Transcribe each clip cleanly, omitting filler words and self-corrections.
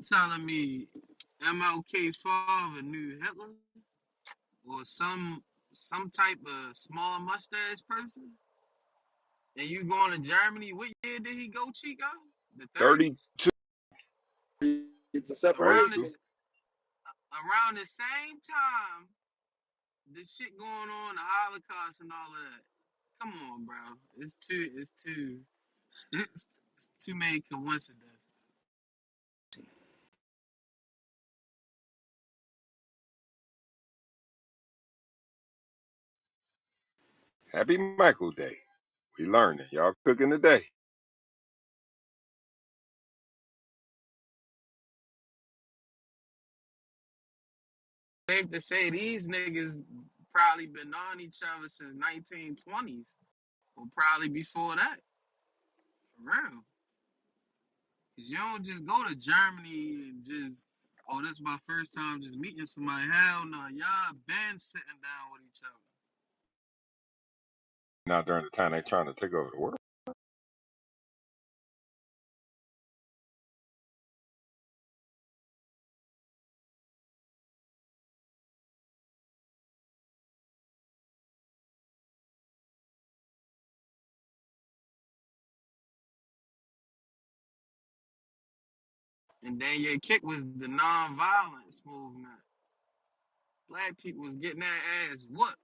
Telling me MLK father knew Hitler or some type of small mustache person, and you going to Germany? What year did he go, Chico? The 30s? 32. It's a Around 32. this around the same time, the shit going on, the Holocaust and all of that. Come on, bro. It's too many coincidences. Happy Michael Day. We learning. Y'all cooking today. Safe to say these niggas probably been on each other since 1920s or probably before that. For real. Cause you don't just go to Germany and just, oh, this is my first time just meeting somebody. Hell no, y'all been sitting down with each other. Now during the time they trying to take over the world. And then your kick was the non-violence movement. Black people was getting their ass whooped.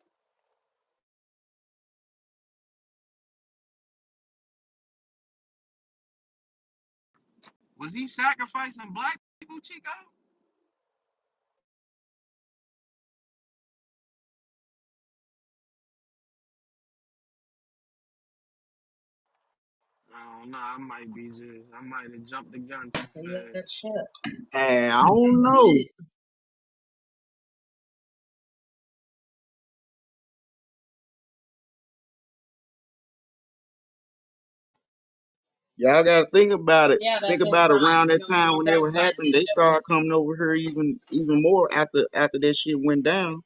Was he sacrificing black people, Chico? I don't know. I might have jumped the gun too Say that fast. shit. Hey, I don't know. Y'all gotta think about it. Yeah, think that's about it. Around that time when that was happening, they started coming over here even more after that shit went down.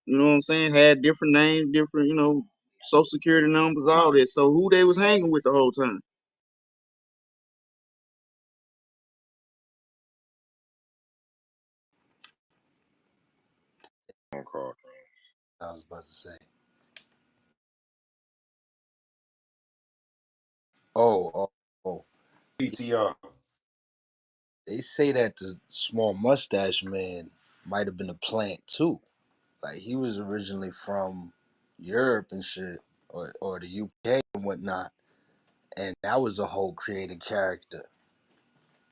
You know what I'm saying? Had different names, different social security numbers, all that. So who they was hanging with the whole time? On call. I was about to say. Oh, oh, oh. PTR. They say that the small mustache man might have been a plant too. Like he was originally from Europe and shit, or the UK and whatnot, and that was a whole created character.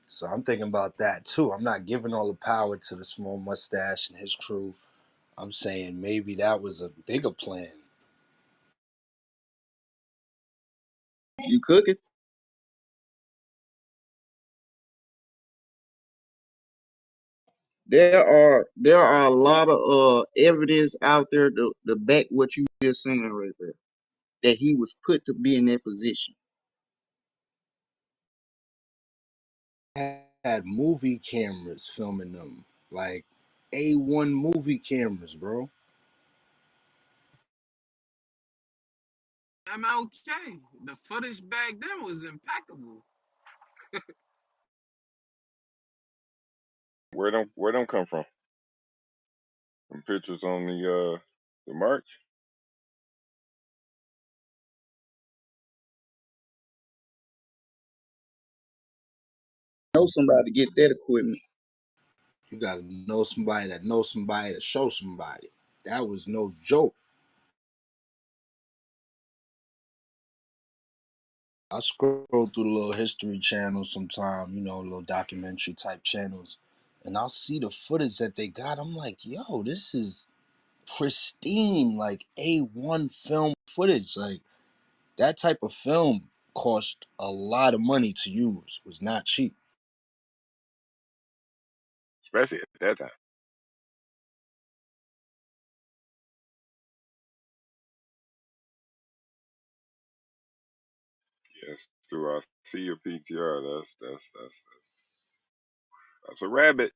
So I'm thinking about that too. I'm not giving all the power to the small mustache and his crew. I'm saying maybe that was a bigger plan. You cooking? There are a lot of evidence out there to back what you just saying right there. That he was put to be in that position. Had movie cameras filming them, like A1 movie cameras, bro. MLK, the footage back then was impeccable. Where them come from? Some pictures on the march. Know somebody to get that equipment. You gotta know somebody that knows somebody to show somebody. That was no joke. I scroll through the little history channels sometime, little documentary type channels, and I'll see the footage that they got. I'm like, yo, this is pristine, like A1 film footage. Like that type of film cost a lot of money to use. It was not cheap. Especially at that time. Yes. Through I see your PTR. That's a rabbit.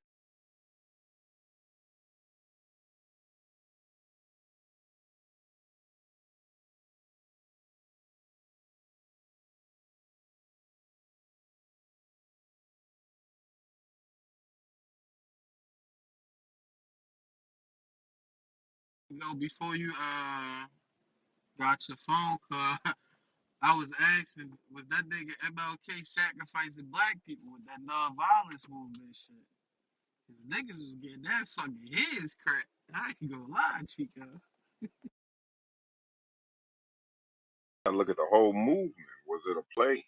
before you got your phone call, I was asking, was that nigga MLK sacrificing black people with that non-violence movement shit? Cause niggas was getting that fucking heads cracked. I ain't gonna lie, Chico. I look at the whole movement. Was it a play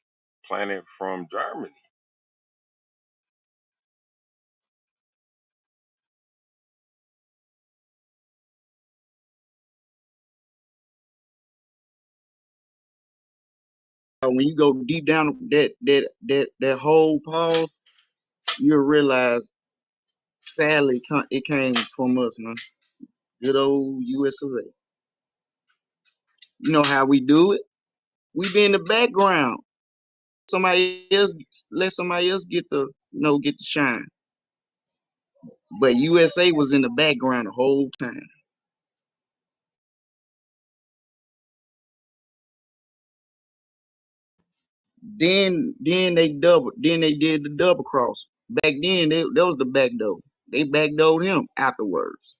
planted from Germany? When you go deep down that whole pause, you'll realize, sadly, it came from us, man. Good old US of A. You know how we do it? We be in the background. Somebody else let somebody else get the shine. But USA was in the background the whole time. Then they did the double cross. Back then that was the back door. They backdoored him afterwards.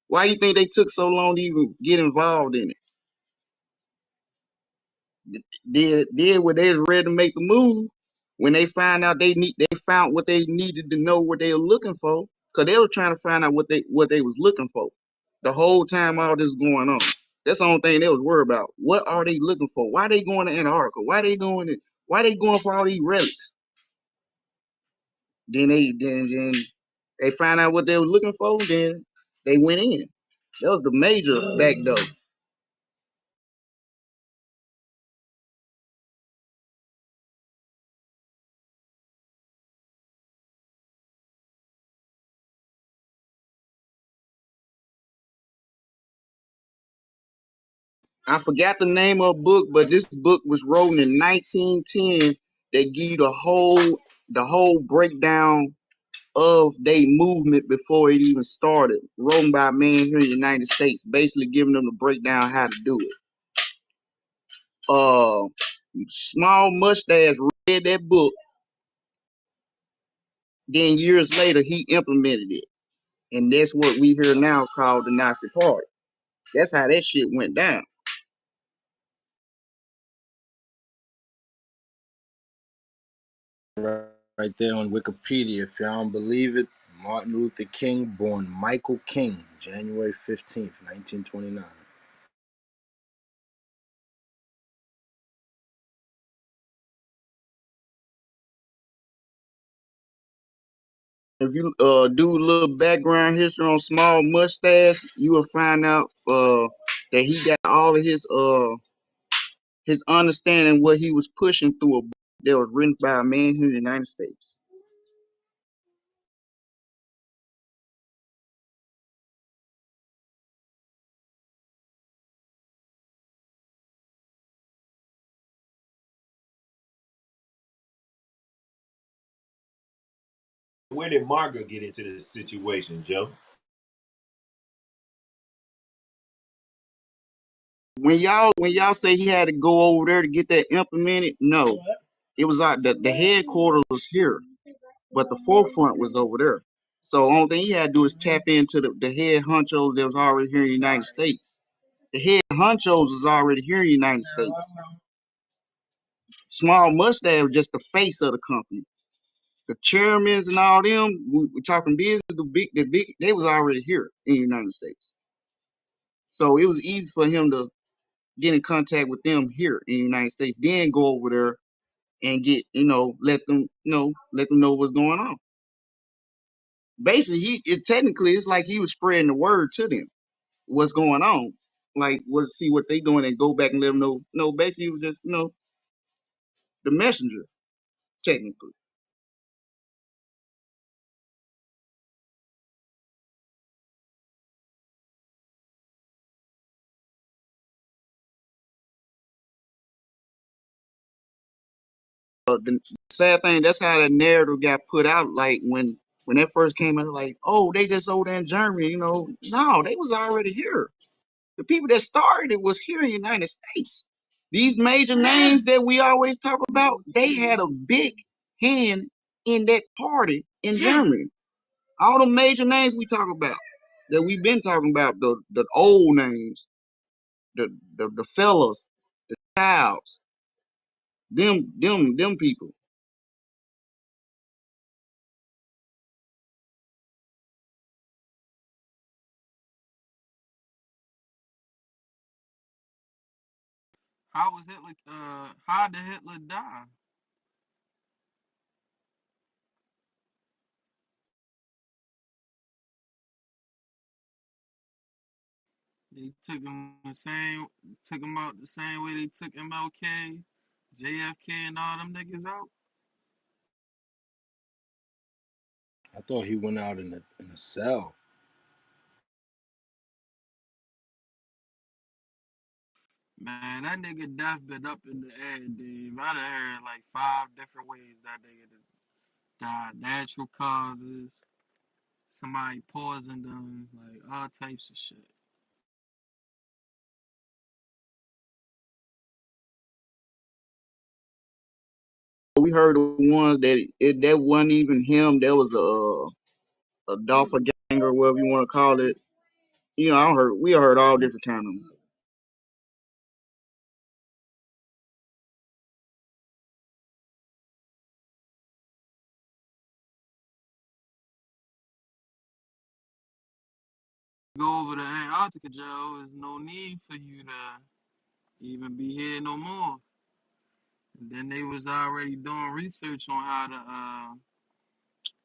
Why you think they took so long to even get involved in it? Did when they was ready to make the move, when they find out they found what they needed to know what they were looking for, because they were trying to find out what they was looking for. The whole time all this going on. That's the only thing they was worried about. What are they looking for? Why they going to Antarctica? Why they doing it? Why they going for all these relics? Then they find out what they were looking for, then they went in. That was the major back door. I forgot the name of the book, but this book was written in 1910. They give you the whole breakdown of their movement before it even started. Written by a man here in the United States, basically giving them the breakdown how to do it. Uh, Small Mustache read that book. Then years later, he implemented it, and that's what we hear now called the Nazi Party. That's how that shit went down. Right there on Wikipedia. If y'all don't believe it, Martin Luther King, born Michael King, January 15th, 1929. If you do a little background history on Small Mustache, you will find out that he got all of his understanding what he was pushing through a book that was written by a man here in the United States. Where did Margaret get into this situation, Joe? When y'all say he had to go over there to get that implemented, no, it was like the headquarters was here, but the forefront was over there. So the only thing he had to do is tap into the head honchos that was already here in the United States. The head honchos was already here in the United States. Small Mustache was just the face of the company. The chairmans and all them, we're talking business, the big, they was already here in the United States. So it was easy for him to get in contact with them here in the United States, then go over there and let them know what's going on. Basically, technically it's like he was spreading the word to them, what's going on. Like, see what they doing and go back and let them know. No, basically, he was just, the messenger, technically. The sad thing, that's how the narrative got put out. Like when that first came out, like, oh, they just over there in Germany, No, they was already here. The people that started it was here in the United States. These major names that we always talk about, they had a big hand in that party in Germany. All the major names we talk about, that we've been talking about, the old names, the fellas, the childs, them people. How was Hitler? How did Hitler die? They took him out the same way they took MLK, JFK, and all them niggas out. I thought he went out in a cell. Man, that nigga death been up in the air, Dave. I done heard like 5 different ways that nigga died. Natural causes, somebody poisoned them, like all types of shit. We heard the ones that wasn't even him. That was a doppelganger, whatever you want to call it. You know, we heard all different kind of. Go over to Antarctica, Joe. There's no need for you to even be here no more. And then they was already doing research on how to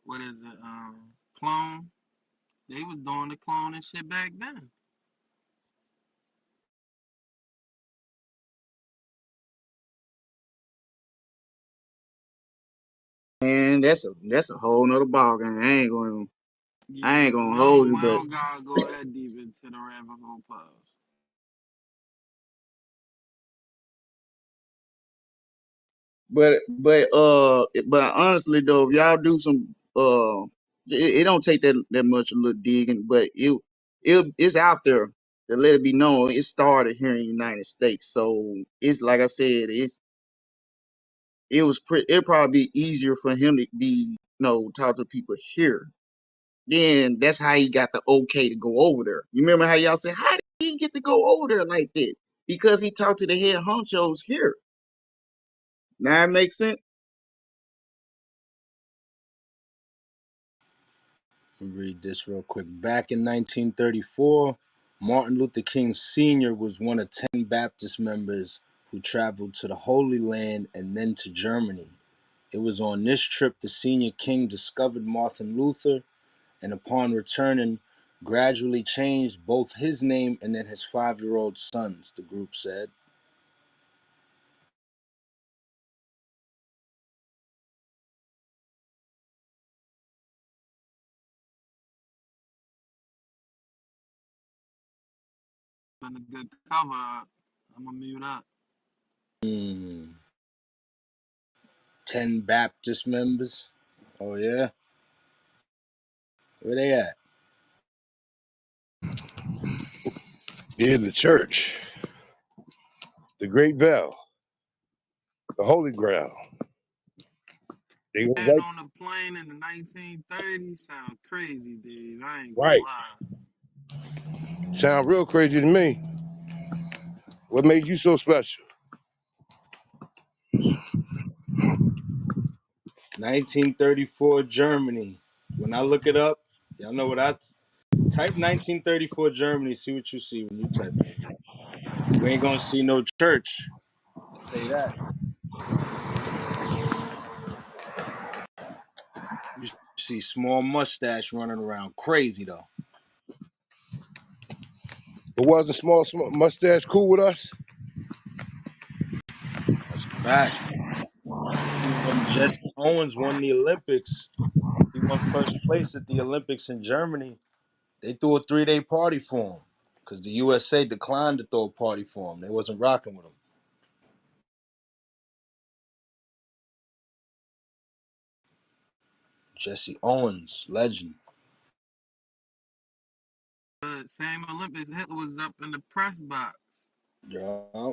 what is it, clone. They was doing the clone and shit back then. And that's a whole nother ballgame. I Yeah, ain't gonna we hold don't you, we but don't gotta go that deep into the rabbit hole pause. but honestly though, if y'all do some it don't take that much a little digging, but it's out there to let it be known. It started here in the United States, so it's like I said, it probably be easier for him to be talk to people here. Then that's how he got the okay to go over there. You remember how y'all said, how did he get to go over there like that? Because he talked to the head honchos here. Now it makes sense. Let me read this real quick. Back in 1934, Martin Luther King Sr. was one of 10 Baptist members who traveled to the Holy Land and then to Germany. It was on this trip the senior King discovered Martin Luther, and upon returning, gradually changed both his name and then his 5-year-old son's, the group said. Been a good cover up. I'm gonna mute up. 10 Baptist members. Oh, yeah? Where they at? Yeah, the church, the Great Veil, the Holy Grail. They go And right, on the plane in the 1930s sound crazy, Dave. I ain't gonna right. lie. Sound real crazy to me. What made you so special? 1934 Germany. When I look it up, y'all know what type 1934 Germany, see what you see when you type it in. You ain't gonna see no church. I say that. You see small mustache running around crazy though. But wasn't small mustache cool with us? That's a fact. Even when Jesse Owens won the Olympics, he won first place at the Olympics in Germany. They threw a 3-day party for him because the USA declined to throw a party for him. They wasn't rocking with him. Jesse Owens, legend. But same Olympics, Hitler was up in the press box. Yeah.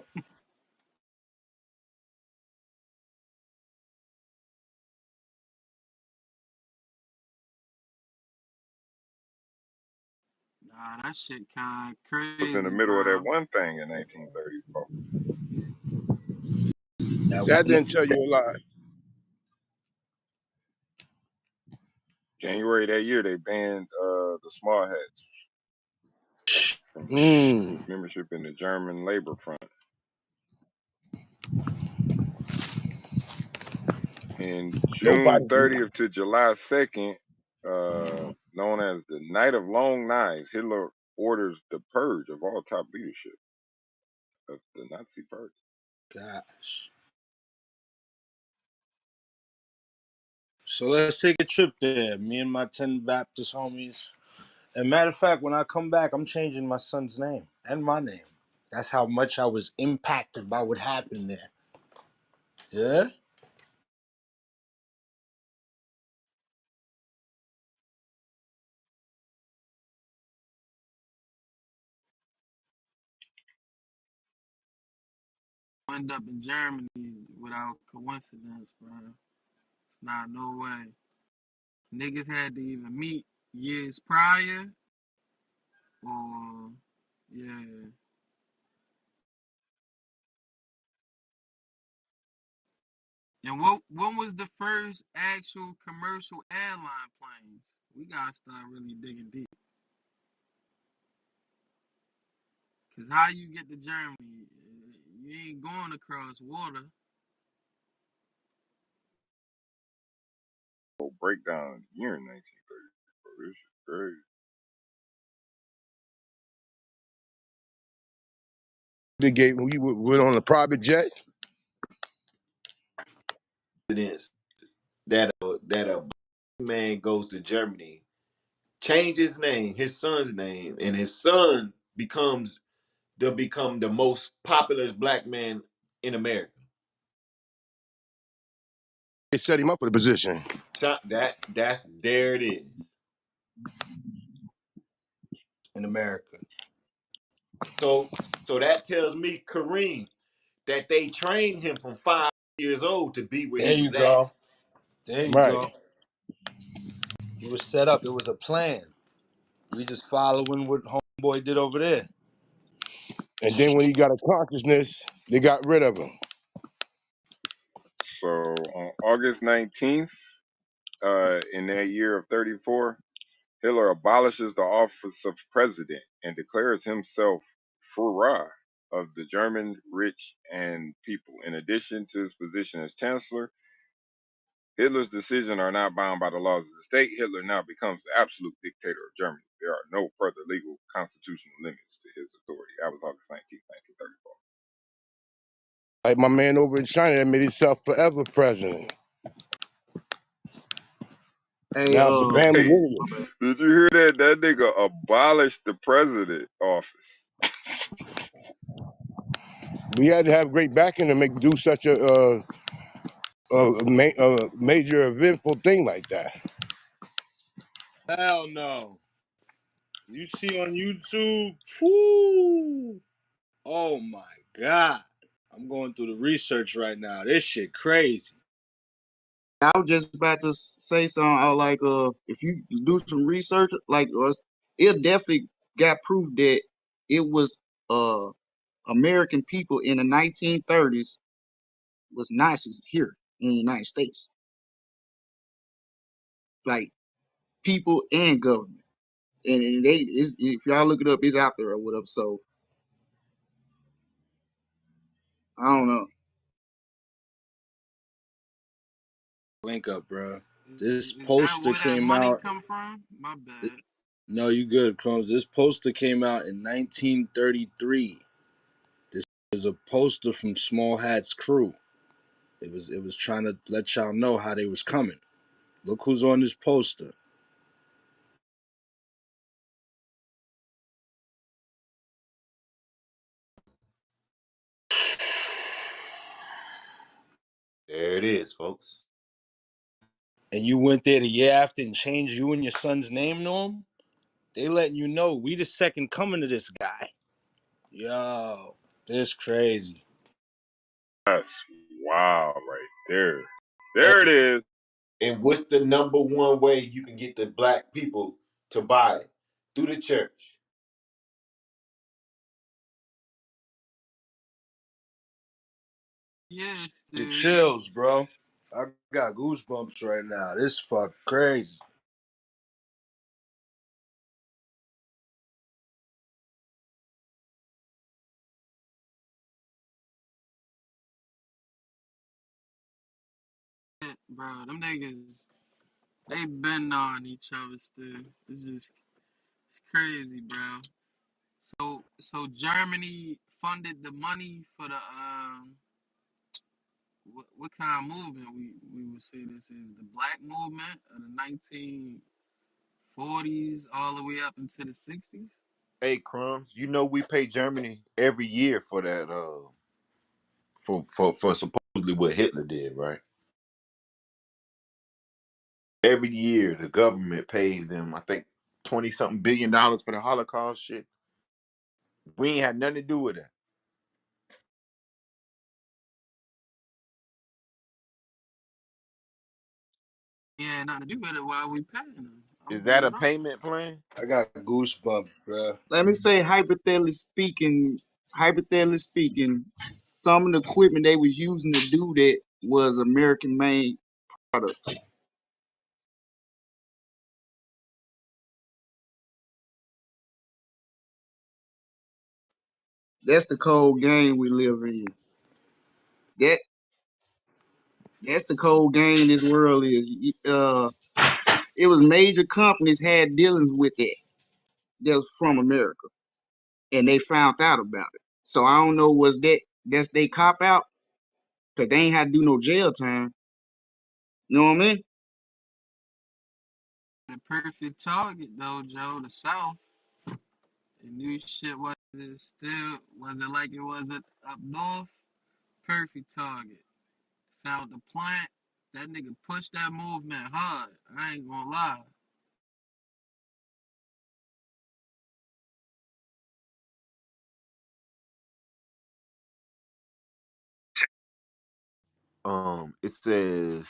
Nah, that shit kind of Was in the crazy, middle of that bro. one thing in 1934. That That one. didn't tell you a lot. January that year, they banned the small hats from Mm. membership in the German Labor Front. In June Nobody. 30th to July 2nd, known as the Night of Long Knives, Hitler orders the purge of all top leadership of the Nazi Party. Gosh. So let's take a trip there. Me and my 10 Baptist homies. And matter of fact, when I come back, I'm changing my son's name and my name. That's how much I was impacted by what happened there. Yeah? End up in Germany without coincidence, bro. Nah, no way. Niggas had to even meet years prior, or yeah. And what was the first actual commercial airline plane? We gotta start really digging deep. Cause how you get to Germany? You ain't going across water. So breakdown year in 1934. This is crazy. They gave we went on a private jet. Incidents that a man goes to Germany, change his name, his son's name, and his son become the most popular black man in America. They set him up for the position. That's there it is. In America. So so that tells me, Kareem, that they trained him from 5 years old to be where There he you was at. go. There you Right. go. He was set up. It was a plan. We just following what homeboy did over there. And then when he got a consciousness, they got rid of him. So on August 19th, in that year of 34, Hitler abolishes the office of president and declares himself Führer of the German rich and people. In addition to his position as chancellor, Hitler's decisions are not bound by the laws of the state. Hitler now becomes the absolute dictator of Germany. There are no further legal constitutional limits to his authority. That was August 19th, 1934. Like my man over in China that made himself forever president. Hey, Now it's a family Hey, lineage. did you hear that? That nigga abolished the president office. We had to have great backing to make do such a major eventful thing like that. Hell no. You see on YouTube, whoo, oh my God. I'm going through the research right now. This shit crazy. I was just about to say something. I was like, if you do some research, like, it definitely got proof that it was American people in the 1930s was Nazis here in the United States, like people and government. And if y'all look it up, it's out there or whatever. So I don't know. Link up, bro. This Is that poster where that came money out. come from? My bad. No, you good, Crumbs. This poster came out in 1933. This was a poster from Small Hat's crew. It was trying to let y'all know how they was coming. Look who's on this poster. There it is, folks. And you went there the year after and changed you and your son's name to him? They letting you know we the second coming to this guy. Yo, this crazy. That's wow right there. And, There it is. And what's the number one way you can get the black people to buy it? Through the church. Yeah, It still. chills, bro. I got goosebumps right now. This fuck crazy. Bro, them niggas, they been on each other still. It's crazy, bro. So Germany funded the money for the what kind of movement we would say this is the black movement of the 1940s all the way up into the 60s. Hey, Crumbs, you know we pay Germany every year for that. For supposedly what Hitler did, right? Every year the government pays them, I think, 20 something billion for the Holocaust shit. We ain't had nothing to do with that. Yeah, nothing to do with it while we paying them. I'm Is that a good off. payment plan? I got goosebumps, bro. Let me say, hypothetically speaking, some of the equipment they was using to do that was American made product. That's the cold game we live in. That that's the cold game this world is. It was major companies had dealings with that was from America, and they found out about it. So I don't know was that's they cop out because they ain't had to do no jail time. You know what I mean? The perfect target though, Joe, the South. The new shit was it still was it like it was up north? Perfect target. Found the plant. That nigga pushed that movement hard. I ain't gonna lie. It says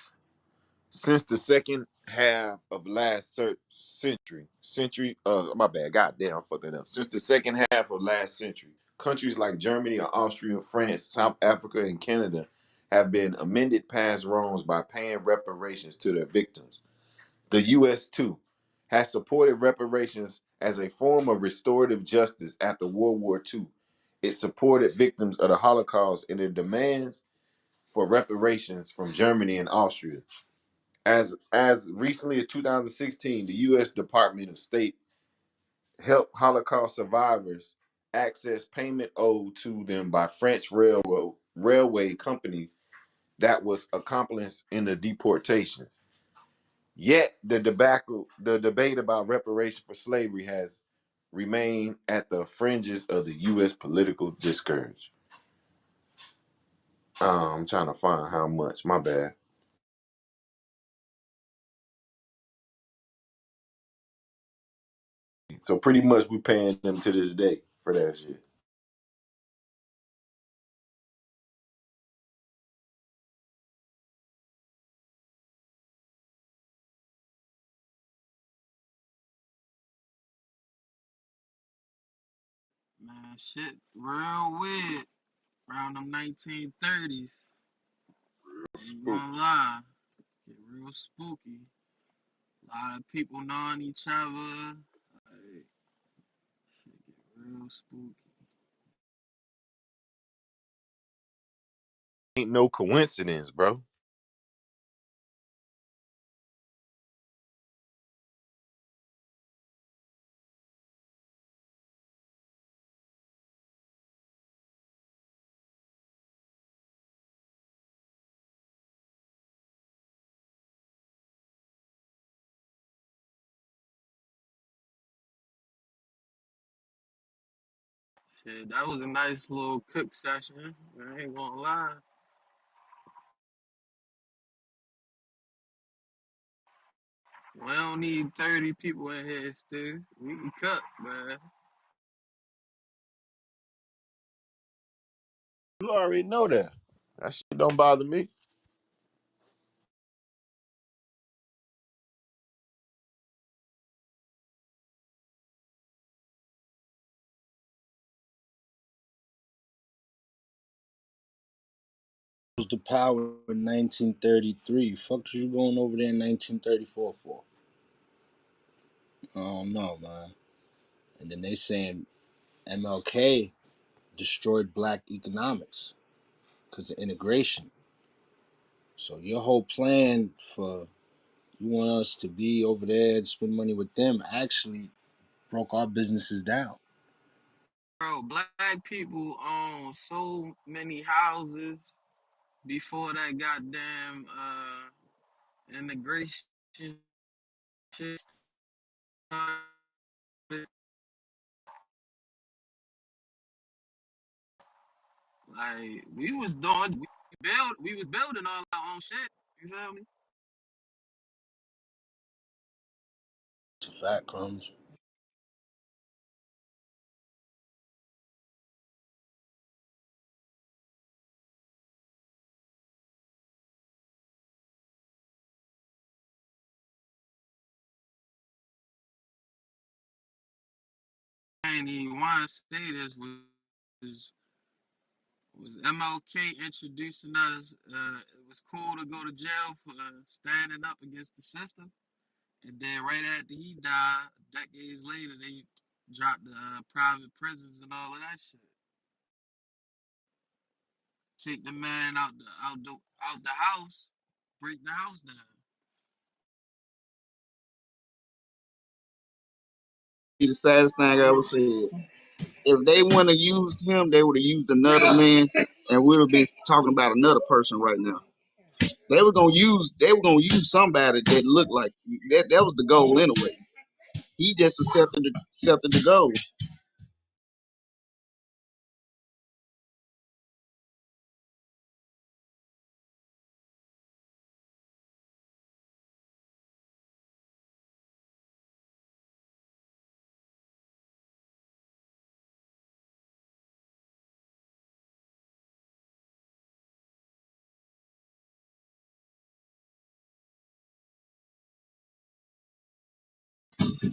since the second half of last century, my bad, goddamn, I fucked that up. Since the second half of last century, countries like Germany, Austria, France, South Africa, and Canada have been amended past wrongs by paying reparations to their victims. The U.S., too, has supported reparations as a form of restorative justice after World War II. It supported victims of the Holocaust in their demands for reparations from Germany and Austria. As recently as 2016, the U.S. Department of State helped Holocaust survivors access payment owed to them by French railway company that was accomplice in the deportations. Yet the debate about reparation for slavery has remained at the fringes of the U.S. political discourse. I'm trying to find how much. My bad. So pretty much we paying them to this day for that shit. Man, shit real weird around them 1930s. Ain't Ooh, gonna lie. Get real spooky. A lot of people knowing each other. Like, shit get real spooky. Ain't no coincidence, bro. Shit, that was a nice little cook session. I ain't gonna lie. We don't need 30 people in here still. We can cook, man. You already know that. That shit don't bother me. Rose to power in 1933. Fuck you going over there in 1934 for? I don't know, man. And then they saying MLK destroyed black economics because of integration. So your whole plan for you want us to be over there and spend money with them actually broke our businesses down. Bro, black people own so many houses before that goddamn integration shit started. Like we was building all our own shit. You feel me? It's a fact, comes. I ain't even want to say this was was MLK introducing us. It was cool to go to jail for standing up against the system, and then right after he died, decades later, they dropped the private prisons and all of that shit. Take the man out the house, break the house down. Be the saddest thing I ever said. If they wouldn't have used him, they would have used another man, and we would be talking about another person right now. They were gonna use somebody that looked like that. That was the goal anyway. He just accepted the goal.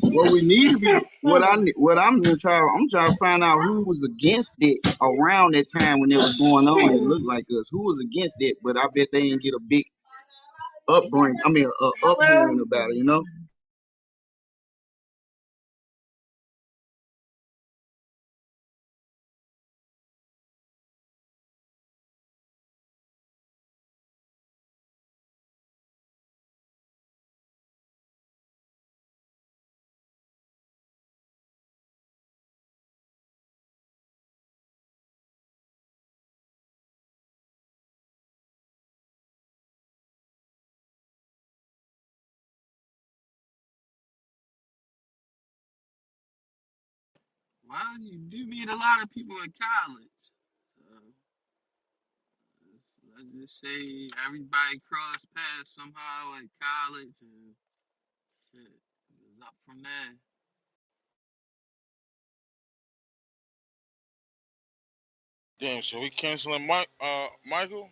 What we need to be I'm trying to find out who was against it around that time when it was going on. It looked like us. Who was against it? But I bet they didn't get a big upbringing. I mean, upbringing about it. You know. Well, you do meet a lot of people in college. So let's just say everybody crossed paths somehow at college and shit. It was up from there. Damn, so we canceling Mike, Michael?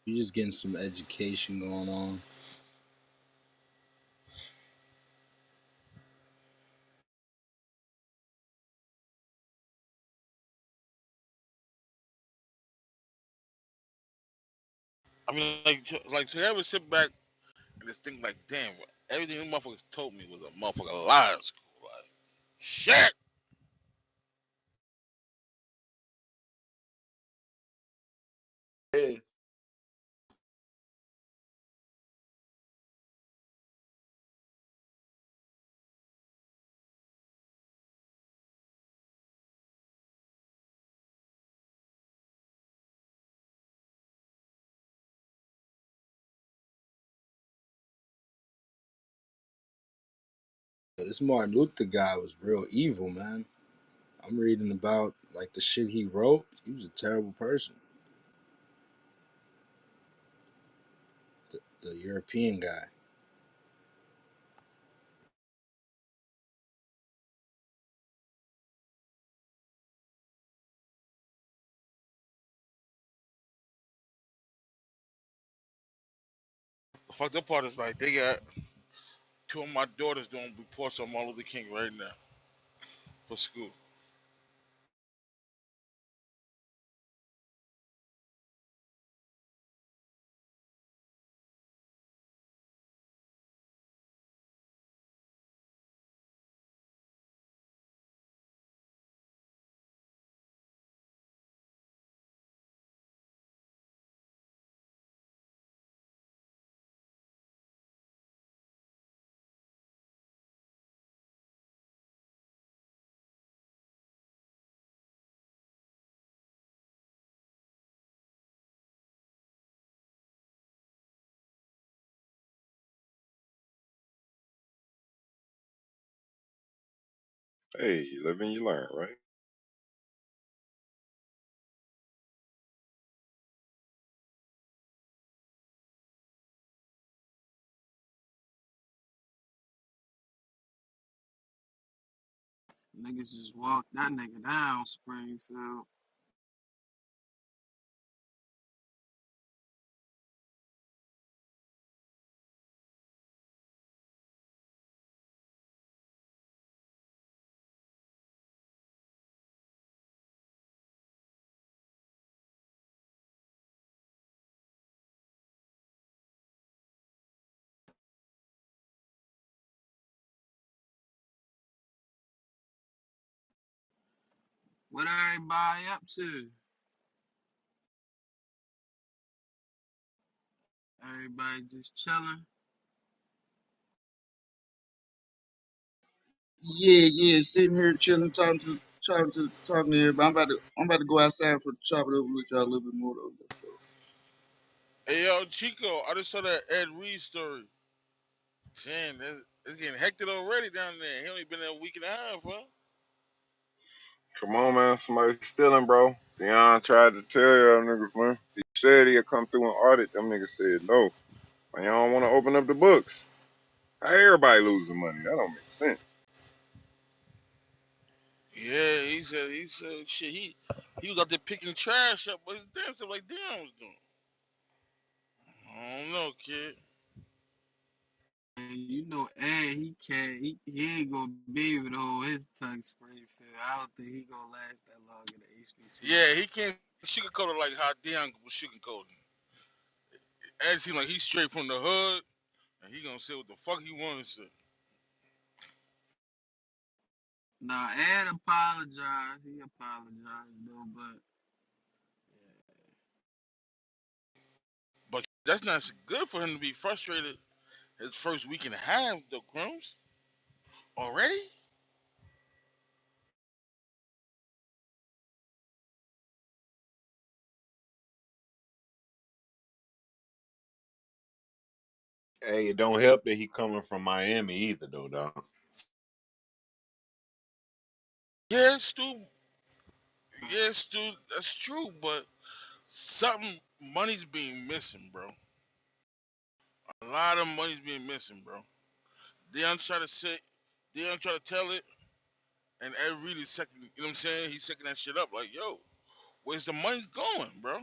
You just getting some education going on. I mean, like to ever sit back and just think like, damn, everything them motherfuckers told me was a motherfucking lie at school. Like, shit. Yeah. This Martin Luther guy was real evil, man. I'm reading about like the shit he wrote. He was a terrible person. The European guy. The fucked up part is like they got Two of my daughters doing reports on Martin Luther King right now for school. Hey, you live and you learn, right? Niggas just walked that nigga down, Springfield. What everybody up to? Everybody just chilling. Yeah, yeah, sitting here chilling, talking to everybody. I'm about to go outside for chop it up with y'all a little bit more though. Hey yo, Chico, I just saw that Ed Reed story. Damn, it's getting hectic already down there. He only been there a week and a half, huh? Come on, man. Somebody's stealing, bro. Dion tried to tell y'all niggas, man. He said he'd come through and audit. Them niggas said no. Man, y'all don't want to open up the books. How everybody losing money? That don't make sense. Yeah, he said shit, he was out there picking trash up, but damn stuff like Dion was doing. I don't know, kid. And you know, Ed, he can't, he ain't gonna be able to hold his tongue Springfield. I don't think he gonna last that long in the HBCU. Yeah, he can't sugarcoat it like how Dion was sugarcoating. Ed seemed like he's straight from the hood, and he gonna say what the fuck he want to say. Nah, Ed apologized. He apologized though, but But that's not good for him to be frustrated his first week and a half, though, Grums. Already? Hey, it don't help that he coming from Miami either, though, dog. Yeah, Stu. Yeah, Stu. That's true, but something money's being missing, bro. A lot of money's being missing, bro. Dion try to say, Dion try to tell it, and Ed really second. You know what I'm saying? He's second that shit up. Like, yo, where's the money going, bro?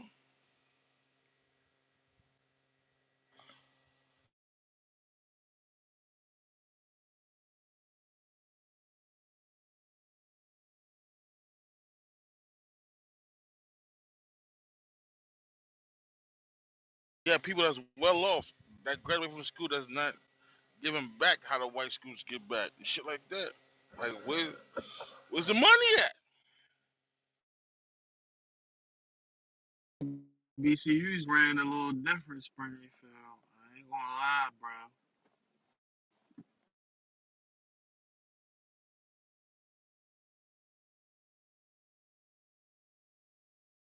Yeah, people that's well off that graduate from school that's not giving back how the white schools give back and shit like that. Like, where's the money at? BCU's ran a little different Springfield. I ain't gonna lie, bro.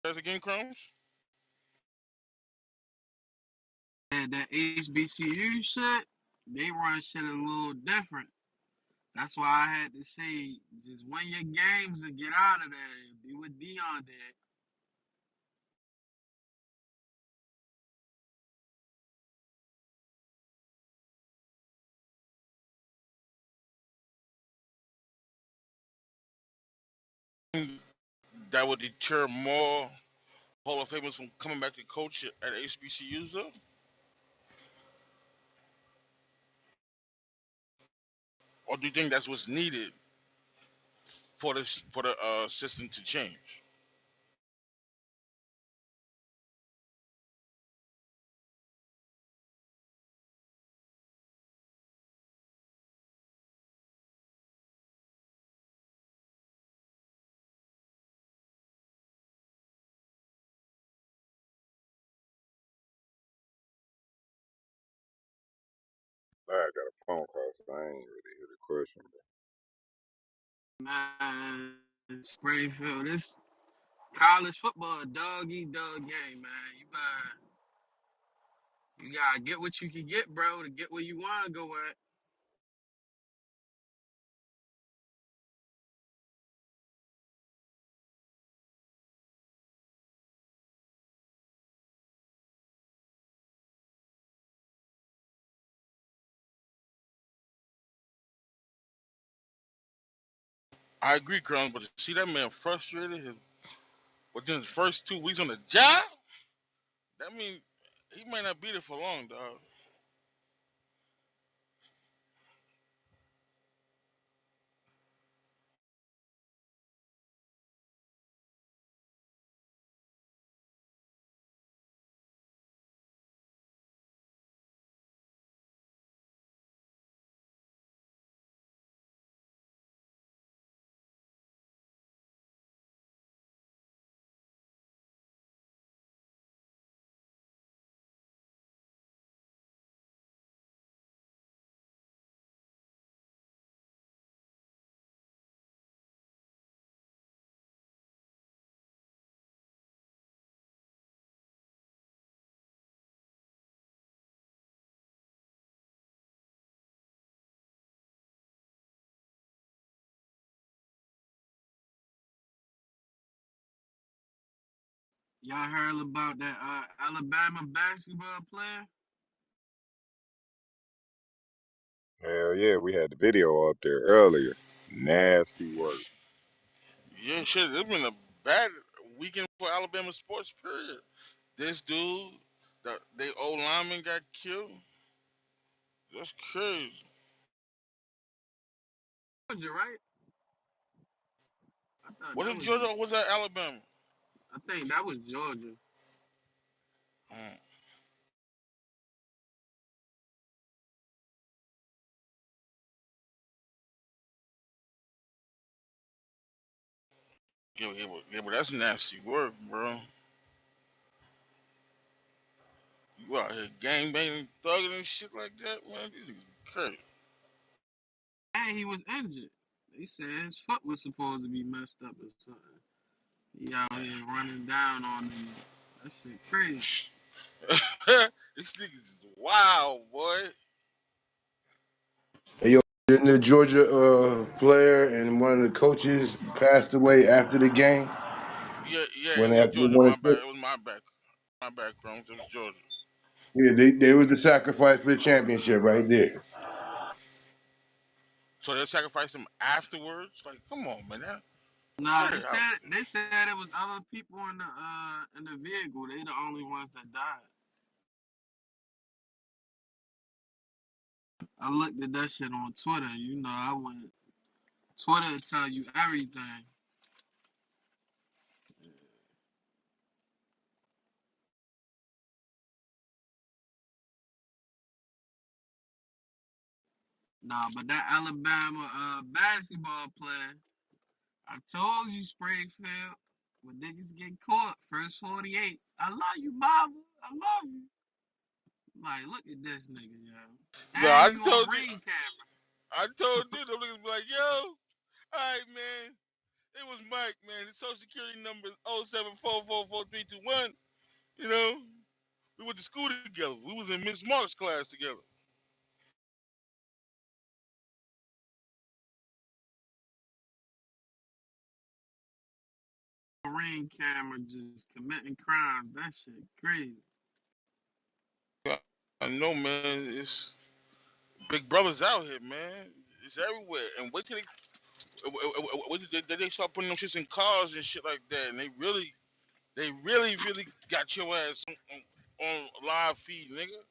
There's again, Crumbs. And that HBCU shit, they run shit a little different. That's why I had to say, just win your games and get out of there. Be what Dion did. That would deter more Hall of Famers from coming back to coach at HBCUs, though. or do you think that's what's needed for the system to change? I got a phone call, so I ain't really hear the question. Man, Springfield, this college football, a dog eat dog game, man. You gotta get what you can get, bro, to get where you wanna go at. I agree, Crown, but to see that man frustrated within his first 2 weeks on the job, that means he might not be there for long, dog. Y'all heard about that Alabama basketball player? Hell yeah, we had the video up there earlier. Nasty work. Yeah, shit, it's been a bad weekend for Alabama sports, period. This dude, they old lineman got killed. That's crazy. Georgia, right? I thought Was that it was. Georgia or was that Alabama? I think that was Georgia. Mm. Yeah, but that's nasty work, bro. You out here gang banging, thugging and shit like that, man. This is crazy. And he was injured. They said his foot was supposed to be messed up or something. He out here running down on them. That shit crazy. These niggas is wild, boy. Hey, yo, didn't the Georgia player and one of the coaches passed away after the game Yeah, when it they was had to Georgia. win My it? bad. It was my back. My background. It was Georgia. Yeah, they was the sacrifice for the championship right there. So they sacrificed him afterwards. Like, come on, man. Nah, Cut they it out. said it was other people in the vehicle. They the only ones that died. I looked at that shit on Twitter. You know, I went Twitter tell you everything. Nah, but that Alabama basketball player, I told you Springfield, when niggas get caught, first 48. I love you, Baba. I love you. Like, look at this nigga, yo. No, And you on ring camera. I told you, them niggas be like, yo, all right, man. It was Mike, man. His social security number is 074444321. You know, we went to school together. We was in Miss Mark's class together. Ring camera just committing crimes. That shit crazy. I know, man. It's big brothers out here, man. It's everywhere. And wait till they start putting them shits in cars and shit like that. And they really got your ass on live feed, nigga.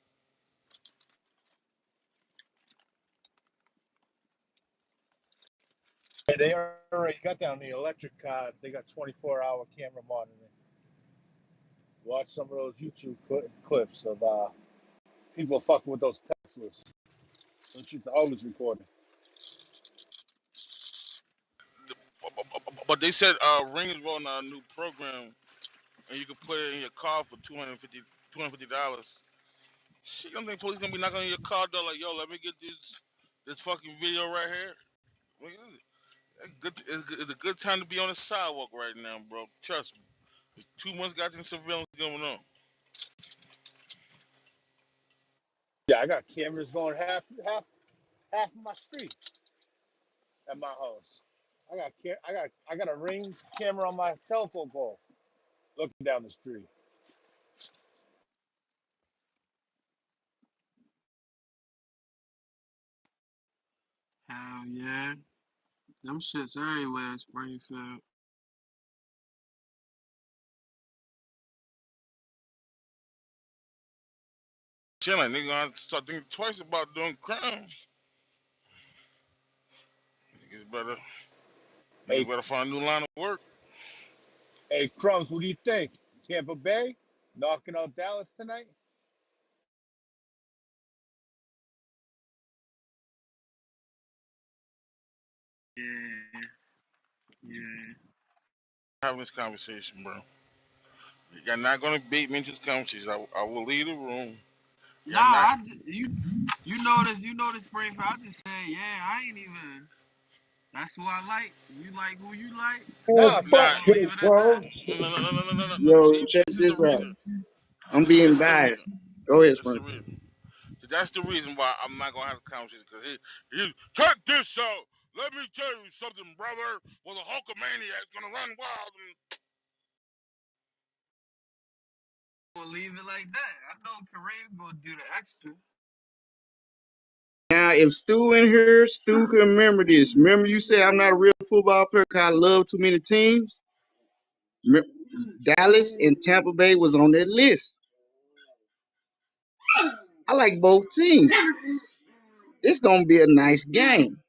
Yeah, they already got down the electric cars. They got 24-hour camera monitoring. Watch some of those YouTube clips of people fucking with those Teslas. Those shit's always recording. But they said Ring is rolling out a new program, and you can put it in your car for $250. Shit, you don't think police gonna be knocking on your car door like, yo, let me get this fucking video right here? Well, it's a good time to be on the sidewalk right now, bro. Trust me. 2 months goddamn surveillance going on. Yeah, I got cameras going half of my street at my house. I got a Ring camera on my telephone pole looking down the street. Hell yeah. Them shits everywhere in Springfield. Shit, like nigga gonna have to start thinking twice about doing crimes. Niggas better Hey, niggas better find a new line of work. hey, Crumbs, what do you think? Tampa Bay knocking out Dallas tonight? Yeah, yeah. Having this conversation, bro. You're not gonna beat me into this conversation. I will leave the room. Nah, You're not. you notice Springfield. I just said, yeah, I ain't even. That's who I like. You like who you like. Man, Nah, We just fuck Not. gonna you, leave it at bro. that. No. Yo, See, check this is the this out. reason. I'm This being is the reason. biased. Go ahead, This is the Springfield. reason. That's the reason why I'm not gonna have a conversation. Cause check this out. Let me tell you something, brother. Was a Hulkamaniac gonna run wild? Gonna leave it like that. I know Kareem gonna do the extra. Now, if Stu in here, Stu can remember this. Remember you said I'm not a real football player because I love too many teams? Dallas and Tampa Bay was on that list. I like both teams. This gonna be a nice game.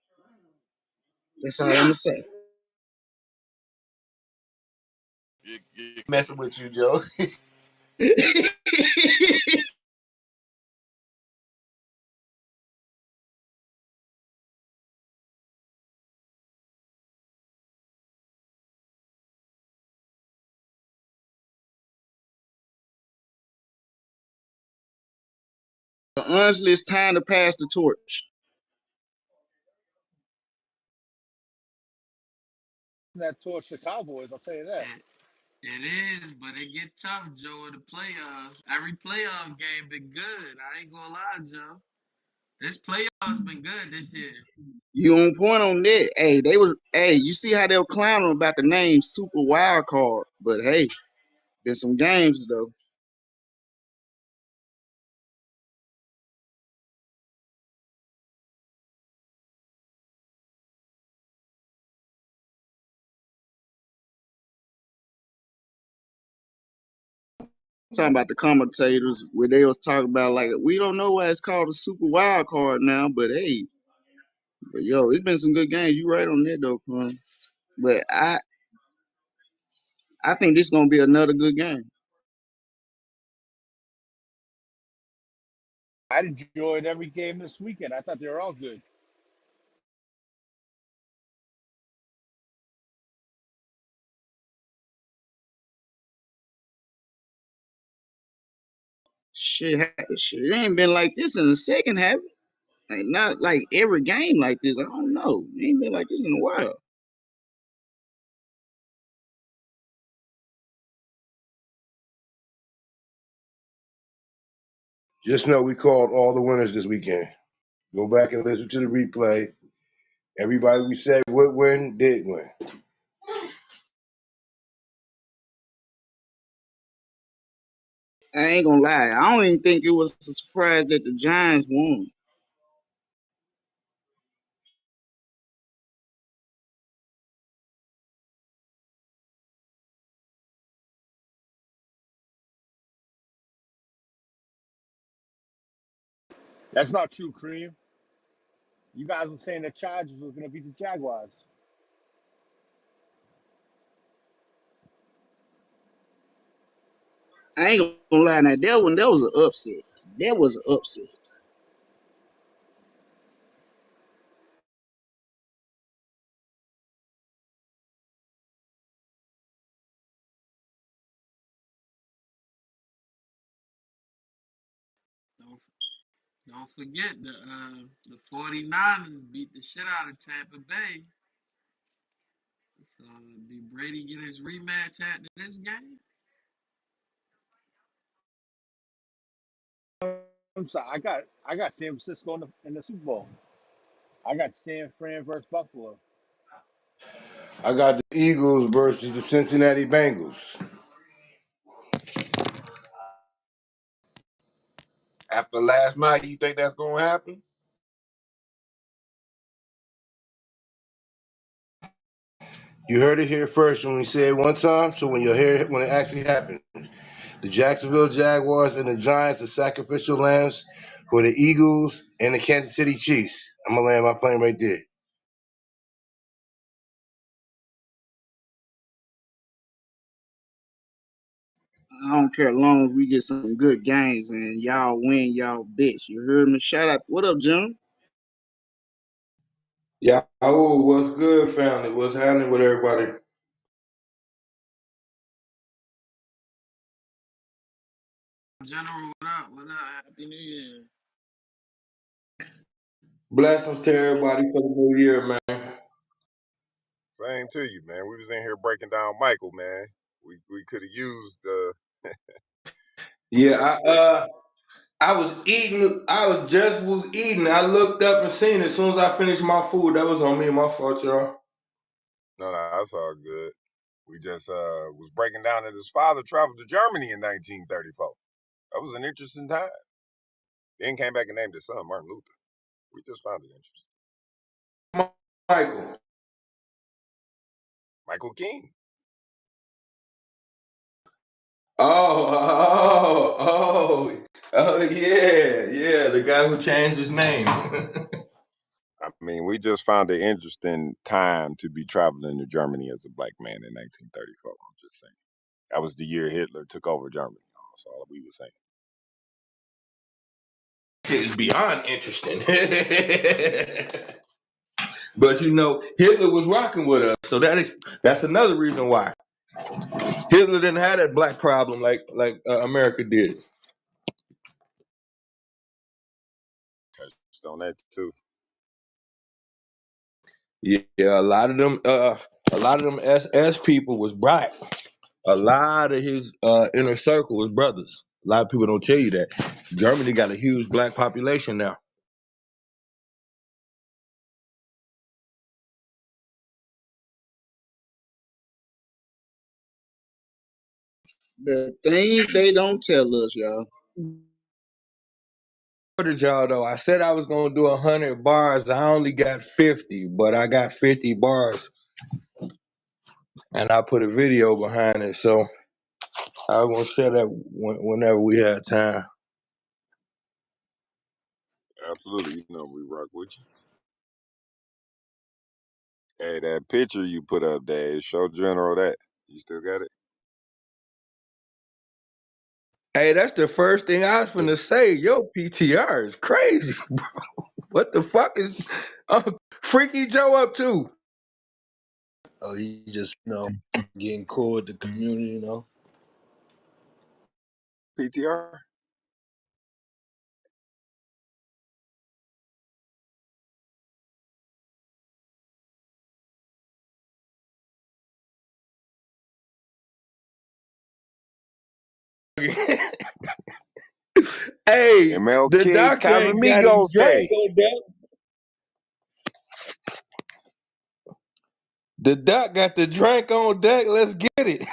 That's all I'm gonna say. He messing with you, Joe. Honestly, it's time to pass the torch. that torch the Cowboys. I'll tell you that. It is, but it get tough, Joe, in the playoffs. Every playoff game been good. I ain't gonna lie, Joe. This playoffs been good this year. You on point on that. Hey, they was you see how they were clowning about the name Super Wild Card. But hey, there's some games though. Talking about the commentators where they was talking about like we don't know why it's called a Super Wild Card now, but hey, but yo, it's been some good games. You right on that though, Quan. But I think this gonna be another good game. I enjoyed every game this weekend. I thought they were all good. Shit, it ain't been like this in the second half. Like not like every game like this. I don't know. It ain't been like this in a while. Just know we called all the winners this weekend. Go back and listen to the replay. Everybody we said would win did win. I ain't gonna lie. I don't even think it was a surprise that the Giants won. That's not true, Cream. You guys were saying the Chargers were going to beat the Jaguars. I ain't gonna lie. Now that was an upset. That was an upset. Don't don't forget the 49ers beat the shit out of Tampa Bay. So did Brady get his rematch after this game? I'm sorry. I got San Francisco in the Super Bowl. I got San Fran versus Buffalo. I got the Eagles versus the Cincinnati Bengals. After last night, you think that's gonna happen? You heard it here first when we said one time. So when you hear it, when it actually happens, the Jacksonville Jaguars and the Giants are sacrificial lambs for the Eagles and the Kansas City Chiefs. I'm gonna land my plane right there. I don't care as long as we get some good games and y'all win, y'all bitch. You heard me? Shout out. What up, John? Yeah, oh, what's good, family? What's happening with everybody? General, what up? What up? Happy New Year. Blessings to everybody for the new year, man. Same to you, man. We was in here breaking down Michael, man. We could have used Yeah, Rich. I was eating. I was eating. I looked up and seen it. As soon as I finished my food, that was on me. My fault, y'all. No, no, that's all good. We just was breaking down that his father traveled to Germany in 1934. That was an interesting time. Then came back and named his son Martin Luther. We just found it interesting. Michael. Michael King. Yeah. The guy who changed his name. I mean, we just found an interesting time to be traveling to Germany as a black man in 1934. I'm just saying. That was the year Hitler took over Germany. That's all we were saying. Shit is beyond interesting. But Hitler was rocking with us, so that's another reason why Hitler didn't have that black problem like America did. Touched on that too. Yeah, a lot of them SS people was black. A lot of his inner circle was brothers. A lot of people don't tell you that. Germany got a huge black population now. The things they don't tell us, y'all. I told y'all though, I said I was gonna do 100 bars. I only got 50, but I got 50 bars, and I put a video behind it. So I was gonna share that whenever we had time. Absolutely. You know we rock with you. Hey, that picture you put up there, show General that. You still got it? Hey, that's the first thing I was Yeah. finna say. Yo, PTR is crazy. What the fuck is Freaky Joe up to? Oh, he just getting cool with the community, PTR? Hey, the MLK doctor ain't got his Casamigos drink Day. on deck. The doc got the drink on deck. Let's get it.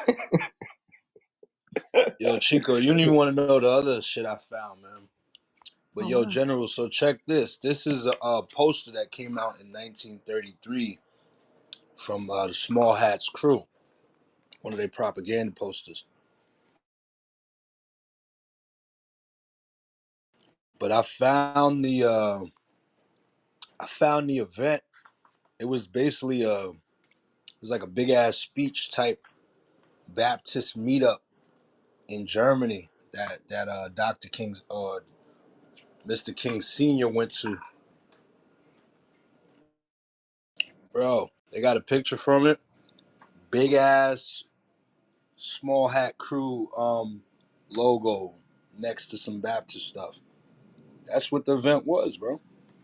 Yo, Chico, you don't even want to know the other shit I found, man. But Oh, yo, wow. General, so check this. This is a poster that came out in 1933 from the Small Hats crew, one of their propaganda posters. But I found the event. It was basically it was like a big ass speech type Baptist meetup in Germany that Dr. King's or Mr. King Senior went to. Bro, they got a picture from it. Big ass small hat crew logo next to some Baptist stuff. That's what the event was, bro.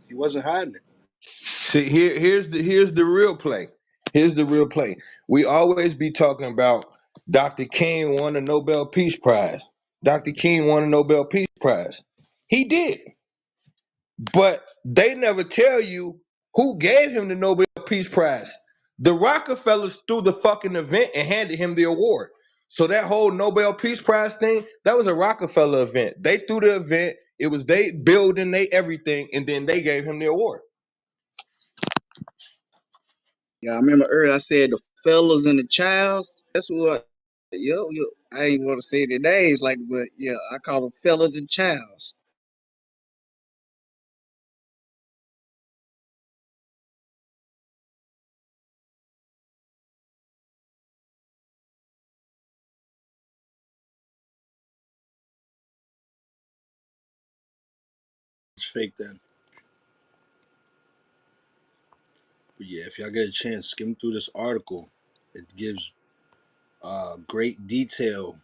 He wasn't hiding it. See, here's the real play. Here's the real play. We always be talking about Dr. King won a Nobel Peace Prize. Dr. King won a Nobel Peace Prize. He did, but they never tell you who gave him the Nobel Peace Prize. The Rockefellers threw the fucking event and handed him the award. So that whole Nobel Peace Prize thing, that was a Rockefeller event. They threw the event. It was they building, they everything, and then they gave him the award. Yeah, I remember earlier I said the fellas and the childs. That's what. Yo, I ain't want to say the names like, but yeah, I call them fellas and childs. It's fake then. But yeah, if y'all get a chance, skim through this article. It gives great detail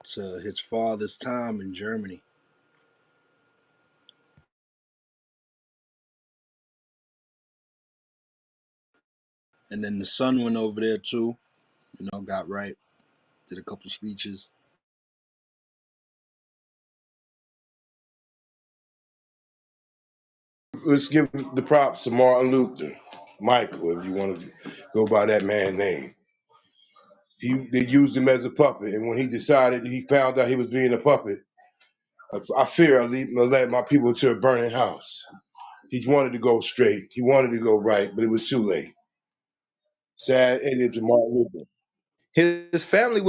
to his father's time in Germany. And then the son went over there too, got right, did a couple speeches. Let's give the props to Martin Luther, Michael, if you want to go by that man's name. They used him as a puppet, and when he decided he found out he was being a puppet, I fear I led my people to a burning house. He wanted to go straight, he wanted to go right, but it was too late. Sad ending to Martin Luther. His family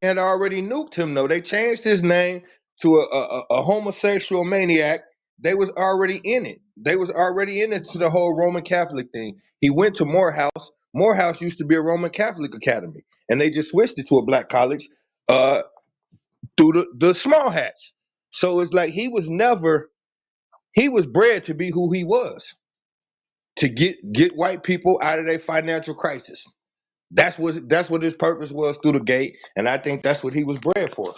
had already nuked him though. They changed his name to a homosexual maniac. They was already in it. They was already in it to the whole Roman Catholic thing. He went to Morehouse. Morehouse used to be a Roman Catholic academy, and they just switched it to a black college uh, through the small hats. So it's like he was bred to be who he was, to get white people out of their financial crisis. That's what his purpose was through the gate, and I think that's what he was bred for.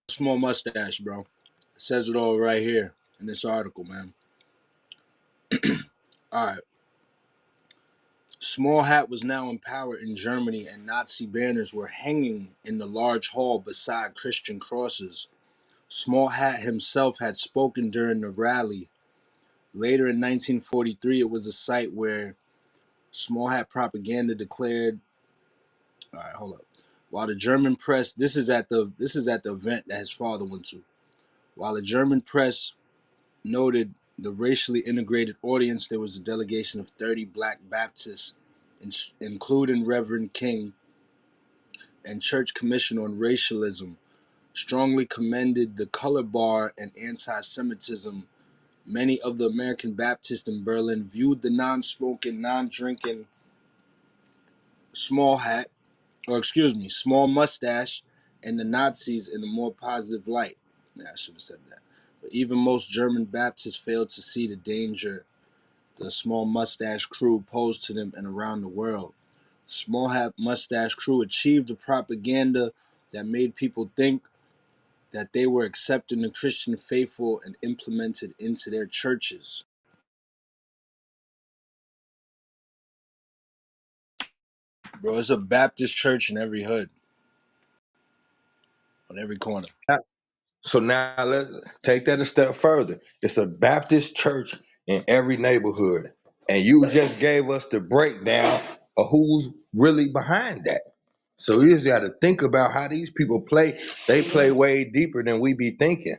Small mustache, bro. It says it all right here in this article, man. All right. Small Hat was now in power in Germany, and Nazi banners were hanging in the large hall beside Christian crosses. Small Hat himself had spoken during the rally. Later in 1943, it was a site where Small Hat propaganda declared. All right, hold up. While the German press, this is at the event that his father went to. While the German press noted the racially integrated audience, there was a delegation of 30 black Baptists, including Reverend King and Church Commission on Racialism, strongly commended the color bar and anti-Semitism. Many of the American Baptists in Berlin viewed the non-smoking, non-drinking small mustache, and the Nazis in a more positive light. Yeah, I should have said that. But even most German Baptists failed to see the danger the small mustache crew posed to them and around the world. The small hat mustache crew achieved a propaganda that made people think that they were accepting the Christian faithful and implemented into their churches. Bro, it's a Baptist church in every hood, on every corner. So now let's take that a step further. It's a Baptist church in every neighborhood, and you just gave us the breakdown of who's really behind that. So you just got to think about how these people play. They play way deeper than we be thinking.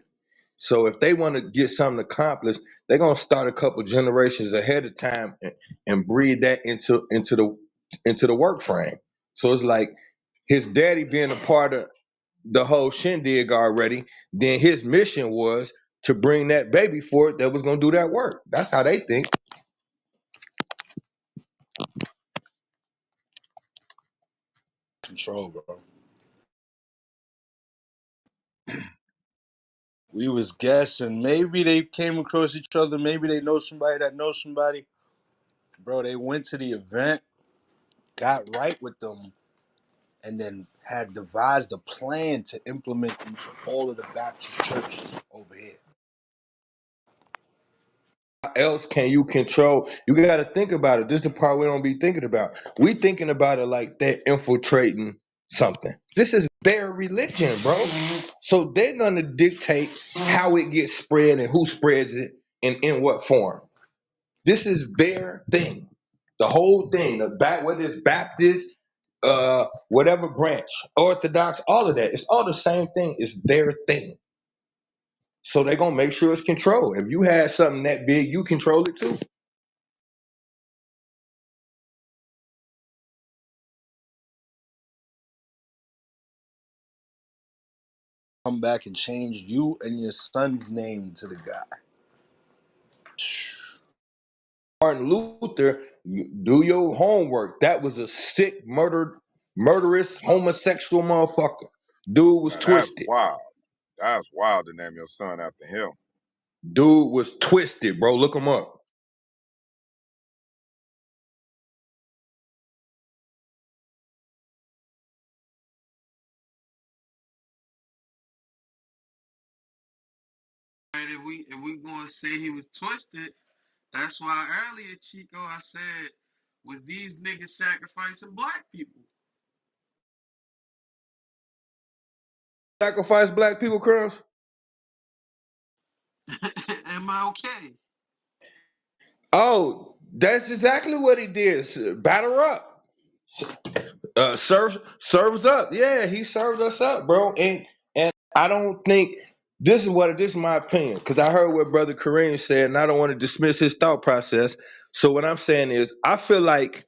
So if they want to get something accomplished, they're gonna start a couple generations ahead of time and breed that into the work frame. So it's like his daddy being a part of. the whole shindig already. Then his mission was to bring that baby forth that was gonna do that work. That's how they think. Control, bro. We was guessing. Maybe they came across each other. Maybe they know somebody that knows somebody. Bro, they went to the event, got right with them, and then had devised a plan to implement into all of the Baptist churches over here. How else can you control? You got to think about it. This is the part we don't be thinking about. We thinking about it like they're infiltrating something. This is their religion, bro. So they're gonna dictate how it gets spread and who spreads it and in what form. This is their thing. The whole thing, whether it's Baptist, whatever branch, Orthodox, all of that, it's all the same thing. It's their thing. So they're gonna make sure it's controlled. If you had something that big, you control it too. Come back and change you and your son's name to the guy. Martin Luther, do your homework. That was a sick, murderous, homosexual motherfucker. Dude was Now that's twisted. wild. That's wild to name your son after him. Dude was twisted, bro. Look him up. And if we gonna say he was twisted, that's why earlier, Chico, I said, was these niggas sacrificing black people? Sacrifice black people, Cruz. MLK. Oh, that's exactly what he did. Batter up. Serves up. Yeah, he served us up, bro. And I don't think this is my opinion, because I heard what Brother Kareem said, and I don't want to dismiss his thought process. So what I'm saying is, I feel like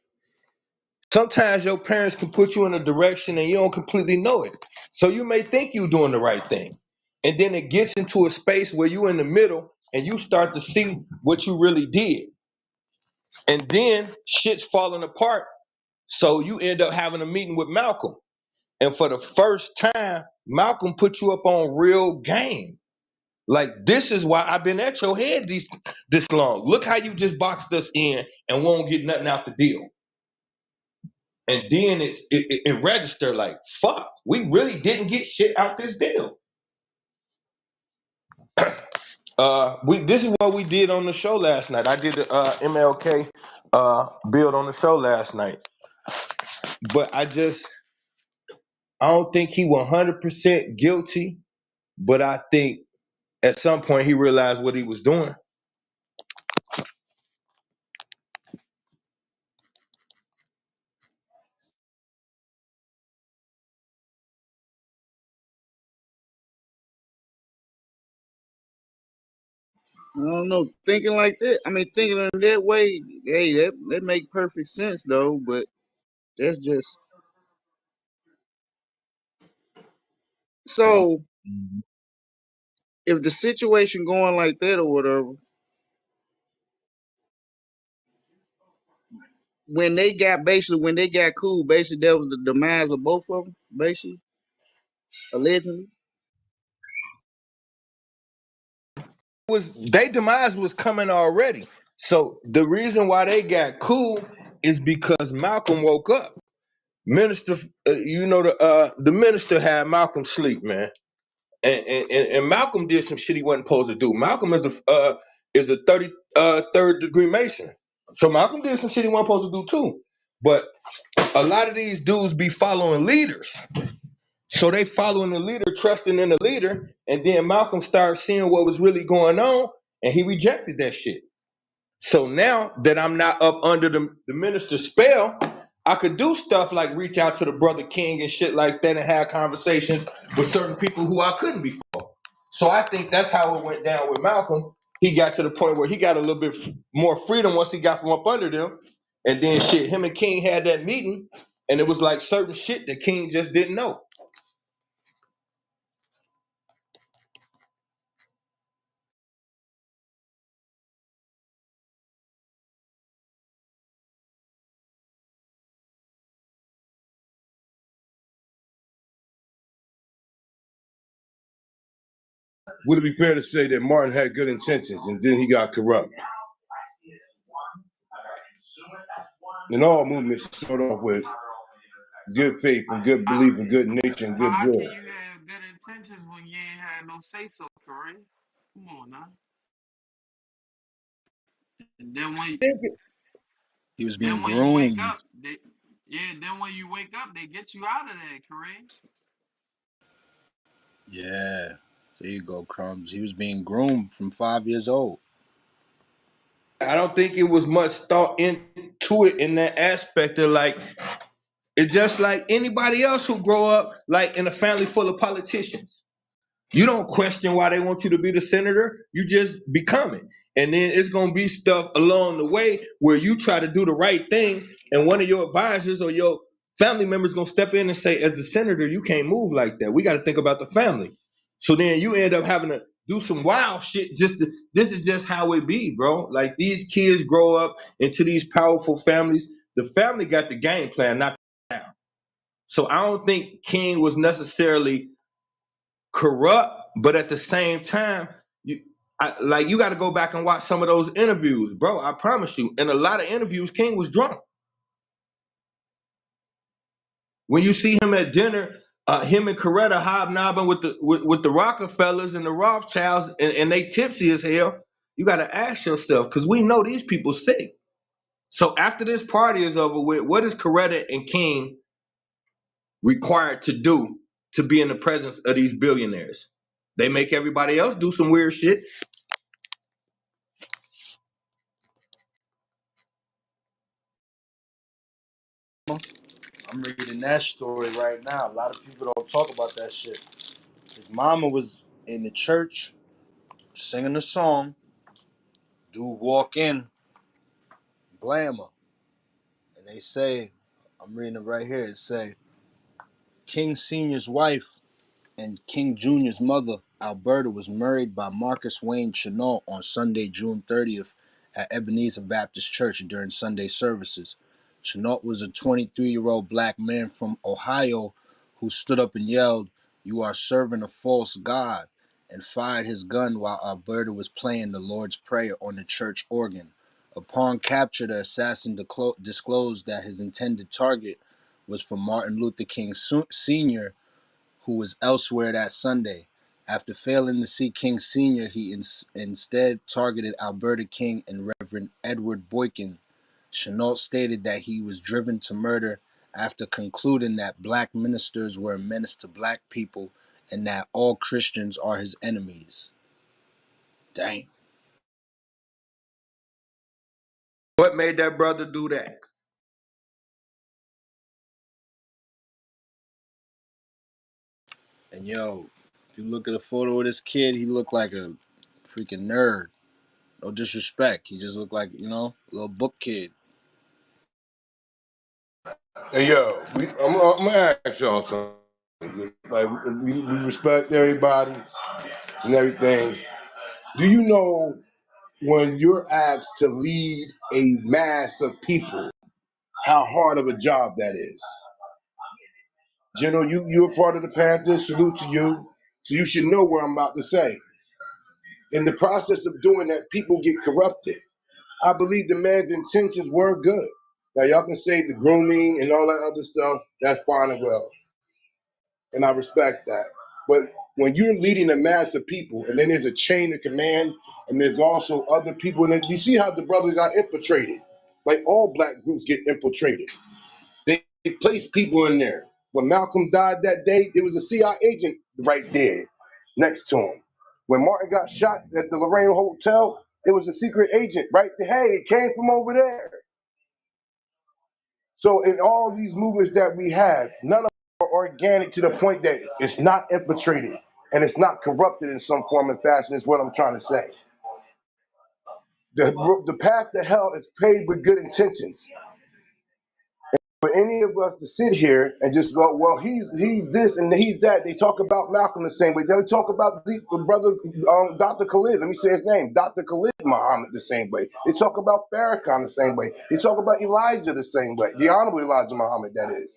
sometimes your parents can put you in a direction and you don't completely know it. So you may think you're doing the right thing. And then it gets into a space where you're in the middle and you start to see what you really did. And then shit's falling apart. So you end up having a meeting with Malcolm. And for the first time, Malcolm put you up on real game. Like, this is why I've been at your head this long. Look how you just boxed us in and won't get nothing out the deal. And then it registered like, fuck, we really didn't get shit out this deal. This is what we did on the show last night. I did the MLK build on the show last night. But I don't think he 100% guilty, but I think at some point he realized what he was doing. I don't know. Thinking like that, I mean, thinking in that way, hey, that make perfect sense though. But that's just so. If the situation going like that or whatever, when they got cool, basically that was the demise of both of them, basically, allegedly. Was Their demise was coming already. So the reason why they got cool is because Malcolm woke up. Minister, the minister had Malcolm sleep, man, and Malcolm did some shit he wasn't supposed to do. Malcolm is a third degree Mason, so Malcolm did some shit he wasn't supposed to do too. But a lot of these dudes be following leaders, so they following the leader, trusting in the leader, and then Malcolm started seeing what was really going on, and he rejected that shit. So now that I'm not up under the minister's spell, I could do stuff like reach out to the brother King and shit like that and have conversations with certain people who I couldn't before. So I think that's how it went down with Malcolm. He got to the point where he got a little bit more freedom once he got from up under them. And then shit, him and King had that meeting, and it was like certain shit that King just didn't know. Would it be fair to say that Martin had good intentions and then he got corrupt? And all movements start off with good faith and good How, belief and good nature and how can goodwill. you have good intentions when you ain't had no say so, Kareem? Come on now. And He was being then when you wake groomed. up, then when you wake up, they get you out of there, Kareem. Yeah. There you go, Crumbs. He was being groomed from 5 years old. I don't think it was much thought into it in that aspect of like it's just like anybody else who grow up like in a family full of politicians. You don't question why they want you to be the senator. You just become it. And then it's gonna be stuff along the way where you try to do the right thing, and one of your advisors or your family members gonna step in and say, as the senator, you can't move like that. We gotta think about the family. So then you end up having to do some wild shit just to this is just how it be, bro. Like these kids grow up into these powerful families. The family got the game plan, not now. So I don't think King was necessarily corrupt, but at the same time, you got to go back and watch some of those interviews, bro. I promise you. In a lot of interviews, King was drunk. When you see him at dinner, him and Coretta hobnobbing with the Rockefellers and the Rothschilds, and they tipsy as hell. You got to ask yourself because we know these people sick. So after this party is over with, what is Coretta and King required to do to be in the presence of these billionaires? They make everybody else do some weird shit. I'm reading that story right now. A lot of people don't talk about that shit. His mama was in the church singing a song. Dude walk in, blam her. And they say, I'm reading it right here. It say, King Sr.'s wife and King Jr.'s mother, Alberta, was married by Marcus Wayne Chenault on Sunday, June 30th at Ebenezer Baptist Church during Sunday services. Chenault was a 23-year-old black man from Ohio who stood up and yelled, "You are serving a false God," and fired his gun while Alberta was playing the Lord's Prayer on the church organ. Upon capture, the assassin disclosed that his intended target was for Martin Luther King Sr., who was elsewhere that Sunday. After failing to see King Sr., he instead targeted Alberta King and Reverend Edward Boykin. Chenault stated that he was driven to murder after concluding that black ministers were a menace to black people and that all Christians are his enemies. Dang. What made that brother do that? And yo, if you look at a photo of this kid, he looked like a freaking nerd. No disrespect. He just looked like, a little book kid. Hey yo, I'm gonna ask y'all something. Like we respect everybody and everything. Do you know when you're asked to lead a mass of people, how hard of a job that is? General, you're a part of the Panthers. Salute to you. So you should know what I'm about to say. In the process of doing that, people get corrupted. I believe the man's intentions were good. Now y'all can say the grooming and all that other stuff. That's fine and well, and I respect that. But when you're leading a mass of people, and then there's a chain of command, and there's also other people, and then you see how the brothers got infiltrated. Like all black groups get infiltrated. They place people in there. When Malcolm died that day, there was a CIA agent right there next to him. When Martin got shot at the Lorraine Hotel, it was a secret agent right there. Hey, it came from over there. So in all these movements that we have, none of them are organic to the point that it's not infiltrated and it's not corrupted in some form and fashion is what I'm trying to say. The path to hell is paved with good intentions. For any of us to sit here and just go, well, he's this and he's that. They talk about Malcolm the same way. They talk about the brother Dr. Khalid. Let me say his name, Dr. Khalid Muhammad the same way. They talk about Farrakhan the same way. They talk about Elijah the same way. The Honorable Elijah Muhammad, that is.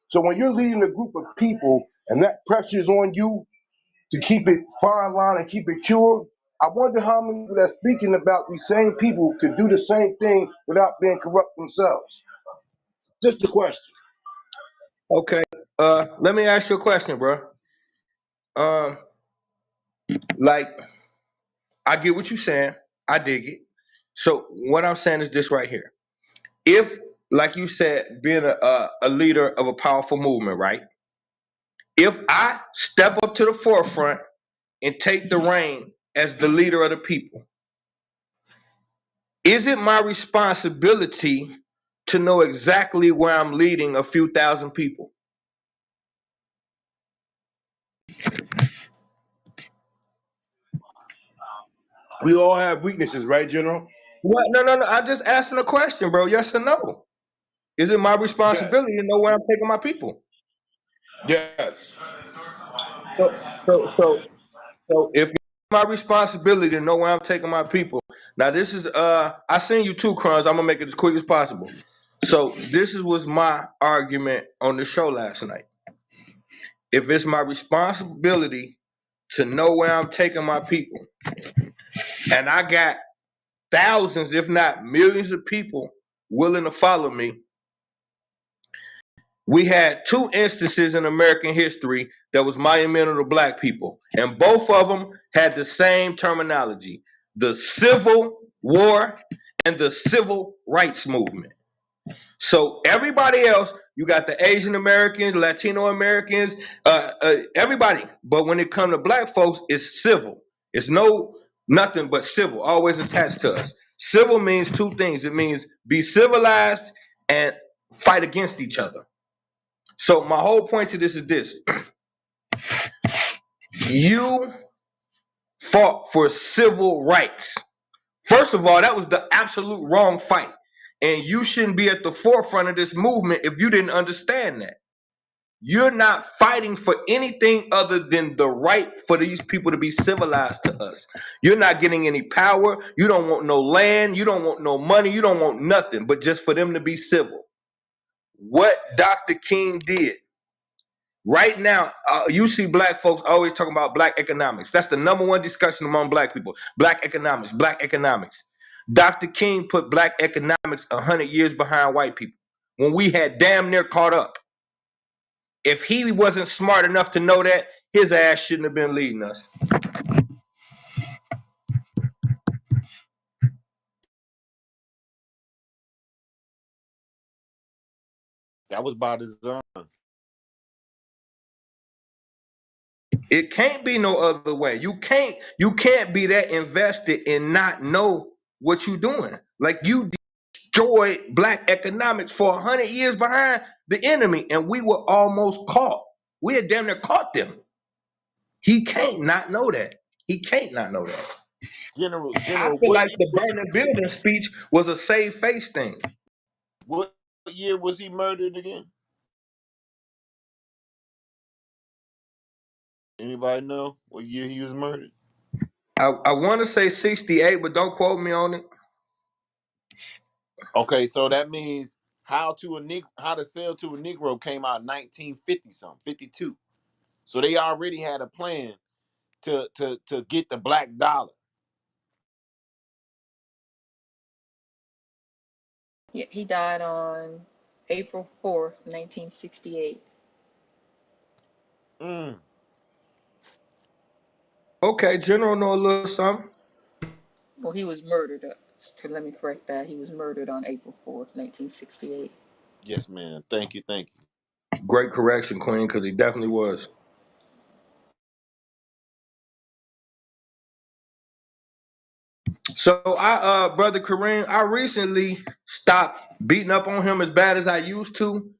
So when you're leading a group of people and that pressure is on you, to keep it fine line and keep it pure. I wonder how many people that's speaking about these same people could do the same thing without being corrupt themselves. Just a question. Okay. Let me ask you a question, bro. Um, like I get what you're saying. I dig it. So what I'm saying is this right here. If, like you said, being a leader of a powerful movement, right? If I step up to the forefront and take the reign as the leader of the people, is it my responsibility to know exactly where I'm leading a few thousand people? We all have weaknesses, right, General? What? No, no, no. I'm just asking a question, bro. Yes or no? Is it my Yes. responsibility to know where I'm taking my people? Yes. So, so if it's my responsibility to know where I'm taking my people, now this is I send you two crumbs. I'm gonna make it as quick as possible. So was my argument on the show last night. If it's my responsibility to know where I'm taking my people, and I got thousands, if not millions of people willing to follow me, we had two instances in American history that was monumental to black people, and both of them had the same terminology: the Civil War and the Civil Rights Movement. So everybody else, you got the Asian Americans, Latino Americans, everybody. But when it comes to black folks, it's civil. It's nothing but civil, always attached to us. Civil means two things. It means be civilized and fight against each other. So my whole point to this is this: you fought for civil rights. First of all, that was the absolute wrong fight. And you shouldn't be at the forefront of this movement if you didn't understand that. You're not fighting for anything other than the right for these people to be civilized to us. You're not getting any power. You don't want no land. You don't want no money. You don't want nothing but just for them to be civil. What Dr. King did right now, you see black folks always talking about black economics. That's the number one discussion among black people. Black economics, black economics. Dr. King put black economics 100 years behind white people when we had damn near caught up. If he wasn't smart enough to know that, his ass shouldn't have been leading us. That was by design. It can't be no other way. You can't be that invested and not know what you're doing. Like you destroyed black economics for 100 years behind the enemy, and we were almost caught. We had damn near caught them. He can't not know that. He can't not know that. I General, feel like the burning building speech was a save face thing. what year was he murdered again? Anybody know what year he was murdered? I want to say 68, but don't quote me on it. Okay, so that means how to sell to a Negro came out 1950 something, 52. So they already had a plan to get the black dollar. Yeah, he died on April 4th, 1968. Mm. Okay, General know a little something. Well, he was murdered. Let me correct that. He was murdered on April 4th, 1968. Yes, man. Thank you, thank you. Great correction, Queen, because he definitely was. So brother Kareem, I recently stopped beating up on him as bad as I used to.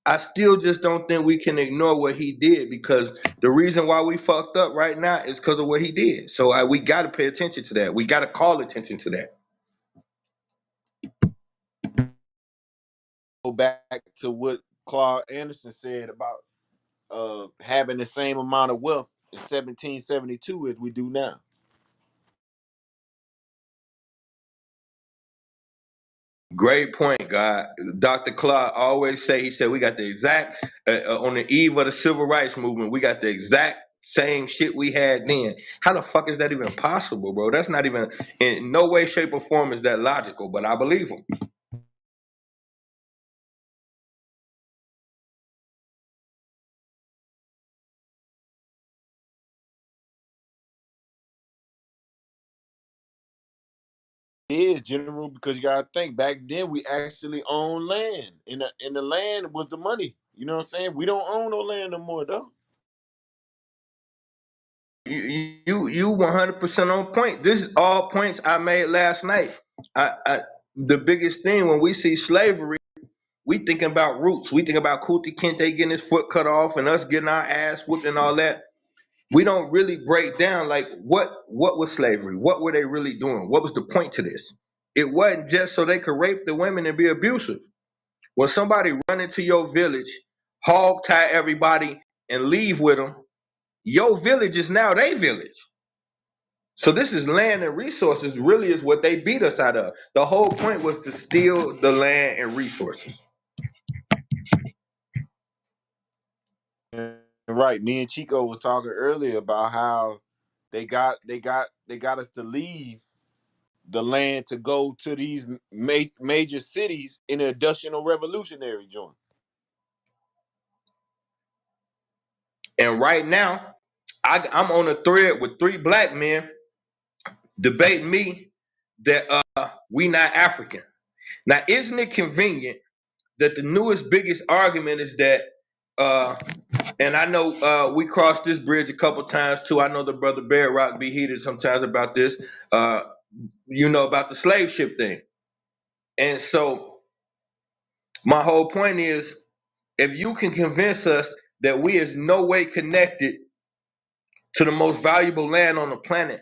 I still just don't think we can ignore what he did because the reason why we fucked up right now is because of what he did. So we got to pay attention to that. We got to call attention to that. Go back to what Claude Anderson said about having the same amount of wealth in 1772 as we do now. Great point, God. Dr. Clark always say, he said, we got the exact, on the eve of the civil rights movement, we got the exact same shit we had then. How the fuck is that even possible, bro? That's not even in no way, shape, or form is that logical. But I believe them. It is general because you gotta think back then we actually owned land. And the land was the money. You know what I'm saying? We don't own no land no more though. You 100% on point. This is all points I made last night. The biggest thing when we see slavery, we thinking about roots. We think about Kunta Kinte getting his foot cut off and us getting our ass whooped and all that. We don't really break down like what was slavery? What were they really doing? What was the point to this? It wasn't just so they could rape the women and be abusive. When somebody run into your village, hog tie everybody, and leave with them, your village is now their village. So this is land and resources really is what they beat us out of. The whole point was to steal the land and resources. And right, me and Chico was talking earlier about how they got us to leave the land to go to these major cities in the industrial revolutionary joint. And right now, I'm on a thread with 3 black men debating me that we not African. Now, isn't it convenient that the newest, biggest argument is that, and I know we crossed this bridge a couple times too. I know the brother Bear Rock be heated sometimes about this. Uh, about the slave ship thing. And so my whole point is, if you can convince us that we is no way connected to the most valuable land on the planet,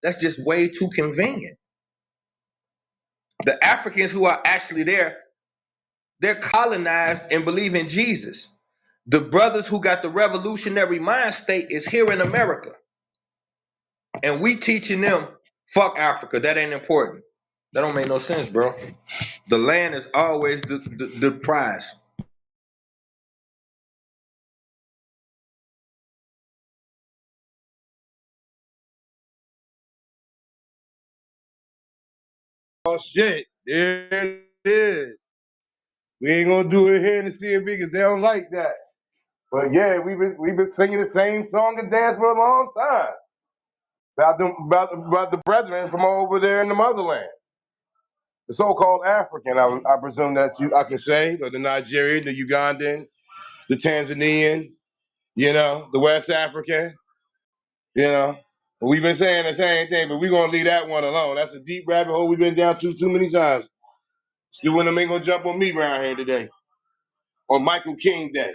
that's just way too convenient. The Africans who are actually there, they're colonized and believe in Jesus. The brothers who got the revolutionary mind state is here in America. And we teaching them, fuck Africa, that ain't important. That don't make no sense, bro. The land is always the prize. Oh shit, there it is. We ain't gonna do it here in the CMB because they don't like that. But yeah, we've been singing the same song and dance for a long time about the brethren from over there in the motherland, the so-called African. I presume that I can say, or the Nigerian, the Ugandan, the Tanzanian, the West African, you know. We've been saying the same thing, but we're gonna leave that one alone. That's a deep rabbit hole we've been down too many times. Still when them ain't gonna jump on me around here today. On Michael King Day.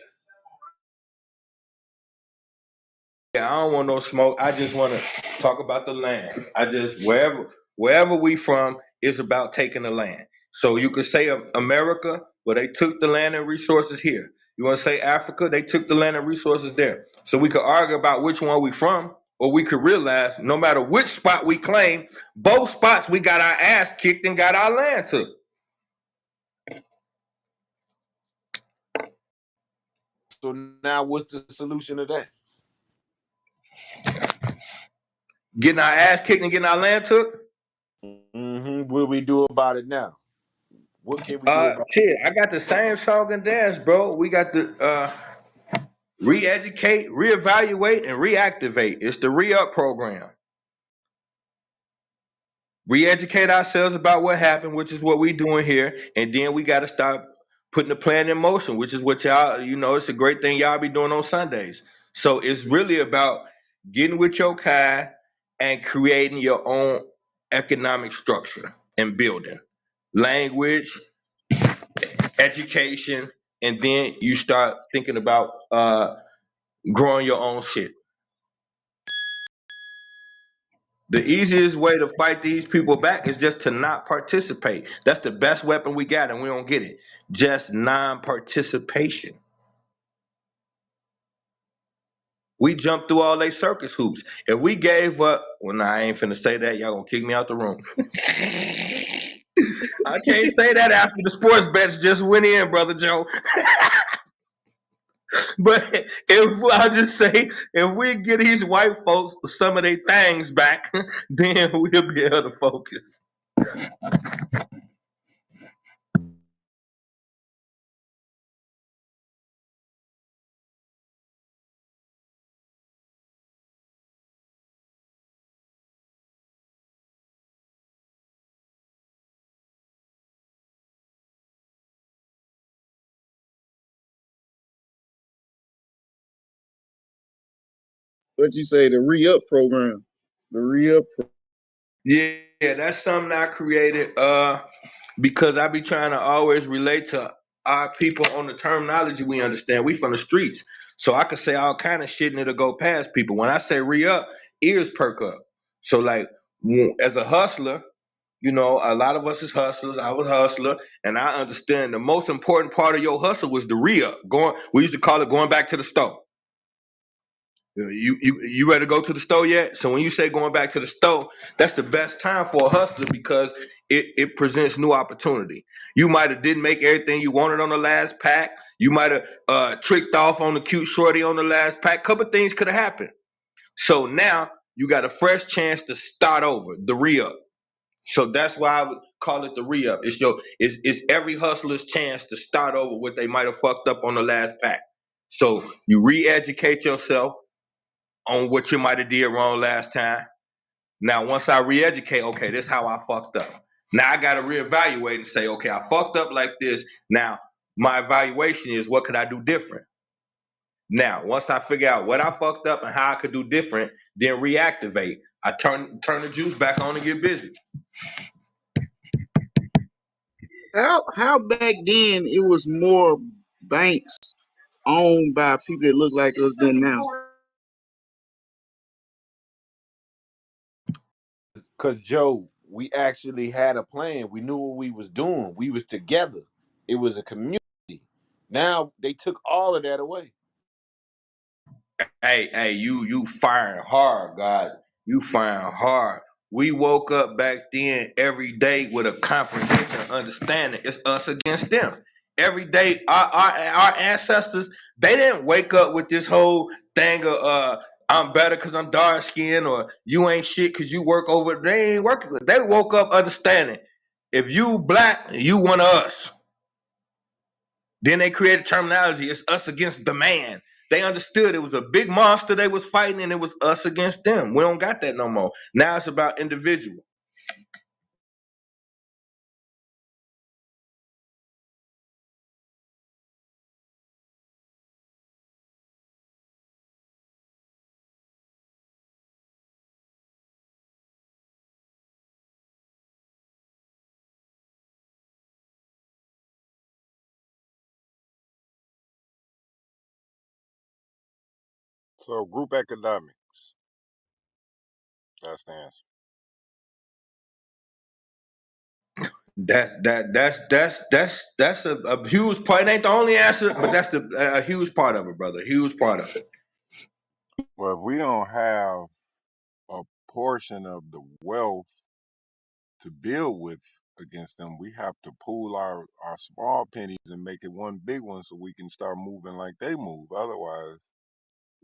Yeah, I don't want no smoke. I just want to talk about the land. I just wherever we from is about taking the land. So you could say America, well they took the land and resources here. You want to say Africa, they took the land and resources there. So we could argue about which one we from, or we could realize no matter which spot we claim, both spots we got our ass kicked and got our land took. So now what's the solution to that? Getting our ass kicked and getting our land took. What do we do about it now? What can we do about Shit, I got the same song and dance, bro. We got the re-educate, reevaluate, and reactivate. It's the re-up program. Re-educate ourselves about what happened, which is what we doing here, and then we got to start putting the plan in motion, which is what y'all, it's a great thing y'all be doing on Sundays. So it's really about getting with your kind and creating your own economic structure and building language, education, and then you start thinking about growing your own shit. The easiest way to fight these people back is just to not participate. That's the best weapon we got, and we don't get it. Just non-participation. We jumped through all they circus hoops. If we gave up, well, nah, I ain't finna say that. Y'all gonna kick me out the room. I can't say that after the sports bets just went in, brother Joe. But if I just say, if we get these white folks some of their things back, then we'll be able to focus. What you say, the re-up program? The re-up. Yeah, that's something I created because I be trying to always relate to our people on the terminology we understand. We from the streets. So I could say all kind of shit and it'll go past people. When I say re-up, ears perk up. So like as a hustler, you know, a lot of us is hustlers. I was a hustler, and I understand the most important part of your hustle was the re-up. Going, we used to call it going back to the store. You ready to go to the store yet? So when you say going back to the store, that's the best time for a hustler because it presents new opportunity. You might have didn't make everything you wanted on the last pack. You might have tricked off on the cute shorty on the last pack. Couple things could have happened. So now you got a fresh chance to start over, the re-up. So that's why I would call it the re-up. It's every hustler's chance to start over what they might have fucked up on the last pack. So you re-educate yourself on what you might have did wrong last time. Now, once I re-educate, okay, this is how I fucked up. Now I gotta reevaluate and say, okay, I fucked up like this. Now my evaluation is what could I do different? Now, once I figure out what I fucked up and how I could do different, then reactivate. I turn the juice back on and get busy. How back then it was more banks owned by people that look like us than now? Cause Joe, we actually had a plan. We knew what we was doing. We was together. It was a community. Now they took all of that away. Hey, you firing hard, God. You firing hard. We woke up back then every day with a comprehension, understanding. It's us against them. Every day, our ancestors, they didn't wake up with this whole thing of I'm better because I'm dark skinned or you ain't shit because you work over. They ain't working. They woke up understanding. If you black, you one of us. Then they created terminology. It's us against the man. They understood it was a big monster they was fighting, and it was us against them. We don't got that no more. Now it's about individual. So group economics, that's the answer. That's a huge part. It ain't the only answer, but that's a huge part of it, brother. Huge part of it. Well, if we don't have a portion of the wealth to build with against them, we have to pool our small pennies and make it one big one so we can start moving like they move. Otherwise,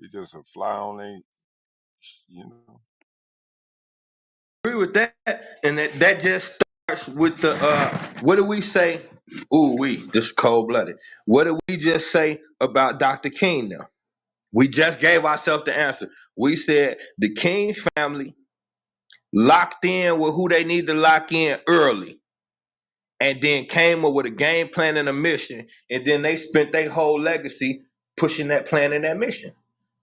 we just a fly on they, you know. Agree with that, and that just starts with the what do we say? Ooh, we this cold blooded. What did we just say about Dr. King now? We just gave ourselves the answer. We said the King family locked in with who they need to lock in early, and then came up with a game plan and a mission, and then they spent their whole legacy pushing that plan and that mission.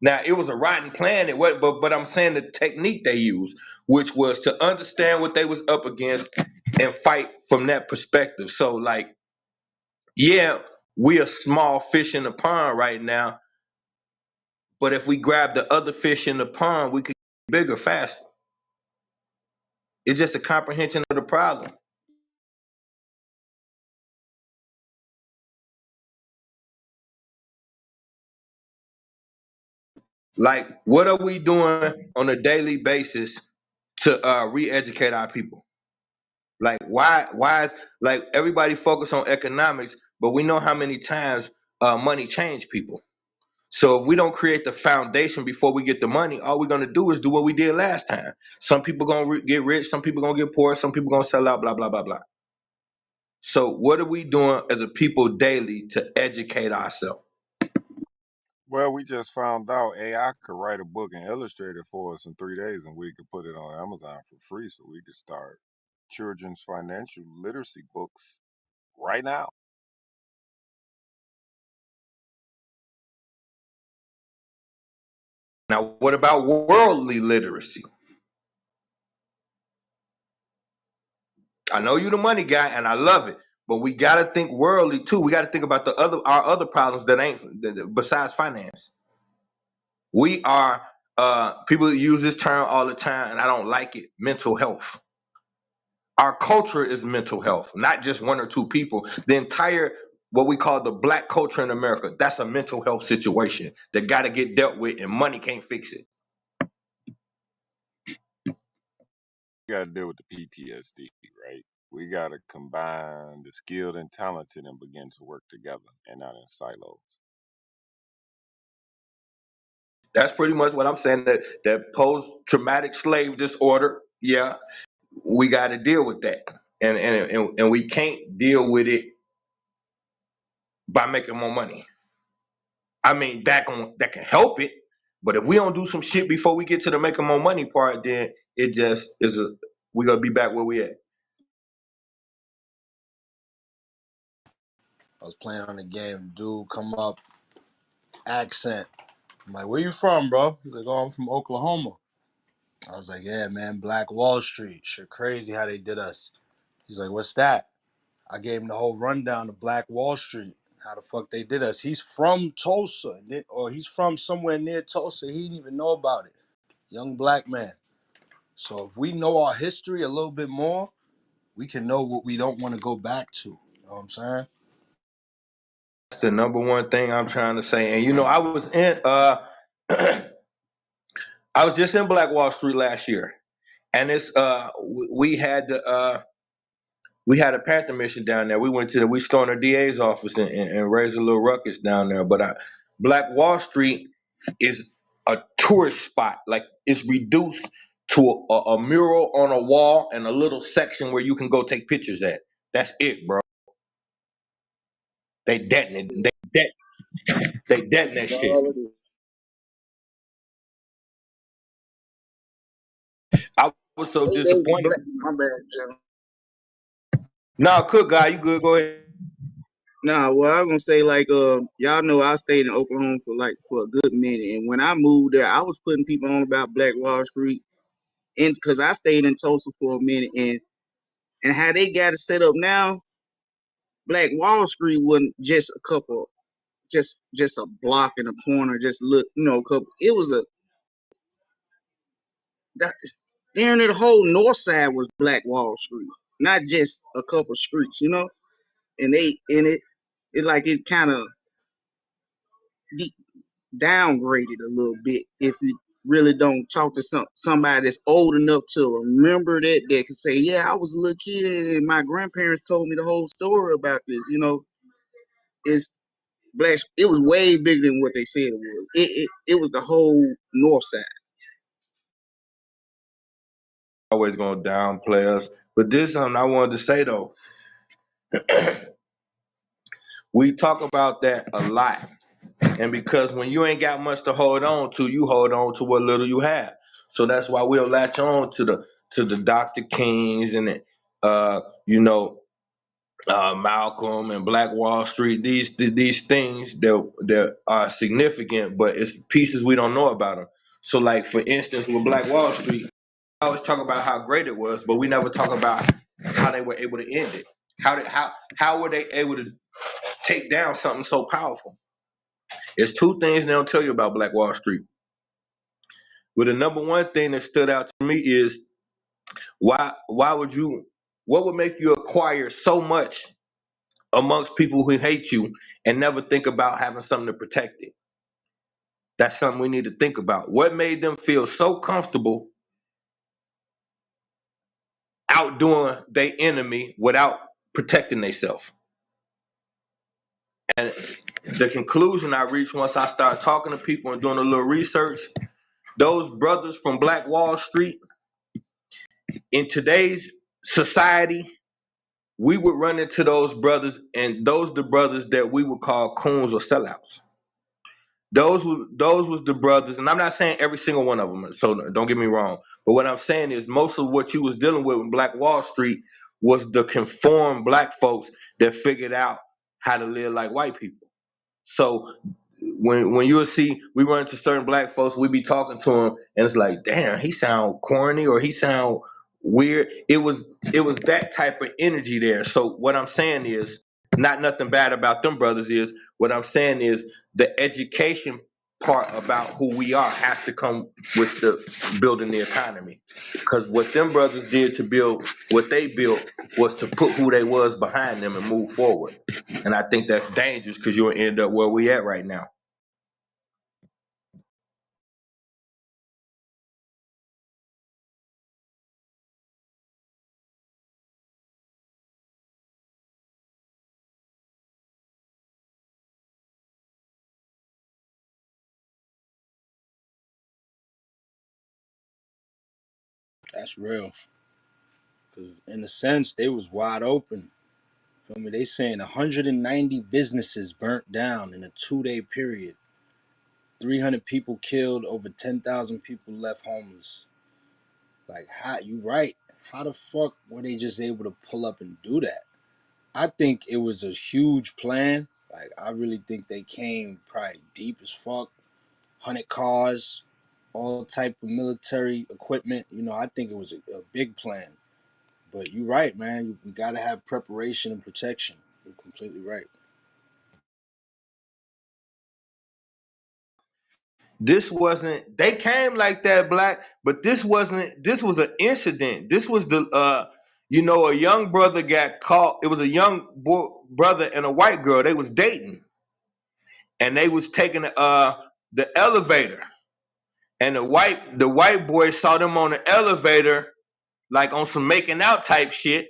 Now it was a rotten plan, but I'm saying the technique they used, which was to understand what they was up against and fight from that perspective. So like, yeah, we are small fish in the pond right now, but if we grab the other fish in the pond, we could get bigger faster. It's just a comprehension of the problem. Like, what are we doing on a daily basis to re-educate our people? Like, why is like everybody focus on economics, but we know how many times money changed people. So if we don't create the foundation before we get the money, all we're gonna do is do what we did last time. Some people gonna get rich, some people gonna get poor, some people gonna sell out, blah blah blah blah. So what are we doing as a people daily to educate ourselves? Well, we just found out AI could write a book and illustrate it for us in 3 days, and we could put it on Amazon for free. So we could start children's financial literacy books right now. Now, what about worldly literacy? I know you're the money guy, and I love it, but we got to think worldly too. We got to think about our other problems that ain't besides finance. We are people use this term all the time, and I don't like it. Mental health. Our culture is mental health, not just one or two people. The entire what we call the black culture in America, that's a mental health situation that got to get dealt with, and money can't fix it. We got to deal with the PTSD, right? We got to combine the skilled and talented and begin to work together and not in silos. That's pretty much what I'm saying. That post traumatic slave disorder, yeah, we got to deal with that, and we can't deal with it by making more money. I mean, that can help it, but if we don't do some shit before we get to the making more money part, then it just is a we gonna be back where we at. I was playing on the game, dude come up, accent. I'm like, where you from, bro? He's like, oh, I'm from Oklahoma. I was like, yeah, man, Black Wall Street. Shit crazy how they did us. He's like, what's that? I gave him the whole rundown of Black Wall Street, how the fuck they did us. He's from Tulsa, or he's from somewhere near Tulsa. He didn't even know about it. Young black man. So if we know our history a little bit more, we can know what we don't want to go back to. You know what I'm saying? That's the number one thing I'm trying to say. And I was in I was just in Black Wall Street last year, and it's we had a Panther mission down there. We stormed the DA's office and raised a little ruckus down there. But Black Wall Street is a tourist spot. Like it's reduced to a mural on a wall and a little section where you can go take pictures at. That's it, bro. They detonate. They detonate That's that shit. all it is. I was so disappointed. My bad, Jim. Nah, cook guy, you good? Go ahead. Nah, well, I was gonna say like y'all know I stayed in Oklahoma for a good minute, and when I moved there, I was putting people on about Black Wall Street, and because I stayed in Tulsa for a minute, and how they got it set up now, Black Wall Street wasn't just a couple, just a block in a corner, just look, a couple. It was that damn near the whole north side was Black Wall Street, not just a couple streets. And they in it like it kind of downgraded a little bit if you really don't talk to somebody that's old enough to remember that can say, yeah, I was a little kid and my grandparents told me the whole story about this. It's black. It was way bigger than what they said it was. It was the whole north side. Always gonna downplay us, but this is something I wanted to say though. We talk about that a lot, and because when you ain't got much to hold on to, you hold on to what little you have. So that's why we'll latch on to the Dr. Kings and the, you know Malcolm and Black Wall Street. These things that are significant, but it's pieces we don't know about them. So like for instance, with Black Wall Street, I always talk about how great it was, but we never talk about how they were able to end it. How were they able to take down something so powerful? There's two things they don't tell you about Black Wall Street. But the number one thing that stood out to me is why would you what would make you acquire so much amongst people who hate you and never think about having something to protect it? That's something we need to think about. What made them feel so comfortable outdoing their enemy without protecting themselves? The conclusion I reached once I started talking to people and doing a little research, those brothers from Black Wall Street, in today's society, we would run into those brothers, and those the brothers that we would call coons or sellouts. Those was the brothers, and I'm not saying every single one of them. So don't get me wrong, but what I'm saying is most of what you was dealing with in Black Wall Street was the conformed black folks that figured out how to live like white people. So when you'll see we run into certain black folks, we be talking to them, and it's like, damn, he sound corny or he sound weird. It was that type of energy there. So what I'm saying is, not nothing bad about them brothers. Is what I'm saying is the education part about who we are has to come with the building the economy, because what them brothers did to build what they built was to put who they was behind them and move forward. And I think that's dangerous because you'll end up where we at right now. That's real. Because in a sense, they was wide open. Feel me? They saying 190 businesses burnt down in a 2-day period. 300 people killed. Over 10,000 people left homeless. Like, how you right? How the fuck were they just able to pull up and do that? I think it was a huge plan. Like, I really think they came probably deep as fuck. 100 cars, all type of military equipment. I think it was a big plan. But you're right, man. We gotta have preparation and protection. You're completely right. This wasn't, they came like that, black, but this was an incident. This was a young brother got caught. It was a young brother and a white girl. They was dating, and they was taking the elevator, and the white boy saw them on the elevator, like on some making out type shit,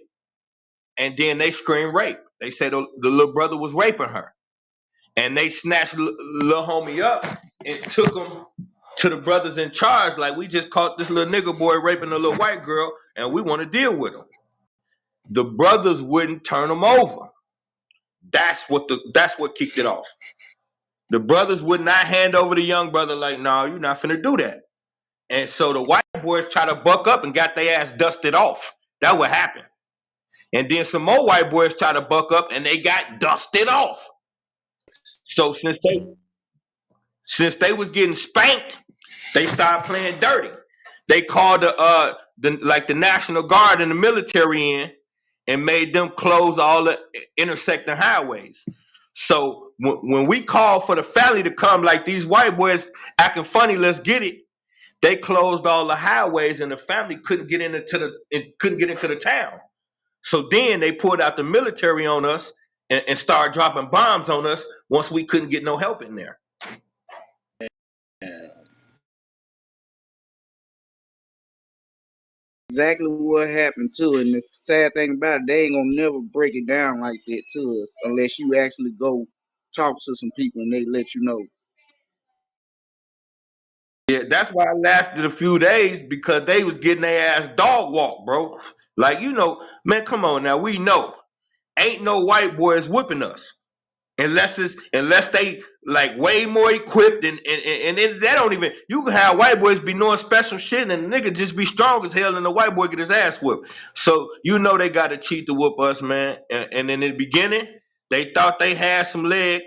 and then they screamed rape. They said the little brother was raping her, and they snatched little homie up and took him to the brothers in charge. Like, we just caught this little nigga boy raping a little white girl, and we want to deal with him. The brothers wouldn't turn him over. That's what kicked it off. The brothers would not hand over the young brother. Like, no, you're not finna do that. And so the white boys try to buck up and got their ass dusted off. That what happened. And then some more white boys try to buck up and they got dusted off. So since they was getting spanked, they started playing dirty. They called the National Guard and the military in and made them close all the intersecting highways. So when we called for the family to come, like these white boys acting funny, let's get it. They closed all the highways and the family couldn't get into the town. So then they pulled out the military on us and started dropping bombs on us once we couldn't get no help in there. Yeah, Exactly what happened too. And the sad thing about it, they ain't gonna never break it down like that to us unless you actually go talk to some people and they let you know. Yeah, that's why I lasted a few days because they was getting their ass dog walked, bro. Like, man, come on now. We know ain't no white boys whipping us. Unless they like way more equipped and they don't even, you can have white boys be knowing special shit and the nigga just be strong as hell and the white boy get his ass whooped. So they got to cheat to whoop us, man. And in the beginning, they thought they had some leg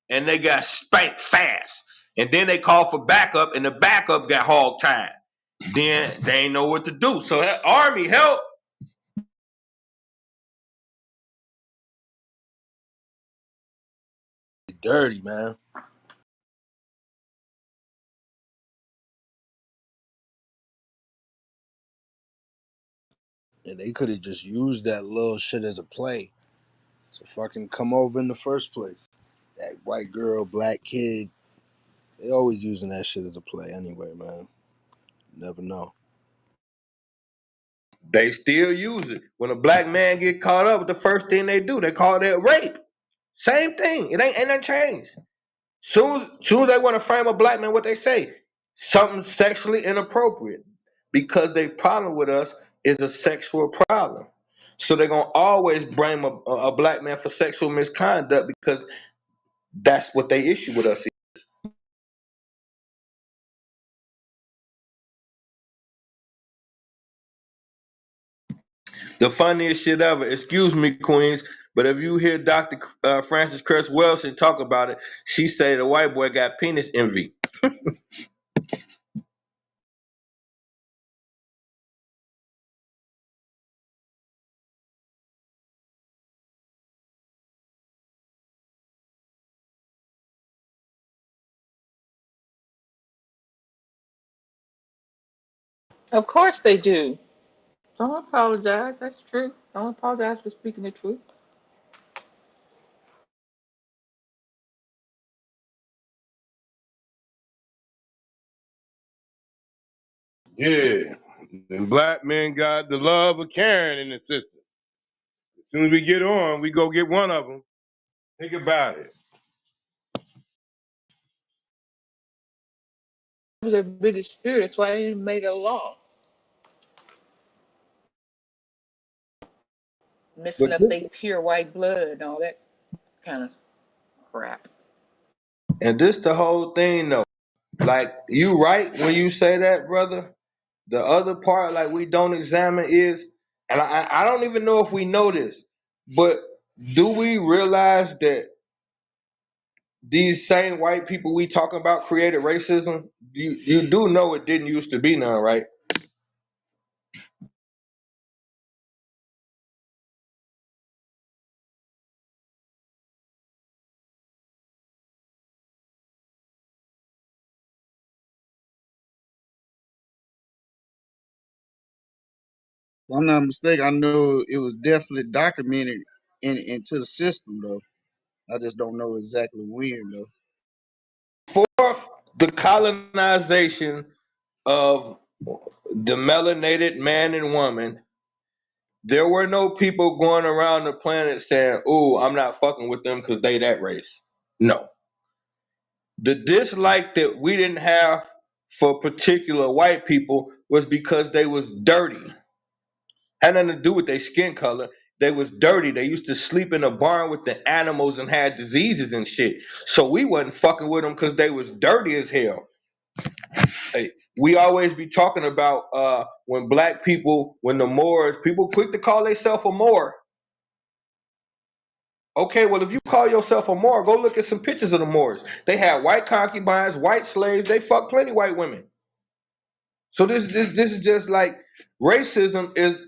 and they got spanked fast. And then they called for backup and the backup got hog tied. Then they ain't know what to do. So that army help. dirty, man. And they could have just used that little shit as a play to fucking come over in the first place. That white girl, black kid, they always using that shit as a play anyway, man. You never know. They still use it. When a black man get caught up, the first thing they do, they call that rape. Same thing. It ain't nothing changed. Soon as they want to frame a black man, what they say? Something sexually inappropriate. Because their problem with us is a sexual problem. So they're gonna always blame a black man for sexual misconduct because that's what they issue with us. The funniest shit ever. Excuse me, Queens, but if you hear Dr. Frances Cress Wilson talk about it, she say the white boy got penis envy. Of course they do. Don't apologize. That's true. Don't apologize for speaking the truth. Yeah. And black men got the love of Karen in the system. As soon as we get on, we go get one of them. Think about it. It was their biggest fear. That's why they made a law. Messing But up this, their pure white blood and all that kind of crap. and this the whole thing though. Like you right when you say that, brother. The other part, like we don't examine is, and I don't even know if we know this, but do we realize that these same white people we talking about created racism? You do know it didn't used to be none, right? If I'm not mistaken, I know it was definitely documented into the system though. I just don't know exactly when though. For the colonization of the melanated man and woman, there were no people going around the planet saying, "Ooh, I'm not fucking with them because they that race." No, the dislike that we didn't have for particular white people was because they was dirty. Had nothing to do with their skin color. They was dirty. They used to sleep in a barn with the animals and had diseases and shit. So we wasn't fucking with them because they was dirty as hell. Hey, we always be talking about when black people, when the Moors, people quick to call themselves a Moor. Okay, well, if you call yourself a Moor, go look at some pictures of the Moors. They had white concubines, white slaves. They fucked plenty white women. So this is just like racism is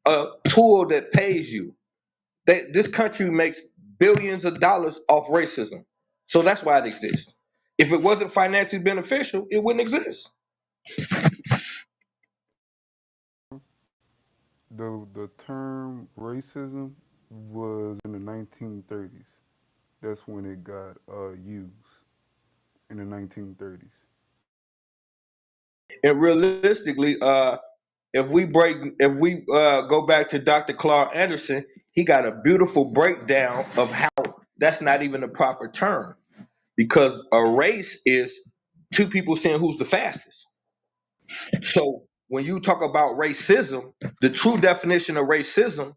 a tool that pays you. This country makes billions of dollars off racism. So that's why it exists. If it wasn't financially beneficial, it wouldn't exist. The term racism was in the 1930s. That's when it got used in the 1930s. And realistically, if we go back to Dr. Clark Anderson, he got a beautiful breakdown of how that's not even the proper term because a race is two people saying who's the fastest. So when you talk about racism, the true definition of racism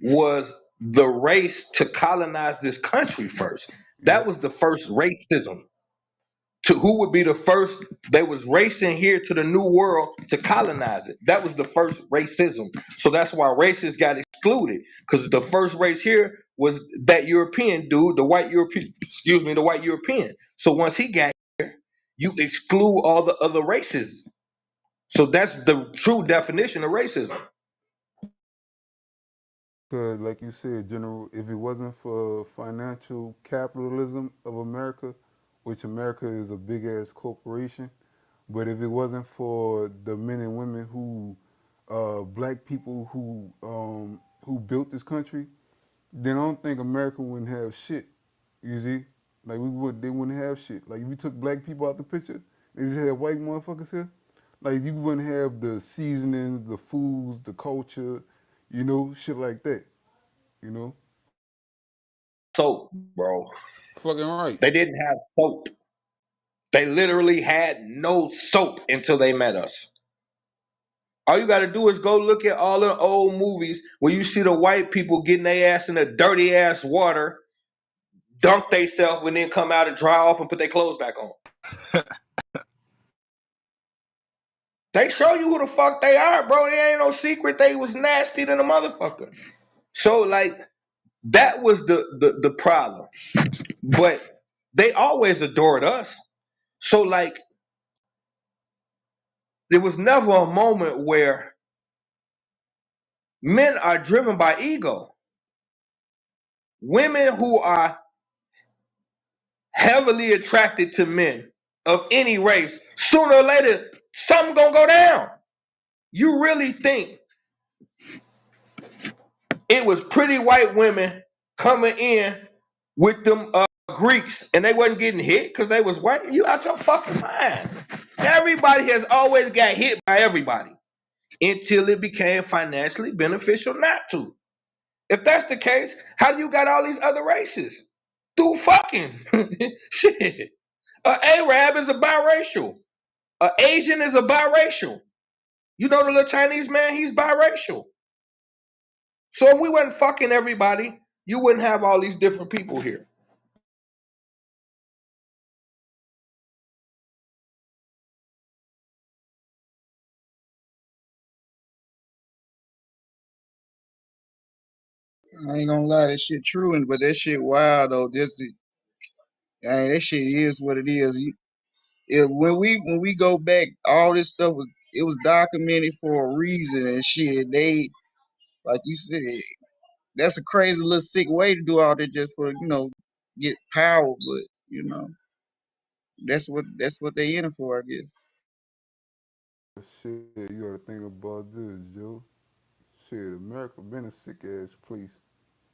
was the race to colonize this country first. That Yep. was the first racism. To who would be the first? They was racing here to the new world to colonize it. That was the first racism. So that's why racists got excluded because the first race here was that European dude, the white European. Excuse me, the white European. So once he got here, you exclude all the other races. So that's the true definition of racism. Because, like you said, General, if it wasn't for financial capitalism of America, which America is a big ass corporation, but if it wasn't for the men and women black people who built this country, then I don't think America wouldn't have shit. You see, like they wouldn't have shit. Like if you took black people out the picture, they just had white motherfuckers here. Like you wouldn't have the seasonings, the foods, the culture, shit like that. You know, soap, bro. Fucking right. They didn't have soap. They literally had no soap until they met us. All you got to do is go look at all the old movies where you see the white people getting their ass in the dirty ass water, dunk themselves, and then come out and dry off and put their clothes back on. They show you who the fuck they are, bro. They ain't no secret. They was nasty than a motherfucker. So like that was the problem. But they always adored us. So like there was never a moment where men are driven by ego. Women who are heavily attracted to men of any race, sooner or later, something gonna go down. You really think it was pretty white women coming in with them Greeks and they wasn't getting hit because they was white? You out your fucking mind. Everybody has always got hit by everybody until it became financially beneficial not to. If that's the case, how do you got all these other races? Through fucking shit. An Arab is a biracial. An Asian is a biracial. You know the little Chinese man, he's biracial. So if we wasn't fucking everybody, you wouldn't have all these different people here. I ain't gonna lie, that shit true, but that shit wild though. That shit is what it is. When we go back, all this stuff was documented for a reason and shit. They like you said, that's a crazy little sick way to do all that just for get power, but that's what they in it for, I guess. Shit, you gotta think about this, Joe. Shit, America been a sick ass place.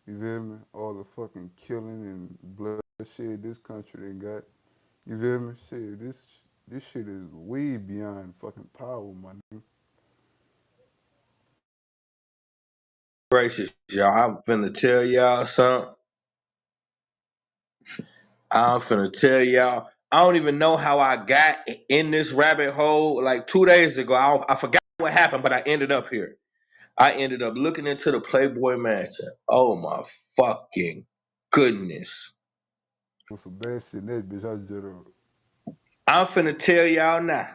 You feel me? All the fucking killing and bloodshed this country they got. You feel me? Shit, this shit is way beyond fucking power, my nigga. Gracious, y'all. I'm finna tell y'all something. I'm finna tell y'all. I don't even know how I got in this rabbit hole. Like 2 days ago, I forgot what happened, but I ended up here. I ended up looking into the Playboy Mansion. Oh my fucking goodness. With some bad shit in that bitch, I just I'm finna tell y'all now.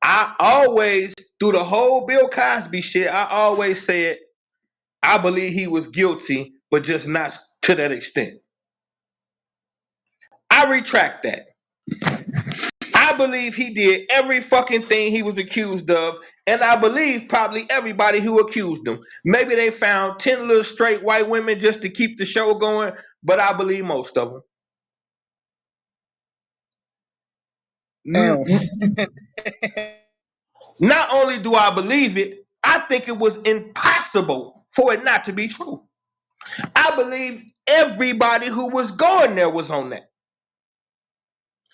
I always, through the whole Bill Cosby shit, I always said I believe he was guilty, but just not to that extent. I retract that. I believe he did every fucking thing he was accused of, and I believe probably everybody who accused him. Maybe they found 10 little straight white women just to keep the show going, but I believe most of Damn. them. Not only do I believe it, I think it was impossible for it not to be true. I believe everybody who was going there was on that.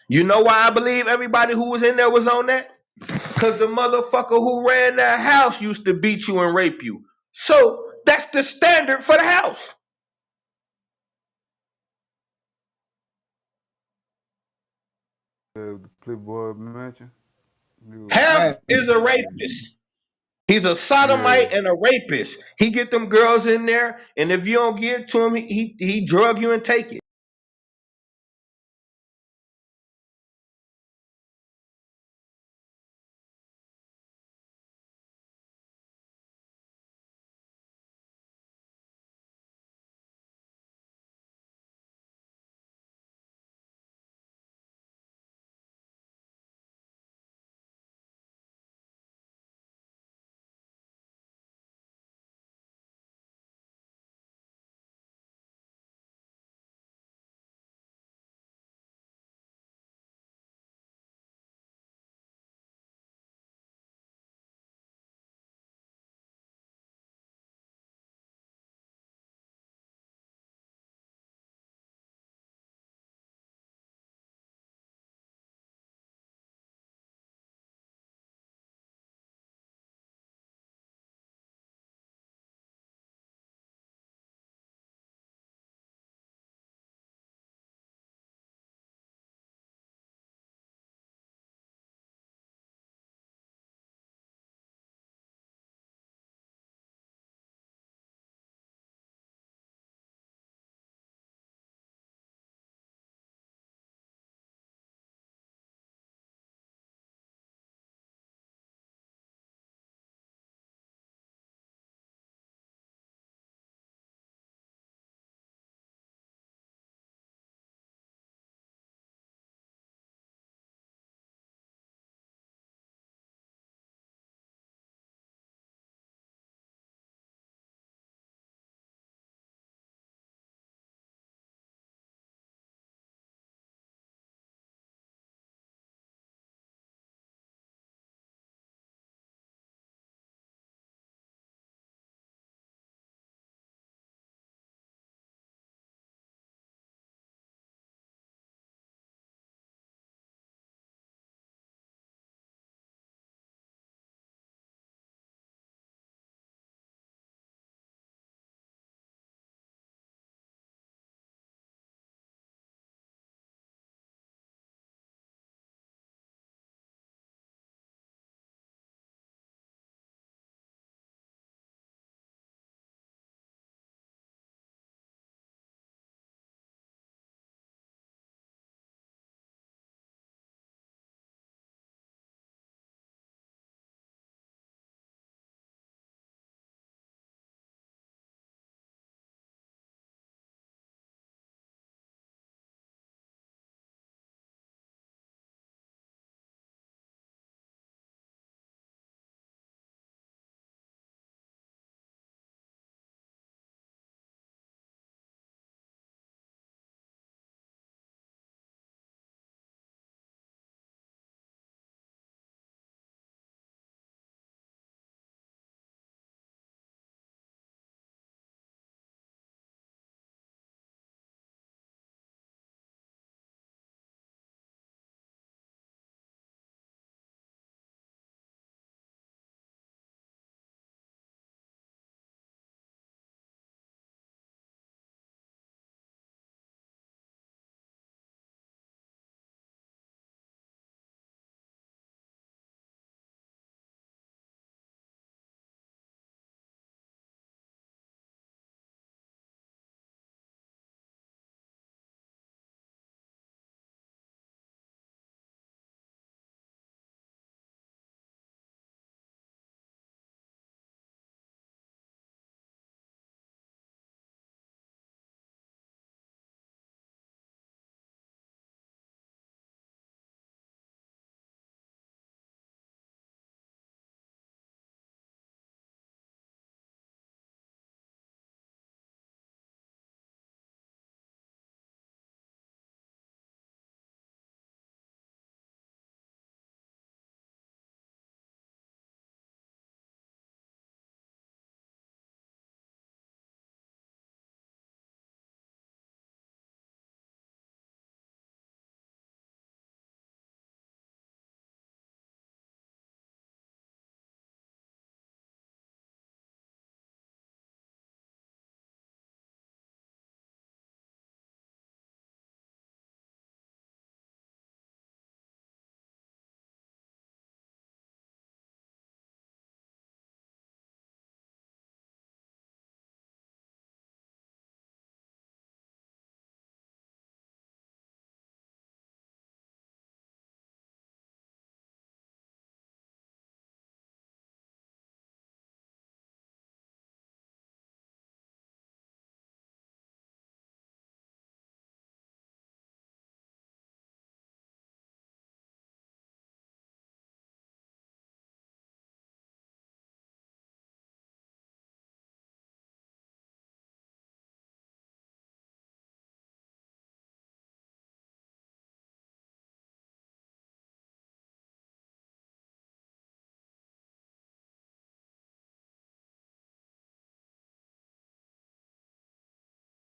You know why I believe everybody who was in there was on that? Because the motherfucker who ran that house used to beat you and rape you. So that's the standard for the house. the Playboy Mansion. Nigga, Hap I is a rapist. He's a yeah. sodomite and a rapist. He get them girls in there, and if you don't give it to him, he drug you and take it.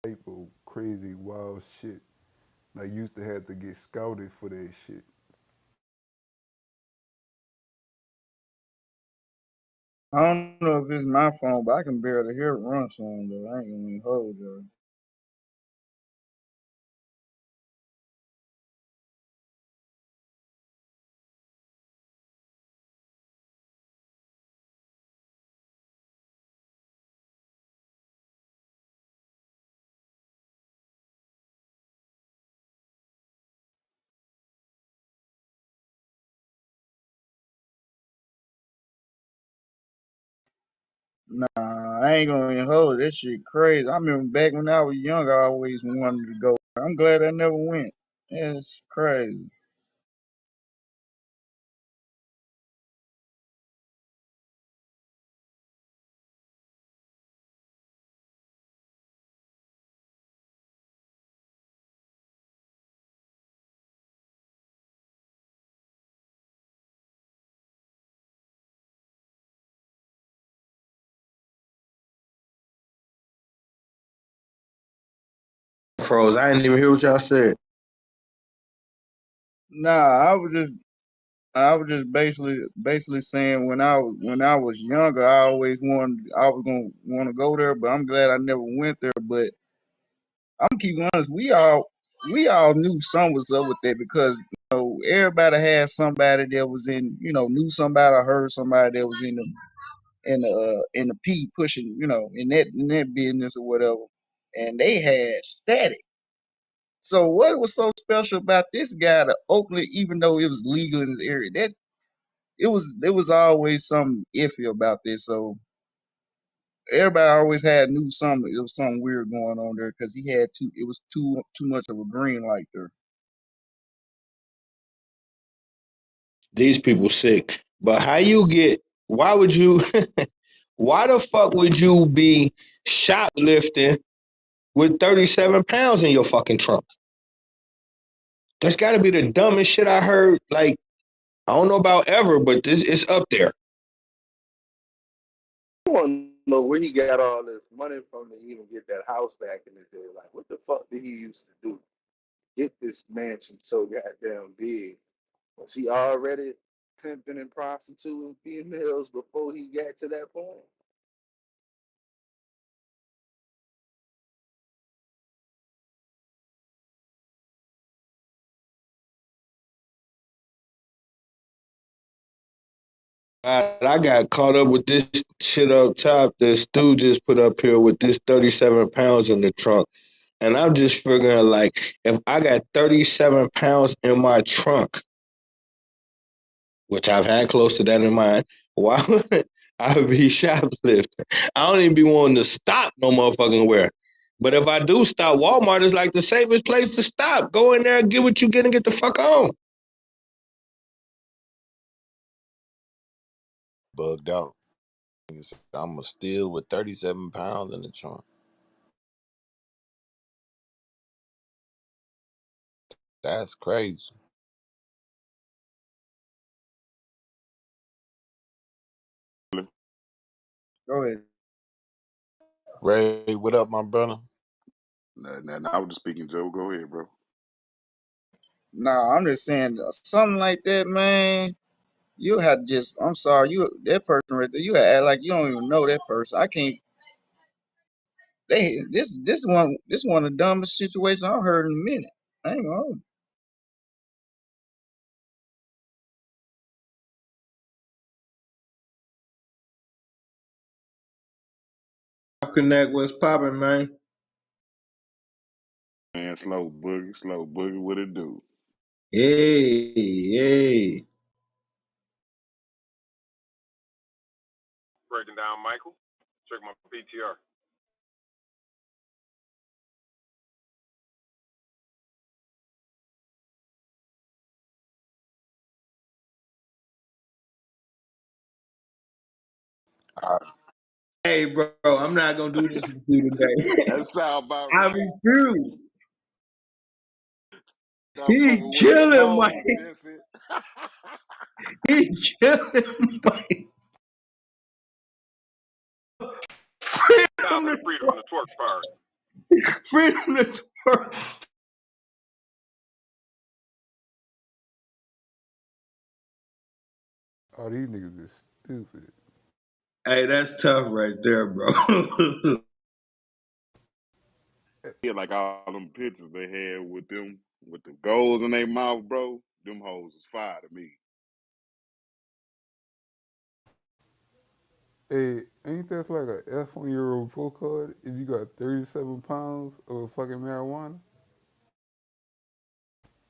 type of crazy wild shit. Like used to have to get scouted for that shit. I don't know if it's my phone, but I can barely hear it run some though. I ain't gonna even hold you. Nah, I ain't gonna even hold it. That shit crazy. I remember back when I was young, I always wanted to go. I'm glad I never went. Yeah, it's crazy. Froze. I didn't even hear what y'all said. Nah, I was just basically saying when I was younger, I was gonna want to go there, but I'm glad I never went there. But I'm keeping honest, we all knew something was up with that because everybody had somebody that was in knew somebody or heard somebody that was in the P pushing in that business or whatever, and they had static. So what was so special about this guy to Oakland, even though it was legal in the area? That it was always something iffy about this. So everybody always had knew something. It was something weird going on there because he had too. It was too much of a green light there. These people sick. But how you get? Why would you? Why the fuck would you be shoplifting with 37 pounds in your fucking trunk? That's got to be the dumbest shit I heard. Like I don't know about ever, but this is up there. I want to know where he got all this money from to even get that house back in the day. Like, what the fuck did he used to do? Get this mansion so goddamn big. Was he already pimping and prostituting females before he got to that point? I got caught up with this shit up top that Stu just put up here with this 37 pounds in the trunk. And I'm just figuring, like, if I got 37 pounds in my trunk, which I've had close to that in mine, why would I be shoplifting? I don't even be wanting to stop no motherfucking where. But if I do stop, Walmart is like the safest place to stop. Go in there, get what you get, and get the fuck on. Bugged out. I'm a steal with 37 pounds in the trunk. That's crazy. Go ahead. Ray, what up, my brother? Nah, I was just speaking, Joe. Go ahead, bro. Nah, I'm just saying something like that, man. You have just. I'm sorry, you that person right there. You act like you don't even know that person. I can't. This one of the dumbest situations I've heard in a minute. I ain't gonna. Connect, what's popping, man? Man, slow boogie, what it do? Hey, hey. Breaking down, Michael. Check my PTR. Uh, Hey, bro, I'm not gonna do this with you today. That sound about I right. refuse. Stop He fucking with them killing Mike. hoes, Jesse. He killing Mike. Free Time him for the the freedom fuck. of the twerk party. Freedom to twerk. Oh, these niggas is stupid. Hey, that's tough right there, bro. Yeah, like all them pictures they had with the goals in their mouth, bro. Them hoes was fire to me. Hey, ain't that like a F on your report card if you got 37 pounds of fucking marijuana?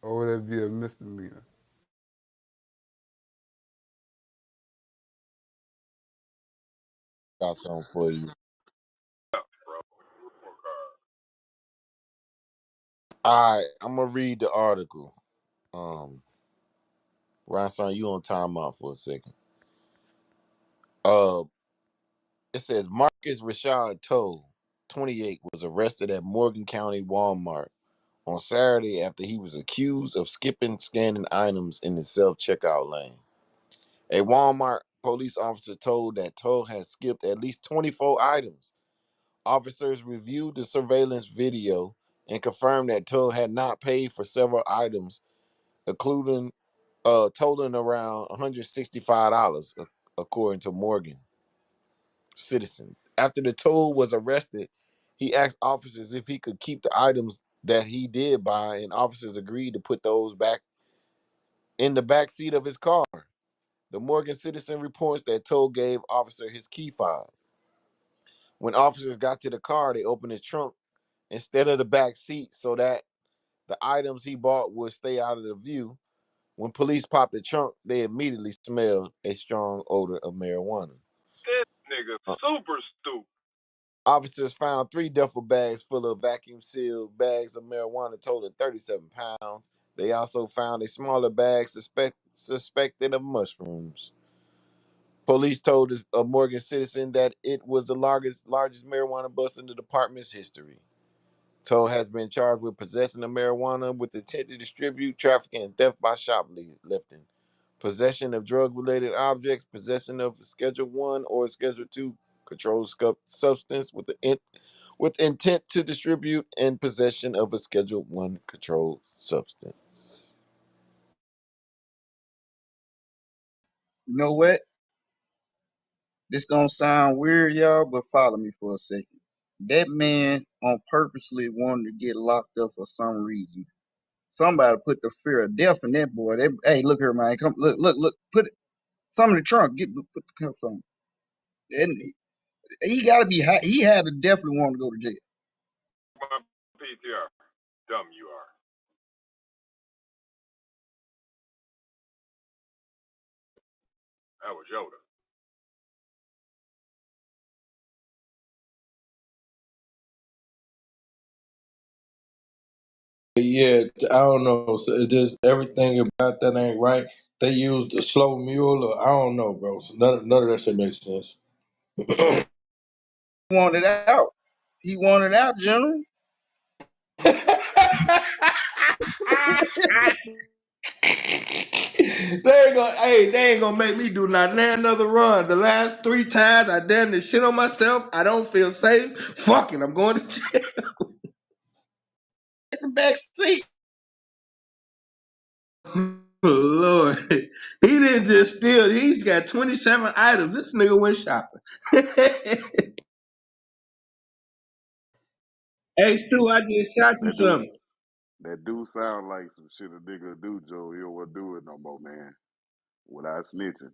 Or would that be a misdemeanor? Got something for you. All right, I'm gonna read the article. Um, Ryan, you on timeout for a second. Uh, it says Marcus Rashad Toe, 28, was arrested at Morgan County Walmart on Saturday after he was accused of skipping scanning items in the self checkout lane. A Walmart police officer told that Toe had skipped at least 24 items. Officers reviewed the surveillance video and confirmed that Toe had not paid for several items, including totaling around $165, according to Morgan Citizen. After the toll was arrested, he asked officers if he could keep the items that he did buy, and officers agreed to put those back in the back seat of his car. The Morgan Citizen reports that Toll gave officer his key fob. When officers got to the car, they opened his trunk instead of the back seat so that the items he bought would stay out of the view. When police popped the trunk, they immediately smelled a strong odor of marijuana. This nigga Uh, super stupid. Officers found 3 duffel bags full of vacuum sealed bags of marijuana totaling 37 pounds. They also found a smaller bag suspected of mushrooms. Police told a Morgan Citizen that it was the largest marijuana bust in the department's history. Toll has been charged with possessing of marijuana with intent to distribute, trafficking, and theft by shoplifting, possession of drug-related objects, possession of Schedule One or Schedule Two controlled substance with intent to distribute, and possession of a Schedule One controlled substance. You know what? This gonna sound weird, y'all, but follow me for a second. That man on purposely wanted to get locked up for some reason. Somebody put the fear of death in that boy. Hey, look here, man. Come, look. Put some in the trunk. Put the cuffs on. And he got to be high. He had to definitely want to go to jail. My PTR. Dumb you are. That was Yoda. Yeah, I don't know. So it just everything about that ain't right. They used a slow mule, or I don't know, bro. So none of that shit makes sense. He wanted out. He wanted out, General. They ain't gonna make me do not another run. The last 3 times I done this shit on myself, I don't feel safe. Fuck it, I'm going to jail. At the back seat. Lord, he didn't just steal. He's got 27 items. This nigga went shopping. Hey, Stu, I just shot you That do something. that do sound like some shit a nigga do, Joe. He don't want to do it no more, man. Without snitching.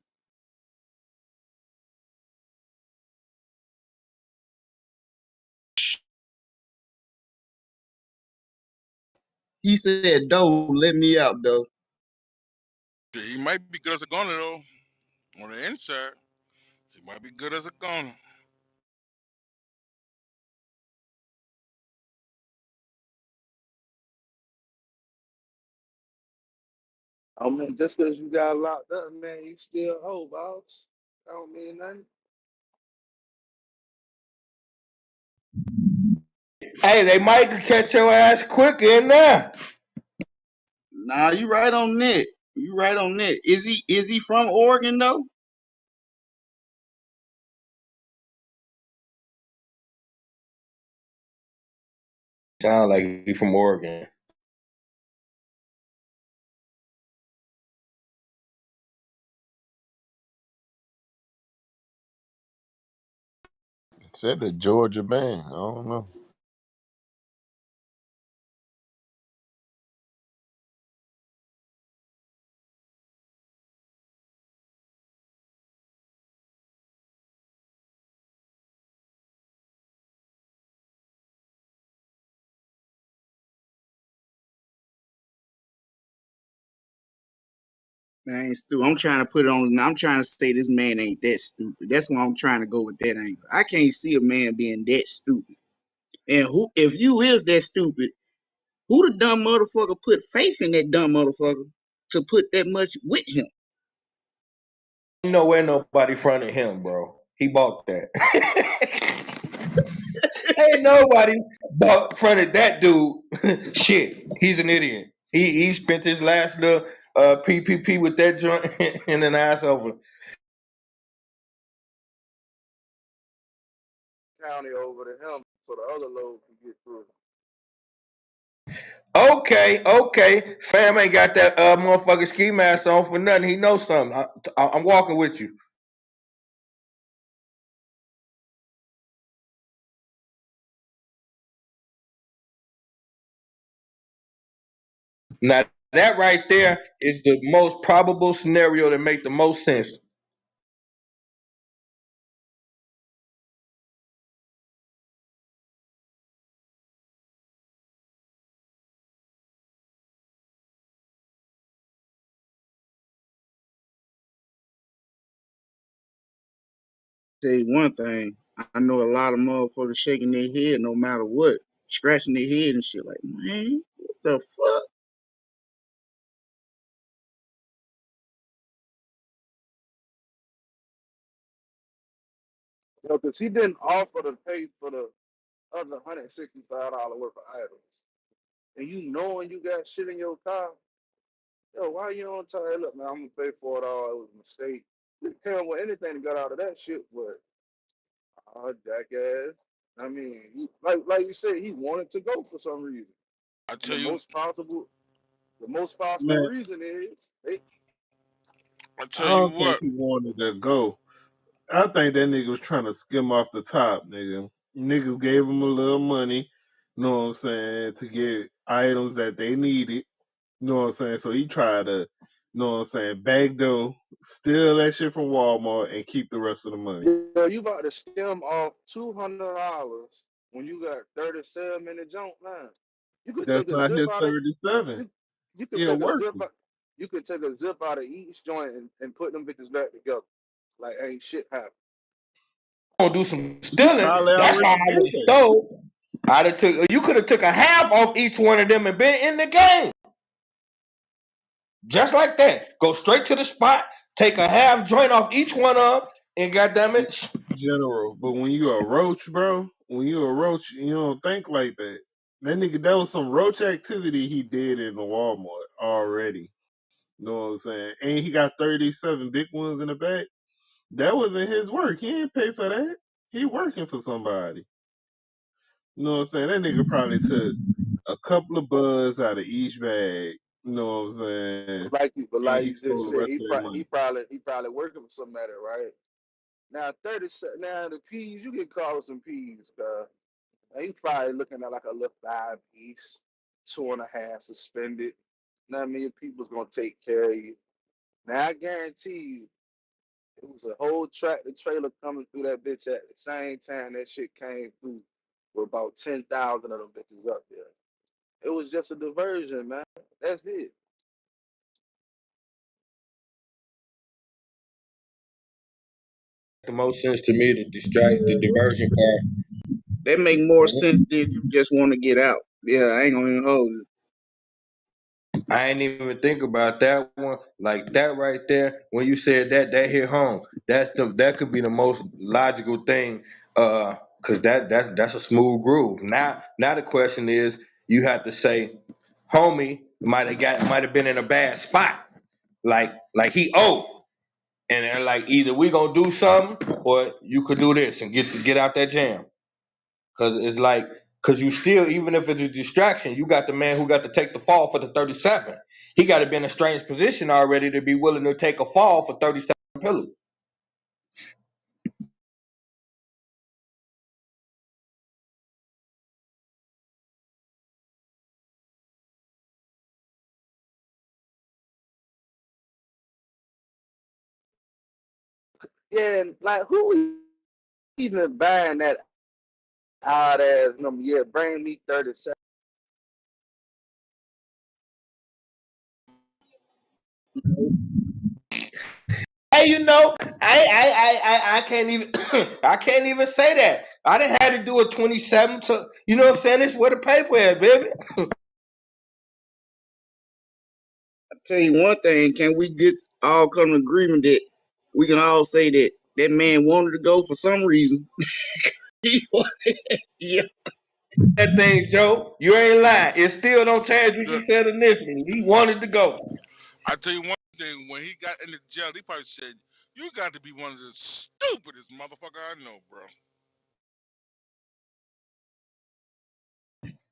He said, "Doe, let me out, though." He might be good as a gunner though. On the inside, he might be good as a gunner. I mean, just because you got locked up, man, you still owe, boss. That don't mean nothing. Hey, they might catch your ass quicker in there. Nah, you right on that. You right on that. Is he from Oregon though? Sound like he from Oregon. Said the Georgia man. I don't know. Man, ain't stupid. I'm trying to put it on. I'm trying to say this man ain't that stupid. That's why I'm trying to go with that angle. I can't see a man being that stupid. And who, if you is that stupid, who the dumb motherfucker put faith in that dumb motherfucker to put that much with him? Ain't nowhere nobody fronted him, bro. He bought that. Ain't nobody fronted that dude. Shit, he's an idiot. He spent his last little PPP with that joint and an ass over. County over to him so the other load can get through. Okay. Fam ain't got that motherfucking ski mask on for nothing. He knows something. I'm walking with you. Now that right there is the most probable scenario that make the most sense. Tell you one thing, I know a lot of motherfuckers shaking their head no matter what, scratching their head and shit. Like, man, what the fuck? You know, because he didn't offer to pay for the other $165 worth of items. And you knowing you got shit in your car, yo, why you don't tell hey, look, man, I'm gonna pay for it all. It was a mistake. You can't want anything that got out of that shit, but jackass. I mean, like you said, he wanted to go for some reason. I And tell you, the most possible Man, reason is they I I tell you don't think what. he wanted to go. I think that nigga was trying to skim off the top, nigga. Niggas gave him a little money, you know what I'm saying, to get items that they needed, you know what I'm saying? So he tried to, you know what I'm saying, backdoor, steal that shit from Walmart and keep the rest of the money. yo, you about to skim off $200 when you got 37 in the junk, man. You could That's take a not zip his out of 37. you. You could He a take a zip worker. out. You could take a zip out of each joint and put them bitches back together. Like ain't shit happened. Gonna do some He stealing. probably That's how already I did would have that. stole. I'd have took. You could have took a half off each one of them and been in the game, just like that. Go straight to the spot, take a half joint off each one of them, and goddamn it, General. But when you a roach, bro, when you a roach, you don't think like that. That nigga, that was some roach activity he did in the Walmart already. You know what I'm saying? And he got 37 big ones in the back. That wasn't his work. He ain't pay for that. He working for somebody. You know what I'm saying? That nigga probably took a couple of buzz out of each bag. You know what I'm saying? But And like he you stole just the said, rest of that money. he probably working for somebody, right? Now now the peas you get caught with some peas, now you probably looking at like a little 5 piece, 2.5 suspended. Now I mean your people's gonna take care of you. Now I guarantee you, it was a whole tractor trailer coming through that bitch at the same time that shit came through with about 10,000 of them bitches up there. It was just a diversion, man. That's it. the most sense to me to distract the diversion part. That make more sense than you just want to get out. Yeah, I ain't gonna even hold you. I ain't even think about that one like that right there. When you said that, that hit home. That could be the most logical thing. Cause that's a smooth groove. Now the question is, you have to say, homie might have been in a bad spot. Like he owed. And they're like, either we gonna do something or you could do this and get out that jam. Cause it's like, Cause you still, even if it's a distraction, you got the man who got to take the fall for the 37. He got to be in a strange position already to be willing to take a fall for 37 pillars. Yeah, and like who even buying that odd ass number? Yeah, bring me 37. Hey, I can't even I can't even say that. I done had to do a 27 to, you know what I'm saying? It's where the paper is, baby. Tell you one thing, can we get all come to agreement that we can all say that that man wanted to go for some reason? Yeah. That thing, Joe, you ain't lying. It still don't change what Yeah, you said initially. He wanted to go. I tell you one thing. When he got in the jail, he probably said, "You got to be one of the stupidest motherfucker I know, bro."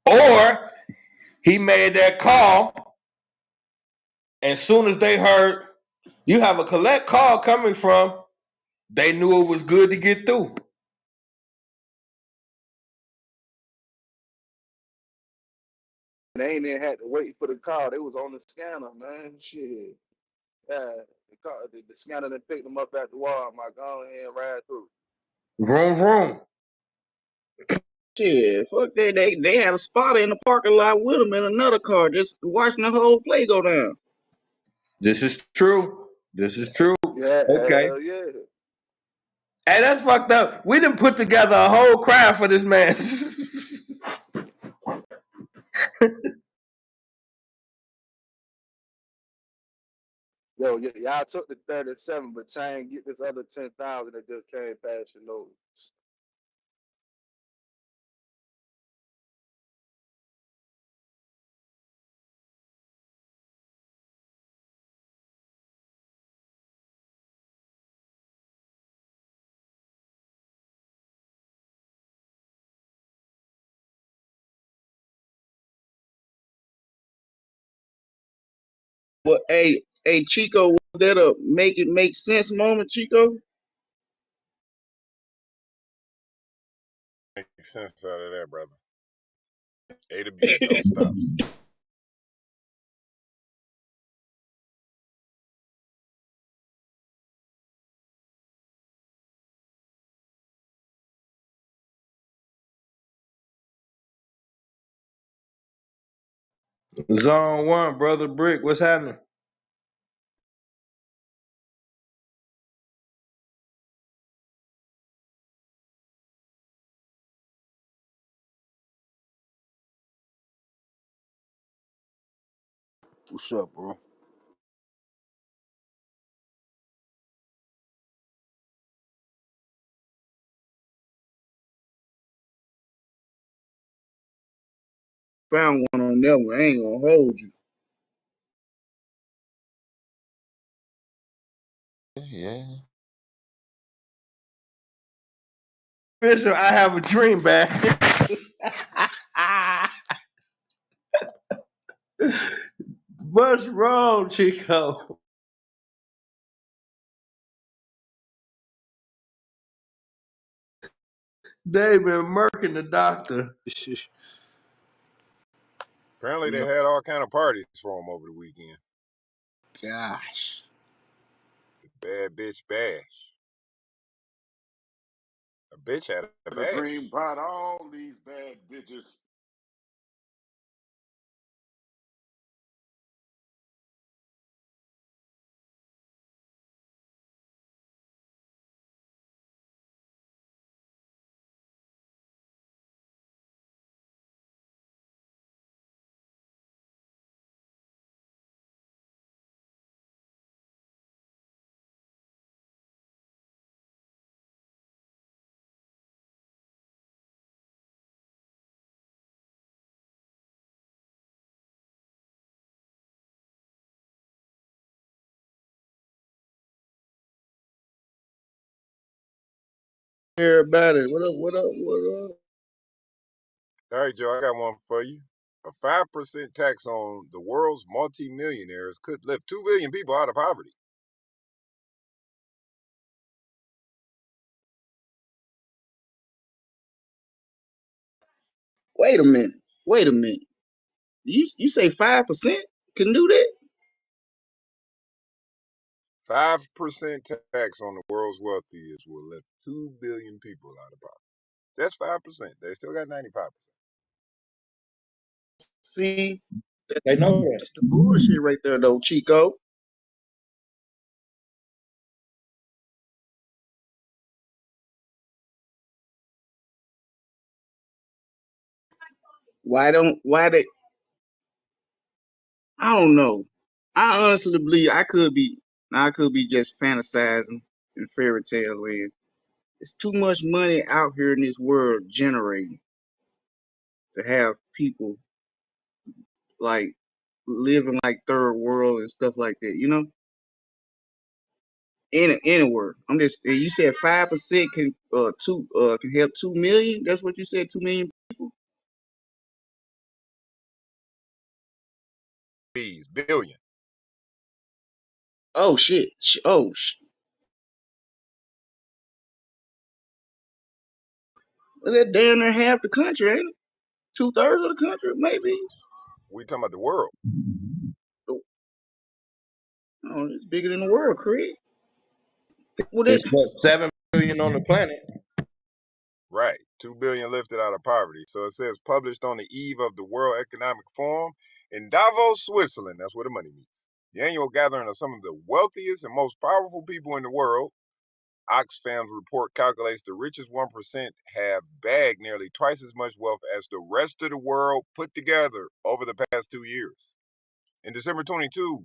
Or he made that call, and soon as they heard you have a collect call coming from, they knew it was good to get through. They ain't even had to wait for the call. They was on the scanner, man. Shit. Yeah, the scanner that picked them up at the Walmart. Go ahead and ride through. Vroom vroom. Shit, fuck that. They had a spotter in the parking lot with them in another car, just watching the whole play go down. This is true. This is true. Yeah, Okay. hell yeah. Hey, that's fucked up. We done put together a whole crowd for this man. Yo, y'all took the 37, but try and get this other 10,000 that just came past your nose. But hey, Chico, was that a make it make sense moment, Chico? Make sense out of that, brother. A to B, no stops. Zone one, brother Brick, what's happening? What's up, bro? Found one on that one. I ain't gonna hold you. Yeah. Fisher, I have a dream, man. What's wrong, Chico? They been murking the doctor. Apparently, they Yo, had all kind of parties for him over the weekend. gosh. Bad bitch bash. A bitch had a The dream bash. about all these bad bitches. Everybody, what up? What up? What up? All right, Joe, I got one for you. A 5% tax on the world's multimillionaires could lift 2 billion people out of poverty. Wait a minute. Wait a minute. You say 5% can do that? 5% tax on the world's wealthiest will lift 2 billion people out of poverty. That's 5%. They still got 95%. See, They know that. that's the bullshit right there, though, Chico. Why they? I don't know. I honestly believe I could be just fantasizing in fairy tale land. It's too much money out here in this world generating to have people like living like third world and stuff like that. You know, anywhere. I'm just. You said 5% can help 2 million. That's what you said. 2 million. Please, billion. Oh shit. Well, that damn near half the country, ain't it? 2/3 of the country, maybe. We talking about the world. Oh, it's bigger than the world, Craig. Well, that, It's what 7 billion on the planet. Right. 2 billion lifted out of poverty. So it says published on the eve of the World Economic Forum in Davos, Switzerland. That's where the money meets. The annual gathering of some of the wealthiest and most powerful people in the world. Oxfam's report calculates the richest 1% have bagged nearly twice as much wealth as the rest of the world put together over the past 2 years. In December 22,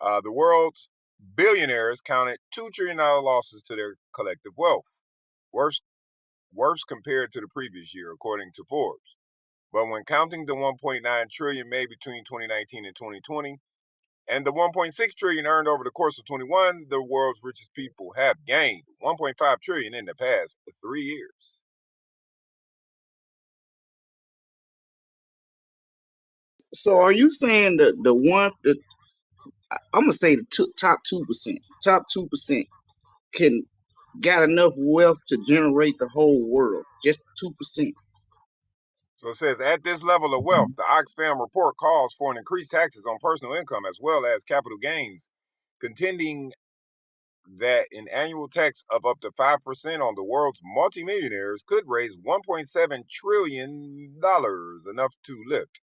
the world's billionaires counted $2 trillion losses to their collective wealth, worse compared to the previous year, according to Forbes. But when counting the 1.9 trillion made between 2019 and 2020, and the 1.6 trillion earned over the course of 21, the world's richest people have gained 1.5 trillion in the past 3 years. so are you saying that I'm gonna say the top 2%, top 2% can got enough wealth to generate the whole world? Just 2%. So it says at this level of wealth, the Oxfam report calls for an increased taxes on personal income as well as capital gains, contending that an annual tax of up to 5% on the world's multimillionaires could raise $1.7 trillion, enough to lift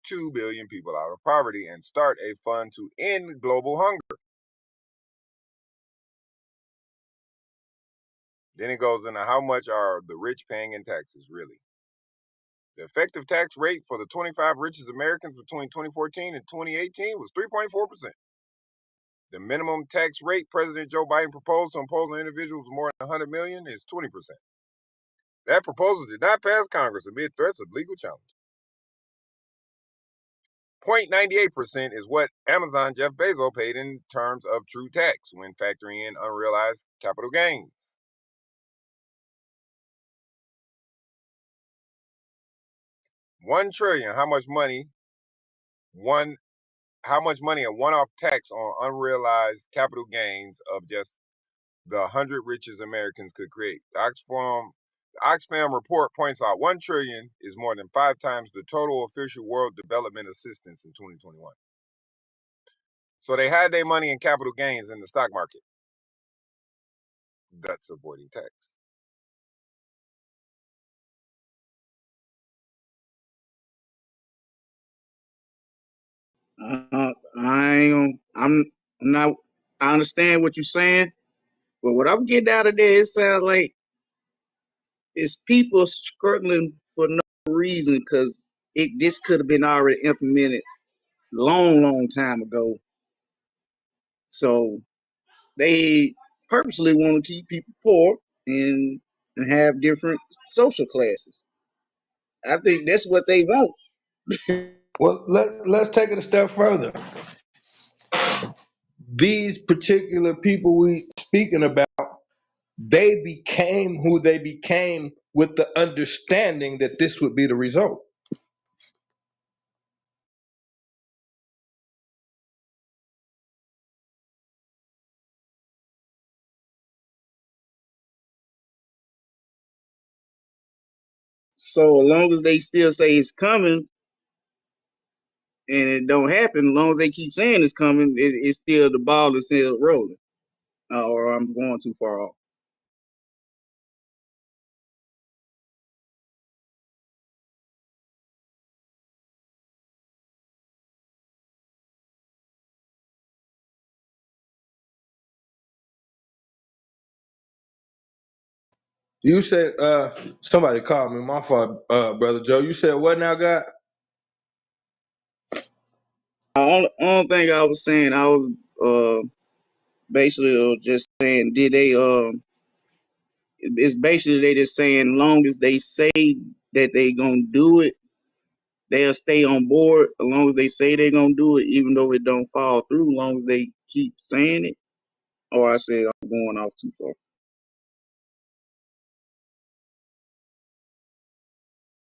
2 billion people out of poverty and start a fund to end global hunger. Then it goes into how much are the rich paying in taxes, really. The effective tax rate for the 25 richest Americans between 2014 and 2018 was 3.4%. The minimum tax rate President Joe Biden proposed to impose on individuals with more than 100 million is 20%. That proposal did not pass Congress amid threats of legal challenge. 0.98% is what Amazon Jeff Bezos paid in terms of true tax when factoring in unrealized capital gains. $1 trillion, how much money a one-off tax on unrealized capital gains of just the 100 richest Americans could create. The Oxfam report points out 1 trillion is more than 5 times the total official world development assistance in 2021. So they had their money in capital gains in the stock market. That's avoiding tax. I ain't I'm not. I understand what you're saying, but what I'm getting out of there, it sounds like it's people struggling for no reason because this could have been already implemented long time ago. So they purposely want to keep people poor and have different social classes. I think that's what they want. Well, let's take it a step further. These particular people we speaking about, they became who they became with the understanding that this would be the result. So as long as they still say it's coming and it don't happen, as long as they keep saying it's coming, it's still the ball is still rolling. Or I'm going too far off. You said somebody called me. My fault, brother Joe. You said what now, God? Only thing I was saying, I was basically just saying, did they it's basically they just saying, long as they say that they gonna do it, they'll stay on board. As long as they say they're gonna do it, even though it don't fall through, as long as they keep saying it. Or I said I'm going off too far.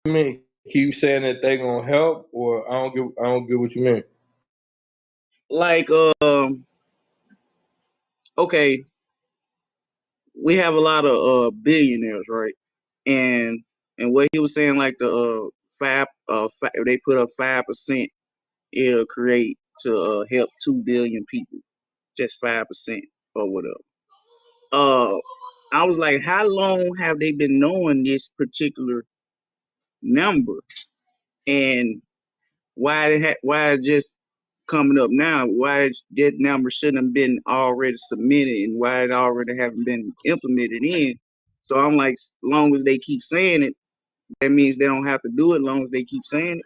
I mean, keep saying that they gonna help, or I don't get what you mean. Like okay, we have a lot of billionaires, right? And what he was saying, like the they put up 5%, it'll create to help 2 billion people, just 5% or whatever. Uh, I was like, how long have they been knowing this particular number, and why it just coming up now? Why that number shouldn't have been already submitted, and why it already haven't been implemented in? So I'm like, long as they keep saying it, that means they don't have to do it. Long as they keep saying it.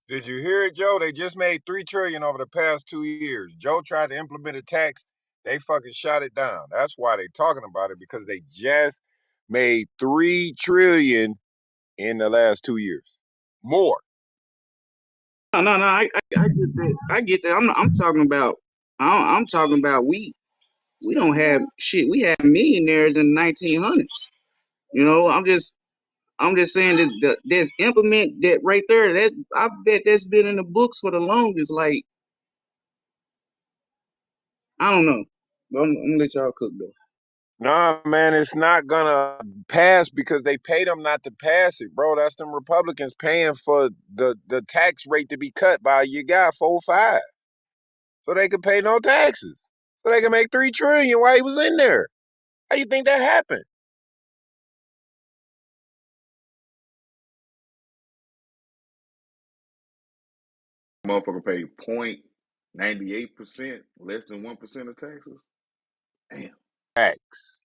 Did you hear it, Joe? They just made $3 trillion over the past 2 years. Joe tried to implement a tax. They fucking shot it down. That's why they talking about it, because they just made $3 trillion in the last 2 years. More. No. I get that. I get that. I'm talking about. I'm talking about we don't have shit. We had millionaires in the 1900s. You know, I'm just saying this implement that right there. That's I bet that's been in the books for the longest. Like I don't know. But I'm gonna let y'all cook though. Nah, man, it's not gonna pass because they paid them not to pass it, bro. That's them Republicans paying for the tax rate to be cut by your guy 4-5, so they could pay no taxes, so they can make $3 trillion while he was in there. How you think that happened? Motherfucker pay 0.98%, less than 1% of taxes. Damn. Tax.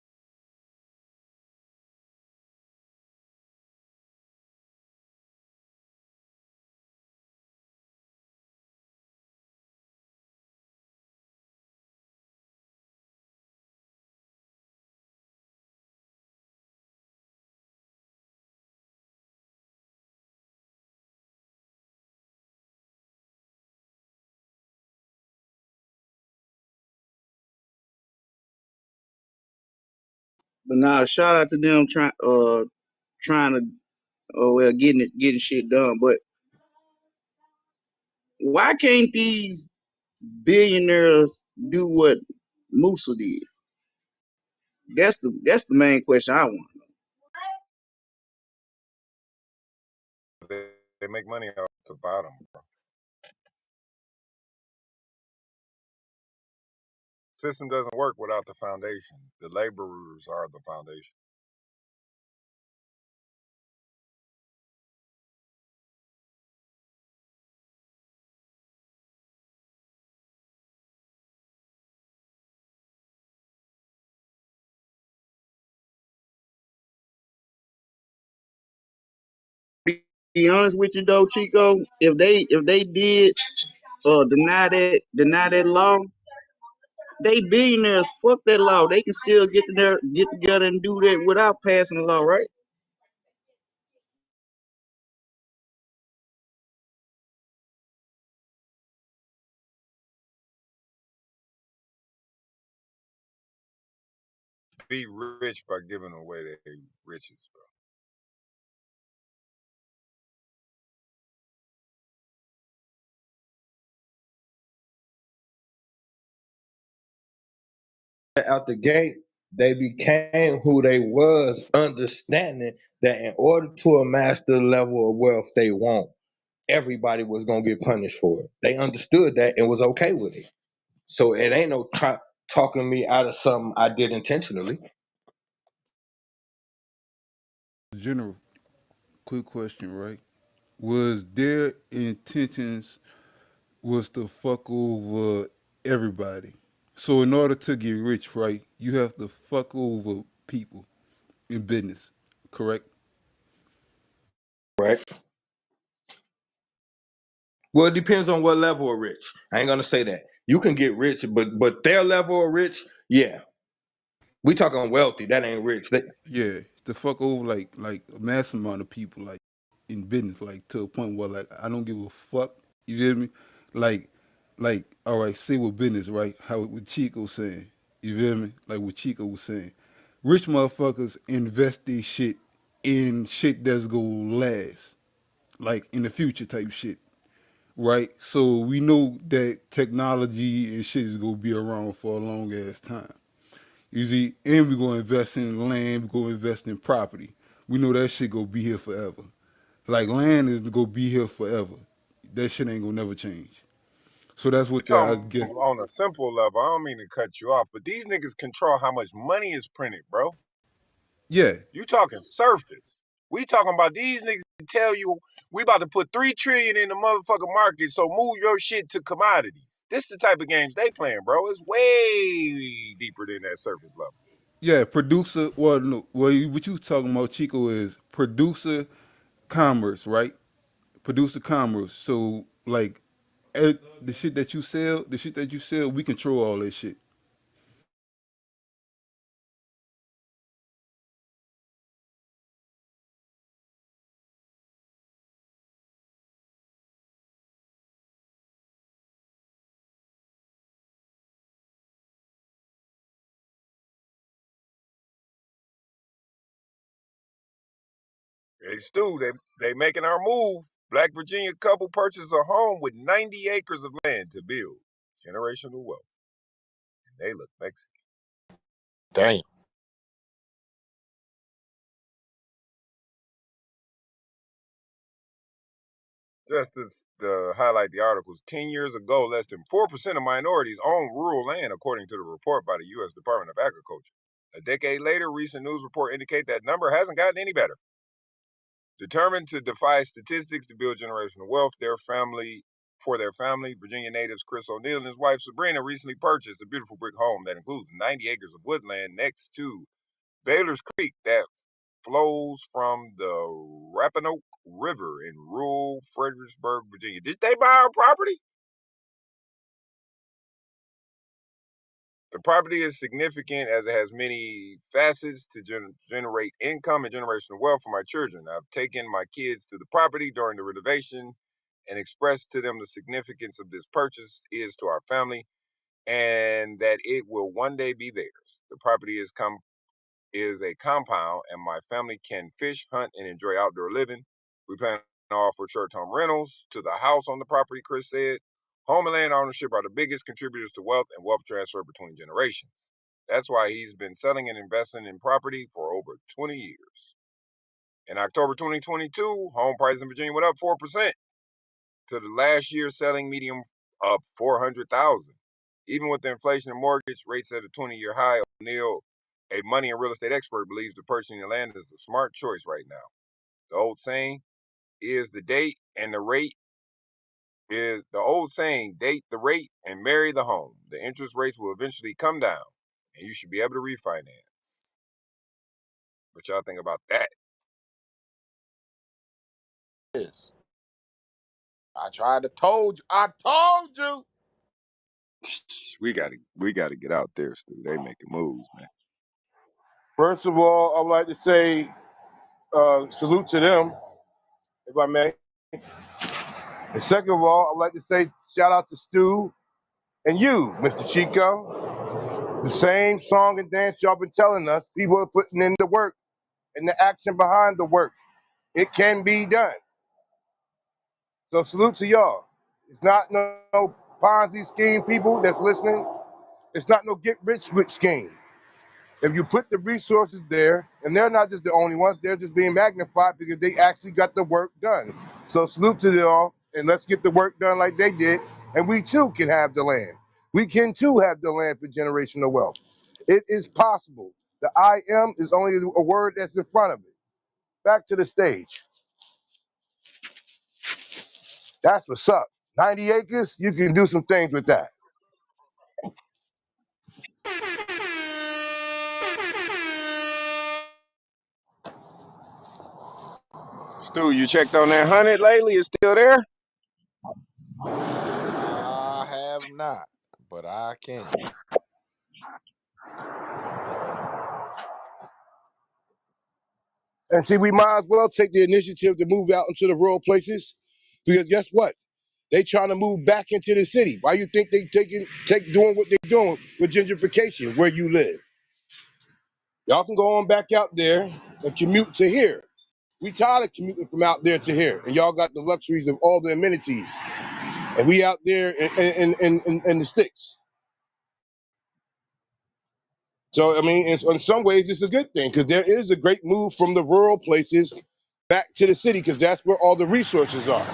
But now shout out to them trying to getting shit done. But why can't these billionaires do what Musa did? That's the main question I want. They make money off the bottom, bro. System doesn't work without the foundation. The laborers are the foundation. Be honest with you though, Chico, if they did deny that law, they billionaires. Fuck that law. They can still get together and do that without passing the law, right? Be rich by giving away their riches, bro. out the gate, they became who they was, understanding that in order to amass the level of wealth they want, everybody was gonna get punished for it. They understood that and was okay with it. So it ain't no talking me out of something I did intentionally. General, quick question, right? Was their intentions was to fuck over everybody? So in order to get rich, right, you have to fuck over people in business, correct? Right. Well, it depends on what level of rich. I ain't gonna say that. You can get rich, but their level of rich, yeah. We talking wealthy. That ain't rich. Yeah, to fuck over like a mass amount of people, like in business, like to a point where like I don't give a fuck. You feel me? Like, like all right, say with business, right? How what Chico saying. You feel me? Like what Chico was saying. Rich motherfuckers invest their shit in shit that's gonna last, like in the future type shit, right? So we know that technology and shit is gonna be around for a long ass time. You see, and we're gonna invest in land, we're gonna invest in property. We know that shit gonna be here forever. Like land is gonna be here forever. That shit ain't gonna never change. So that's We what the I talking guess. on a simple level. I don't mean to cut you off, but these niggas control how much money is printed, bro. Yeah, You talking surface. We talking about these niggas tell you we about to put 3 trillion in the motherfucking market, so move your shit to commodities. This the type of games they playing, bro. It's way deeper than that surface level. yeah. Producer. Well, no. Well, what you talking about, Chico, is producer commerce, right? Producer commerce. So like, the shit that you sell, we control all that shit. Hey, Stu, they making our move. Black Virginia couple purchased a home with 90 acres of land to build generational wealth. And they look Mexican. Damn. Just to highlight the articles, 10 years ago, less than 4% of minorities own rural land, according to the report by the U.S. Department of Agriculture. A decade later, recent news report indicate that number hasn't gotten any better. Determined to defy statistics to build generational wealth, for their family, Virginia natives Chris O'Neill and his wife Sabrina recently purchased a beautiful brick home that includes 90 acres of woodland next to Baylor's Creek that flows from the Rappahannock River in rural Fredericksburg, Virginia. Did they buy our property? The property is significant as it has many facets to generate income and generational wealth for my children. I've taken my kids to the property during the renovation and expressed to them the significance of this purchase is to our family and that it will one day be theirs. The property is a compound, and my family can fish, hunt, and enjoy outdoor living. We plan to offer short-term rentals to the house on the property, Chris said. Home and land ownership are the biggest contributors to wealth and wealth transfer between generations. That's why he's been selling and investing in property for over 20 years. In October 2022, home prices in Virginia went up 4% to the last year's selling median up 400,000. Even with the inflation and mortgage rates at a 20-year high, O'Neill, a money and real estate expert, believes that purchasing the land is the smart choice right now. The old saying is the date and the rate is the old saying, date the rate and marry the home. The interest rates will eventually come down and you should be able to refinance. What y'all think about that? Yes. I tried to told you. I told you. We gotta get out there, Stu. They making moves, man. First of all, I would like to say salute to them, if I may. And second of all, I'd like to say shout out to Stu and you, Mr. Chico. The same song and dance y'all been telling us, people are putting in the work and the action behind the work. It can be done. So salute to y'all. It's not no Ponzi scheme people that's listening. It's not no get rich quick scheme. If you put the resources there, and they're not just the only ones, they're just being magnified because they actually got the work done. So salute to them all, and let's get the work done like they did, and we too can have the land. We can too have the land for generational wealth. It is possible. The I am is only a word that's in front of it. Back to the stage. That's what's up. 90 acres, you can do some things with that. Stu, you checked on that 100 lately? It's still there? I have not, but I can. And see, we might as well take the initiative to move out into the rural places because guess what? They trying to move back into the city. Why you think they take doing what they doing with gentrification where you live? Y'all can go on back out there and commute to here. We tired of commuting from out there to here, and y'all got the luxuries of all the amenities, and we out there in the sticks. So I mean, in some ways, it's a good thing because there is a great move from the rural places back to the city because that's where all the resources are.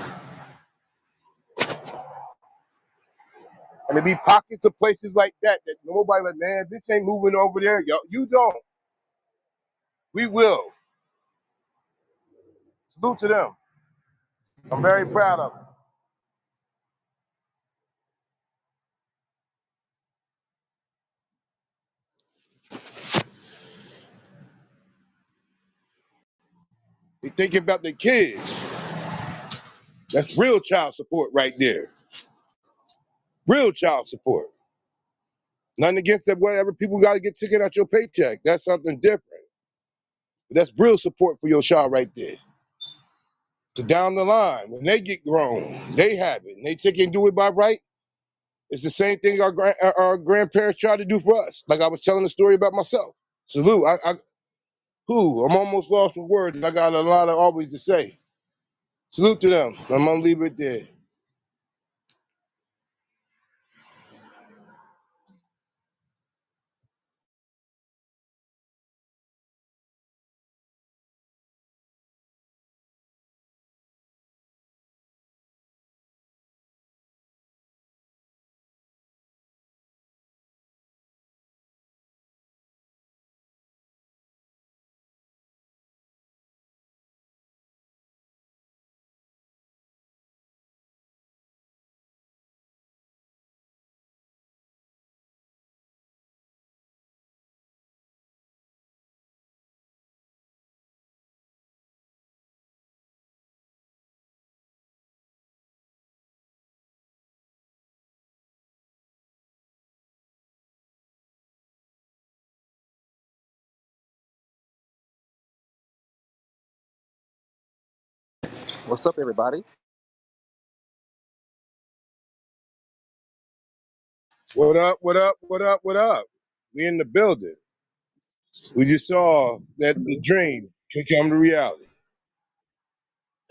And there be pockets of places like that that nobody like, man, this ain't moving over there. Yo, you don't. We will. Salute to them. I'm very proud of them. They thinking about their kids. That's real child support right there. Real child support. Nothing against that, whatever people got to get taken out your paycheck. That's something different. But that's real support for your child right there. So down the line, when they get grown, they have it. And they take it and do it by right. It's the same thing our grandparents tried to do for us. Like I was telling the story about myself. Salute. I'm almost lost for words. I got a lot of always to say. Salute to them. I'm gonna leave it there. What's up, everybody? What up? What up? What up? What up? We in the building. We just saw that the dream can come to reality.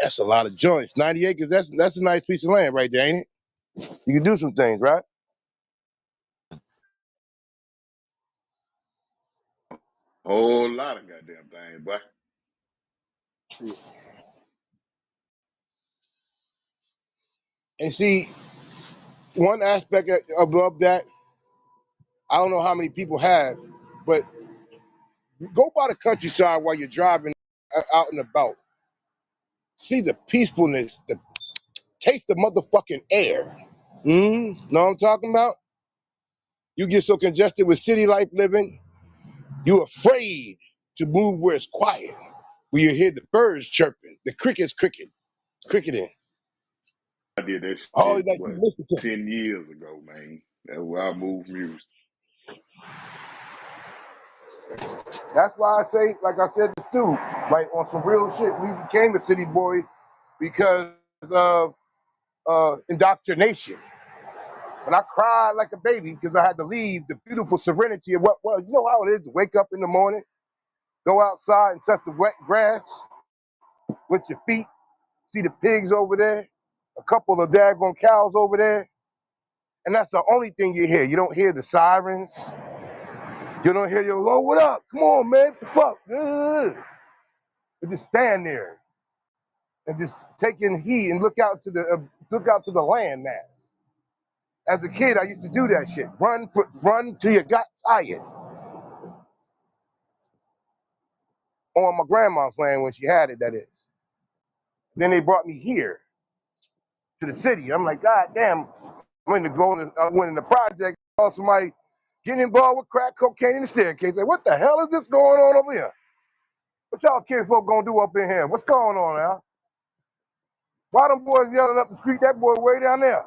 That's a lot of joints. 90 acres. That's a nice piece of land right there, ain't it? You can do some things, right? Whole lot of goddamn things, boy. And see, one aspect above that, I don't know how many people have, but go by the countryside while you're driving out and about. See the peacefulness, the taste the motherfucking air. Know what I'm talking about? You get so congested with city life living, you're afraid to move where it's quiet, where you hear the birds chirping, the cricketing. I did that Oh, shit, like you what, listen to. 10 years ago, man. That's where I moved music. That's why I say, like I said to Stu, like on some real shit, we became a city boy because of indoctrination. And I cried like a baby because I had to leave the beautiful serenity of what was. You know how it is to wake up in the morning, go outside and touch the wet grass with your feet, see the pigs over there, a couple of daggone cows over there, And that's the only thing you hear. You don't hear the sirens. You don't hear your, oh, what up? Come on, man. What the fuck? You just stand there and just take in heat and look out to the landmass. As a kid, I used to do that shit. Run till you got tired. On my grandma's land when she had it, that is. Then they brought me here to the city. I'm like, God damn. I went in the project, saw somebody getting involved with crack cocaine in the staircase. Like, what the hell is this going on over here? What y'all kid folk gonna do up in here? What's going on now? Why them boys yelling up the street? That boy way down there.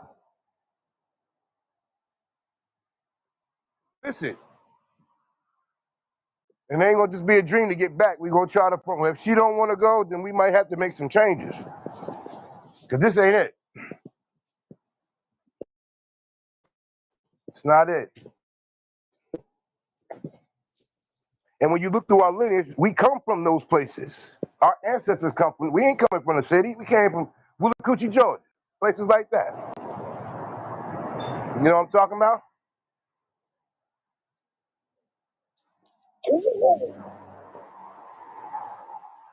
Listen, and it ain't gonna just be a dream to get back. We gonna try to. If she don't want to go, then we might have to make some changes. Cause this ain't it. It's not it. And when you look through our lineage, we come from those places. Our ancestors come from. We ain't coming from the city. We came from Willacoochee, Georgia, places like that. You know what I'm talking about?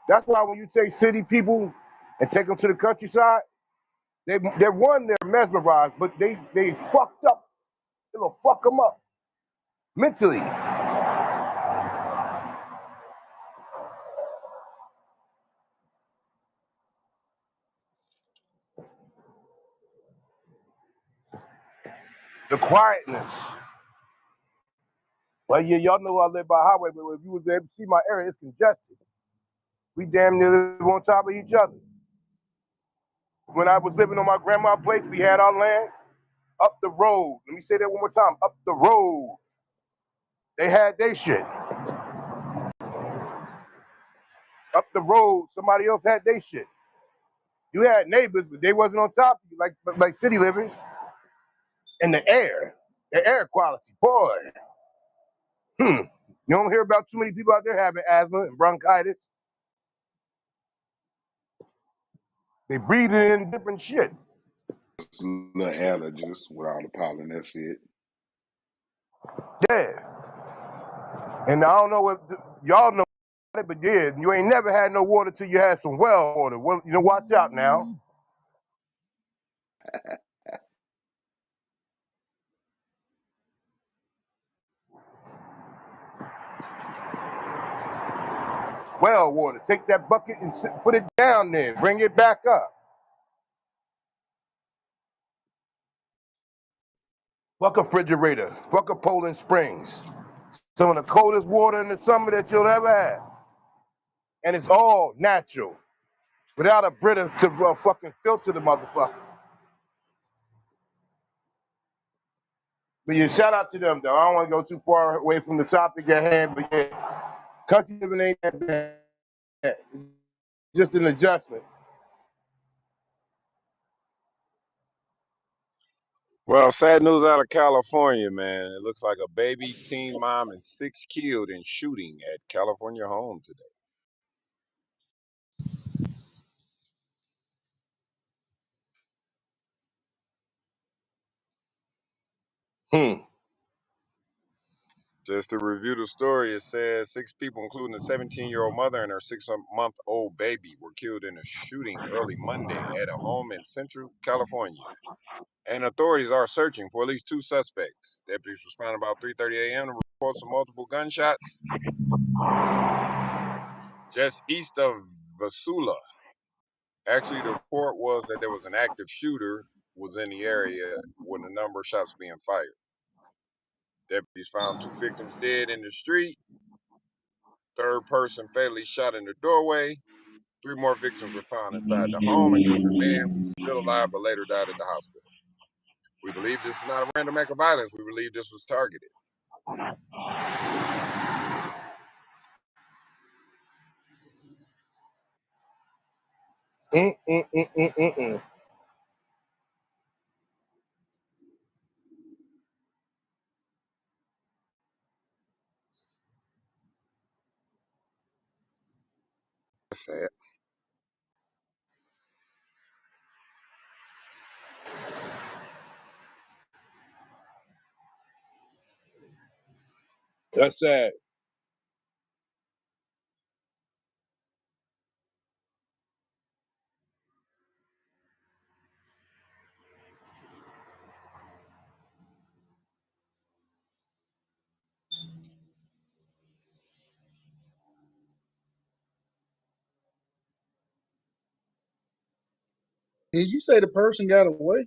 That's why when you take city people and take them to the countryside, they're mesmerized, but they fucked up. It'll fuck them up mentally. The quietness. Well, yeah, y'all know I live by highway, but if you was able to see my area, it's congested. We damn near live on top of each other. When I was living on my grandma's place, we had our land up the road. Let me say that one more time. Up the road. They had their shit. Up the road, somebody else had their shit. You had neighbors, but they wasn't on top of you like city living. And the air quality, boy. You don't hear about too many people out there having asthma and bronchitis. They breathing in different shit. Just a little allergies with all the pollen. That's it. Yeah. And I don't know if y'all know it, but yeah, you ain't never had no water till you had some well water. Well, you know, watch out now. Well water. Take that bucket and put it down there. Bring it back up. Fuck a refrigerator. Fuck a Poland Springs. Some of the coldest water in the summer that you'll ever have. And it's all natural. Without a Brita to fucking filter the motherfucker. But yeah, shout out to them though. I don't want to go too far away from the topic at hand, but yeah, country living ain't that bad. It's just an adjustment. Well, sad news out of California, man. It looks like a baby, teen mom, and 6 killed in shooting at California home today. Hmm. Just to review the story, it says 6 people, including a 17-year-old mother and her 6-month-old baby, were killed in a shooting early Monday at a home in Central California. And authorities are searching for at least 2 suspects. Deputies responded about 3:30 a.m. to reports of multiple gunshots just east of Vasula. Actually, the report was that there was an active shooter was in the area when a number of shots being fired. Deputies found 2 victims dead in the street. Third person fatally shot in the doorway. 3 more victims were found inside the home, including a man who was still alive but later died at the hospital. We believe this is not a random act of violence. We believe this was targeted. Mm, mm, mm, mm, mm, mm. That's sad. That's sad. Did you say the person got away?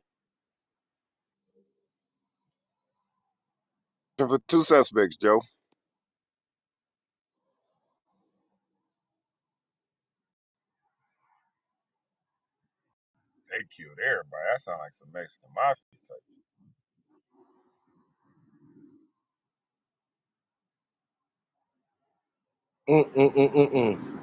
For two suspects, Joe. They killed everybody. That sounds like some Mexican mafia type. Mm-mm-mm-mm-mm.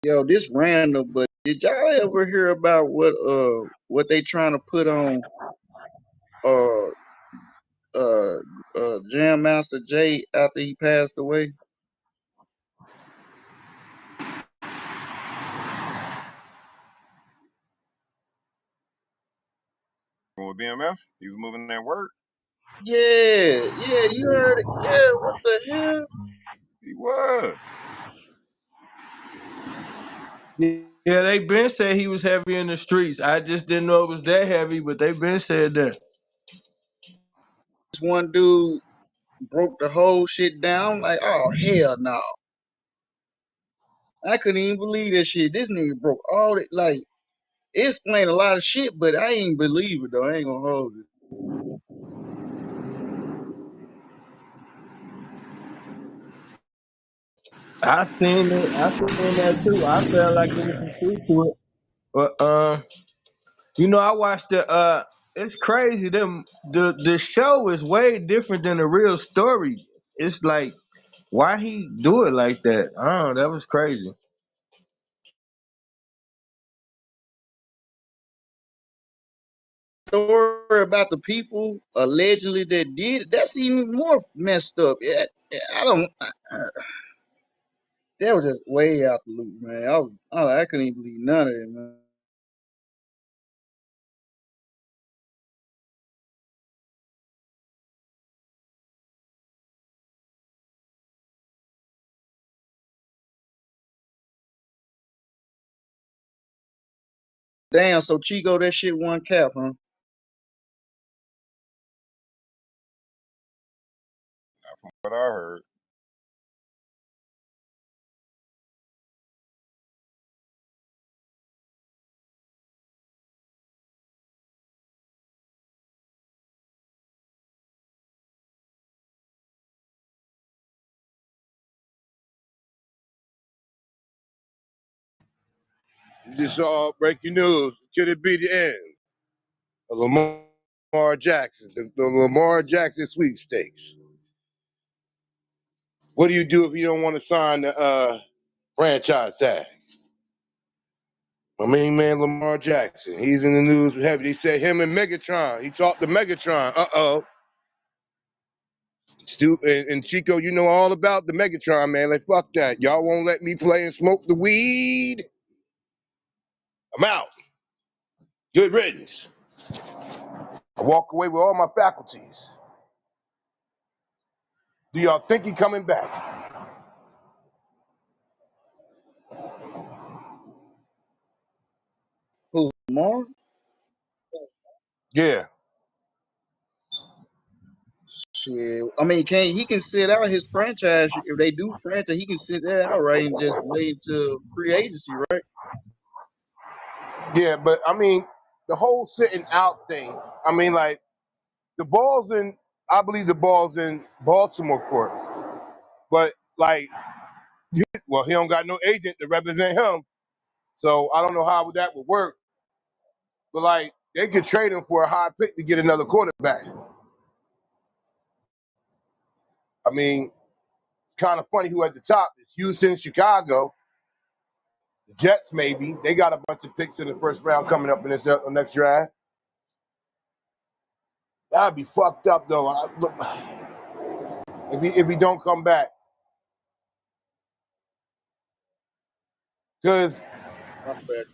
Yo, this random, but did y'all ever hear about what they trying to put on uh uh Jam Master Jay after he passed away? With BMF, he was moving that work. Yeah, yeah, you heard it. Yeah, what the hell? He was. Yeah, they been said he was heavy in the streets. I just didn't know it was that heavy, but they been said that. This one dude broke the whole shit down. Like, oh hell no. I couldn't even believe that shit. This nigga broke all it like it explained a lot of shit, but I ain't believe it though. I ain't gonna hold it. I seen that too. I felt like it was some truth to it. But I watched it's crazy. The show is way different than the real story. It's like why he do it like that? Oh, that was crazy. Story about the people allegedly that did it, that's even more messed up. Yeah, yeah, I don't. That was just way out the loop, man. I couldn't even believe none of it, man. Damn, so Chico, that shit one cap, huh? What I heard. This all breaking news. Could it be the end of Lamar Jackson, the Lamar Jackson sweepstakes? What do you do if you don't want to sign the franchise tag? My main man, Lamar Jackson. He's in the news heavy. They said him and Megatron. He talked to Megatron. Uh-oh. Stu and Chico, you know all about the Megatron, man. Like, fuck that. Y'all won't let me play and smoke the weed. I'm out. Good riddance. I walk away with all my faculties. Do y'all think he coming back? Who, Lamar? Yeah. Shit. I mean, he can sit out his franchise if they do franchise. He can sit that out right and just wait to free agency, right? Yeah, but I mean, the whole sitting out thing, I mean, like, the ball's in, I believe the ball's in Baltimore court. But, like, well, he don't got no agent to represent him. So I don't know how that would work. But, like, they could trade him for a high pick to get another quarterback. I mean, it's kind of funny who at the top is Houston, Chicago. Jets maybe they got a bunch of picks in the first round coming up in this next draft. That'd be fucked up though. Look, if we don't come back, because My bad.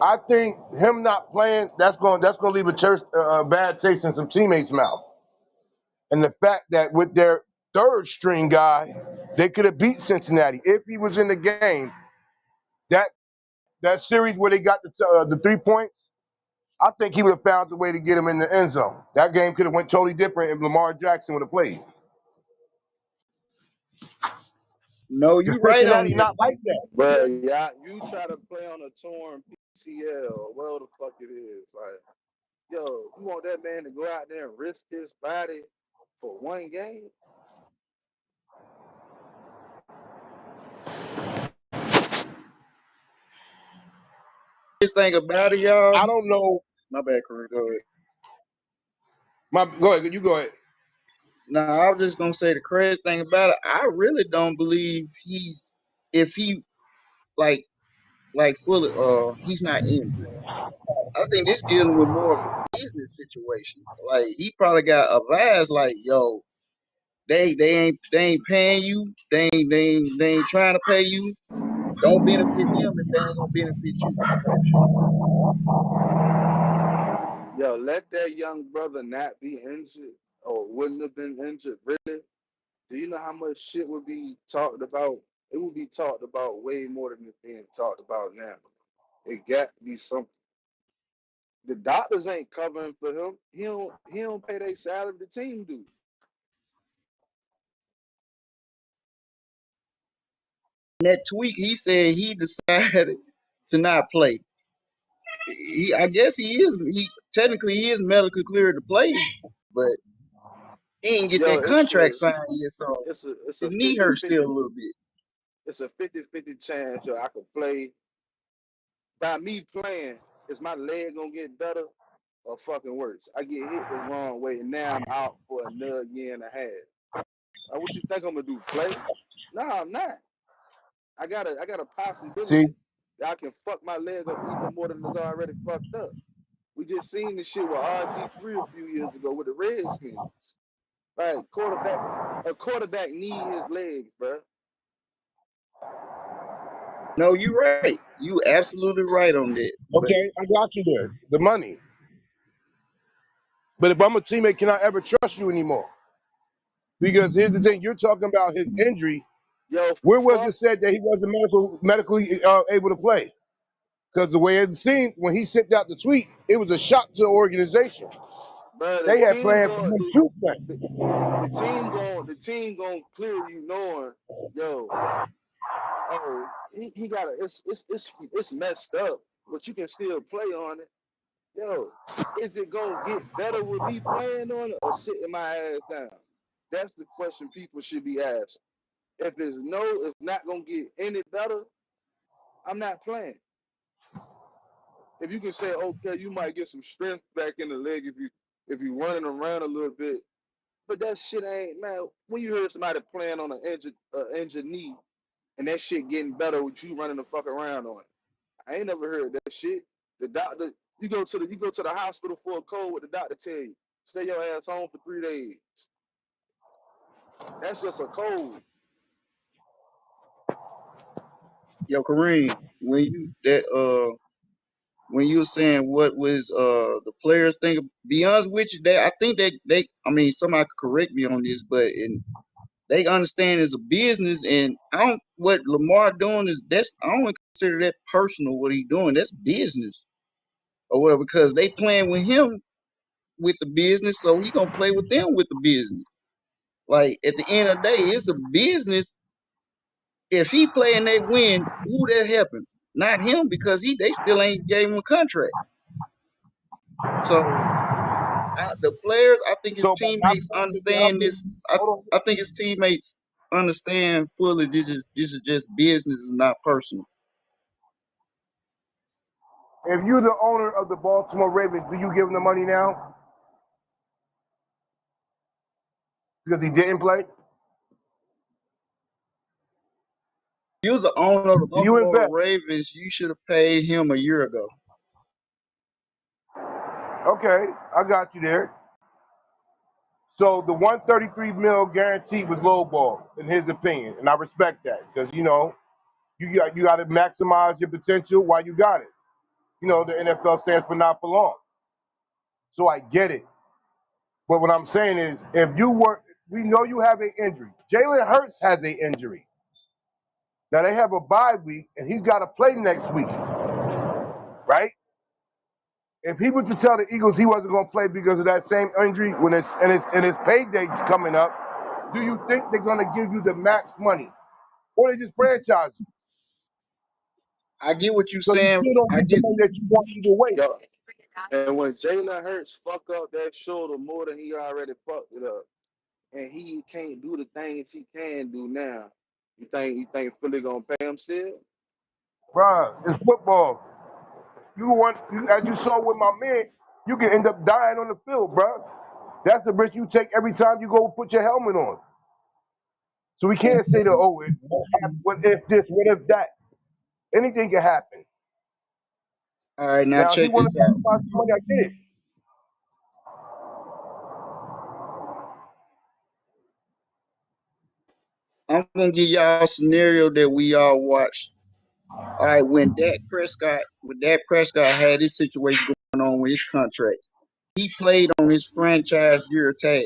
I think him not playing that's gonna leave a bad taste in some teammates' mouth. And the fact that with their third string guy, they could have beat Cincinnati if he was in the game. That that series where they got the 3 points, I think he would have found a way to get him in the end zone. That game could have went totally different if Lamar Jackson would have played. No, Because you right on Cincinnati that. not like that. But yeah, you try to play on a torn PCL or whatever the fuck it is. Like, yo, you want that man to go out there and risk his body for one game? This thing about it, y'all. I don't know. My bad, Kareem. Go ahead. Go ahead. You go ahead. No, I was just gonna say the crazy thing about it. I really don't believe if he like fully he's not injured. I think this dealing with more of a business situation. Like he probably got advised like, yo, they ain't paying you. They ain't trying to pay you. Don't benefit them if they ain't gonna benefit you type shit. Yo, let that young brother not be injured or wouldn't have been injured. Really? Do you know how much shit would be talked about? It would be talked about way more than it's being talked about now. It got to be something. The doctors ain't covering for him. He don't pay their salary. The team do. In that tweet, he said he decided to not play. I guess he technically he is medically cleared to play, but he didn't get Yo, that contract signed yet, so it's a his knee fifty hurts still fifty. a little bit. It's a 50-50 chance, yo, I could play. By me playing, is my leg gonna get better or fucking worse? I get hit the wrong way, and now I'm out for another year and a half. What you think I'm gonna do? Play? No, I'm not. I got a See, possibility that I can fuck my leg up even more than it's already fucked up. We just seen this shit with RG3 a few years ago with the Redskins. Like a quarterback need his legs, bro. No, you're right. You absolutely right on that. But okay, I got you there. The money. But if I'm a teammate, can I ever trust you anymore? Because here's the thing: you're talking about his injury. Yo, Where was it fuck, said that he wasn't medically able to play? Because the way it seemed when he sent out the tweet, it was a shock to the organization. bro. They had plans for him to play. The, the team going clear you knowing, yo, oh, he got a it's messed up, but you can still play on it. Yo, is it gonna get better with me playing on it or sitting my ass down? That's the question people should be asking. If it's no, it's not gonna get any better, I'm not playing. If you can say, okay, you might get some strength back in the leg if you running around a little bit, but that shit ain't, man. When you hear somebody playing on an injured knee and that shit getting better with you running the fuck around on it, I ain't never heard that shit. The doctor, you go to the hospital for a cold. What the doctor tell you? Stay your ass home for 3 days. That's just a cold. yo, Kareem, when you were saying what was the players think, be honest with you, I think they I mean somebody could correct me on this, but they understand it's a business, and I don't what Lamar doing is that's I don't consider that personal what he doing. That's business or whatever because they playing with him with the business, so he gonna play with them with the business. Like at the end of the day, it's a business. If he play and they win, who that happen? Not him because they still ain't gave him a contract. So the players, I think his So by not teammates practicing understand healthy, this. hold I think his teammates understand fully. This is just business, and not personal. on. If you're the owner of the Baltimore Ravens, do you give him the money now because he didn't play? You was the owner of the Do you Baltimore invest? Ravens. You should have paid him a year ago. Okay, I got you there. So the 133 mil guarantee was lowball in his opinion, and I respect that because you got to maximize your potential while you got it. The NFL stands for not for long, so I get it. But what I'm saying is, we know you have an injury. Jalen Hurts has an injury. Now they have a bye week, and he's got to play next week, right? If he was to tell the Eagles he wasn't going to play because of that same injury when his paydays coming up, do you think they're going to give you the max money, or they just franchise you? I get what you're So you saying. still don't I get the get. money that you want either way. Yo, and when Jalen Hurts fuck up that shoulder more than he already fucked it up, and he can't do the things he can do now, you think Philly gonna pay him still? Bruh, it's football. As you saw with my man, you can end up dying on the field, bruh. That's the risk you take every time you go put your helmet on. So we can't say that, oh, what if this, what if that? Anything can happen. All right, now Now, if he check want to this out. sacrifice some money, I get it. I'm gonna give y'all a scenario that we all watched. All right, when Dak Prescott had this situation going on with his contract, he played on his franchise year tag.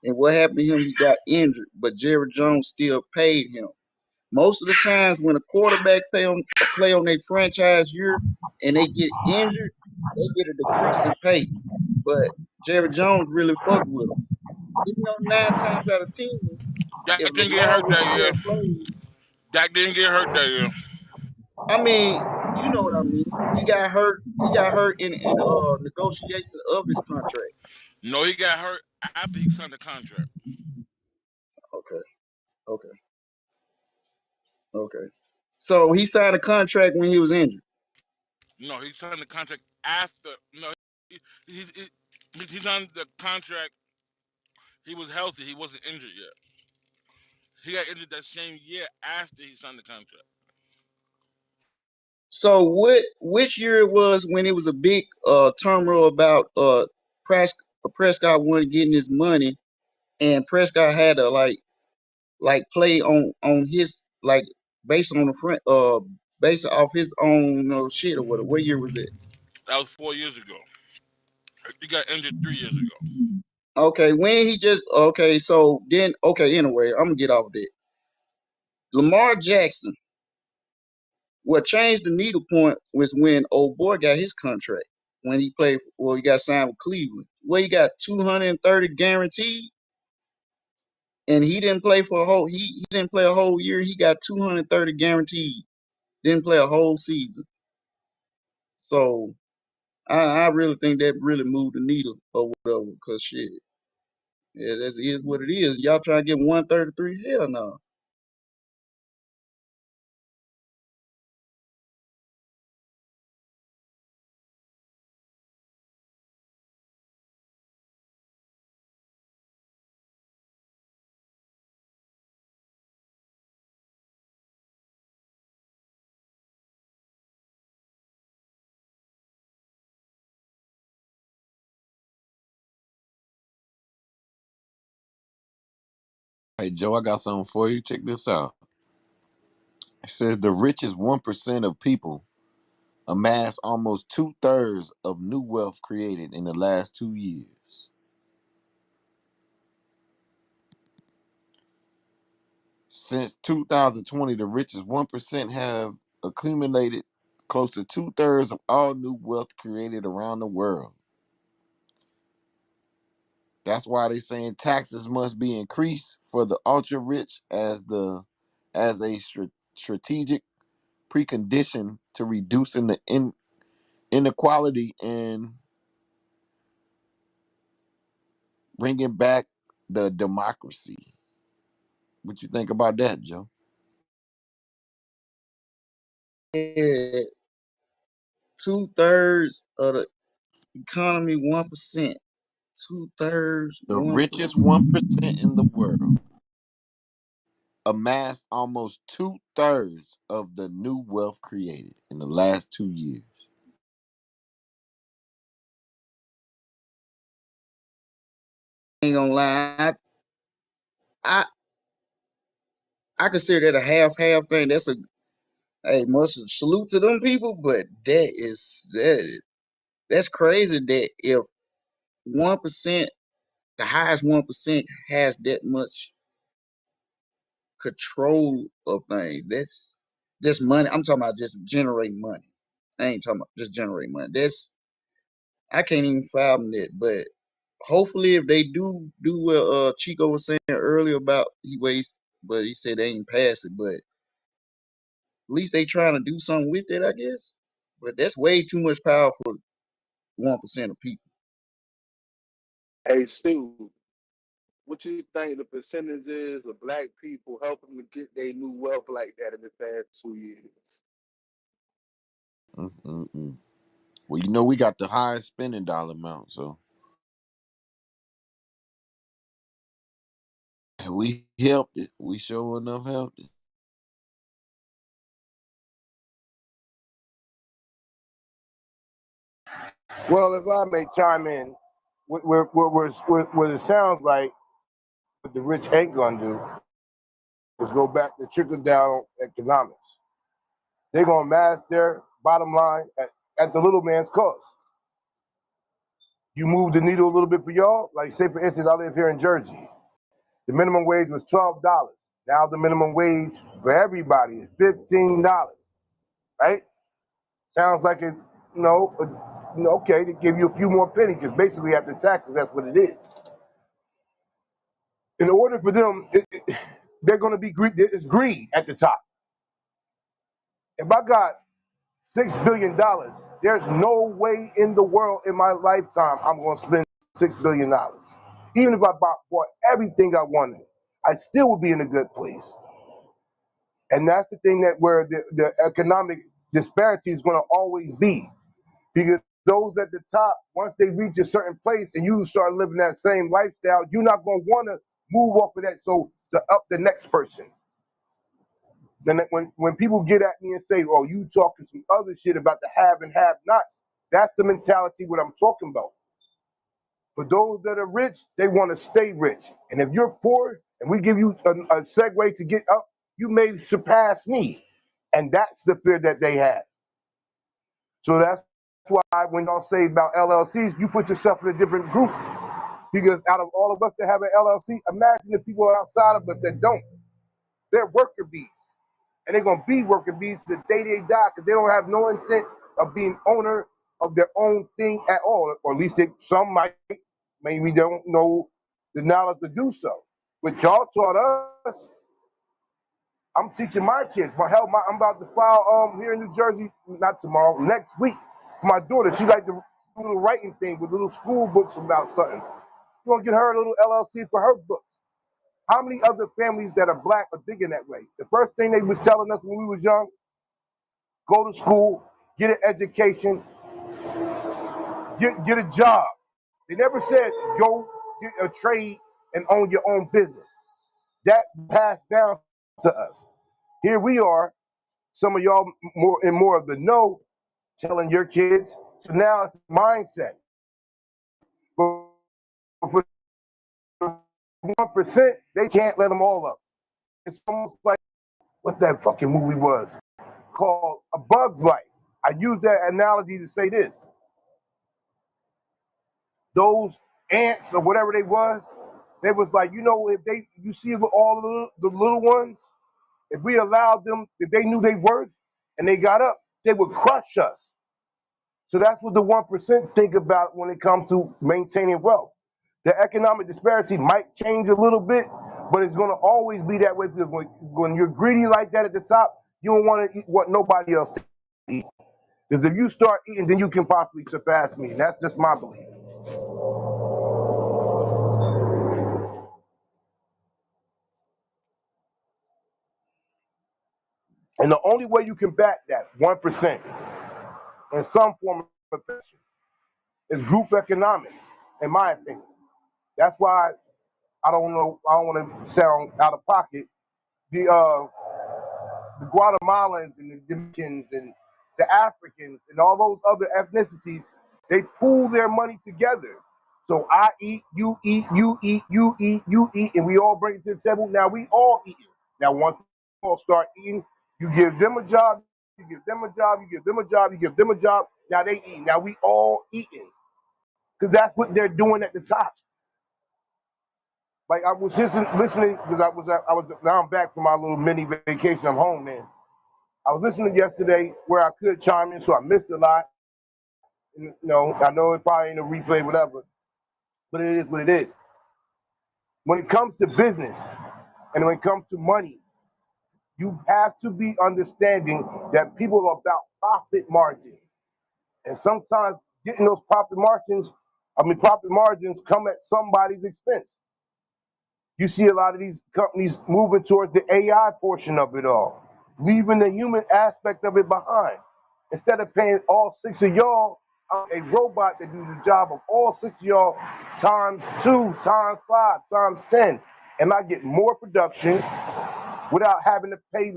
And what happened to him? He got injured, but Jerry Jones still paid him. Most of the times when a quarterback play on their franchise year and they get injured, they get a decrease in pay. But Jerry Jones really fucked with him. 9 times out of 10, Dak if didn't get Lamar hurt was that year. still playing, Dak didn't get hurt that year. I mean, you know what I mean. He got hurt. He got hurt in negotiation of his contract. No, he got hurt after he signed the contract. Okay, okay, okay. So he signed a contract when he was injured. No, he signed the contract after. No, he, he, he signed the contract. He was healthy. He wasn't injured yet. He got injured that same year after he signed the contract. So which year it was when it was a big turmoil about Prescott wasn't getting his money and Prescott had to play on his based on the front based off his own shit or whatever. What year was that? That was 4 years ago. He got injured 3 years ago. Okay, when he just okay, so then okay, anyway, I'm gonna get off that. Lamar Jackson, what changed the needle point was when old boy got his contract. When he played he got signed with Cleveland. Well, he got 230 guaranteed and he didn't play for a whole he didn't play a whole year. He got 230 guaranteed. Didn't play a whole season. So I really think that really moved the needle or whatever, cause shit. Yeah, that is what it is. Y'all trying to get 133? Hell no. Hey Joe, I got something for you. Check this out. It says the richest 1% of people amass almost 2/3 of new wealth created in the last 2 years. Since 2020, the richest 1% have accumulated close to 2/3 of all new wealth created around the world. That's why they saying taxes must be increased for the ultra rich as a strategic precondition to reducing the inequality and bringing back the democracy. What you think about that, Joe? Yeah, 2/3 of the economy, 1%. 2/3, The richest 1%. 1% in the world. amassed almost 2/3 of the new wealth created in the last 2 years. Ain't gonna lie, I I consider that a half thing. That's a hey, much salute to them people, but that's crazy that if 1%, the highest 1% has that much control of things. That's just money. I'm talking about just generating money. I ain't talking about just generating money. That's I can't even fathom that. But hopefully, if they do what Chico was saying earlier about he waste, but he said they ain't pass it. But at least they trying to do something with it, I guess. But that's way too much power for 1% of people. Hey, Stu, what you think the percentage is of black people helping to get their new wealth like that in the past 2 years? Mm-mm-mm. Well, you know we got the highest spending dollar amount, so we helped it. We sure enough helped it. Well, if I may chime in, what it sounds like, what the rich ain't gonna do is go back to trickle down economics. They're gonna mask their bottom line at the little man's cost. You move the needle a little bit for y'all. Like, say, for instance, I live here in Jersey. The minimum wage was $12. Now the minimum wage for everybody is $15, right? Sounds like it, okay, they give you a few more pennies because basically after taxes, that's what it is. In order for them, they're going to be greed. It's greed at the top. If I got $6 billion, there's no way in the world in my lifetime I'm going to spend $6 billion. Even if I bought everything I wanted, I still would be in a good place. And that's the thing that where the economic disparity is going to always be. Because those at the top, once they reach a certain place and you start living that same lifestyle, you're not going to want to move off of that so to up the next person. Then when people get at me and say, "Oh, you talking some other shit about the have and have nots," that's the mentality what I'm talking about. For those that are rich, they want to stay rich. And if you're poor and we give you a segue to get up, you may surpass me. And that's the fear that they have. So that's why when y'all say about LLCs, you put yourself in a different group. Because out of all of us that have an LLC, imagine the people outside of us that don't. They're worker bees. And they're going to be worker bees to the day they die because they don't have no intent of being owner of their own thing at all. Or at least some might, maybe don't know the knowledge to do so. What y'all taught us, I'm teaching my kids. But hell, I'm about to file here in New Jersey, not tomorrow, next week. For my daughter, she like to do a little writing thing with little school books about something. We're going to get her a little LLC for her books. How many other families that are black are thinking that way? The first thing they was telling us when we was young, go to school, get an education, get a job. They never said go get a trade and own your own business. That passed down to us. Here we are, some of y'all more and more of the know, telling your kids. So now it's a mindset. But for 1%, they can't let them all up. It's almost like what that fucking movie was called A Bug's Life. I use that analogy to say this. Those ants or whatever they was like, if you see all the little ones, if we allowed them, if they knew they worth and they got up, they would crush us. So that's what the 1% think about when it comes to maintaining wealth. The economic disparity might change a little bit, but it's going to always be that way because when you're greedy like that at the top, you don't want to eat what nobody else to eat. Because if you start eating, then you can possibly surpass me. And that's just my belief. And the only way you can back that 1% in some form of fashion is group economics, in my opinion. That's why I don't want to sound out of pocket. the the Guatemalans and the Dominicans and the Africans and all those other ethnicities, they pool their money together. So I eat, you eat, you eat, you eat, you eat, and we all bring it to the table. Now we all eating. Now once we all start eating, you give them a job, you give them a job, you give them a job, you give them a job. Now they eat. Now we all eating because that's what they're doing at the top. Like I was listening because I was now I'm back from my little mini vacation. I'm home now. I was listening yesterday where I could chime in, so I missed a lot. I know it probably ain't a replay, whatever, but it is what it is. When it comes to business and when it comes to money, you have to be understanding that people are about profit margins. And sometimes getting those profit margins come at somebody's expense. You see a lot of these companies moving towards the AI portion of it all, leaving the human aspect of it behind. Instead of paying all six of y'all a robot that do the job of all six of y'all times two, times five, times 10, and I get more production without having to pay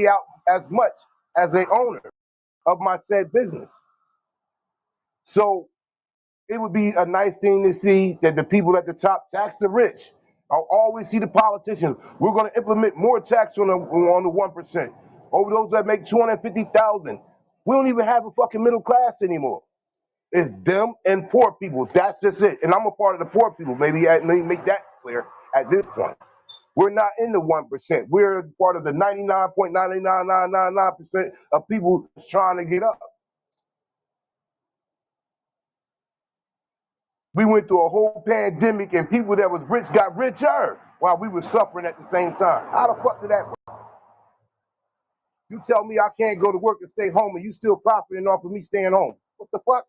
out as much as a owner of my said business. So it would be a nice thing to see that the people at the top tax the rich. I'll always see the politicians. We're going to implement more tax on the 1%. Over those that make 250,000. We don't even have a fucking middle class anymore. It's them and poor people. That's just it. And I'm a part of the poor people. Let me make that clear at this point. We're not in the 1%. We're part of the 99.99999% of people trying to get up. We went through a whole pandemic and people that was rich got richer while we were suffering at the same time. How the fuck did that work? You tell me I can't go to work and stay home and you still profiting off of me staying home. What the fuck?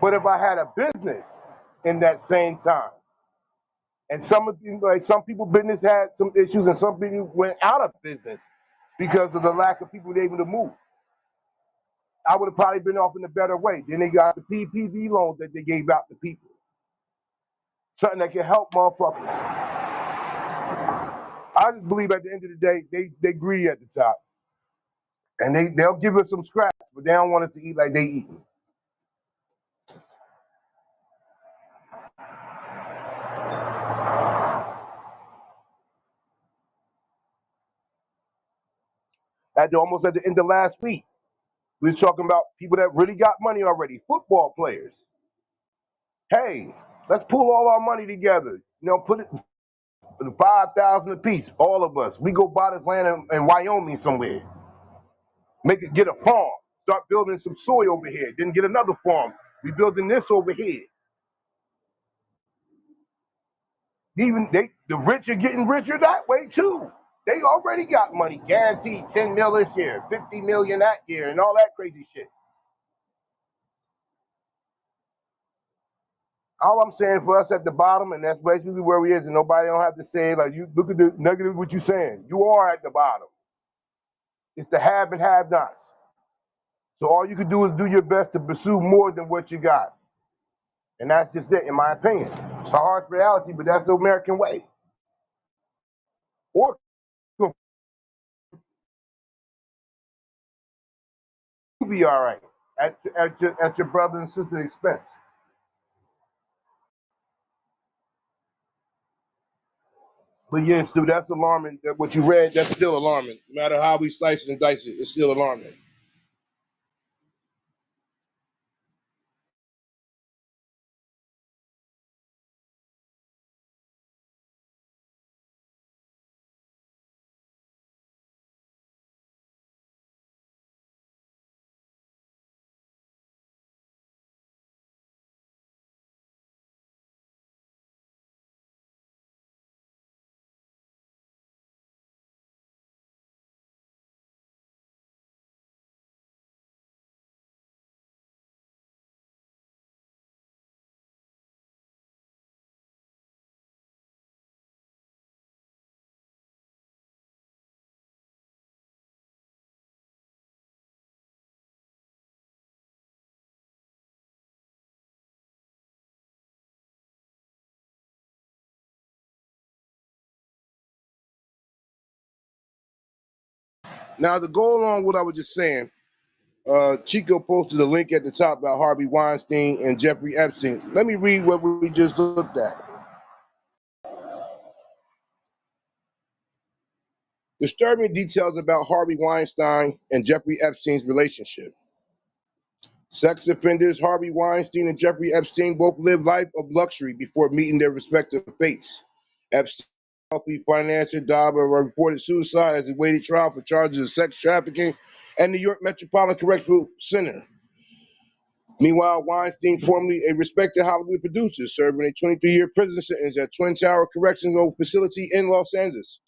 But if I had a business in that same time, and some people business had some issues and some people went out of business because of the lack of people able to move. I would have probably been off in a better way. Then they got the PPP loans that they gave out to people. Something that can help motherfuckers. I just believe at the end of the day, they greedy at the top. And they'll give us some scraps, but they don't want us to eat like they eating. Almost at the end of last week, we was talking about people that really got money already, football players. Hey, let's pull all our money together. Put it 5,000 apiece, all of us. We go buy this land in Wyoming somewhere. Get a farm. Start building some soy over here. Then get another farm. We building this over here. The rich are getting richer that way too. They already got money, guaranteed 10 mil this year, 50 million that year, and all that crazy shit. All I'm saying for us at the bottom, and that's basically where we is, and nobody don't have to say like you look at the negative what you saying. You are at the bottom. It's the have and have nots. So all you can do is do your best to pursue more than what you got. And that's just it, in my opinion. It's a harsh reality, but that's the American way. Or you'll be all right at your brother and sister's expense. But yeah, Stu, that's alarming. That what you read, that's still alarming. No matter how we slice it and dice it, it's still alarming. Now, to go along with what I was just saying, Chico posted a link at the top about Harvey Weinstein and Jeffrey Epstein. Let me read what we just looked at. Disturbing details about Harvey Weinstein and Jeffrey Epstein's relationship. Sex offenders Harvey Weinstein and Jeffrey Epstein both lived life of luxury before meeting their respective fates. Epstein, a wealthy financier, died of a reported suicide as he waited trial for charges of sex trafficking at New York Metropolitan Correctional Center. Meanwhile, Weinstein, formerly a respected Hollywood producer, serving a 23-year prison sentence at Twin Tower Correctional Facility in Los Angeles.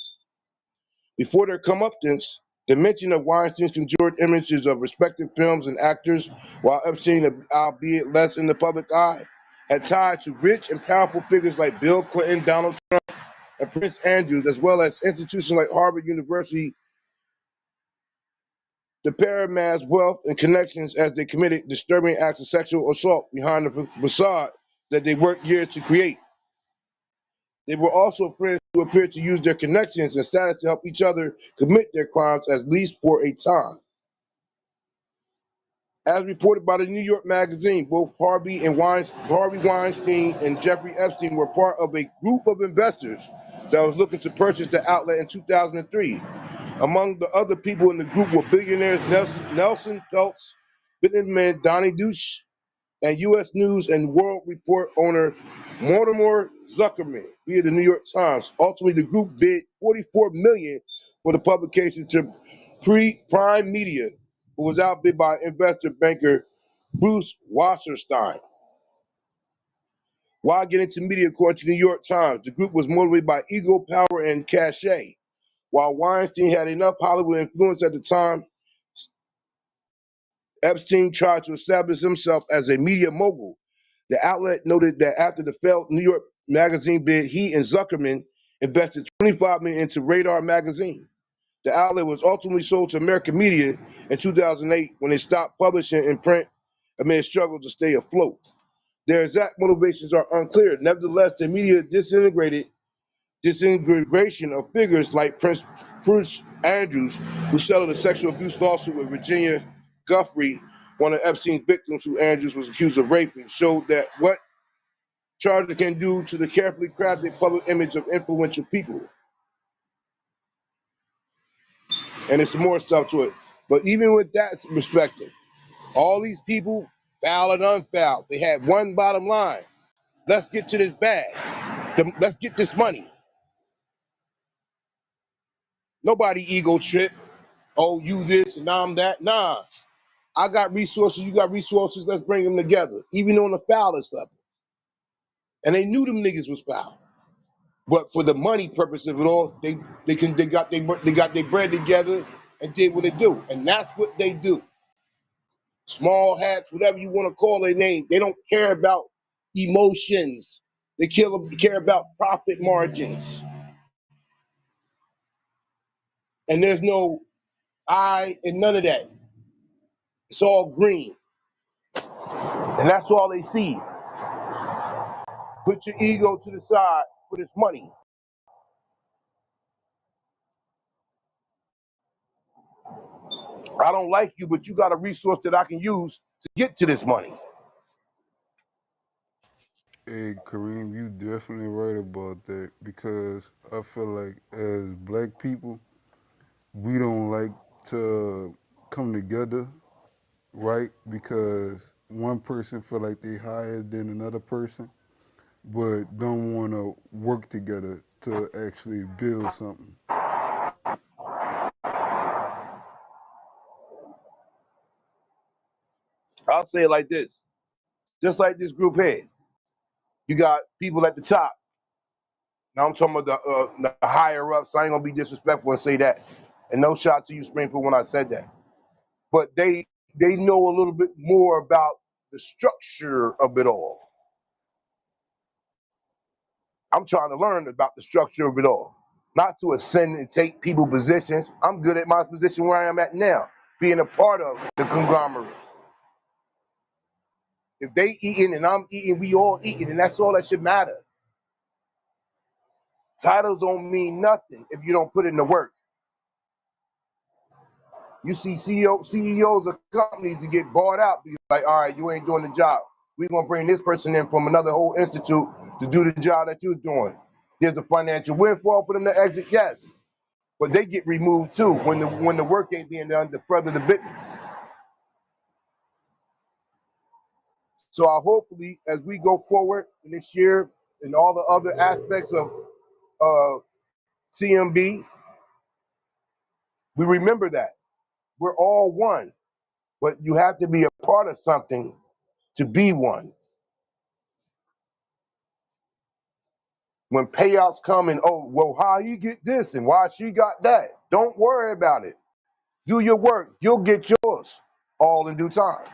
Before their comeuppance, the mention of Weinstein's conjured images of respected films and actors, while Epstein, albeit less in the public eye, had tied to rich and powerful figures like Bill Clinton, Donald Trump, and Prince Andrews, as well as institutions like Harvard University. The pair amassed wealth and connections as they committed disturbing acts of sexual assault behind the facade that they worked years to create. They were also friends who appeared to use their connections and status to help each other commit their crimes, at least for a time. As reported by the New York Magazine, both Harvey Weinstein and Jeffrey Epstein were part of a group of investors that was looking to purchase the outlet in 2003. Among the other people in the group were billionaires Nelson Peltz, businessman Donnie Deutsch, and U.S. News and World Report owner Mortimer Zuckerman via the New York Times. Ultimately, the group bid $44 million for the publication to Prime Media, who was outbid by investor banker Bruce Wasserstein. While getting to media, according to the New York Times, the group was motivated by ego, power, and cachet. While Weinstein had enough Hollywood influence at the time, Epstein tried to establish himself as a media mogul. The outlet noted that after the failed New York Magazine bid, he and Zuckerman invested $25 million into Radar magazine. The outlet was ultimately sold to American Media in 2008 when it stopped publishing in print amid struggles to stay afloat. Their exact motivations are unclear. Nevertheless, the media disintegration of figures like Prince Andrews, who settled a sexual abuse lawsuit with Virginia Guthrie, one of Epstein's victims who Andrews was accused of raping, showed that what charges can do to the carefully crafted public image of influential people. And there's some more stuff to it. But even with that perspective, all these people, foul and unfoul, they had one bottom line. Let's get to this bag. Let's get this money. Nobody ego trip. Oh, you this and I'm that. Nah. I got resources, you got resources, let's bring them together, even on the foulest level. And they knew them niggas was foul. But for the money purpose of it all, they got their bread together and did what they do. And that's what they do. Small hats, whatever you want to call their name, they don't care about emotions. They care about profit margins. And there's no I and none of that. It's all green. And that's all they see. Put your ego to the side for this money. I don't like you, but you got a resource that I can use to get to this money. Hey, Kareem, you definitely right about that because I feel like as black people, we don't like to come together, right? Because one person feel like they higher than another person, but don't want to work together to actually build something. I'll say it like this. Just like this group here, you got people at the top. Now I'm talking about the higher ups. I ain't gonna be disrespectful and say that. And no shot to you, Springfield, when I said that. But they know a little bit more about the structure of it all. I'm trying to learn about the structure of it all. Not to ascend and take people positions. I'm good at my position where I am at now, being a part of the conglomerate. If they eating and I'm eating, we all eating, and that's all that should matter. Titles don't mean nothing if you don't put in the work. You see CEOs of companies to get bought out. Be like, all right, you ain't doing the job. We're gonna bring this person in from another whole institute to do the job that you're doing. There's a financial windfall for them to exit, yes, but they get removed too when the work ain't being done to further the business. So I hopefully, as we go forward in this year and all the other aspects of CMB, we remember that we're all one, but you have to be a part of something to be one. When payouts come and, oh, well, how you get this and why she got that? Don't worry about it. Do your work. You'll get yours all in due time.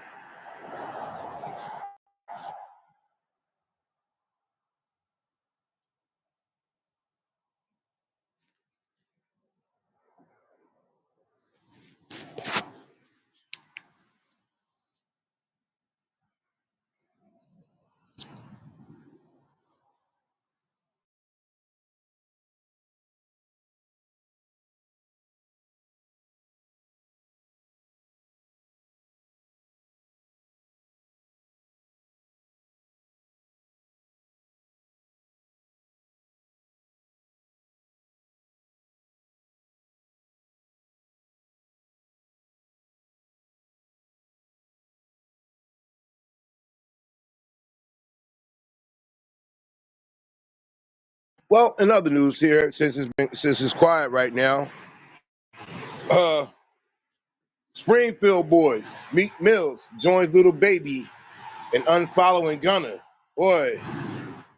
Well, in other news here, since it's quiet right now, uh, Springfield boys, Meek Mills joins Little Baby in unfollowing Gunner. Boy,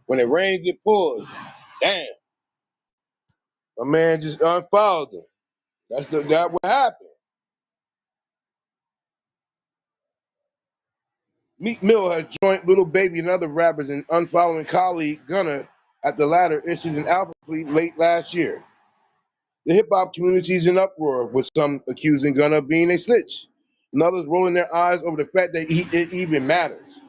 when it rains, it pours. Damn, my man just unfollowed him. That what happened. Meek Mill has joined Little Baby and other rappers in unfollowing colleague Gunner after the latter issued an album plea late last year. The hip hop community is in uproar, with some accusing Gunner of being a snitch, and others rolling their eyes over the fact that it even matters.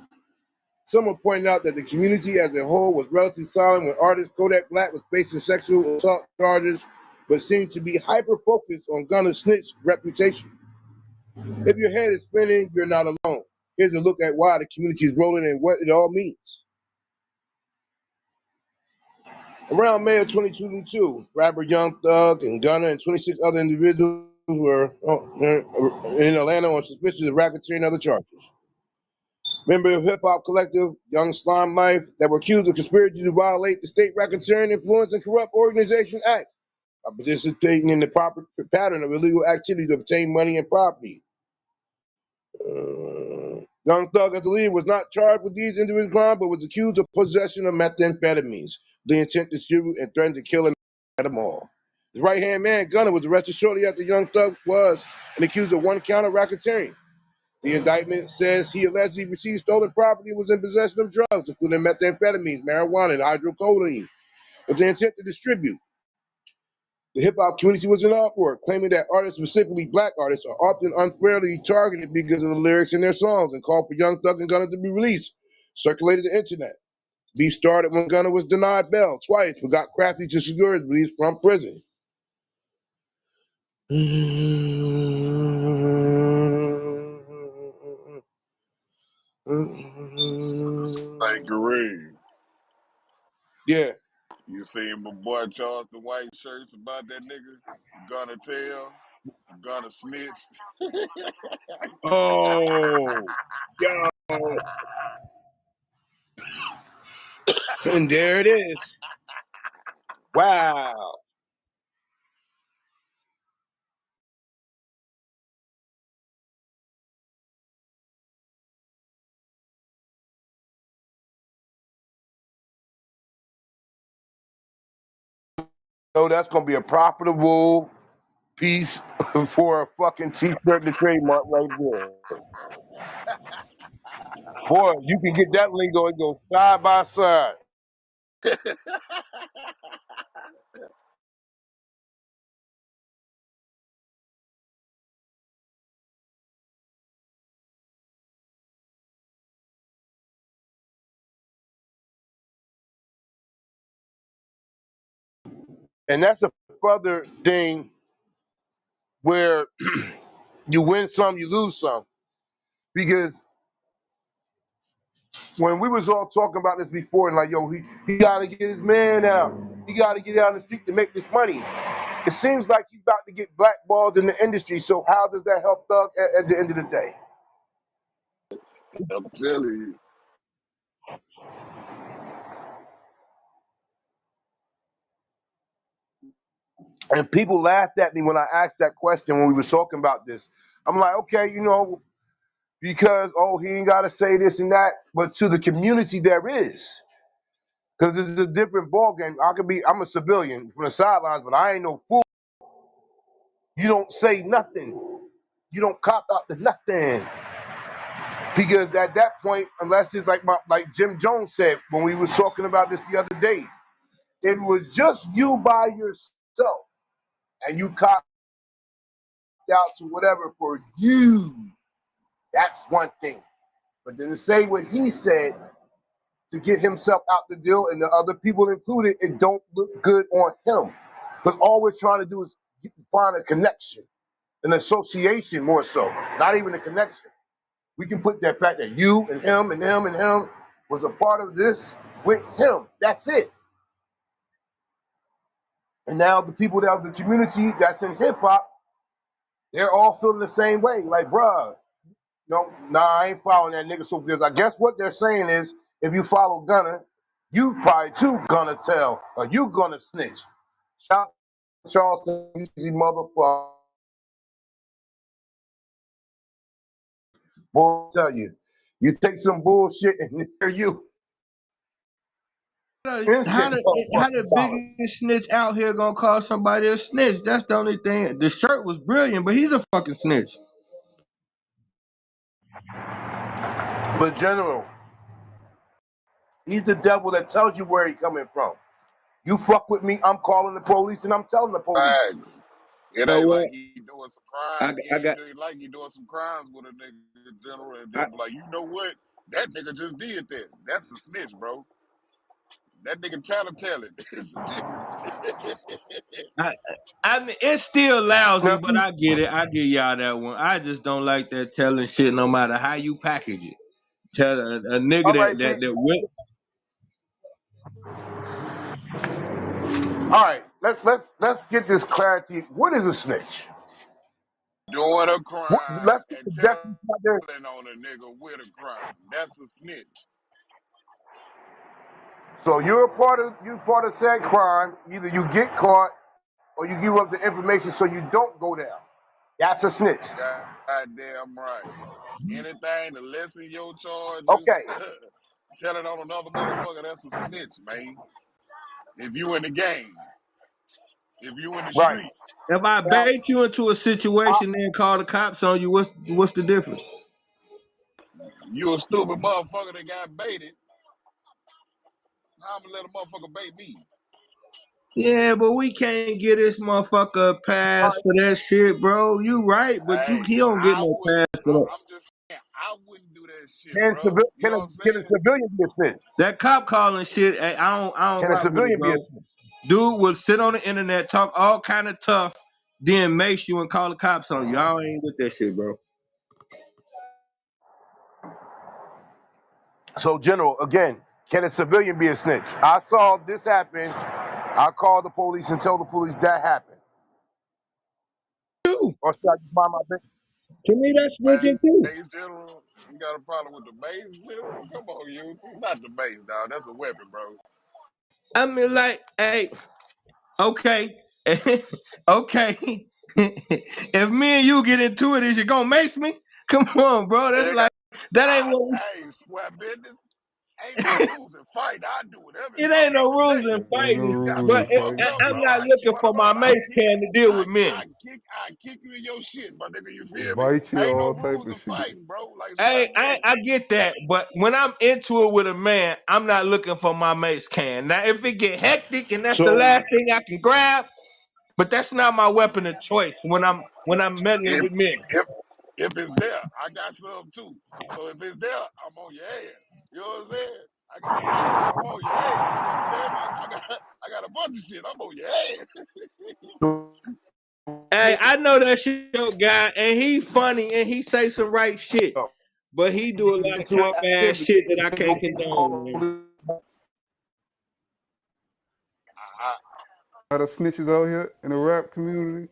Some are pointing out that the community as a whole was relatively silent when artist Kodak Black was facing sexual assault charges, but seemed to be hyper focused on Gunner's snitch reputation. If your head is spinning, you're not alone. Here's a look at why the community is rolling and what it all means. Around May of 2022, rapper Young Thug and Gunna and 26 other individuals were in Atlanta on suspicion of racketeering and other charges. Members of hip hop collective Young Slime Life that were accused of conspiracy to violate the State Racketeering Influence and Corrupt Organization Act by participating in the proper pattern of illegal activities to obtain money and property. Young Thug, as the lead, was not charged with these individual crimes, but was accused of possession of methamphetamines, the intent to distribute and threaten to kill and at them all. His right-hand man, Gunner, was arrested shortly after Young Thug was and accused of one count of racketeering. The indictment says he allegedly received stolen property and was in possession of drugs, including methamphetamines, marijuana, and hydrocodone, with the intent to distribute. The hip hop community was in uproar, claiming that artists, specifically black artists, are often unfairly targeted because of the lyrics in their songs and called for Young Thug and Gunna to be released. Circulated the internet. Beef started when Gunna was denied bail twice, but got crafty to secure his release from prison. Hey, Kareem, Yeah. you seen my boy Charles the white shirts about that nigga? Gonna tell, gonna snitch. Oh, yo. And there it is. Wow. So that's going to be a profitable piece for a fucking t-shirt to trademark right there. Boy, you can get that lingo and go side by side. And that's a further thing where You win some, you lose some. Because when we was all talking about this before, and like, yo, he got to get his man out. He got to get out on the street to make this money. It seems like he's about to get blackballed in the industry. So how does that help Thug at the end of the day? I'm telling And people laughed at me when I asked that question when we was talking about this. I'm like, okay, because he ain't got to say this and that, but to the community there is, because this is a different ball game. I'm a civilian from the sidelines, but I ain't no fool. You don't say nothing. You don't cop out to nothing, because at that point, unless it's like Jim Jones said when we was talking about this the other day, it was just you by yourself, and you copped out to whatever for you. That's one thing. But then to say what he said to get himself out the deal and the other people included, it don't look good on him. Because all we're trying to do is find a connection, an association more so, not even a connection. We can put that fact that you and him and him and him was a part of this with him. That's it. And now the people that are the community that's in hip hop, they're all feeling the same way. Like, bruh, no, nah, I ain't following that nigga. So because I guess what they're saying is, if you follow Gunner, you probably too gonna tell, or you gonna snitch. Shout out to Charleston, easy motherfucker. Boy, tell you, you take some bullshit and hear you How instant the motherfucking dollar. biggest snitch out here gonna call somebody a snitch? That's the only thing. The shirt was brilliant, but he's a fucking snitch. But general, he's the devil that tells you where he coming from. You fuck with me, I'm calling the police and I'm telling the police. facts. It You know ain't like what? he doing some crime. I He I ain't got doing like he doing some crimes with a nigga general, and I, then be like, you know what? That nigga just did that. That's a snitch, bro. That nigga tell it. It's a difference. I I mean it's still lousy, Now, but I get it. I give y'all that one. I just don't like that telling shit no matter how you package it. Tell a nigga all right, see, that went. all right, let's get this clarity. What is a snitch? Doing a Let's crime get and the definition out there. telling on a nigga with a crime. That's a snitch. So you're part of said crime. Either you get caught or you give up the information so you don't go down. That's a snitch. Goddamn right. Anything to lessen your charges, Okay, telling on another motherfucker, that's a snitch, man. If you in the game, if you in the right. streets, If I Now, bait you into a I, situation and call the cops on you, what's the difference? you a stupid motherfucker that got baited. I'm gonna let a motherfucker bait me. Yeah, but we can't get this motherfucker a all pass right, for that shit, bro. You right, but Hey, he don't get I no wouldn't. pass for that. I'm just saying, I wouldn't do that shit, bro. You know what I'm can a saying? civilian be a snitch? That cop calling shit, I don't Can a rock with it, civilian be a bro. snitch? Dude will sit on the internet, talk all kind of tough, then mace you and call the cops on you. I ain't with that shit, bro. So, General, again, can a civilian be a snitch? I saw this happen. I called the police and tell the police that happened. Too. Or should I just mind my business? To me, that's snitching too. Base general, you got a problem with the base general? Come on, you. It's not the base, dog. That's a weapon, bro. I mean, like, hey, okay, okay. If me and you get into it, is you gonna mace me? Come on, bro. That's They like got, that ain't what we, hey, square business. Ain't no rules in fight. I do whatever the it fuck ain't no I rules say. in Ain't no fighting. You got rules me But in fucked fighting. up, I'm bro. not I looking swear to for my God, mace can to deal with men. I kick you in your shit, my nigga. You feel me? Bite you, Ain't no all type rules of of shit. fighting, bro. Like square Hey, business. I get that, but when I'm into it with a man, I'm not looking for my mace can. Now, if it get hectic and that's the So, last thing I can grab, but that's not my weapon of choice when I'm meddling If with men. if if it's there, I got some too. So if it's there, I'm on your ass. You know what I'm saying? I got a pistol, I'm on your ass. You understand me? I got a bunch of shit. I'm on your ass. Hey, I know that show guy, and he funny, and he say some right shit, but he do a lot of into cop ass activity. shit that I They can't gonna condone, call man. I, A lot of snitches out here in the rap community.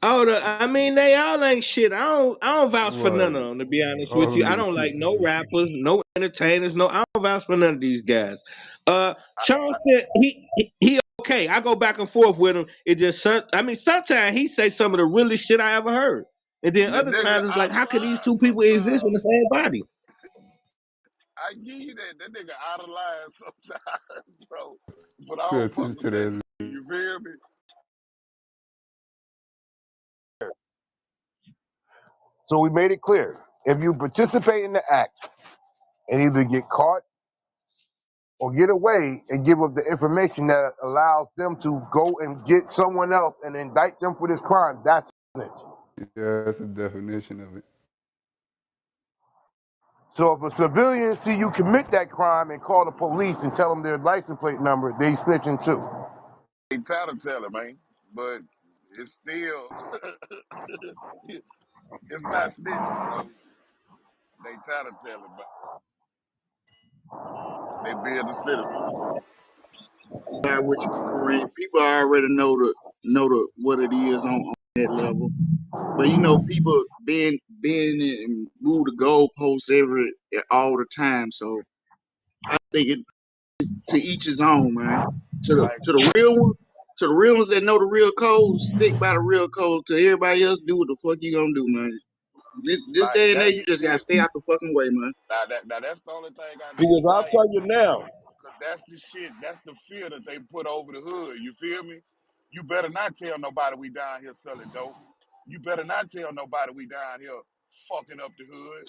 I mean, they all ain't shit. I don't vouch for none Right. of them. To be honest All with you, them I niggas don't like no snitches. rappers, no entertainers, no. I don't vouch for none of these guys. Sean said he okay. I go back and forth with him. It just, I mean, sometimes he say some of the realest shit I ever heard, and then the other nigga times it's like, out of how could these line two people exist in sometimes. the same body? I give you that. That nigga out of line sometimes, bro. But I Pay don't fuck attention with to that that. shit. You feel me? So we made it clear. If you participate in the act and either get caught or get away and give up the information that allows them to go and get someone else and indict them for this crime, that's snitch. Yeah, that's the definition of it. So if a civilian see you commit that crime and call the police and tell them their license plate number, they snitching too. They tattletale, man. But it's still, it's not snitching, bro. They tattletale, but they being a citizen. Side with you, Kareem. People already know the what it is on that level. But you know, people being and move the goalposts all the time. So I think it to each his own, man. To the Like, to the real ones, to the real ones that know the real code, stick by the real code. To everybody else, do what the fuck you gonna do, man. This like day and age, that's you the just gotta shit. stay out the fucking way, man. Now that's the only thing I Because I'll dislike. tell you now, Cause that's the shit. That's the fear that they put over the hood. You feel me? You better not tell nobody we down here selling dope. You better not tell nobody we down here fucking up the hood.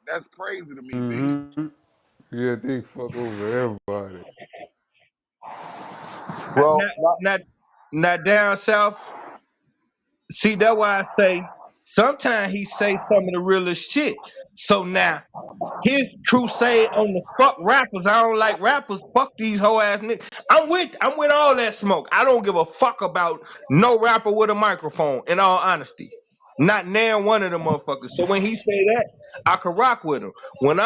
That's crazy to me, B. Mm-hmm. Yeah, they fuck over everybody. well, Not, not, not down south. See, that's why I say sometimes he say some of the realest shit. So now his crusade on the fuck rappers. I don't like rappers. Fuck these whole ass niggas. I'm with all that smoke. I don't give a fuck about no rapper with a microphone. In all honesty, not nan one of them motherfuckers. So when he say that, I could rock with him. When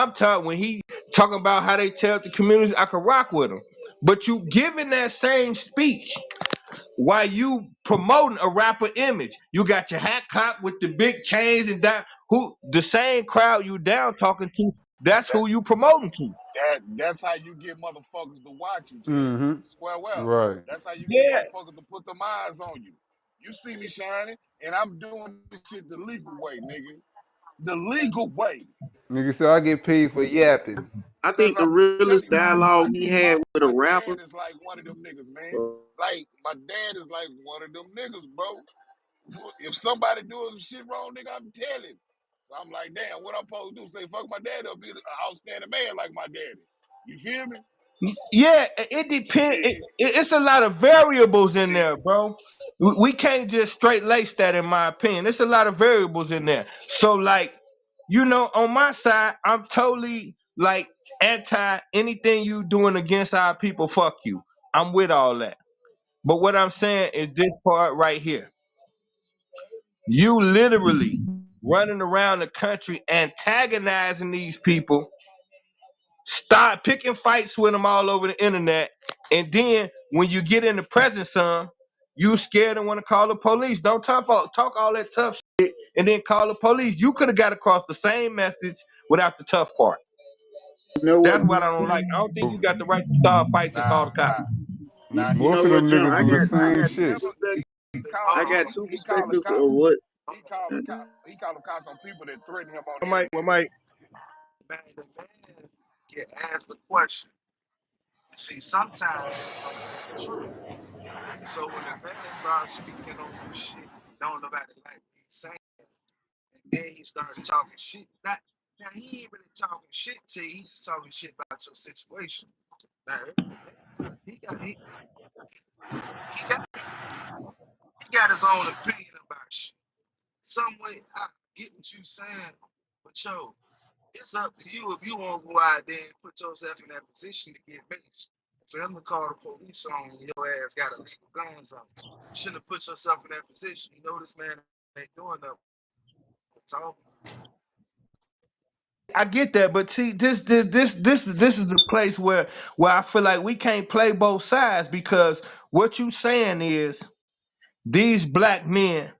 he talking about how they tell the communities, I could rock with him. But you giving that same speech while you promoting a rapper image. You got your hat cocked with the big chains and that who the same crowd you down talking to, that's That who you promoting to. that's how you get motherfuckers to watch you, Jay. Mm-hmm. Square well. Right. That's how you get Yeah. motherfuckers to put them eyes on you. You see me shining, and I'm doing this shit the legal way, nigga. The legal way. Nigga said I get paid for yapping. I Cause think the I'm telling realest you, dialogue he had with a my rapper. dad is like one of them niggas, man. Like my dad is like one of them niggas, bro. If somebody doing some shit wrong, nigga, I'm telling. So I'm like, damn, what I'm supposed to do? Say fuck my dad or be an outstanding man like my daddy. You feel me? Yeah, it depends. Shit. It's a lot of variables in Shit. there, bro. We can't just straight lace that, in my opinion. It's a lot of variables in there. So, like, on my side, I'm totally like anti anything you doing against our people. Fuck you. I'm with all that. But what I'm saying is this part right here. You literally running around the country antagonizing these people, start picking fights with them all over the internet, and then when you get in the presence of them, you scared and want to call the police. Don't talk all that tough shit and then call the police. You could have got across the same message without the tough part. You know what? That's what I don't like. I don't think you got the right to start fights and call Nah, the cops. You he Most know of what, them did. John? niggas I do the got I same got He two shit. never perspectives. I called got two he called the perspectives of cops. what. He called the cop. He called the cops on people that threatened him on What the might, internet. what might, Man, the man get asked a question. See, sometimes it's gonna be the truth. So when the man starts speaking on some shit, don't nobody like what he's saying, and then he starts talking shit. Now he ain't really talking shit to you. He's just talking shit about your situation. Now, he got he, he got he got his own opinion about shit. Some way I get what you saying, but it's up to you if you want to go out there and put yourself in that position to get maced. For him to call the police on you, your ass got illegal guns on. You shouldn't have put yourself in that position. You know this man ain't doing nothing. So I get that, but see, this is the place where I feel like we can't play both sides because what you saying is these black men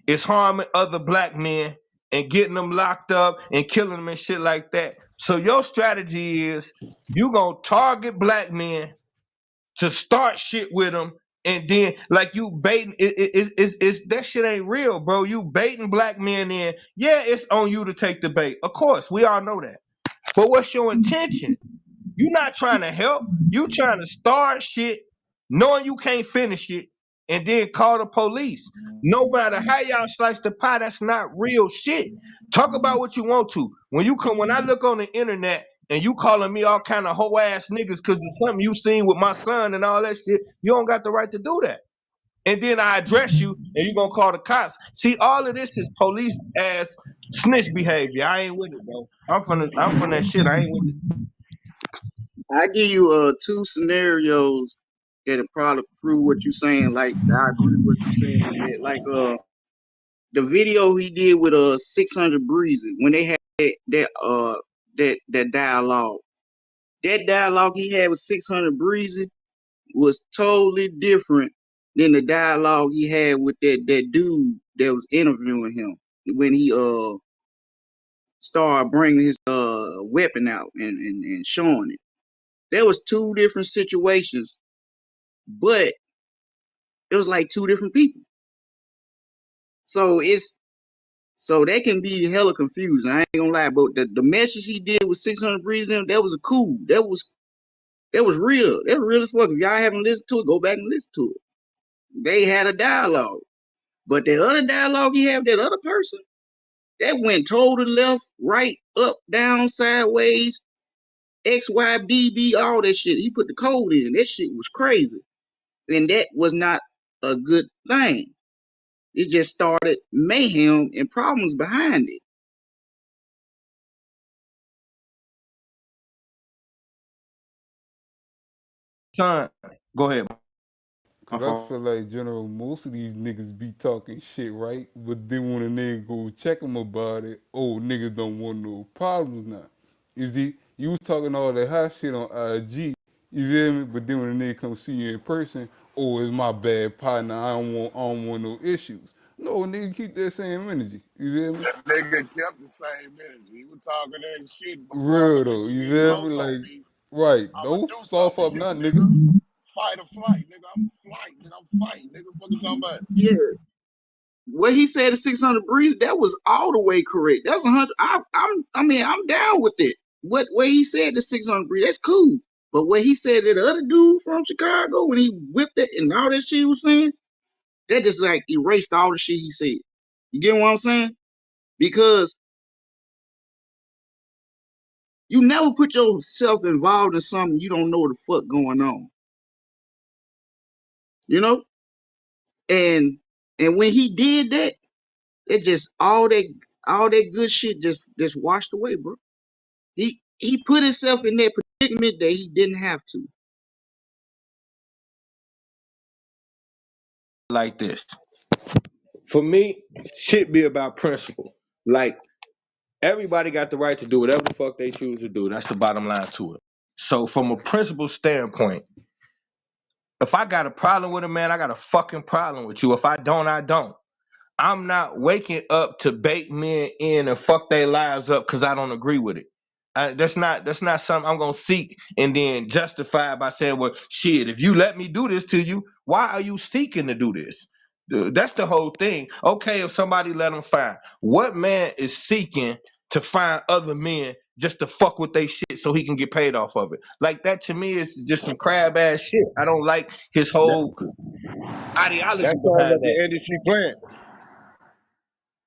is harming other black men and getting them locked up and killing them and shit like that. So your strategy is you gonna target black men to start shit with them, and then like you baiting it's that shit ain't real, bro. You baiting black men in. Yeah, it's on you to take the bait. Of course, we all know that. But what's your intention? You not trying to help. You trying to start shit, knowing you can't finish it, and then call the police. No matter how y'all slice the pie, that's not real shit. Talk about what you want to. When I look on the internet and you calling me all kind of hoe ass niggas because of something you seen with my son and all that shit, you don't got the right to do that. And then I address you and you gonna call the cops. See, all of this is police ass snitch behavior. I ain't with it, bro. I'm from that shit. I ain't with it. I give you two scenarios that'll probably prove what you're saying. Like I agree with what you're saying with that. Like the video he did with 600 Breezy when they had that dialogue. That dialogue he had with 600 Breezy was totally different than the dialogue he had with that dude that was interviewing him when he started bringing his weapon out and showing it. There was two different situations, but it was like two different people. So that can be hella confusing. I ain't gonna lie, but the message he did with 600 Breeze them, that was a cool. That was real. That was real as fuck. If y'all haven't listened to it, go back and listen to it. They had a dialogue. But that other dialogue he had with that other person, that went totally left, right, up, down, sideways, X, Y, B, B, all that shit. He put the code in. That shit was crazy. And that was not a good thing. It just started mayhem and problems behind it. Son, go ahead. My Cause I fault. feel like general most of these niggas be talking shit, right? But then when a nigga go check them about it, oh niggas don't want no problems now. You see, you was talking all that hot shit on IG, you feel me? But then when a nigga come see you in person, oh it's my bad partner, I don't want no issues. No nigga keep that same energy. You feel me? That nigga kept the same energy. He was talking that shit before Real the though, nigga you get feel me? close on Like me. right. I'ma Don't do soft something to up you, not nigga. nigga. Fight or flight, nigga. I'm flight, nigga. I'm fighting, nigga. Fuck you talking about? Yeah. What he said at 600 Breeze, that was all the way correct. That's 100. I'm down with it. What he said to 600 Breeze, that's cool. But what he said to the other dude from Chicago when he whipped it and all that shit he was saying, that just like erased all the shit he said. You get what I'm saying? Because you never put yourself involved in something you don't know what the fuck going on. You know? And when he did that, it just all that good shit just washed away, bro. He put himself in that predicament that he didn't have to. Like this. For me, shit be about principle. Like everybody got the right to do whatever the fuck they choose to do. That's the bottom line to it. So from a principle standpoint, if I got a problem with a man, I got a fucking problem with you. If I don't, I don't. I'm not waking up to bait men in and fuck their lives up because I don't agree with it. That's not something I'm gonna seek and then justify by saying, well, shit, if you let me do this to you, why are you seeking to do this? That's the whole thing. Okay, if somebody let them find, what man is seeking to find other men just to fuck with they shit so he can get paid off of it? Like that to me is just some crab ass shit. I don't like his That, whole that ideology sounds behind like that. an industry plant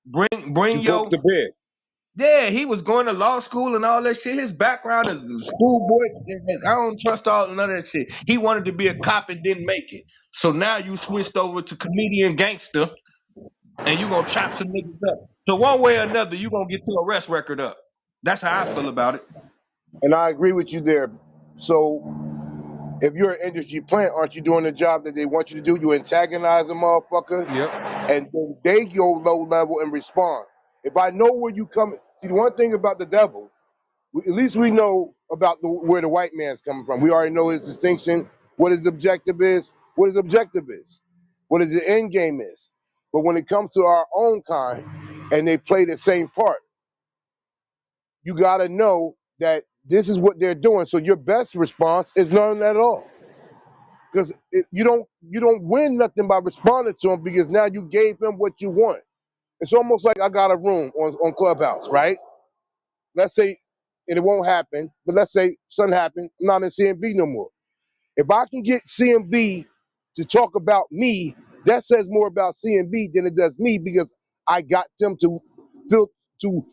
Bring to poke your the bear. Yeah, he was going to law school and all that shit. His background is a schoolboy. I don't trust all none of that shit. He wanted to be a cop and didn't make it. So now you switched over to comedian gangster and you gonna chop some niggas up. So one way or another, you gonna get your arrest record up. That's how I feel about it. And I agree with you there. So If you're an industry plant, aren't you doing the job that they want you to do? You antagonize a motherfucker, Yep. and then they go low level and respond. If I know where you come, see the one thing about the devil, at least we know about where the white man's coming from. We already know his distinction, what his objective is, what his end game is. But when it comes to our own kind, and they play the same part, you got to know that this is what they're doing. So your best response is none at all, because you don't win nothing by responding to them, because now you gave them what you want. It's almost like I got a room on Clubhouse, right? Let's say, and it won't happen, but let's say something happened, I'm not in CMB no more. If I can get CMB to talk about me, that says more about CMB than it does me, because I got them to feel, to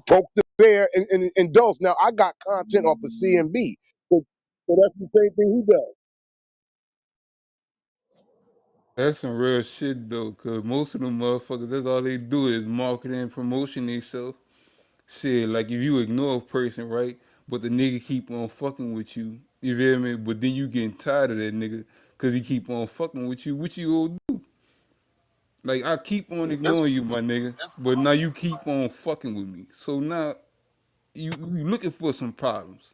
poke the bear and indulge. Now I got content off of CMB, so that's the same thing he does. That's some real shit though, cause most of them motherfuckers, that's all they do is marketing and promotion themselves. Shit, like if you ignore a person, right, but the nigga keep on fucking with you, you feel me? But then you getting tired of that nigga, cause he keep on fucking with you. What you gonna do? Like I keep on That's ignoring you, my nigga, that's but now cool. you keep on fucking with me. So now you looking for some problems.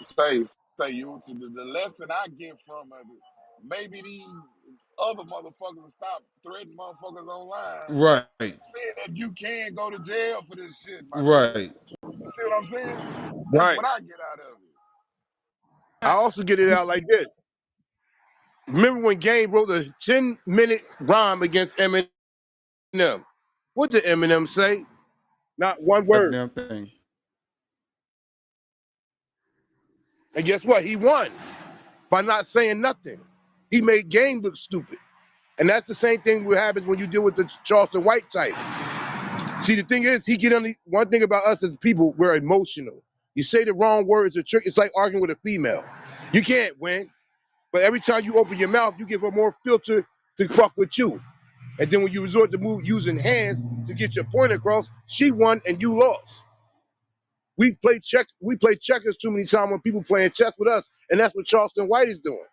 Say say you to the lesson I get from it. Maybe these other motherfuckers will stop threatening motherfuckers online, Right, saying that you can go to jail for this shit, my nigga. right. You see what I'm saying? That's Right. what I get out of it. I also get it out like this. Remember when Game wrote a 10-minute rhyme against Eminem? What did Eminem say? Not one word. Goddamn thing. And guess what? He won by not saying nothing. He made Game look stupid. And that's the same thing what happens when you deal with the Charleston White type. See, the thing is, he get on the one thing about us as people, we're emotional. You say the wrong word, it's a trick. It's like arguing with a female. You can't win, but every time you open your mouth, you give her more filter to fuck with you. And then when you resort to move using hands to get your point across, she won and you lost. We play checkers too many times when people playing chess with us, and that's what Charleston White is doing.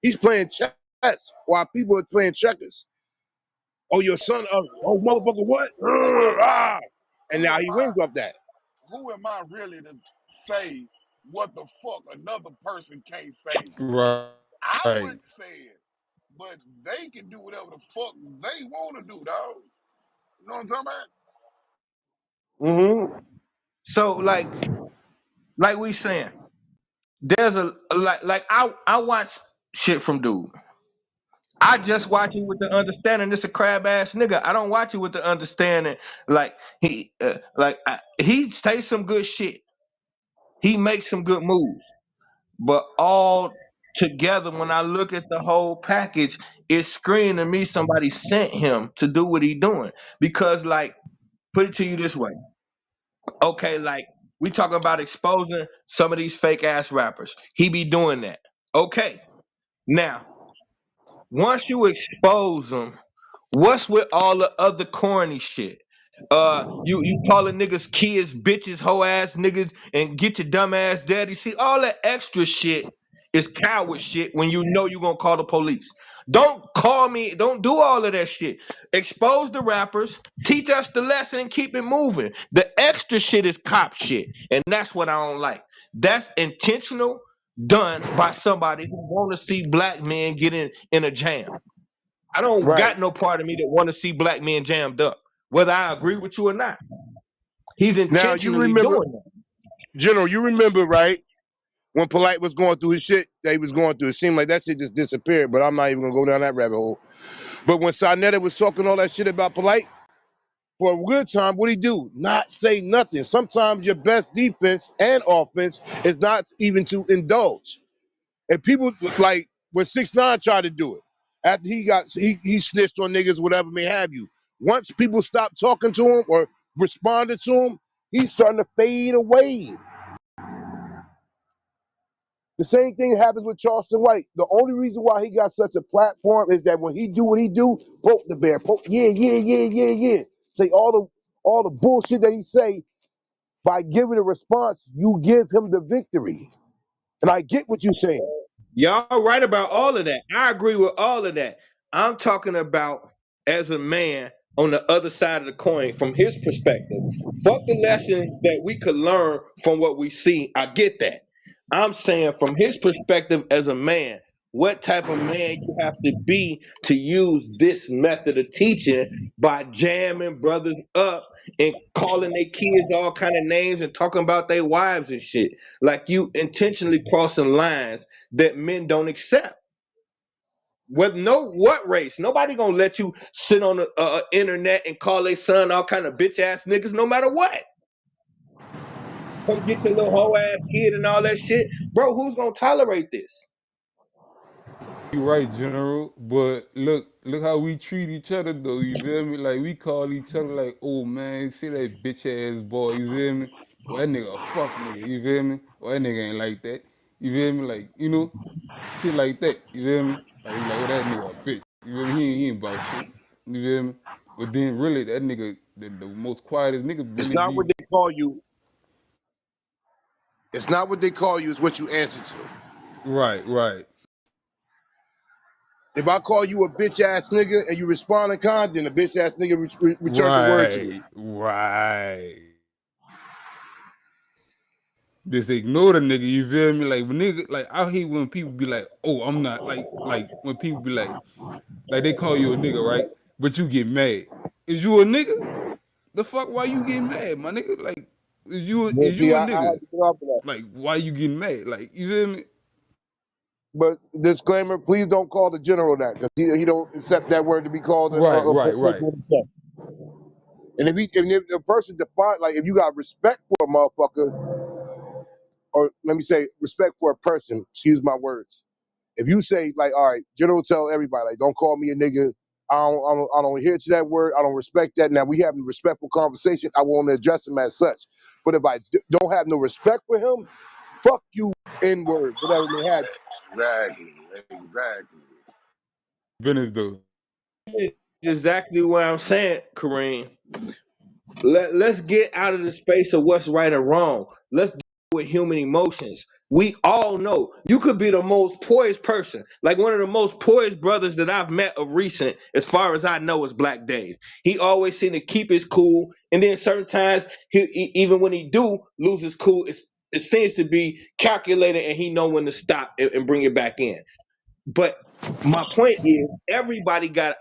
He's playing chess while people are playing checkers. Oh, your son, oh motherfucker, what? Ah. And Who now am he I? wins off that. Who am I really to say what the fuck another person can't say? Right. I Right. wouldn't say it, but they can do whatever the fuck they want to do, dog. You know what I'm talking about? Mm-hmm. So like we saying, there's a like I watch shit from dude. I just watch it with the understanding this a crab ass nigga. I don't watch it with the understanding like he says some good shit. He makes some good moves. But all together, when I look at the whole package, it's screaming to me somebody sent him to do what he doing. Because like, put it to you this way. Okay, like we talking about exposing some of these fake ass rappers. He be doing that. Okay. Now, once you expose them, what's with all the other corny shit? You calling niggas kids, bitches, hoe ass niggas, and get your dumb ass daddy. See, all that extra shit is coward shit when you know you gonna call the police. Don't call me, don't do all of that shit. Expose the rappers, teach us the lesson, and keep it moving. The extra shit is cop shit, and that's what I don't like. That's intentional, done by somebody who want to see black men get in a jam. I don't Right. got no part of me that want to see black men jammed up, whether I agree with you or not. He's Now you intentionally remember, doing that. General, you remember, right? When Polite was going through his shit that he was going through, it seemed like that shit just disappeared, but I'm not even gonna go down that rabbit hole. But when Sarnetta was talking all that shit about Polite, for a good time, what'd he do? Not say nothing. Sometimes your best defense and offense is not even to indulge. And people like when 6ix9ine tried to do it after he snitched on niggas, whatever may have you. Once people stopped talking to him or responded to him, he's starting to fade away. The same thing happens with Charleston White. The only reason why he got such a platform is that when he do what he do, poke the bear, poke, yeah, yeah, yeah, yeah, yeah. Say all the bullshit that he say. By giving a response, you give him the victory. And I get what you're saying. Y'all right about all of that. I agree with all of that. I'm talking about as a man on the other side of the coin from his perspective. Fuck the lessons that we could learn from what we see. I get that. I'm saying from his perspective as a man, what type of man you have to be to use this method of teaching by jamming brothers up and calling their kids all kind of names and talking about their wives and shit. Like you intentionally crossing lines that men don't accept. With no what race, nobody gonna let you sit on the internet and call their son all kind of bitch ass niggas, no matter what. Come get your little hoe ass kid and all that shit, bro. Who's gonna tolerate this? You right, General. But look how we treat each other though. You feel me? Like we call each other like, oh man, see that bitch ass boy. You feel me? Or that nigga a fuck nigga. You feel me? Or that nigga ain't like that. You feel me? Like shit like that. You feel me? Like we like, oh that nigga a bitch. You feel me? He ain't about shit. You feel me? But then really that nigga, the most quietest nigga It's really not be what they call you. It's not what they call you. It's what you answer to. right, right, If I call you a bitch ass nigga and you respond in kind, then the bitch ass nigga returns the word to you. right, right. Just ignore the nigga, you feel me? Like when nigga, like I hate when people be like, "Oh, I'm not like when people be like they call you a nigga, right? But you get mad. Is you a nigga? The fuck? Why you getting mad, my nigga? Like, But is see, you a I had nigga? to get off of that. Like, why you getting mad? Like, you feel me? But disclaimer: please don't call the general that because he don't accept that word to be called Right, a right, person right. with himself. And if the person define like if you got respect for a motherfucker, or let me say respect for a person, excuse my words. If you say like, all right, general, tell everybody like, don't call me a nigga. I don't adhere to that word. I don't respect that. Now we having a respectful conversation. I want to address him as such. But if I don't have no respect for him, fuck you, N word, whatever may have. Exactly. Exactly. Business though. Exactly what I'm saying, Kareem. Let's get out of the space of what's right or wrong. Let's deal with human emotions. We all know you could be the most poised person. Like one of the most poised brothers that I've met of recent, as far as I know, is Black Dave. He always seemed to keep his cool. And then certain times, even when he do lose his cool, it seems to be calculated and he know when to stop and bring it back in. But my point is, everybody got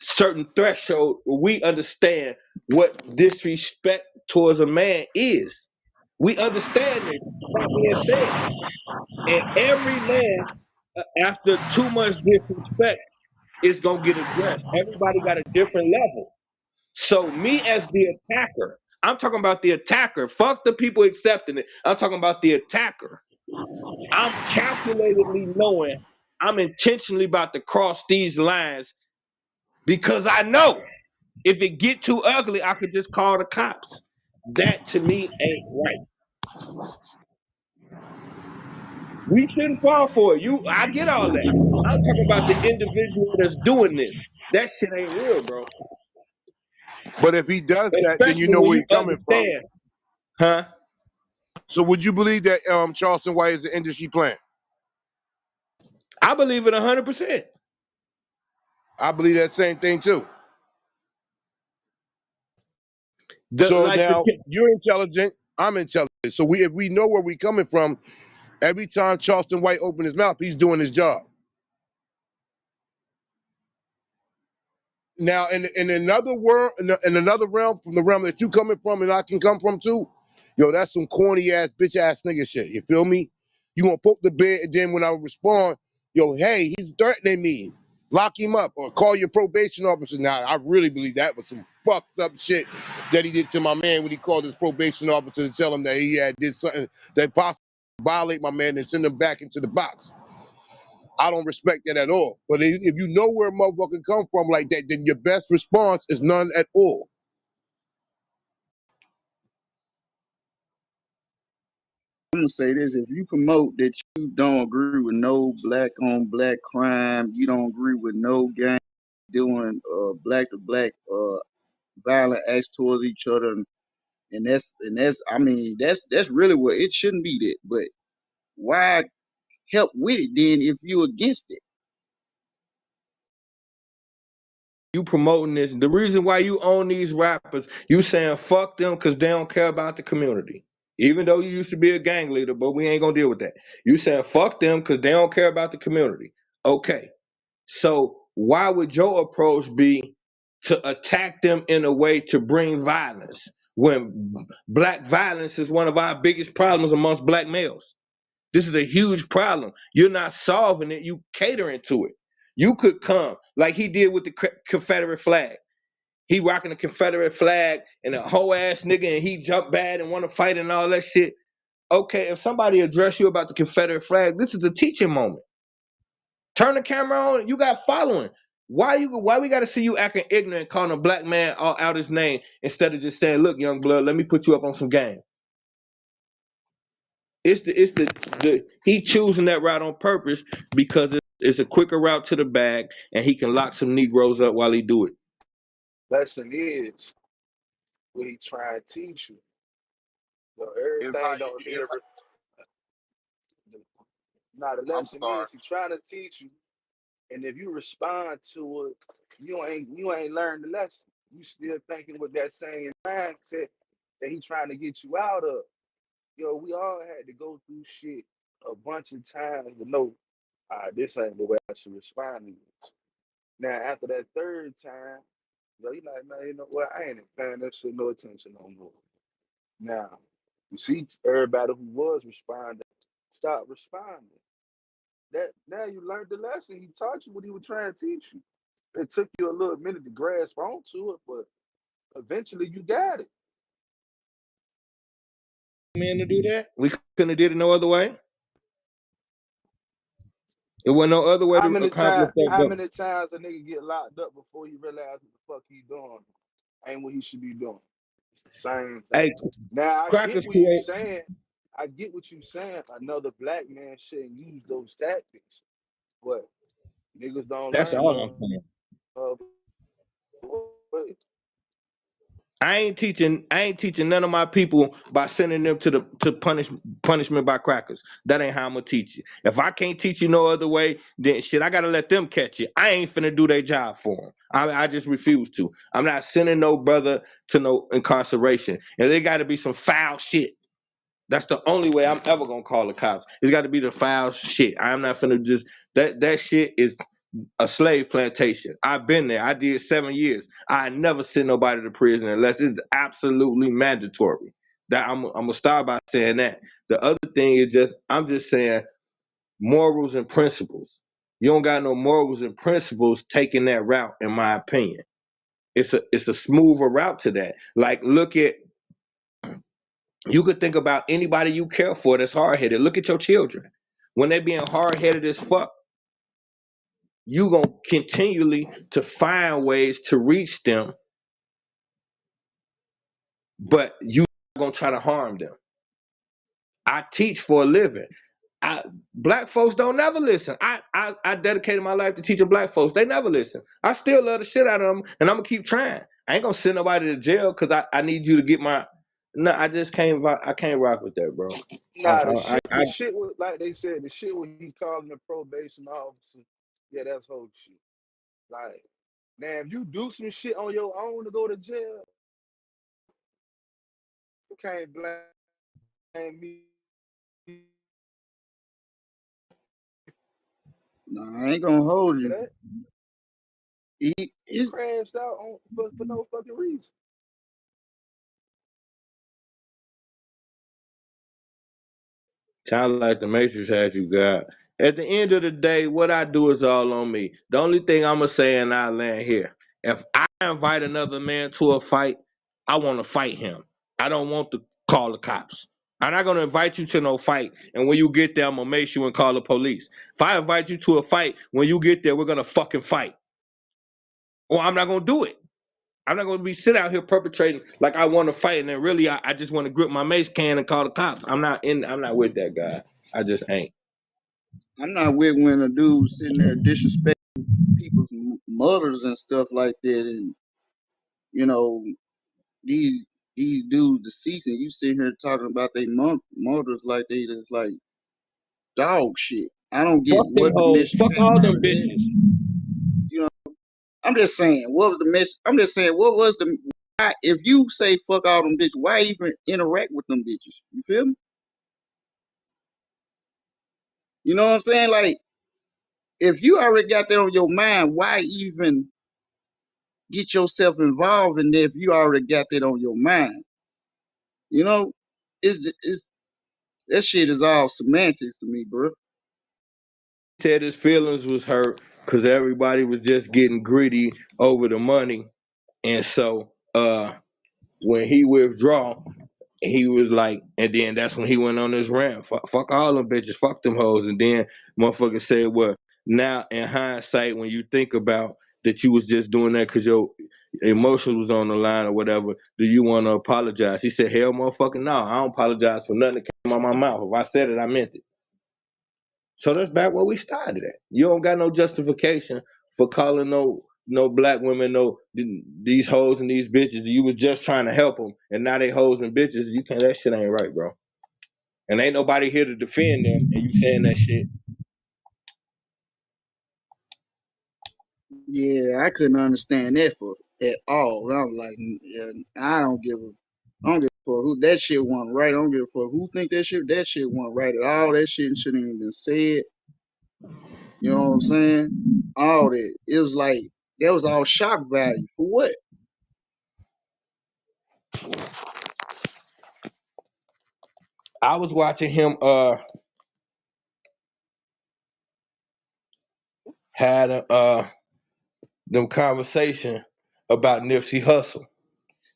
certain threshold where we understand what disrespect towards a man is. We understand this. That being said, and every man after too much disrespect is gonna get addressed. Everybody got a different level. So me as the attacker, I'm talking about the attacker. Fuck the people accepting it. I'm talking about the attacker. I'm calculatedly knowing I'm intentionally about to cross these lines because I know if it get too ugly, I could just call the cops. That to me ain't right. We shouldn't fall for it. I get all that. I'm talking about the individual that's doing this. That shit ain't real, bro. But if he does that, then you Especially know when where you he's coming from. understand, huh? So would you believe that Charleston White is an industry plant? I believe it 100%. I believe that same thing too. The, So like the now you're intelligent, I'm intelligent. So if we know where we're coming from, every time Charleston White opened his mouth, he's doing his job. Now, in another world, in another realm, from the realm that you coming from and I can come from too, yo, that's some corny ass, bitch ass nigga shit. You feel me? You gonna poke the bear, and then when I respond, yo, hey, he's threatening me. Lock him up or call your probation officer. Now, I really believe that was some fucked up shit that he did to my man when he called his probation officer to tell him that he had did something that possibly violate my man and send him back into the box. I don't respect that at all. But if you know where a motherfucker come from like that, then your best response is none at all. I'm gonna say this: if you promote that you don't agree with no black on black crime, you don't agree with no gang doing black to black violent acts towards each other, and that's I mean that's really what it shouldn't be that. But why? help with it than if you against it. You promoting this. The reason why you own these rappers, you saying fuck them because they don't care about the community. Even though you used to be a gang leader, but we ain't gonna deal with that. You saying fuck them because they don't care about the community. Okay. So why would your approach be to attack them in a way to bring violence when black violence is one of our biggest problems amongst black males? This is a huge problem. You're not solving it, you catering to it. You could come like he did with the Confederate flag. He rocking the Confederate flag and a whole ass nigga and he jumped bad and want to fight and all that shit. Okay, if somebody address you about the Confederate flag, this is a teaching moment. Turn the camera on, you got following. Why we gotta see you acting ignorant, calling a black man out his name instead of just saying, look, young blood, let me put you up on some game. It's the he choosing that route on purpose because it's a quicker route to the bag and he can lock some Negroes up while he do it. Lesson is what he trying to teach you. So It's everything like don't need a. it's like Now the I'm lesson sorry. is he trying to teach you, and if you respond to it, you ain't learned the lesson. You still thinking with that same mindset that he trying to get you out of. Yo, we all had to go through shit a bunch of times to know, this ain't the way I should respond to this. Now after that third time, yo, you like, man, you know what? I ain't paying that shit no attention no more. Now, you see, everybody who was responding, stop responding. That now you learned the lesson. He taught you what he was trying to teach you. It took you a little minute to grasp onto it, but eventually you got it. Man, to do that, we couldn't have did it no other way. It wasn't no other way How to many accomplish times that how goal. many times a nigga get locked up before he realize what the fuck he doing ain't what he should be doing? It's the same thing. Hey, Now I get crackers what you create. saying. I get what you saying. Another black man shouldn't use those tactics, but niggas don't That's learn all no I'm saying. other way. I ain't teaching none of my people by sending them to punishment by crackers. That ain't how I'm gonna teach you. If I can't teach you no other way, then shit, I gotta let them catch it. I ain't finna do their job for them. I just refuse to. I'm not sending no brother to no incarceration, and there got to be some foul shit. That's the only way I'm ever gonna call the cops. It's got to be the foul shit. I'm not finna just that shit is a slave plantation. I've been there. I did 7 years. I never send nobody to prison unless it's absolutely mandatory. That I'm gonna start by saying that. The other thing is just I'm just saying morals and principles. You don't got no morals and principles taking that route, in my opinion. It's a smoother route to that. Like look at you could think about anybody you care for that's hard headed. Look at your children. When they being hard headed as fuck, you gonna continually to find ways to reach them, but you gonna try to harm them. I teach for a living. Black folks don't never listen. I dedicated my life to teaching black folks. They never listen. I still love the shit out of them, and I'm gonna keep trying. I ain't gonna send nobody to jail because I need you to get my. No, I just can't. I can't rock with that, bro. Nah, the shit was like they said, the shit when he calling the probation officer, yeah, that's whole shit. Like, now if you do some shit on your own to go to jail, you can't blame me Nah, I ain't gonna hold for you. that. You It's crashed out on for no fucking reason. Sound like the Matrix has you, God. At the end of the day, what I do is all on me. The only thing I'm gonna say, and I land here: if I invite another man to a fight, I want to fight him. I don't want to call the cops. I'm not gonna invite you to no fight, and when you get there, I'm gonna make you and call the police. If I invite you to a fight, when you get there, we're gonna fucking fight, or I'm not gonna do it. I'm not gonna be sit out here perpetrating like I want to fight, and then really I just want to grip my mace can and call the cops. I'm not with that guy. I just ain't. I'm not with when a dude sitting there disrespecting people's mothers and stuff like that, and you know these these dudes deceased, and you sitting here talking about they mothers like they just like dog shit. I don't get Fuck them what the hoes. mission Fuck came all out them of that. bitches. You know, I'm just saying, what was the mission? I'm just saying, what was the why, if you say fuck all them bitches, why even interact with them bitches? You feel me? You know what I'm saying? Like, if you already got that on your mind, why even get yourself involved in that if you already got that on your mind? You know, it's that shit is all semantics to me, bro. Said his feelings was hurt because everybody was just getting greedy over the money, and so when he withdraw, he was like, and then that's when he went on this rant. Fuck all them bitches, fuck them hoes, and then motherfucker said, "Well, now in hindsight, when you think about that, you was just doing that because your emotions was on the line or whatever. Do you want to apologize?" He said, "Hell, motherfucker, no, I don't apologize for nothing that came out my mouth. If I said it, I meant it." So that's back where we started at. You don't got no justification for calling no black women these hoes and these bitches. You was just trying to help them, and now they hoes and bitches. You can't. That shit ain't right, bro. And ain't nobody here to defend them. And you saying that shit. Yeah, I couldn't understand that for at all. I was like, yeah, I don't give a fuck who that shit wasn't right. I don't give a fuck who think that shit wasn't right at all. That shit shouldn't even been said. You know what I'm saying? All that. It was like that was all shock value for what? I was watching him had a them conversation about Nipsey Hussle.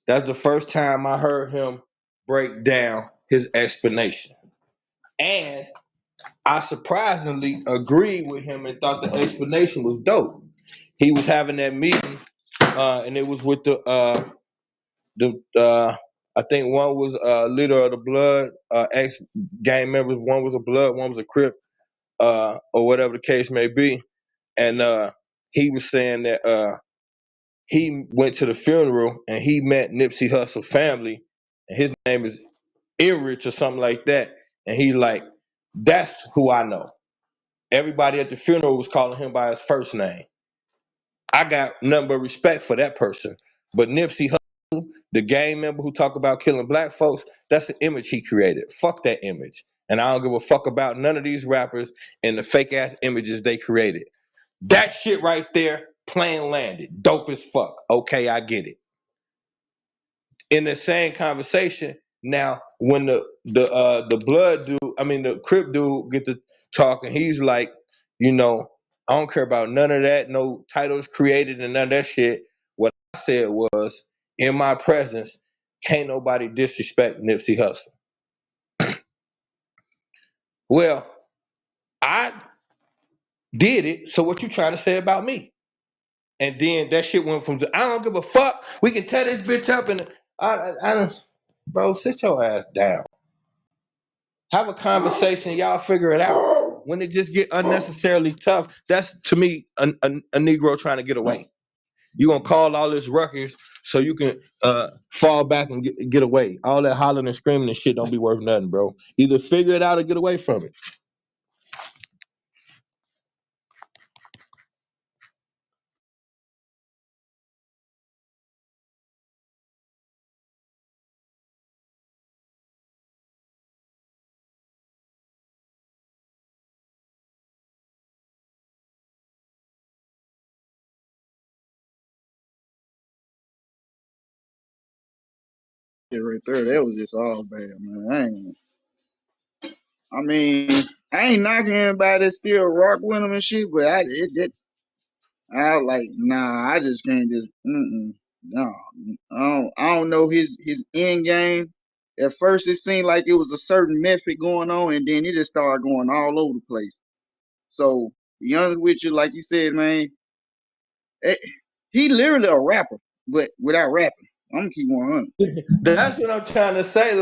That's the first time I heard him break down his explanation. And I surprisingly agreed with him and thought the explanation was dope. He was having that meeting, and it was with the I think one was leader of the Blood, ex gang members. One was a Blood, one was a Crip, or whatever the case may be. And he was saying that he went to the funeral and he met Nipsey Hussle family, and his name is Enrich or something like that. And he like, that's who I know. Everybody at the funeral was calling him by his first name. I got nothing but respect for that person. But Nipsey Hussle, the gang member who talk about killing black folks, that's the image he created. Fuck that image. And I don't give a fuck about none of these rappers and the fake ass images they created. That shit right there, plain landed. Dope as fuck. Okay, I get it. In the same conversation, now when the blood dude, I mean the Crip dude get to talking, he's like, you know, I don't care about none of that, no titles created and none of that shit. What I said was, in my presence, can't nobody disrespect Nipsey Hussle. Well, I did it, so what you trying to say about me? And then that shit went from I don't give a fuck. We can tear this bitch up and I don't, bro, sit your ass down. Have a conversation, y'all figure it out. When it just get unnecessarily tough, that's to me a Negro trying to get away. You gonna call all this ruckus so you can fall back and get away. All that hollering and screaming and shit don't be worth nothing, bro. Either figure it out or get away from it. Shit right there, that was just all bad, man. I mean, I ain't knocking anybody that still rock with him and shit, but I like, nah, I just can't just, no, I don't know his end game. At first, it seemed like it was a certain method going on, and then it just started going all over the place. So, young with you, like you said, man, eh, he literally a rapper, but without rapping. I'm gonna keep 100. That's what I'm trying to say.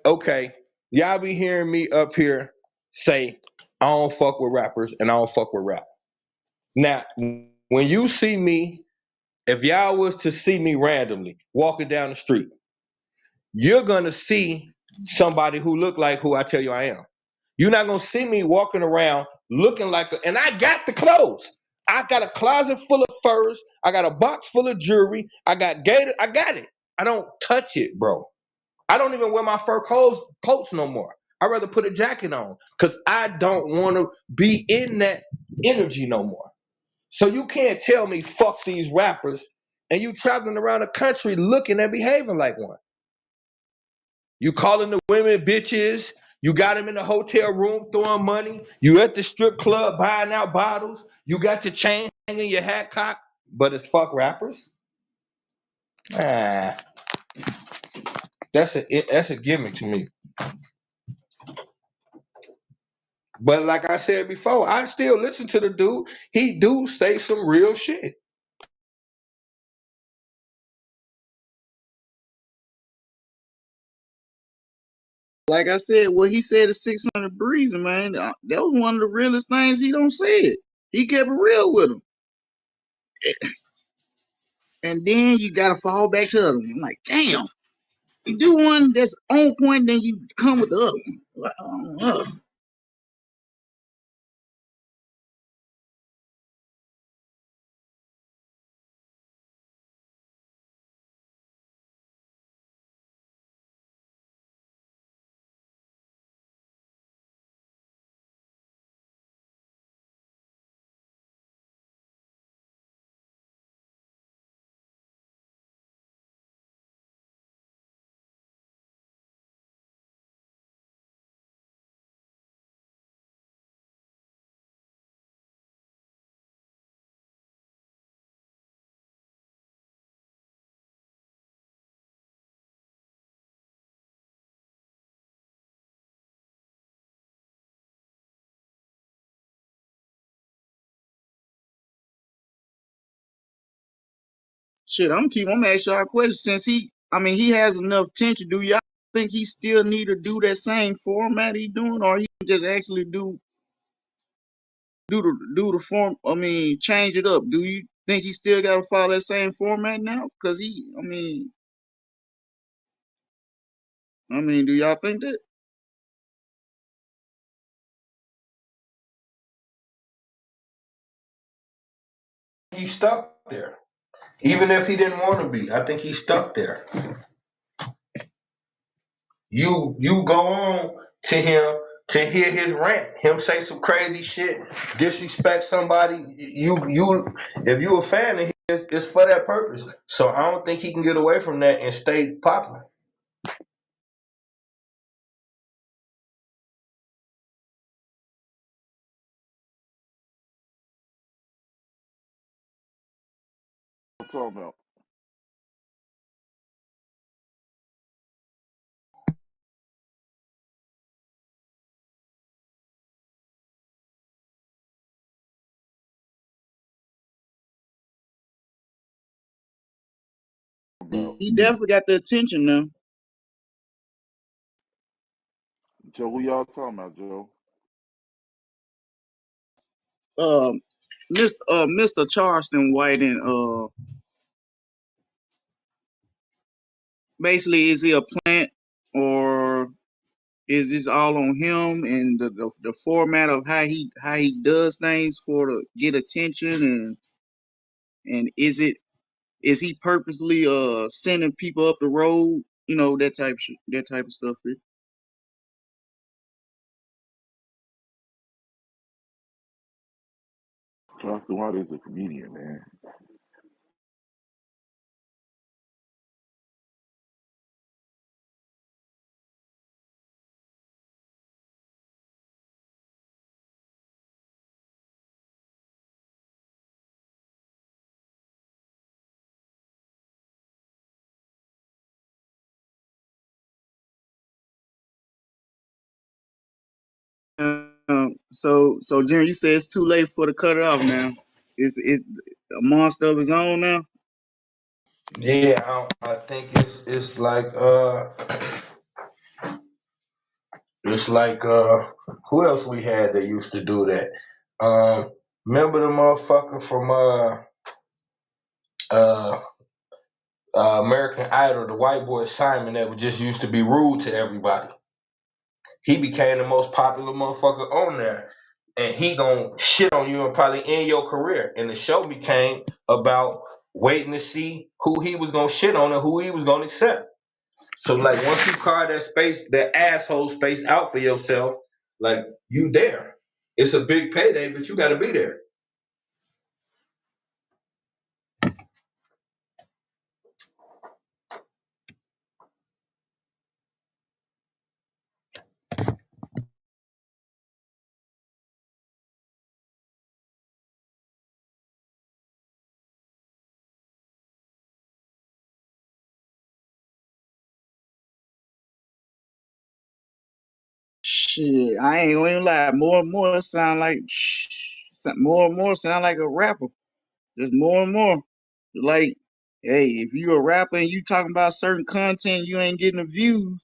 Okay, y'all be hearing me up here say I don't fuck with rappers and I don't fuck with rap. Now, when you see me, if y'all was to see me randomly walking down the street, you're gonna see somebody who look like who I tell you I am. You're not gonna see me walking around looking like and I got the clothes. I got a closet full of furs. I got a box full of jewelry. I got gator. I got it. I don't touch it, bro. I don't even wear my fur coats no more. I'd rather put a jacket on because I don't want to be in that energy no more. So you can't tell me fuck these rappers and you traveling around the country looking and behaving like one. You calling the women bitches. You got them in the hotel room throwing money. You at the strip club buying out bottles. You got your chain hanging, your hat cocked. But it's fuck rappers. Ah, that's a gimmick to me. But like I said before, I still listen to the dude. He do say some real shit. Like I said, what he said is 600 breezy, man. That was one of the realest things he don't say it. He kept it real with him. And then you gotta fall back to the other one. I'm like, damn. You do one that's on point, then you come with the other one. Shit, I'm asking y'all a question. Since he has enough tension, do y'all think he still need to do that same format he doing, or he can just actually do the form? Change it up. Do you think he still got to follow that same format now? Cause do y'all think that? He's stuck there. Even if he didn't want to be, I think he's stuck there. You go on to him to hear his rant, him say some crazy shit, disrespect somebody. You if you a fan of his, it's for that purpose. So I don't think he can get away from that and stay popular. Talk Mlk. About He definitely got the attention now. Joe. Who y'all talking about, Joe? Um, Mr. Charleston White and basically, is he a plant or is this all on him and the format of how he does things for to get attention, and is he purposely sending people up the road, that type of stuff. Charleston White is a comedian, man. So Jim, you say it's too late for to cut it off now. Is it a monster of his own now? Yeah, I think it's like who else we had that used to do that? Remember the motherfucker from uh, American Idol, the white boy Simon that just used to be rude to everybody. he became the most popular motherfucker on there. And he gonna shit on you and probably end your career. And the show became about waiting to see who he was gonna shit on and who he was gonna accept. So like once you carve that space, that asshole space out for yourself, like you there. It's a big payday, but you gotta be there. Shit, I ain't gonna even lie. More and more sound like more and more sound like a rapper. Just more and more. Like, hey, if you a rapper and you talking about certain content, you ain't getting the views.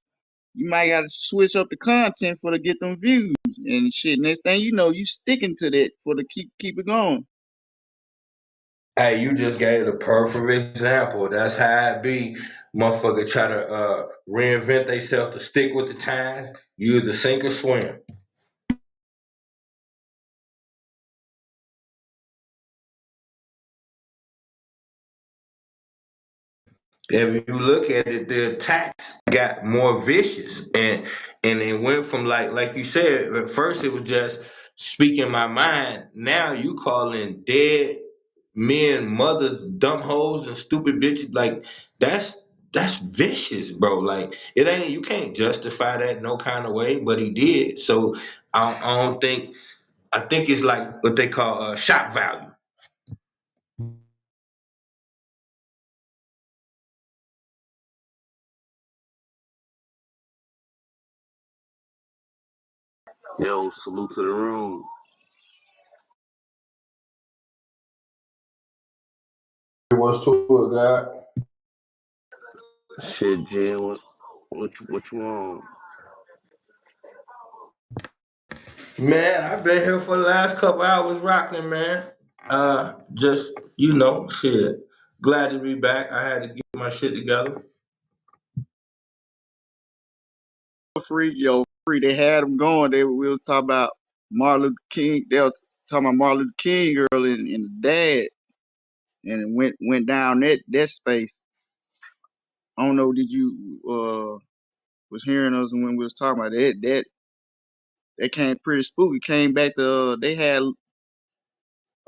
You might gotta switch up the content for to get them views and shit. Next thing you know, you sticking to that for to keep it going. Hey, you just gave the perfect example. That's how it be. Motherfucker try to reinvent themselves to stick with the times. You either sink or swim. If you look at it, the attacks got more vicious, and it went from like you said at first it was just speaking my mind. Now you calling dead men, mothers, dumb hoes, and stupid bitches. Like that's that's vicious, bro. Like it ain't you can't justify that no kind of way, but he did. So I don't think I think it's like what they call shock value. Yo, salute to the room. What's to it, God? Shit, Jen, what you on? Man, I've been here for the last couple hours rocking, man. Just shit. Glad to be back. I had to get my shit together. Free. They had them going. We was talking about Martin Luther King. They were talking about Martin Luther King early and the dad, and it went down that space. I don't know. Did you was hearing us when we was talking about that came pretty spooky. Came back to they had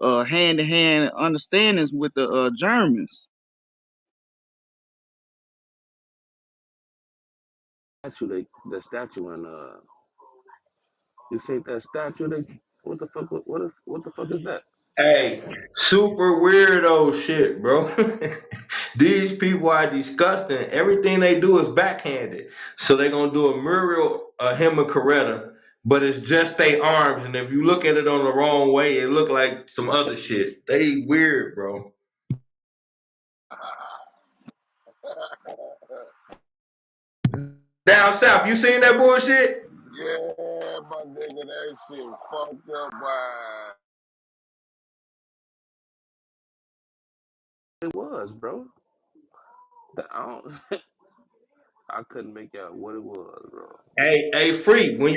hand to hand understandings with the Germans. The statue, and you see that statue? What the fuck? What the fuck is that? Hey, super weirdo shit, bro. These people are disgusting. Everything they do is backhanded. So they're gonna do a mural of him and Coretta, but it's just their arms. And if you look at it on the wrong way, it look like some other shit. They weird, bro. Down south, you seen that bullshit? Yeah, my nigga, that shit fucked up. Why? It was, bro. I don't. I couldn't make out what it was, bro. Hey, free. When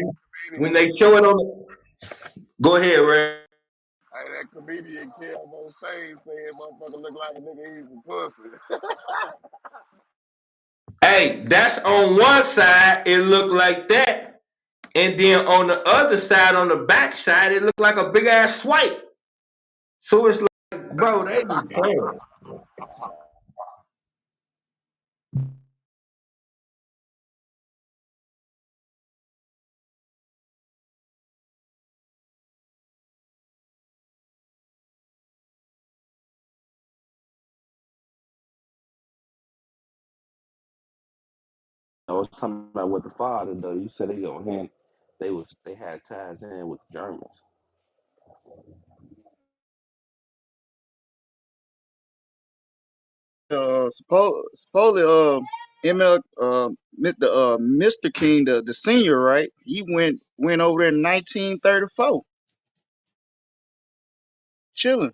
Comedian, they show it on the go ahead, Ray. hey, that comedian came on stage saying motherfucker look like a nigga eating some pussy. Hey, that's on one side, it looked like that. And then on the other side, on the back side, it looked like a big ass swipe. So it's like, bro, they be playing. I was talking about what the father though. You said they had ties in with the Germans. Supposedly ML Mr. King the senior, right? He went over there in 1934, chilling,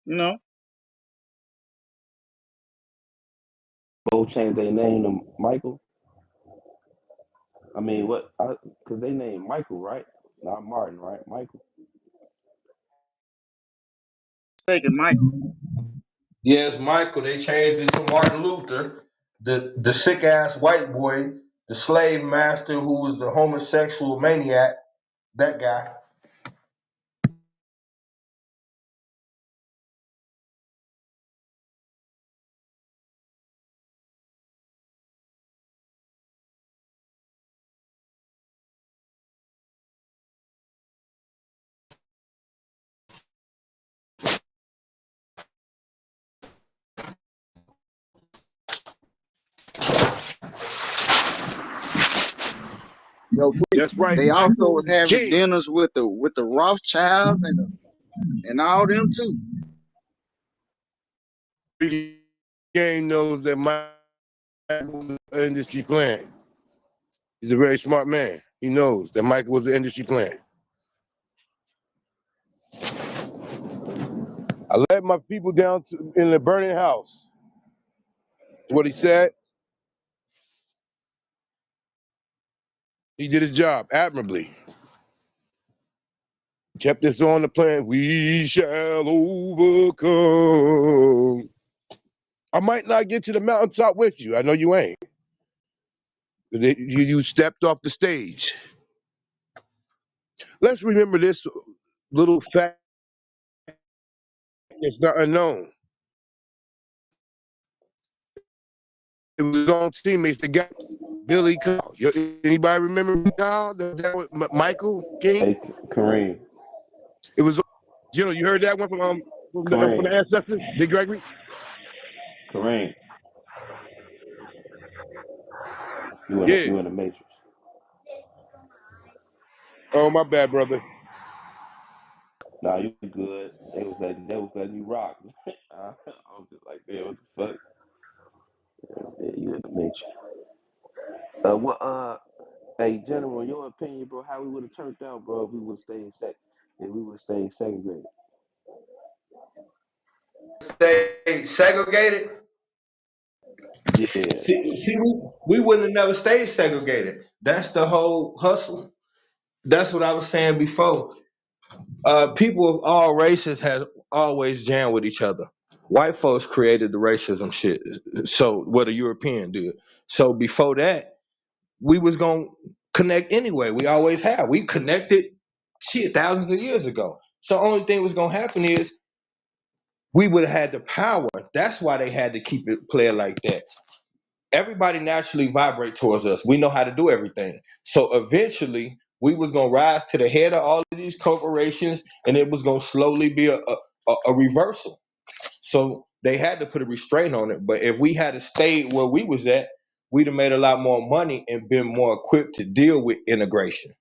you know. Both changed their name to Michael. I mean, what? Because they named Michael, right? Not Martin, right? Michael. Taking Michael. Yes, Michael. They changed it to Martin Luther, the sick ass white boy, the slave master who was a homosexual maniac. That guy. Yo, freak. That's right. They also Michael was having King. dinners with the Rothschilds and all them too. Game knows that Michael was an industry plant. He's a very smart man. He knows that Michael was an industry plant. I led my people down in the burning house. That's what he said. He did his job admirably. Kept this on the plan. We shall overcome. I might not get to the mountaintop with you. I know you ain't. 'Cause you stepped off the stage. Let's remember this little fact that's not unknown. It was his own teammates that got Billy Kyle. Anybody remember Billy Kyle? That was Michael King. Hey, Kareem. It was, you heard that one from the Kareem. ancestors, Dick Gregory. Kareem. Yeah. You in the Matrix. Oh, my bad, brother. Nah, you good. They was letting you rock. I was just like, man, what the fuck? Yeah, you in the Matrix. What? Hey, General, in your opinion, bro, how we would have turned out, bro, if we would have stayed if we would have stayed segregated. They segregated. Yeah. See, we wouldn't have never stayed segregated. That's the whole hustle. That's what I was saying before. People of all races have always jammed with each other. White folks created the racism shit. So what a European did. So before that, we was gonna connect anyway. We always have. We connected shit thousands of years ago. So only thing was gonna happen is we would have had the power. That's why they had to keep it playing like that. Everybody naturally vibrate towards us. We know how to do everything. So eventually we was gonna rise to the head of all of these corporations, and it was gonna slowly be a reversal. So they had to put a restraint on it. But if we had stayed where we was at, we'd have made a lot more money and been more equipped to deal with integration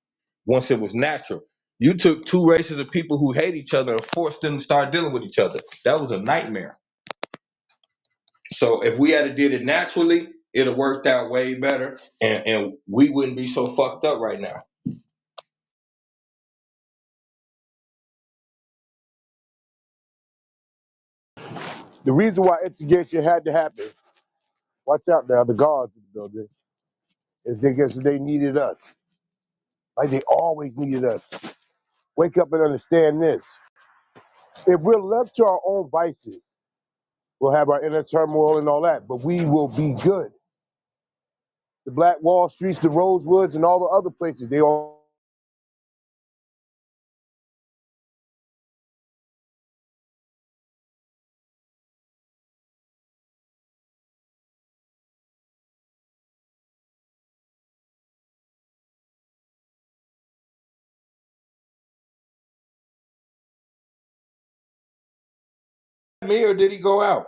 once it was natural. You took two races of people who hate each other and forced them to start dealing with each other. That was a nightmare. So if we had did it naturally, it'd have worked out way better, and we wouldn't be so fucked up right now. The reason why integration had to happen, watch out now, the guards in the building, is because they needed us. Like they always needed us. Wake up and understand this. If we're left to our own vices, we'll have our inner turmoil and all that, but we will be good. The Black Wall Streets, the Rosewoods, and all the other places, they all Me or did he go out?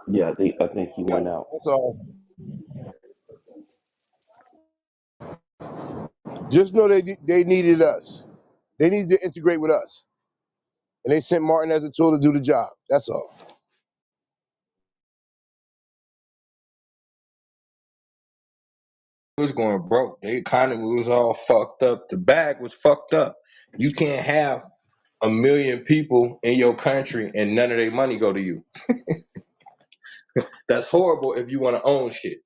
Yeah, I think he went out. that's all. Just know they needed us. They needed to integrate with us. And they sent Martin as a tool to do the job. That's all. It was going broke. The economy was all fucked up. The bag was fucked up. You can't have a million people in your country and none of their money go to you. That's horrible if you want to own shit.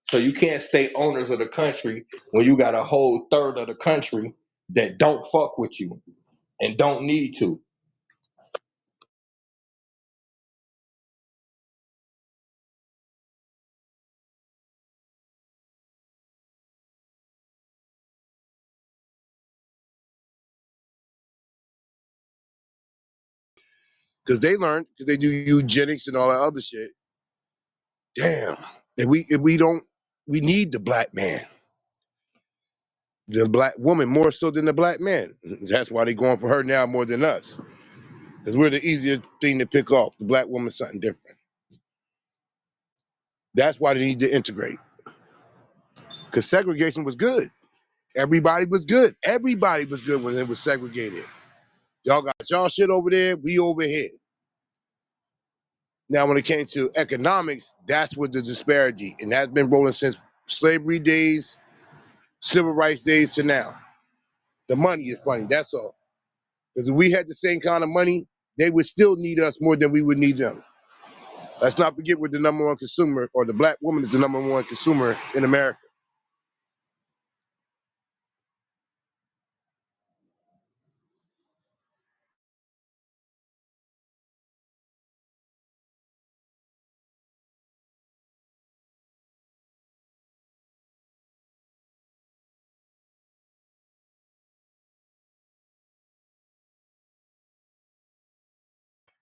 So you can't stay owners of the country when you got a whole third of the country that don't fuck with you and don't need to. Because they learned, because they do eugenics and all that other shit. Damn. If we don't, we need the black man, the black woman more so than the black man. That's why they going for her now more than us. Because we're the easier thing to pick off. The black woman's something different. That's why they need to integrate. Because segregation was good. Everybody was good. Everybody was good when it was segregated. Y'all got y'all shit over there, we over here. Now, when it came to economics, that's what the disparity, and that's been rolling since slavery days, civil rights days to now. The money is funny, that's all. Because if we had the same kind of money, they would still need us more than we would need them. Let's not forget we're the number one consumer, or the black woman is the number one consumer in America.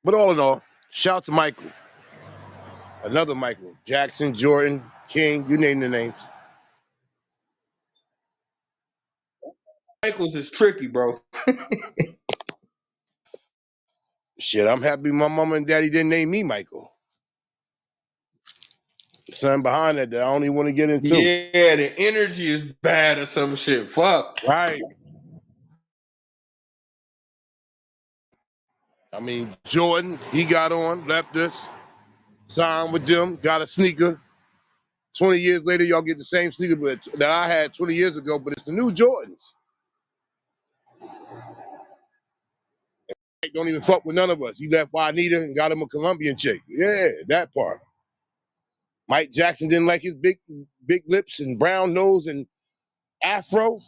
But all in all, shout out to Michael, another Michael, Jackson, Jordan, King, you name the names. Michaels is tricky, bro. Shit, I'm happy my mama and daddy didn't name me Michael. Something behind that I don't even want to get into. Yeah, the energy is bad or some shit. Fuck. Right. I mean, Jordan, he got on, left us, signed with them, got a sneaker. 20 years later, y'all get the same sneaker that I had 20 years ago, but it's the new Jordans. Don't even fuck with none of us. He left Juanita and got him a Colombian chick. Yeah, that part. Mike Jackson didn't like his big lips and brown nose and afro.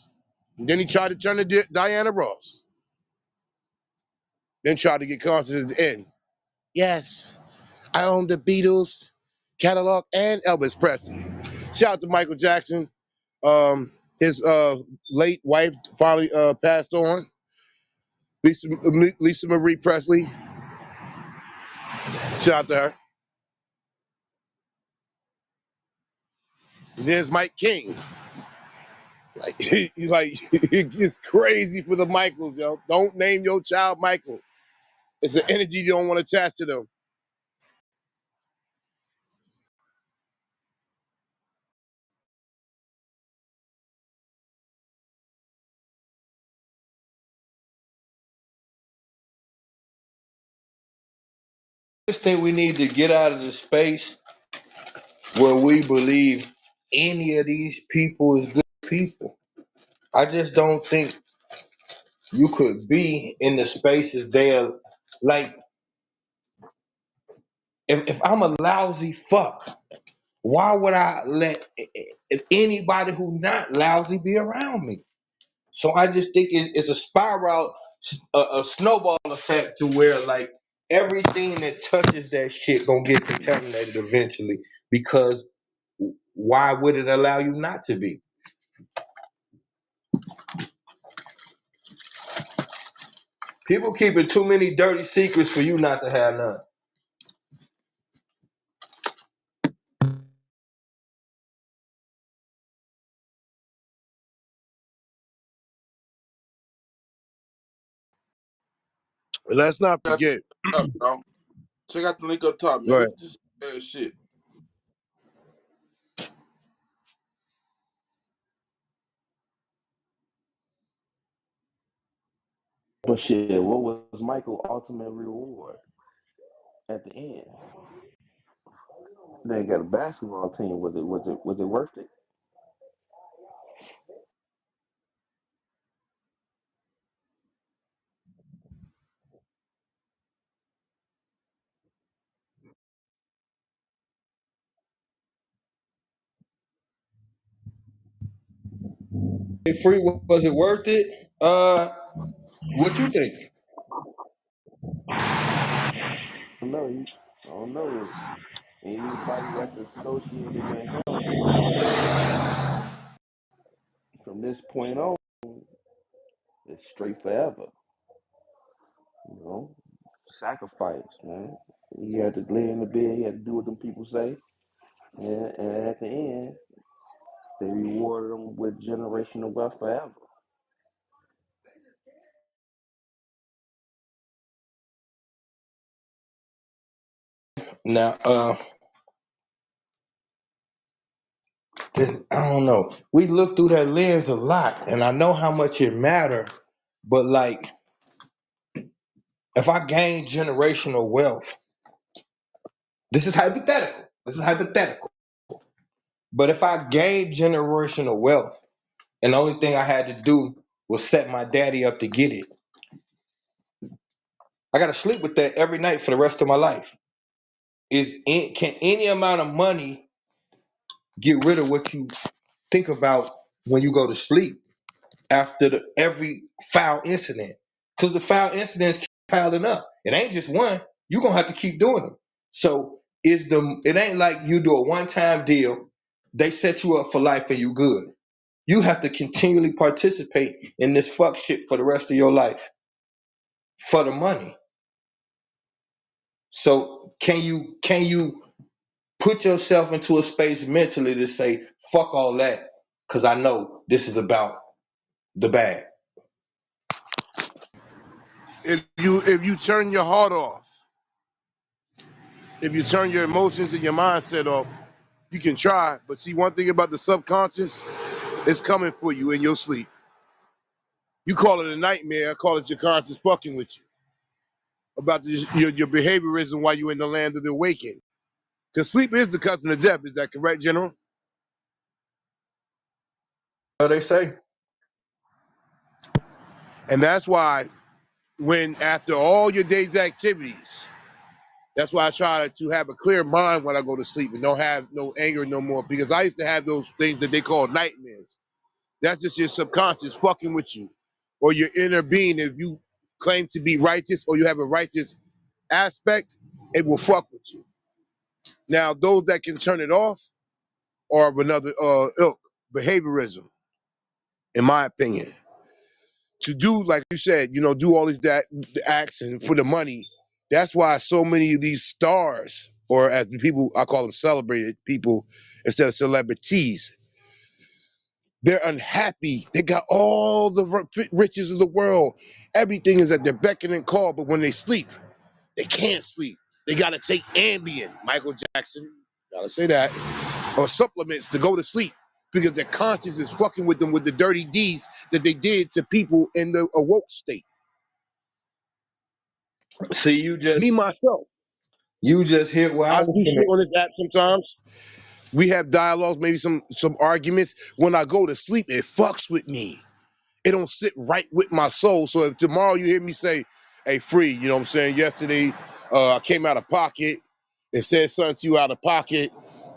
And then he tried to turn to Diana Ross. Then tried to get conscious at the end. Yes, I own the Beatles catalog and Elvis Presley. Shout out to Michael Jackson. His late wife finally passed on. Lisa Marie Presley. Shout out to her. And then there's Mike King. Like, it's crazy for the Michaels, yo. Don't name your child Michael. It's an energy you don't want to attach to them. I just think we need to get out of the space where we believe any of these people is good people. I just don't think you could be in the spaces there. Like, if I'm a lousy fuck, why would I let anybody who's not lousy be around me? So I just think it's a spiral, a snowball effect to where like everything that touches that shit gonna get contaminated eventually. Because why would it allow you not to be? People keeping too many dirty secrets for you not to have none. But let's not Check out forget. the link up, y'all. Check out the link up top, Go man. ahead. Look at this shit. But shit, what was Michael's ultimate reward at the end? They got a basketball team. Was it worth it? Hey, free, was it worth it? What you think? I don't know. I don't know. Anybody that's associated with him from this point on is straight forever. You know, sacrifice, man. He had to lay in the bed. He had to do what them people say, and at the end, they rewarded him with generational wealth forever. Now, I don't know. We look through that lens a lot, and I know how much it matter. But like, if I gain generational wealth, this is hypothetical. This is hypothetical. But if I gain generational wealth, and the only thing I had to do was set my daddy up to get it, I got to sleep with that every night for the rest of my life. Can any amount of money get rid of what you think about when you go to sleep after every foul incident? Because the foul incidents keep piling up. It ain't just one. You're gonna have to keep doing them. So it ain't like you do a one-time deal, they set you up for life and you good. You have to continually participate in this fuck shit for the rest of your life for the money. So can you put yourself into a space mentally to say fuck all that because I know this is about the bag. If you turn your heart off, if you turn your emotions and your mindset off, you can try. But see, one thing about the subconscious, it's coming for you in your sleep. You call it a nightmare. I call it your conscious fucking with you about your behaviorism while you're in the land of the waking. Because sleep is the cousin of death. Is that correct, General? So they say. And that's why when after all your day's activities, that's why I try to have a clear mind when I go to sleep and don't have no anger no more. Because I used to have those things that they call nightmares. That's just your subconscious fucking with you or your inner being. If you claim to be righteous or you have a righteous aspect, it will fuck with you. Now, those that can turn it off are of another ilk, behaviorism, in my opinion. To do, like you said, do all these the acts and for the money. That's why so many of these stars, or as the people, I call them celebrated people instead of celebrities, they're unhappy. They got all the riches of the world. Everything is at their beck and call, but when they sleep, they can't sleep. They got to take Ambien, Michael Jackson, gotta say that, or supplements to go to sleep because their conscience is fucking with them with the dirty deeds that they did to people in the awoke state. See, Me, myself, you just hit where I I was do shit gonna. on this app sometimes. We have dialogues, maybe some arguments. When I go to sleep, it fucks with me. It don't sit right with my soul. So if tomorrow you hear me say, hey, free, you know what I'm saying? Yesterday, I came out of pocket and said something to you out of pocket.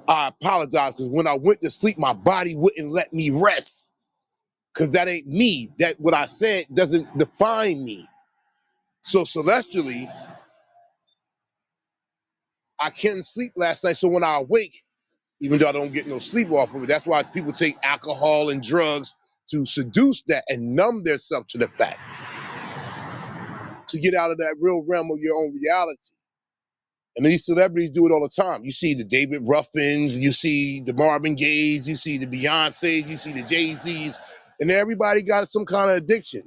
I apologize because when I went to sleep, my body wouldn't let me rest because that ain't me. That what I said doesn't define me. So celestially, I couldn't sleep last night. So when I awake, even though I don't get no sleep off of it, that's why people take alcohol and drugs to seduce that and numb themselves to the fact, to get out of that real realm of your own reality. And these celebrities do it all the time. You see the David Ruffins, you see the Marvin Gayes, you see the Beyoncés, you see the Jay-Z's, and everybody got some kind of addiction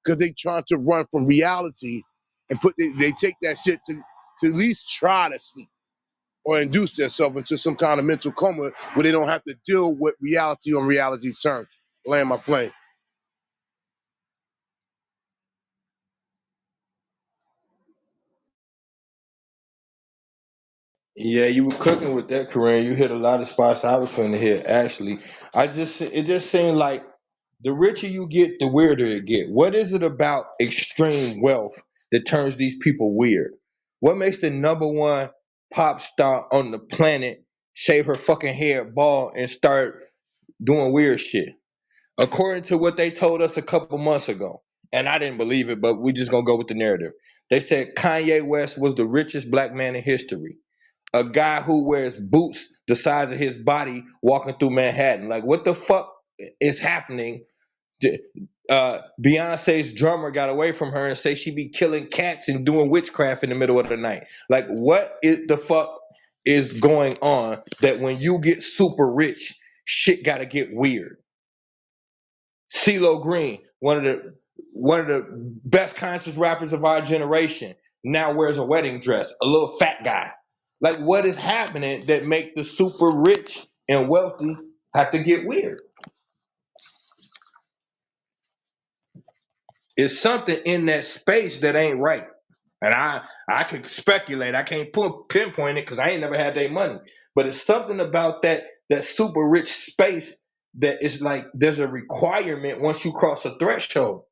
because they trying to run from reality and they take that shit to at least try to sleep or induce themselves into some kind of mental coma where they don't have to deal with reality on reality's terms. Land my plane. Yeah, you were cooking with that, Corinne. You hit a lot of spots I was finna hit. Actually, it just seemed like the richer you get, the weirder it get. What is it about extreme wealth that turns these people weird? What makes the number one pop star on the planet shave her fucking hair bald and start doing weird shit? According to what they told us a couple months ago, and I didn't believe it, but we just gonna go with the narrative. They said Kanye West was the richest black man in history. A guy who wears boots the size of his body walking through Manhattan. Like, what the fuck is happening? Beyonce's drummer got away from her and say she be killing cats and doing witchcraft in the middle of the night. Like, what is the fuck is going on that when you get super rich, shit gotta get weird? CeeLo Green, one of the best conscious rappers of our generation, now wears a wedding dress, a little fat guy. Like, what is happening that make the super rich and wealthy have to get weird? It's something in that space that ain't right. And I could speculate. I can't pinpoint it because I ain't never had their money. But it's something about that super rich space that is like there's a requirement once you cross a threshold.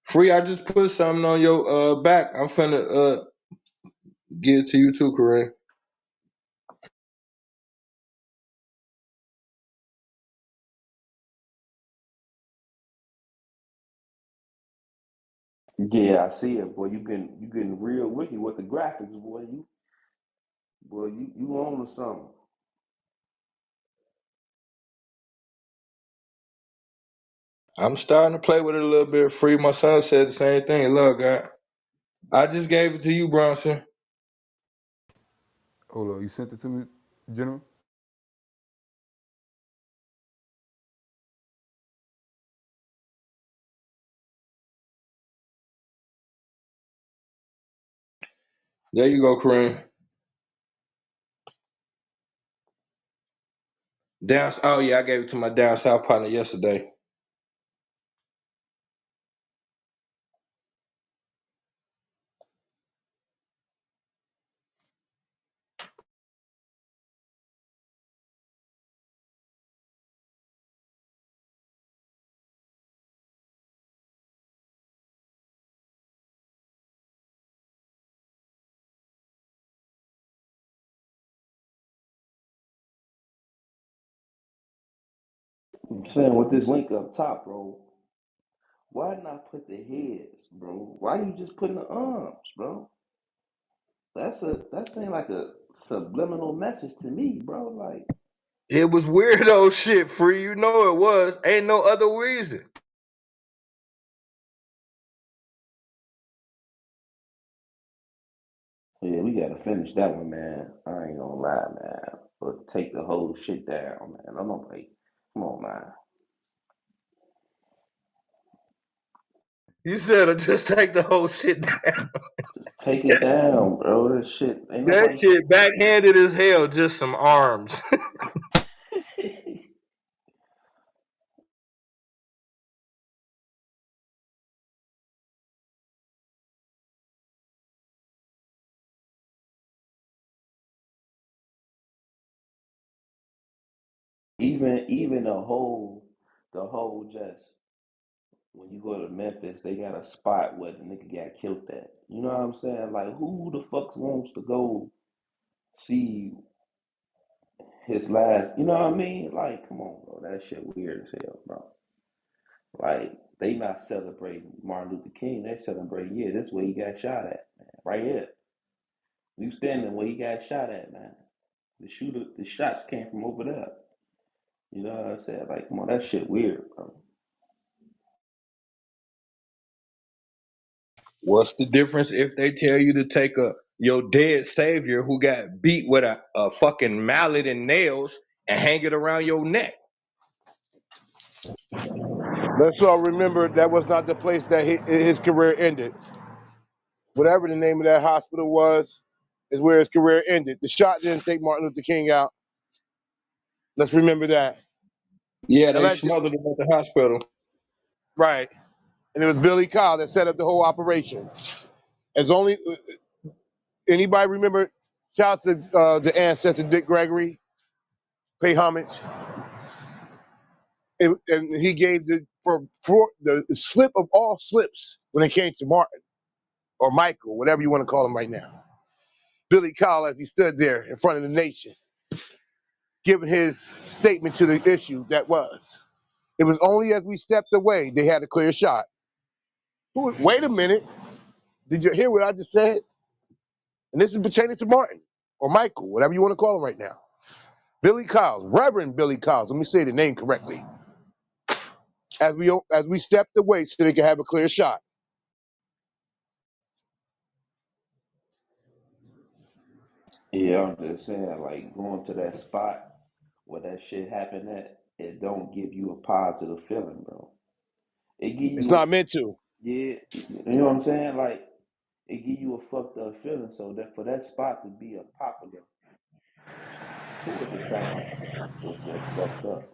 Free, I just put something on your back. I'm finna give it to you too, Corinne. Yeah, I see it, boy. You getting real wicked with the graphics, boy. You on to something. I'm starting to play with it a little bit. Free, my son said the same thing. Look, I just gave it to you, Bronson. Hold on, you sent it to me, General? There you go, Corinne. Oh yeah, I gave it to my down south partner yesterday. I'm saying with this link up top, bro. Why not put the heads, bro? Why you just putting the arms, bro? That's saying like a subliminal message to me, bro. Like, It was weirdo shit, Free. You know it was. Ain't no other reason. yeah, we gotta finish that one, man. I ain't gonna lie, man. But take the whole shit down, man. I'm gonna like, come on, man. You said just take the whole shit down. Take it down, bro. This shit ain't That nobody. shit backhanded as hell. Just some arms. Even the whole just when you go to Memphis, they got a spot where the nigga got killed at. You know what I'm saying? Like, who the fuck wants to go see his last? You know what I mean? Like, come on, bro. That shit weird as hell, bro. Like, they not celebrating Martin Luther King. They celebrating, yeah, this where he got shot at, man. Right here. You standing where he got shot at, man. The shots came from over there. You know what I'm saying? Like, come on, that shit weird, bro. What's the difference if they tell you to take a your dead savior who got beat with a fucking mallet and nails and hang it around your neck? Let's all remember that was not the place that his career ended. Whatever the name of that hospital was, is where his career ended. The shot didn't take Martin Luther King out. Let's remember that. Yeah, they Allegedly, smothered him at the hospital. right. And it was Billy Kyle that set up the whole operation. As only anybody remember, shout out to the ancestor Dick Gregory, pay homage. And he gave for the slip of all slips when it came to Martin or Michael, whatever you want to call him right now. Billy Kyle, as he stood there in front of the nation, giving his statement to the issue that was. It was only as we stepped away they had a clear shot. Wait a minute. Did you hear what I just said? And this is pertaining to Martin or Michael, whatever you want to call him right now. Billy Kyles, Reverend Billy Kyles, let me say the name correctly. As we stepped away so they could have a clear shot. Yeah, I'm just saying, like going to that spot where that shit happened at, it don't give you a positive feeling, bro. It give It's you a not meant to. yeah, you know what I'm saying? Like it give you a fucked up feeling. So that for that spot to be a popular tourist attraction was just fucked up.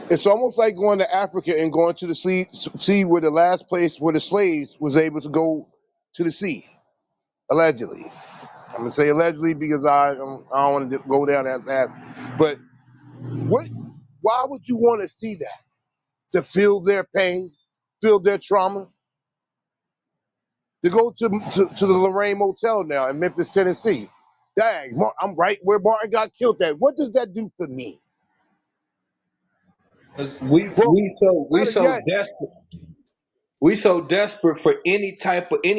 It's almost like going to Africa and going to the sea where the last place where the slaves was able to go to the sea, allegedly. I'm gonna say allegedly because I don't want to go down that path. But what? Why would you want to see that? To feel their pain, feel their trauma? To go to the Lorraine Motel now in Memphis, Tennessee. Dang, I'm right where Martin got killed at. What does that do for me? 'Cause Bro, we better so yet, desperate. We so desperate for any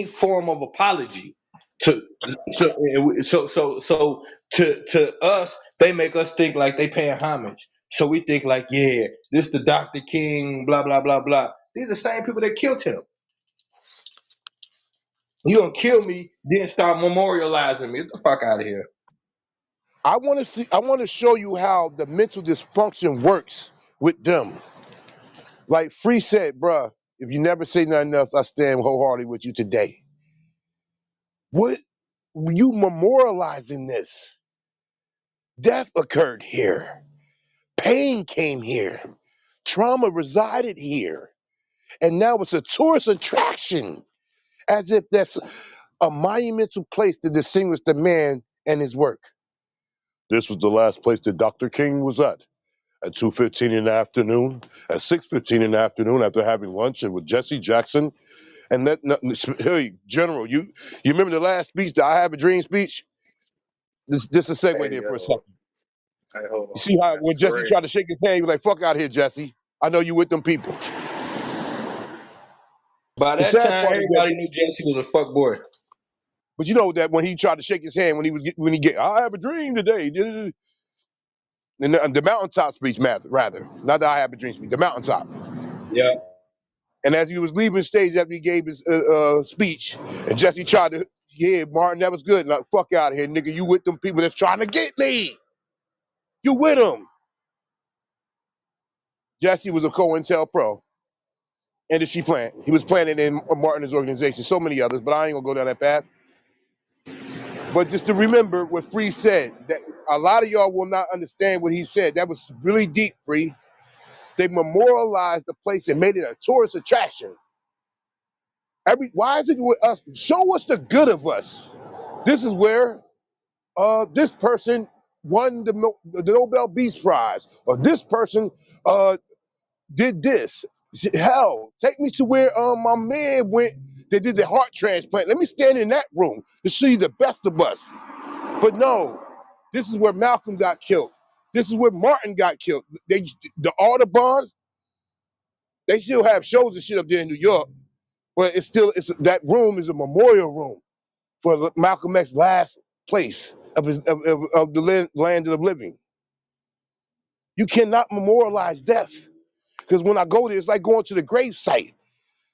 form of apology. To to us, they make us think like they paying homage. So we think like, yeah, this the Dr. King, blah blah blah blah. These are the same people that killed him. You gonna kill me, then start memorializing me. Get the fuck out of here. I want to show you how the mental dysfunction works with them. Like Free said, bruh, if you never say nothing else, I stand wholeheartedly with you today. What you memorializing this? Death occurred here. Pain came here. Trauma resided here. And now it's a tourist attraction, as if that's a monumental place to distinguish the man and his work. This was the last place that Dr. King was at 2:15 in the afternoon, at 6:15 in the afternoon after having lunch and with Jesse Jackson. And hey, General, you remember the last speech, the I Have a Dream speech? This is a segue Hey there for a yo, second. hey, hold You on, see how man. when Jesse Dre, tried to shake his hand, he was like, fuck out of here, Jesse. I know you with them people. By The that sad time, part is that, everybody knew Jesse was a fuck boy. but you know that when he tried to shake his hand, when he get, I have a dream today. And the mountaintop speech, rather, not the I have a dream speech, the mountaintop. Yeah. And as he was leaving stage after he gave his speech, and Jesse tried to, yeah, Martin, that was good. Like, fuck out of here, nigga. You with them people that's trying to get me. You with them. Jesse was a COINTELPRO industry plant. He was planted in Martin's organization, so many others, but I ain't gonna go down that path. But just to remember what Free said, that a lot of y'all will not understand what he said. That was really deep, Free. They memorialized the place and made it a tourist attraction. Why is it with us? Show us the good of us. This is where this person won the Nobel Peace Prize, or this person uh, did this. Hell, take me to where my man went. They did the heart transplant. Let me stand in that room to see the best of us. But no, this is where Malcolm got killed. This is where Martin got killed. The Audubon, they still have shows and shit up there in New York, but it's that room is a memorial room for Malcolm X's last place of the land of the living. You cannot memorialize death because when I go there, it's like going to the grave site.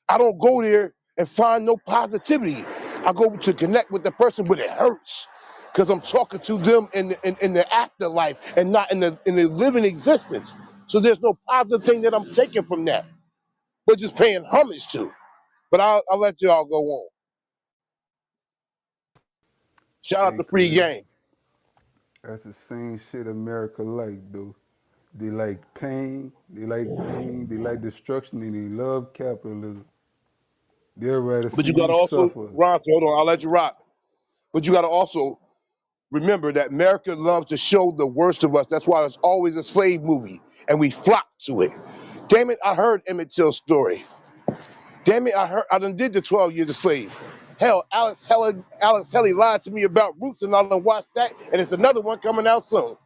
I don't go there and find no positivity. I go to connect with the person, but it hurts because I'm talking to them in the afterlife and not in the living existence. So there's no positive thing that I'm taking from that, but just paying homage to. But I'll let y'all go on. Shout out Hey, to Free cuz, Game. that's the same shit America like, though. They like pain, they like destruction, and they love capitalism. They'd rather But see you gotta you also, suffer. Ron, hold on, I'll let you rock. But you gotta also remember that America loves to show the worst of us. That's why it's always a slave movie, and we flock to it. Damn it, I heard Emmett Till's story. Damn it, I done did the 12 years a slave. Hell, Alex Helly lied to me about Roots, and I done watched that, and it's another one coming out soon.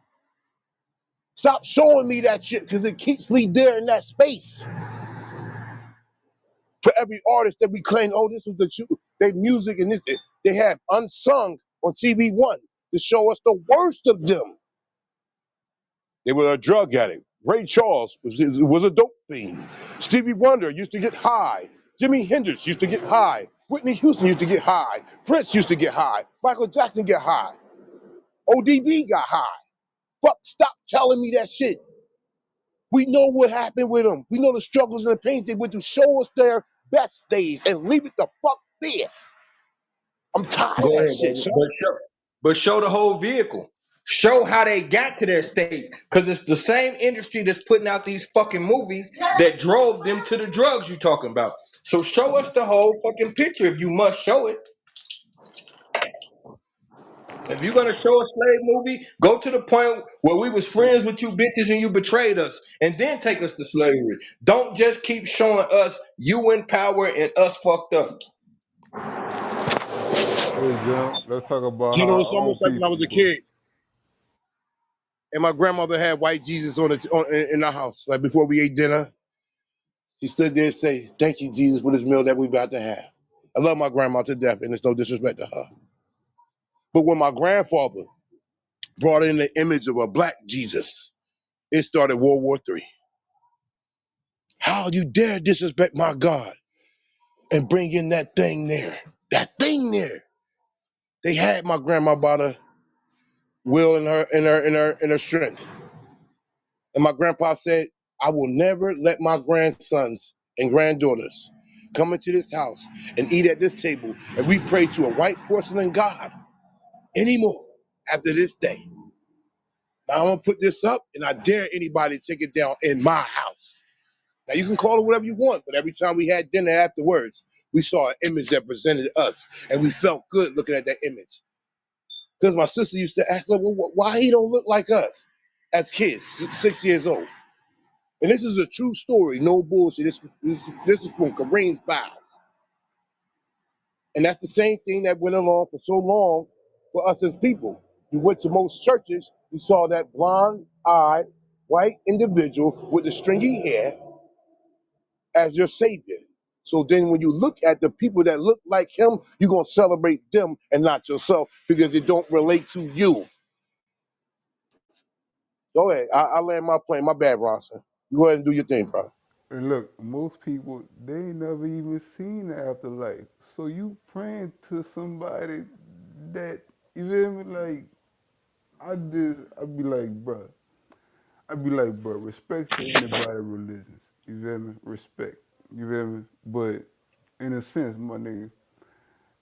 Stop showing me that shit, because it keeps me there in that space. For every artist that we claim, oh, this was their music, and this, they have unsung on TV1 to show us the worst of them. They were a drug addict. Ray Charles was a dope fiend. Stevie Wonder used to get high. Jimi Hendrix used to get high. Whitney Houston used to get high. Prince used to get high. Michael Jackson get high. ODB got high. Fuck, stop telling me that shit. We know what happened with them. We know the struggles and the pains they went through. Show us their best days and leave it the fuck there. I'm tired of Go that ahead, shit, baby. son. But show the whole vehicle. Show how they got to that state. Because it's the same industry that's putting out these fucking movies that drove them to the drugs you talking about. So show us the whole fucking picture if you must show it. If you're gonna show a slave movie, go to the point where we was friends with you bitches and you betrayed us, and then take us to slavery. Don't just keep showing us you in power and us fucked up. Hey, Jim, let's talk about You how know, it's our own almost like when I was people, a bro. kid and my grandmother had white Jesus in the house. Like before we ate dinner, she stood there and say, "Thank you, Jesus, for this meal that we about to have." I love my grandma to death, and there's no disrespect to her. But when my grandfather brought in the image of a black Jesus, it started World War III. How you dare disrespect my God and bring in that thing there? That thing there. They had my grandma by the will and her strength. And my grandpa said, I will never let my grandsons and granddaughters come into this house and eat at this table and we pray to a white porcelain God anymore after this day. Now I'm gonna put this up and I dare anybody to take it down in my house. Now you can call it whatever you want, but every time we had dinner afterwards, we saw an image that presented us and we felt good looking at that image. Because my sister used to ask, like, well, why he don't look like us as kids, 6 years old. And this is a true story, no bullshit. This is from Kareem's files. And that's the same thing that went along for so long for us as people. You went to most churches, you saw that blonde-eyed white individual with the stringy hair as your savior. So then when you look at the people that look like him, you're going to celebrate them and not yourself because it don't relate to you. Go ahead. I land my plane. My bad, Ronson. You go ahead and do your thing, bro. And look, most people, they ain't never even seen the afterlife. So you praying to somebody that, you feel me? Like, I'd be like, bruh. I'd be like, bro, respect to anybody religions. You feel me? Respect. You feel me? But in a sense, my nigga,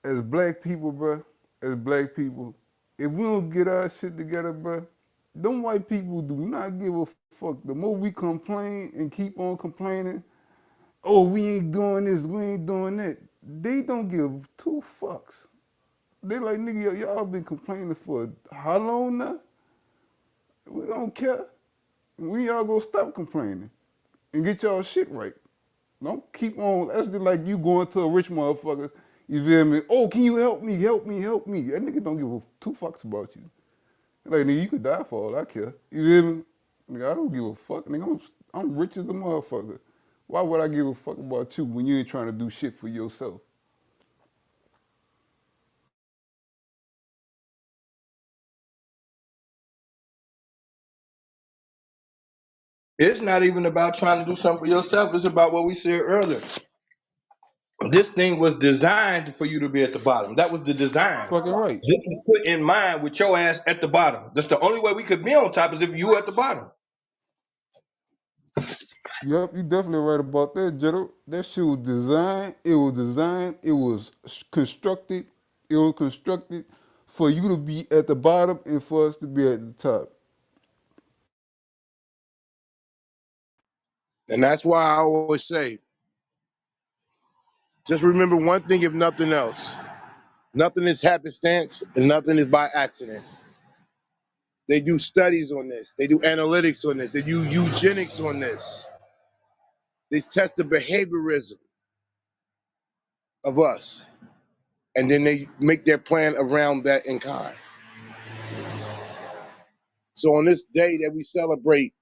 as black people, bro, as black people, if we don't get our shit together, bro, them white people do not give a fuck. The more we complain and keep on complaining, oh, we ain't doing this, we ain't doing that. They don't give two fucks. They like, nigga, y'all been complaining for how long now? We don't care. When y'all go stop complaining and get y'all shit right. Don't keep on. That's just like you going to a rich motherfucker. You feel me? Oh, can you help me? Help me? Help me? That nigga don't give a two fucks about you. Like nigga, you could die for all I care. You feel me? Nigga, I don't give a fuck. Nigga, I'm rich as a motherfucker. Why would I give a fuck about you when you ain't trying to do shit for yourself? It's not even about trying to do something for yourself. It's about what we said earlier. This thing was designed for you to be at the bottom. That was the design. Fucking right. This was put in mind with your ass at the bottom. That's the only way we could be on top is if you were at the bottom. Yep, you definitely right about that, General. That shit was designed. It was designed. It was constructed. It was constructed for you to be at the bottom and for us to be at the top. And that's why I always say, just remember one thing if nothing else. Nothing is happenstance and nothing is by accident. They do studies on this. They do analytics on this. They do eugenics on this. They test the behaviorism of us. And then they make their plan around that in kind. So on this day that we celebrate,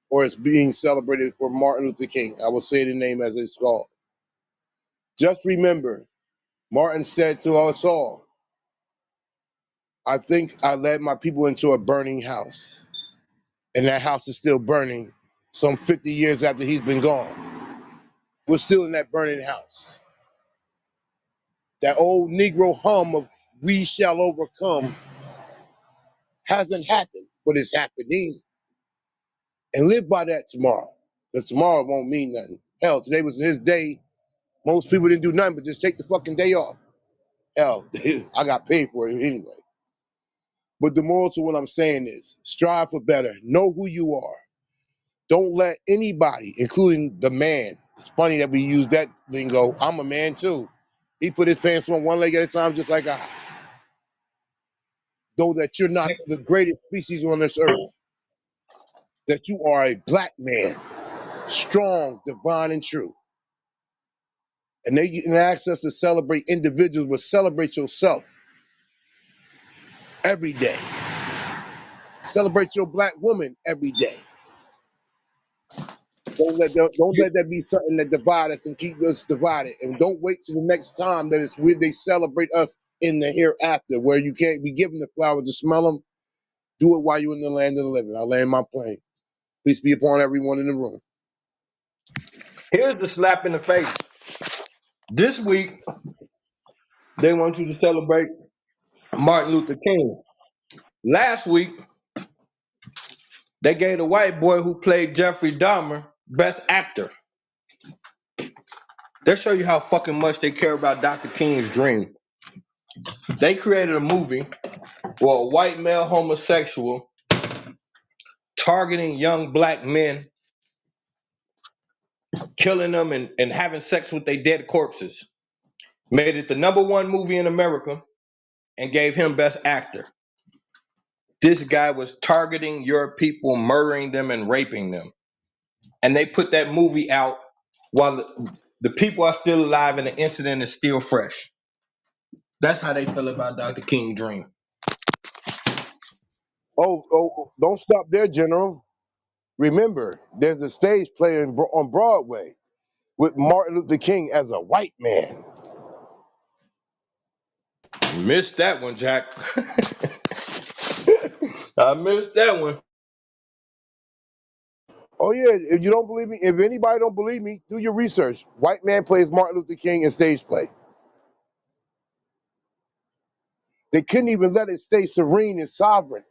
or it's being celebrated for Martin Luther King, I will say the name as it's called. Just remember, Martin said to us all, I think I led my people into a burning house. And that house is still burning some 50 years after he's been gone. We're still in that burning house. That old Negro hum of we shall overcome hasn't happened, but it's happening. And live by that tomorrow. Because tomorrow won't mean nothing. Hell, today was his day. Most people didn't do nothing but just take the fucking day off. Hell, I got paid for it anyway. But the moral to what I'm saying is strive for better. Know who you are. Don't let anybody, including the man, it's funny that we use that lingo. I'm a man too. He put his pants on one leg at a time, just like I. Though that you're not the greatest species on this earth, that you are a black man, strong, divine, and true. And they can ask us to celebrate individuals, but celebrate yourself every day. Celebrate your black woman every day. Don't let that be something that divide us and keep us divided. And don't wait till the next time that it's where they celebrate us in the hereafter, where you can't be given the flowers to smell them. Do it while you're in the land of the living. I land my plane. Peace be upon everyone in the room. Here's the slap in the face. This week, they want you to celebrate Martin Luther King. Last week, they gave the white boy who played Jeffrey Dahmer Best Actor. They show you how fucking much they care about Dr. King's dream. They created a movie where a white male homosexual targeting young black men, killing them and having sex with their dead corpses. Made it the #1 movie in America and gave him Best Actor. This guy was targeting your people, murdering them and raping them. And they put that movie out while the people are still alive and the incident is still fresh. That's how they feel about Dr. King Dream. Oh, don't stop there, General. Remember, there's a stage play on Broadway with Martin Luther King as a white man. Missed that one, Jack. I missed that one. Oh yeah, if you don't believe me, if anybody don't believe me, do your research. White man plays Martin Luther King in stage play. They couldn't even let it stay serene and sovereign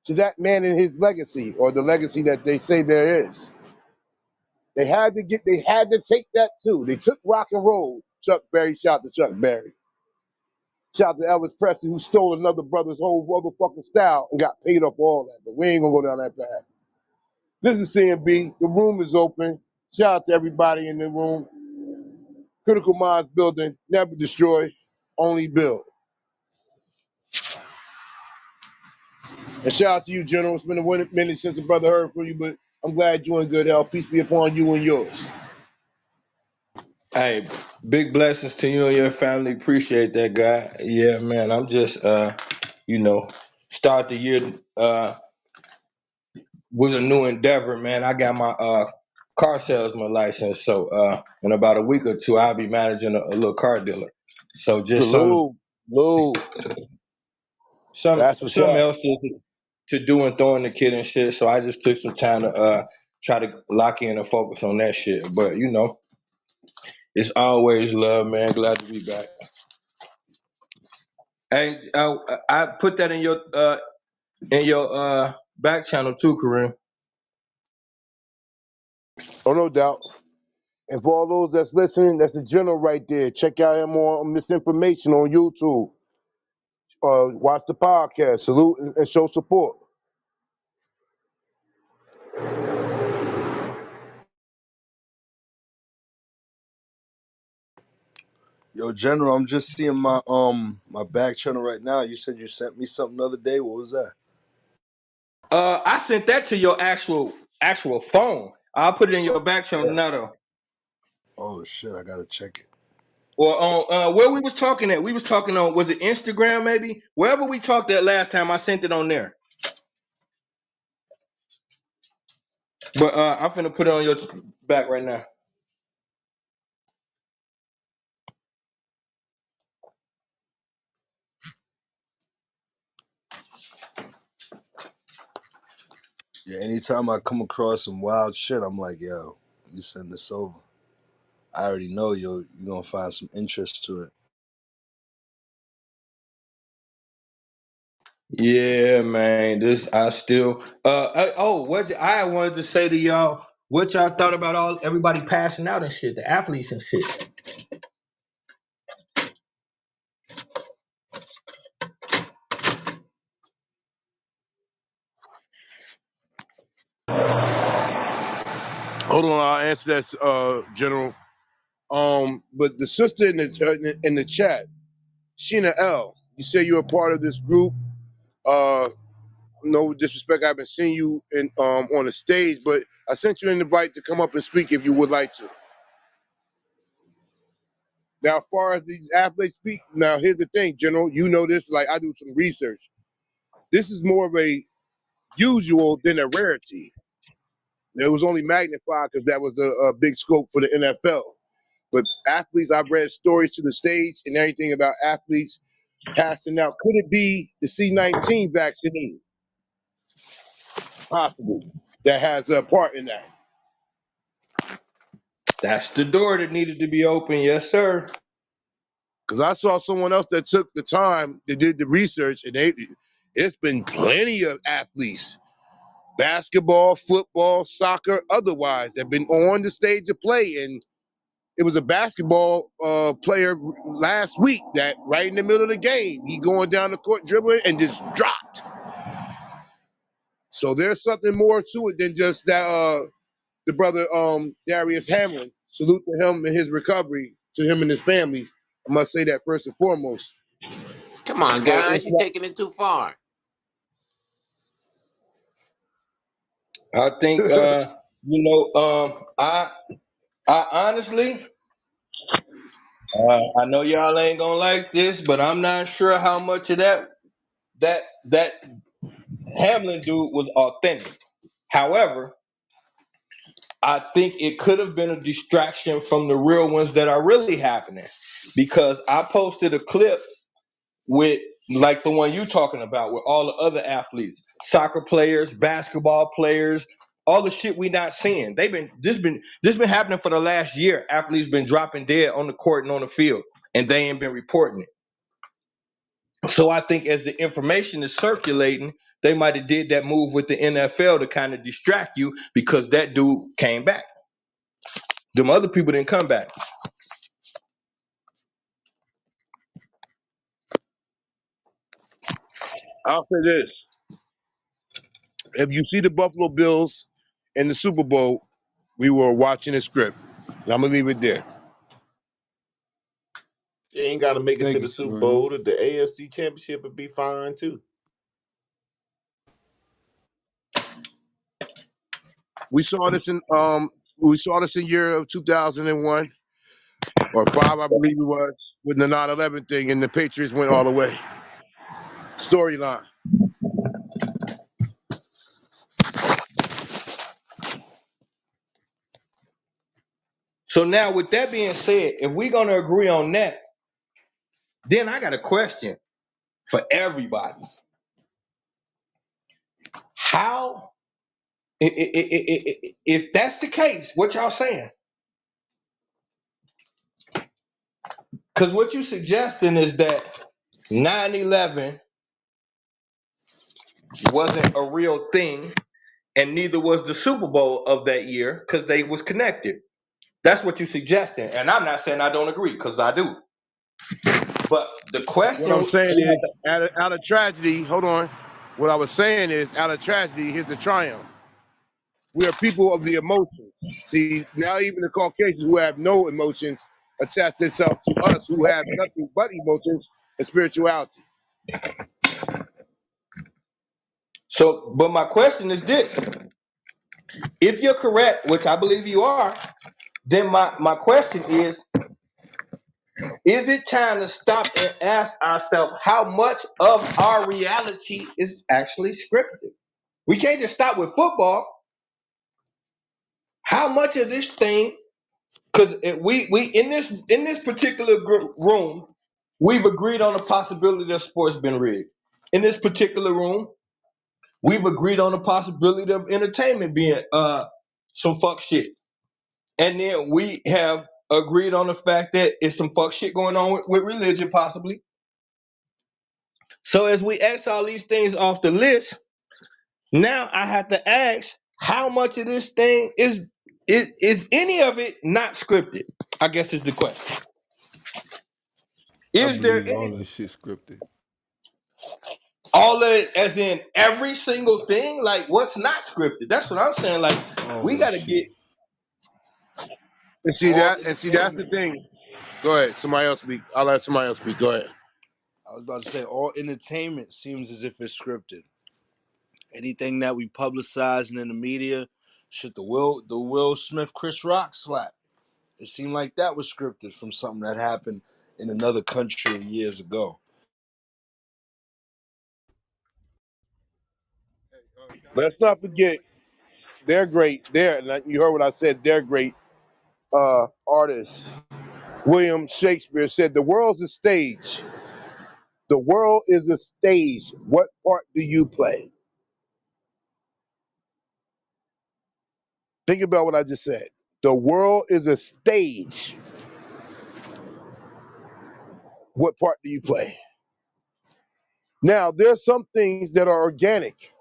to that man and his legacy, or the legacy that they say there is. They had to take that too. They took rock and roll. Chuck Berry, shout to Chuck Berry. Shout to Elvis Presley, who stole another brother's whole motherfucking style and got paid up for all that. But we ain't gonna go down that path. This is CMB. The room is open. Shout out to everybody in the room. Critical Minds building, never destroy, only build. And shout out to you, General. It's been a minute since a brother heard from you, but I'm glad you're in good health. Peace be upon you and yours. Hey, big blessings to you and your family. Appreciate that, guy. Yeah, man. I'm just you know, start the year with a new endeavor, man. I got my car salesman license, so in about a week or two, I'll be managing a little car dealer. So just Salute, salute. That's what's some up. else to do and throwing the kid and shit. So I just took some time to try to lock in and focus on that shit. But you know, It's always love, man. Glad to be back. Hey, I put that in your back channel too, Kareem. Oh, no doubt. And for all those that's listening, that's the general right there. Check out him on Misinformation on YouTube. Watch the podcast. Salute and show support. Yo, General, I'm just seeing my back channel right now. You said you sent me something the other day. What was that? I sent that to your actual phone. I'll put it in your back channel Yeah. now though. Oh shit, I gotta check it. Or on where we was talking at. We was talking on, was it Instagram maybe? Wherever we talked that last time, I sent it on there. But I'm finna put it on your back right now. Yeah, anytime I come across some wild shit, I'm like, yo, let me send this over. I already know you're gonna find some interest to it. Yeah, man. This I still I wanted to say to y'all what y'all thought about all everybody passing out and shit, the athletes and shit. Hold on, I'll answer that, General. But the sister in the chat, Sheena L. You say you're a part of this group. No disrespect, I haven't seen you in on the stage, but I sent you an invite to come up and speak if you would like to. Now, as far as these athletes speak, now here's the thing, General. You know this, like I do some research. This is more of a usual than a rarity. It was only magnified because that was the big scope for the NFL. But athletes, I've read stories to the stage and everything about athletes passing out. Could it be the C-19 vaccine? Possible. That has a part in that. That's the door that needed to be open, yes, sir. Because I saw someone else that took the time, that did the research, and it's been plenty of athletes, basketball, football, soccer, otherwise, that have been on the stage to play. And it was a basketball player last week that right in the middle of the game, he going down the court dribbling and just dropped. So there's something more to it than just that. The brother Darius Hamlin. Salute to him and his recovery, to him and his family. I must say that first and foremost. Come on, But guys, it's you're not, taking it too far. I think I honestly I know y'all ain't gonna like this, but I'm not sure how much of that Hamlin dude was authentic. However, I think it could have been a distraction from the real ones that are really happening. Because I posted a clip with like the one you talking about with all the other athletes, soccer players, basketball players, all the shit we not seeing. This been happening for the last year. Athletes been dropping dead on the court and on the field, and they ain't been reporting it. So I think as the information is circulating, they might have did that move with the NFL to kind of distract you because that dude came back. Them other people didn't come back. I'll say this: if you see the Buffalo Bills in the Super Bowl, we were watching a script. And I'm gonna leave it there. They ain't got to make it Thank to the you, Super Kareem. Bowl. The AFC Championship would be fine too. We saw this in year of 2001 or five, I believe it was, with the 9/11 thing, and the Patriots went all the way. Storyline. So now with that being said, if we're gonna agree on that, then I got a question for everybody. How if that's the case, what y'all saying? Because what you suggesting is that 9/11 wasn't a real thing, and neither was the Super Bowl of that year because they was connected. That's what you suggesting, and I'm not saying I don't agree because I do. But the What question, I'm saying is, out of tragedy, hold on. What I was saying is, out of tragedy, here's the triumph. We are people of the emotions. See, now even the Caucasians who have no emotions attach themselves to us who have nothing but emotions and spirituality. so, but my question is this: if you're correct, which I believe you are, then my question is it time to stop and ask ourselves how much of our reality is actually scripted? We can't just stop with football. How much of this thing? Because we in this particular room, we've agreed on the possibility that sports been rigged. In this particular room, we've agreed on the possibility of entertainment being some fuck shit. And then we have agreed on the fact that it's some fuck shit going on with religion, possibly. So as we X all these things off the list, now I have to ask how much of this thing is any of it not scripted? I guess is the question. I Is there believe all any that shit scripted. all of it as in every single thing? Like what's not scripted? That's what I'm saying. Like All we that gotta get shit. And see all that, this and see that's the thing. thing. Go ahead, somebody else speak. I'll let somebody else speak. Go ahead. I was about to say all entertainment seems as if it's scripted. Anything that we publicizing in the media, shit, the Will Smith Chris Rock slap. It seemed like that was scripted from something that happened in another country years ago. Hey, can I Let's say not something real forget quick? they're great. They're, like you heard what I said. They're great artists. William Shakespeare said, "The world's a stage. The world is a stage. What part do you play?" Think about what I just said. The world is a stage. What part do you play? Now, there's some things that are organic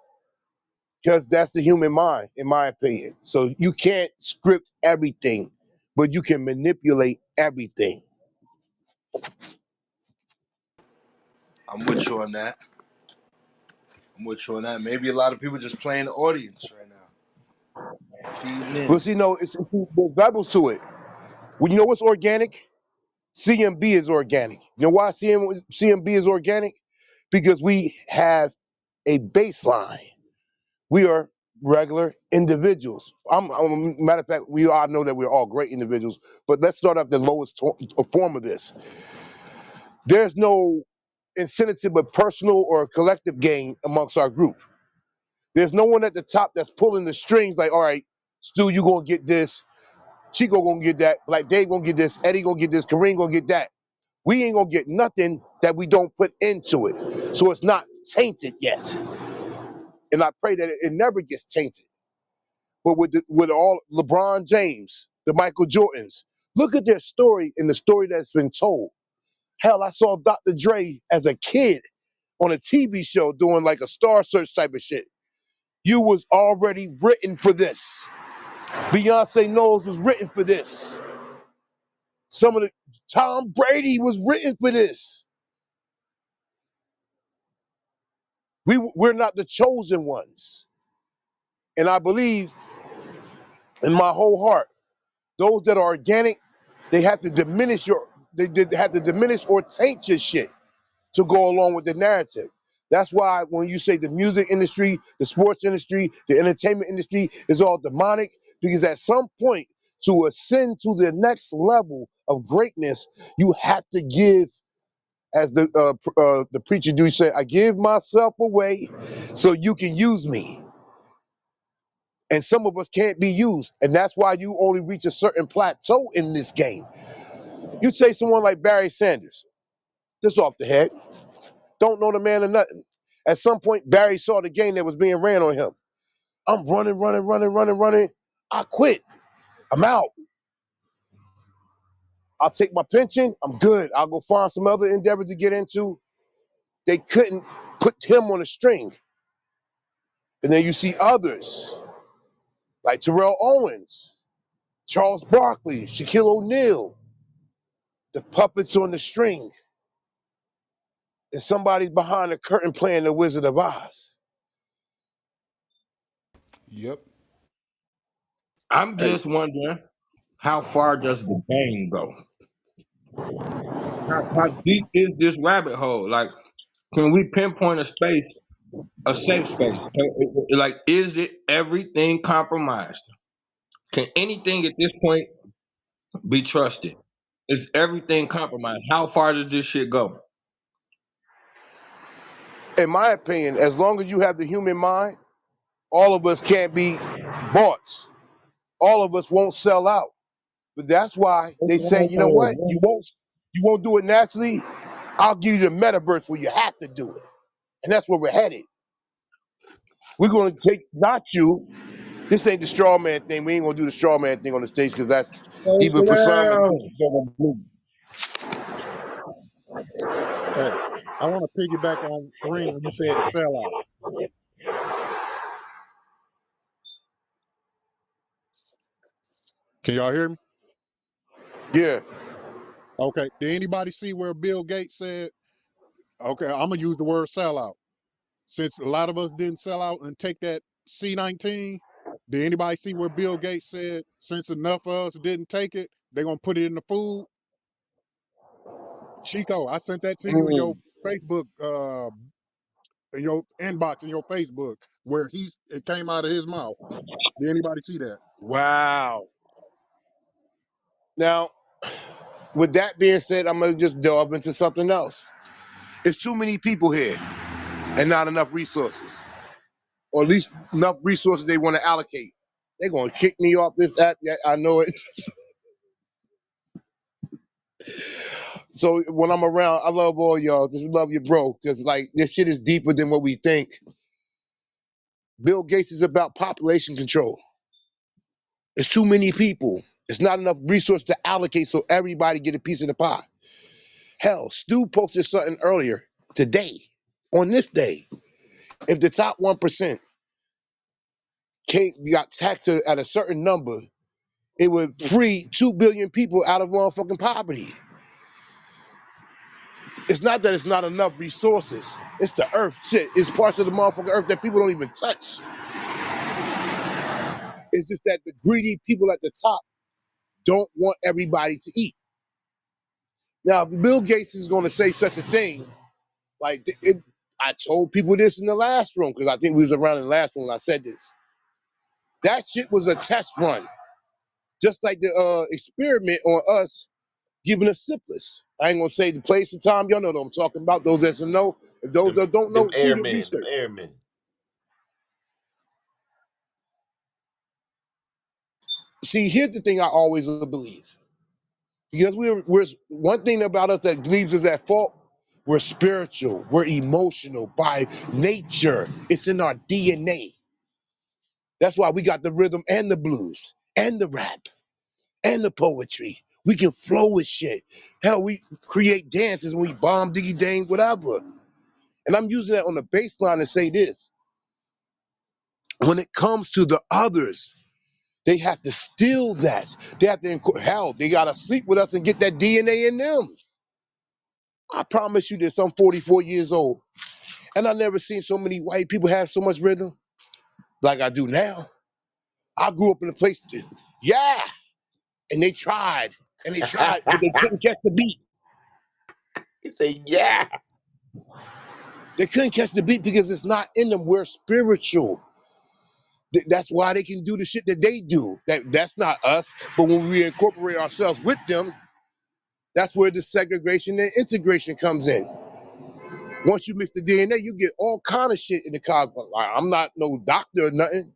because that's the human mind, in my opinion. So you can't script everything, but you can manipulate everything. I'm with you on that. I'm with you on that. Maybe a lot of people just playing the audience right now, feeding But in. see, no, there's levels to it. When you know what's organic, CMB is organic. You know why CMB is organic? Because we have a baseline. We are regular individuals. Matter of fact, we all know that we're all great individuals. But let's start off the lowest form of this. There's no incentive but personal or collective gain amongst our group. There's no one at the top that's pulling the strings like, all right, Stu, you gonna get this, Chico gonna get that, Black Dave gonna get this, Eddie gonna get this, Kareem gonna get that. We ain't gonna get nothing that we don't put into it. So it's not tainted yet. And I pray that it never gets tainted. But with all LeBron James, the Michael Jordans, look at their story and the story that's been told. Hell, I saw Dr. Dre as a kid on a TV show doing like a Star Search type of shit. You was already written for this. Beyonce Knowles was written for this. Some of the Tom Brady was written for this. We're not the chosen ones. And I believe in my whole heart, those that are organic, they have to diminish they have to diminish or taint your shit to go along with the narrative. That's why when you say the music industry, the sports industry, the entertainment industry is all demonic, because at some point to ascend to the next level of greatness, you have to give, as the preacher do say, I give myself away so you can use me. And some of us can't be used, and that's why you only reach a certain plateau in this game. You say someone like Barry Sanders, just off the head, don't know the man or nothing. At some point, Barry saw the game that was being ran on him. I'm running, running, running, running, running. I quit. I'm out. I'll take my pension. I'm good. I'll go find some other endeavor to get into. They couldn't put him on a string. And then you see others like Terrell Owens, Charles Barkley, Shaquille O'Neal, the puppets on the string, and somebody's behind the curtain playing the Wizard of Oz. Yep. I'm Hey, just wondering, how far does the game go? How deep is this rabbit hole? Like, can we pinpoint a safe space? Like, is it everything compromised? Can anything at this point be trusted? Is everything compromised? How far does this shit go? In my opinion, as long as you have the human mind, all of us can't be bought. All of us won't sell out. But that's why That's they what say, I'm you know saying, what? man. You won't do it naturally. I'll give you the metaverse where you have to do it. And that's where we're headed. We're gonna take not you. This ain't the straw man thing. We ain't gonna do the straw man thing on the stage because that's Slow either for some and down. Hey, I want to piggyback on Kareem when you said sellout. Can y'all hear me? yeah. Okay. Did anybody see where Bill Gates said, okay, I'm going to use the word sellout. Since a lot of us didn't sell out and take that C-19, did anybody see where Bill Gates said, since enough of us didn't take it, they're going to put it in the food? Chico, I sent that to you in your Mm. Facebook, in your inbox in your Facebook, where it came out of his mouth. Did anybody see that? Wow. Now, with that being said, I'm gonna just delve into something else. It's too many people here and not enough resources, or at least enough resources they want to allocate. They're gonna kick me off this app. Yeah, I know it. So when I'm around, I love all y'all. Just love you, bro. Because like this shit is deeper than what we think. Bill Gates is about population control. It's too many people. It's not enough resource to allocate so everybody get a piece of the pie. Hell, Stu posted something earlier today, on this day. If the top 1% got taxed at a certain number, it would free 2 billion people out of motherfucking poverty. It's not that it's not enough resources. It's the earth. Shit, it's parts of the motherfucking earth that people don't even touch. It's just that the greedy people at the top don't want everybody to eat. Now, if Bill Gates is going to say such a thing, like I told people this in the last room because I think we was around in the last room when I said this. That shit was a test run, just like the experiment on us giving us syphilis. I ain't gonna say the place and time. Y'all know what I'm talking about. Those that know, if those that don't Them know, do the airmen, them research. airmen. See, here's the thing I always believe. Because we're one thing about us that leaves us at fault, we're spiritual, we're emotional by nature. It's in our DNA. That's why we got the rhythm and the blues and the rap and the poetry. We can flow with shit. Hell, we create dances when we bomb, diggy dang, whatever. And I'm using that on the baseline to say this. When it comes to the others, they have to steal that. They have to, hell, they gotta sleep with us and get that DNA in them. I promise you this, I'm 44 years old, and I never seen so many white people have so much rhythm like I do now. I grew up in a place, yeah, and they tried, but they couldn't catch the beat. He say, yeah. They couldn't catch the beat because it's not in them. We're spiritual. That's why they can do the shit that they do. That's not us. But when we incorporate ourselves with them, that's where the segregation and integration comes in. Once you mix the DNA, you get all kind of shit in the cosmos. I'm not no doctor or nothing.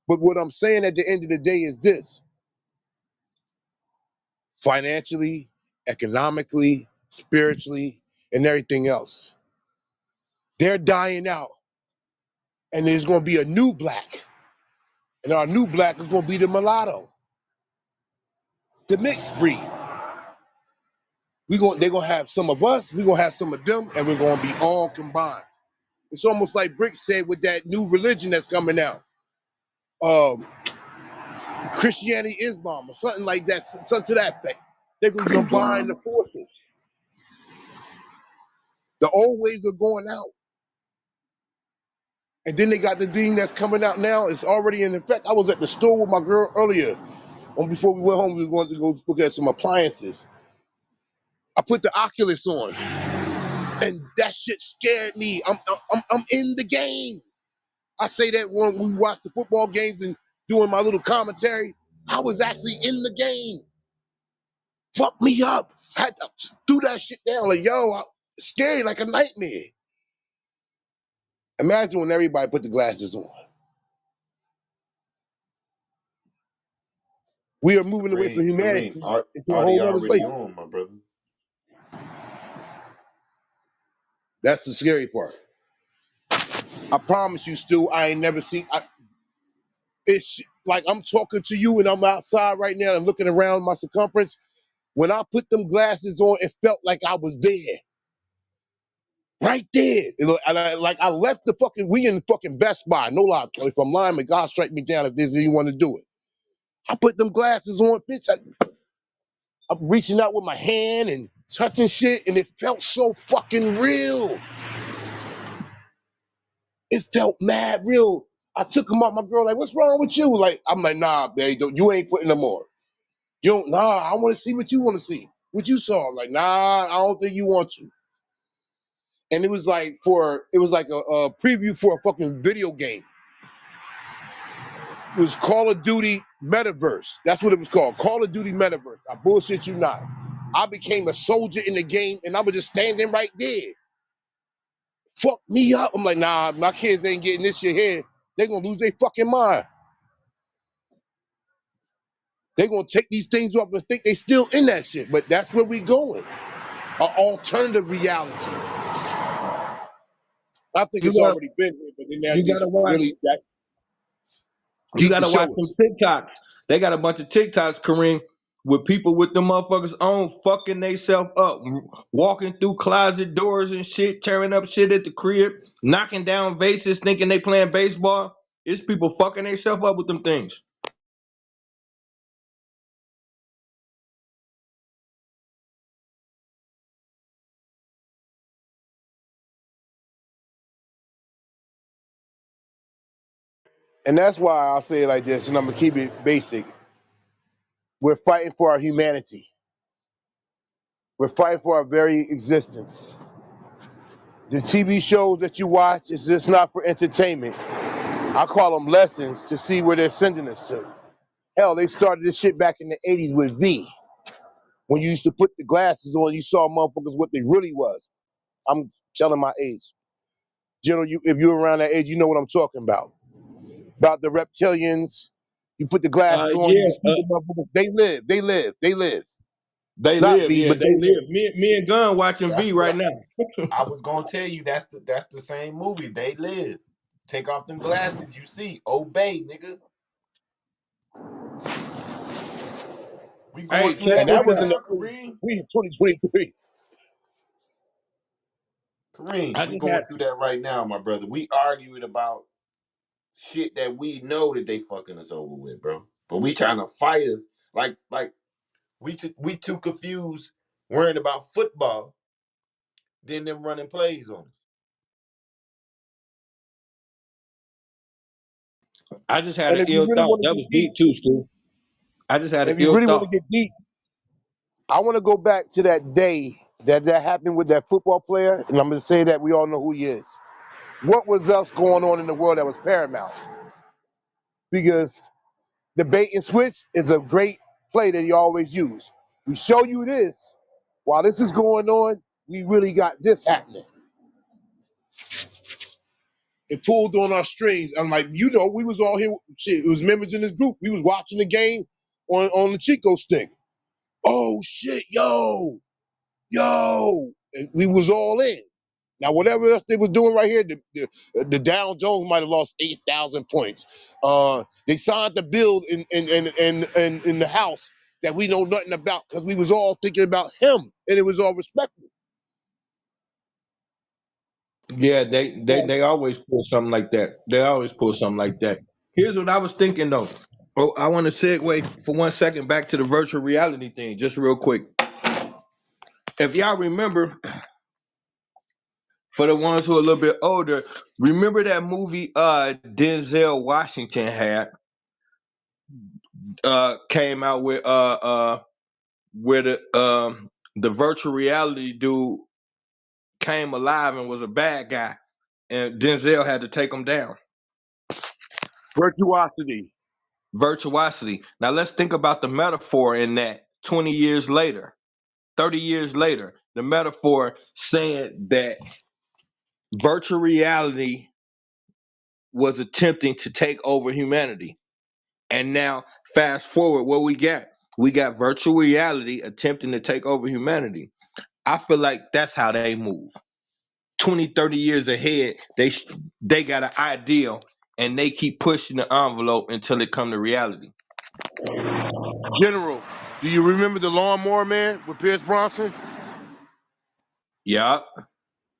But what I'm saying at the end of the day is this: financially, economically, spiritually, and everything else. They're dying out, and there's going to be a new black, and our new black is going to be the mulatto, the mixed breed. They're gonna have some of us, we're gonna have some of them, and we're gonna be all combined. It's almost like Brick said with that new religion that's coming out, um, Christianity, Islam, or something like that, something to that effect. They're gonna combine the Islam. forces. The old ways are going out, and then they got the thing that's coming out now. It's already in effect. I was at the store with my girl earlier, before we went home. We were going to go look at some appliances. I put the Oculus on, and that shit scared me. I'm in the game. I say that when we watch the football games and doing my little commentary, I was actually in the game. Fuck me up. I had to do that shit down. Like, yo, it's scary like a nightmare. Imagine when everybody put the glasses on. We are moving away from Kareem, humanity into a are they whole other already place. on, my brother? That's the scary part. I promise you, Stu, I ain't never seen. It's like I'm talking to you and I'm outside right now and looking around my circumference. When I put them glasses on, it felt like I was there. Right there. Like I left the fucking, we in the fucking Best Buy. No lie. If I'm lying, may God strike me down if there's anyone to do it. I put them glasses on, bitch. I'm reaching out with my hand and touching shit, and it felt so fucking real. It felt mad real. I took them out. My girl, like, what's wrong with you? Like, I'm like, nah, babe, you ain't putting them on. You don't, nah, I want to see what you want to see. What you saw. I'm like, nah, I don't think you want to. And it was like a preview for a fucking video game. It was Call of Duty Metaverse. That's what it was called. Call of Duty Metaverse. I bullshit you not. I became a soldier in the game and I was just standing right there. Fuck me up. I'm like, nah, my kids ain't getting this shit here. They're gonna lose their fucking mind. They're gonna take these things off and think they still in that shit. But that's where we going. An alternative reality. I think You it's gotta, already been here, but then that you just gotta watch. really that You need to gotta watch show some us. TikToks. They got a bunch of TikToks, Kareem, with people with the motherfuckers on fucking they self up, walking through closet doors and shit, tearing up shit at the crib, knocking down vases, thinking they playing baseball. It's people fucking they self up with them things. And that's why I'll say it like this, and I'm gonna keep it basic. We're fighting for our humanity. We're fighting for our very existence. The TV shows that you watch is just not for entertainment. I call them lessons to see where they're sending us to. Hell, they started this shit back in the 80s with V. When you used to put the glasses on, you saw motherfuckers what they really was. I'm telling my age. General, if you're around that age, you know what I'm talking about. About the reptilians. You put the glasses on, you Yeah, can see the motherfuckers. They live. they Not live. V, Yeah, but they they live. live. Me and Gun watching V That's right what now. I was gonna tell you. That's the same movie. They Live. Take off them glasses. You see, obey, nigga. We Hey, going through check And that this that right was in out. the now, Kareem. we in 2023. Kareem, I we just had going through that right now, my brother. We arguing about shit that we know that they fucking us over with, bro. But we trying to fight us like we too confused worrying about football than them running plays on us. I just had And an if you ill really thought. want to That get was deep, deep too, Stu. I just had an if you ill really want thought. to get deep, I want to go back to that day that happened with that football player, and I'm going to say that we all know who he is. What was else going on in the world that was paramount? Because the bait and switch is a great play that he always used. We show you this. While this is going on, we really got this happening. It pulled on our strings. I'm like, we was all here. Shit, it was members in this group. We was watching the game on the Chico stick. Oh shit, yo, and we was all in. Now, whatever else they was doing right here, the Dow Jones might have lost 8,000 points. They signed the bill in the house that we know nothing about because we was all thinking about him and it was all respectful. Yeah, they always pull something like that. They always pull something like that. Here's what I was thinking though. Oh, I want to segue for 1 second back to the virtual reality thing, just real quick. If y'all remember, for the ones who are a little bit older, remember that movie Denzel Washington had came out with where the virtual reality dude came alive and was a bad guy, and Denzel had to take him down. Virtuosity. Virtuosity. Now let's think about the metaphor in that 20 years later, 30 years later, the metaphor saying that virtual reality was attempting to take over humanity. And now fast forward, what we got? We got virtual reality attempting to take over humanity. I feel like that's how they move. 20, 30 years ahead, they got an ideal and they keep pushing the envelope until it come to reality. General, do you remember the Lawnmower Man with Pierce Bronson? Yup,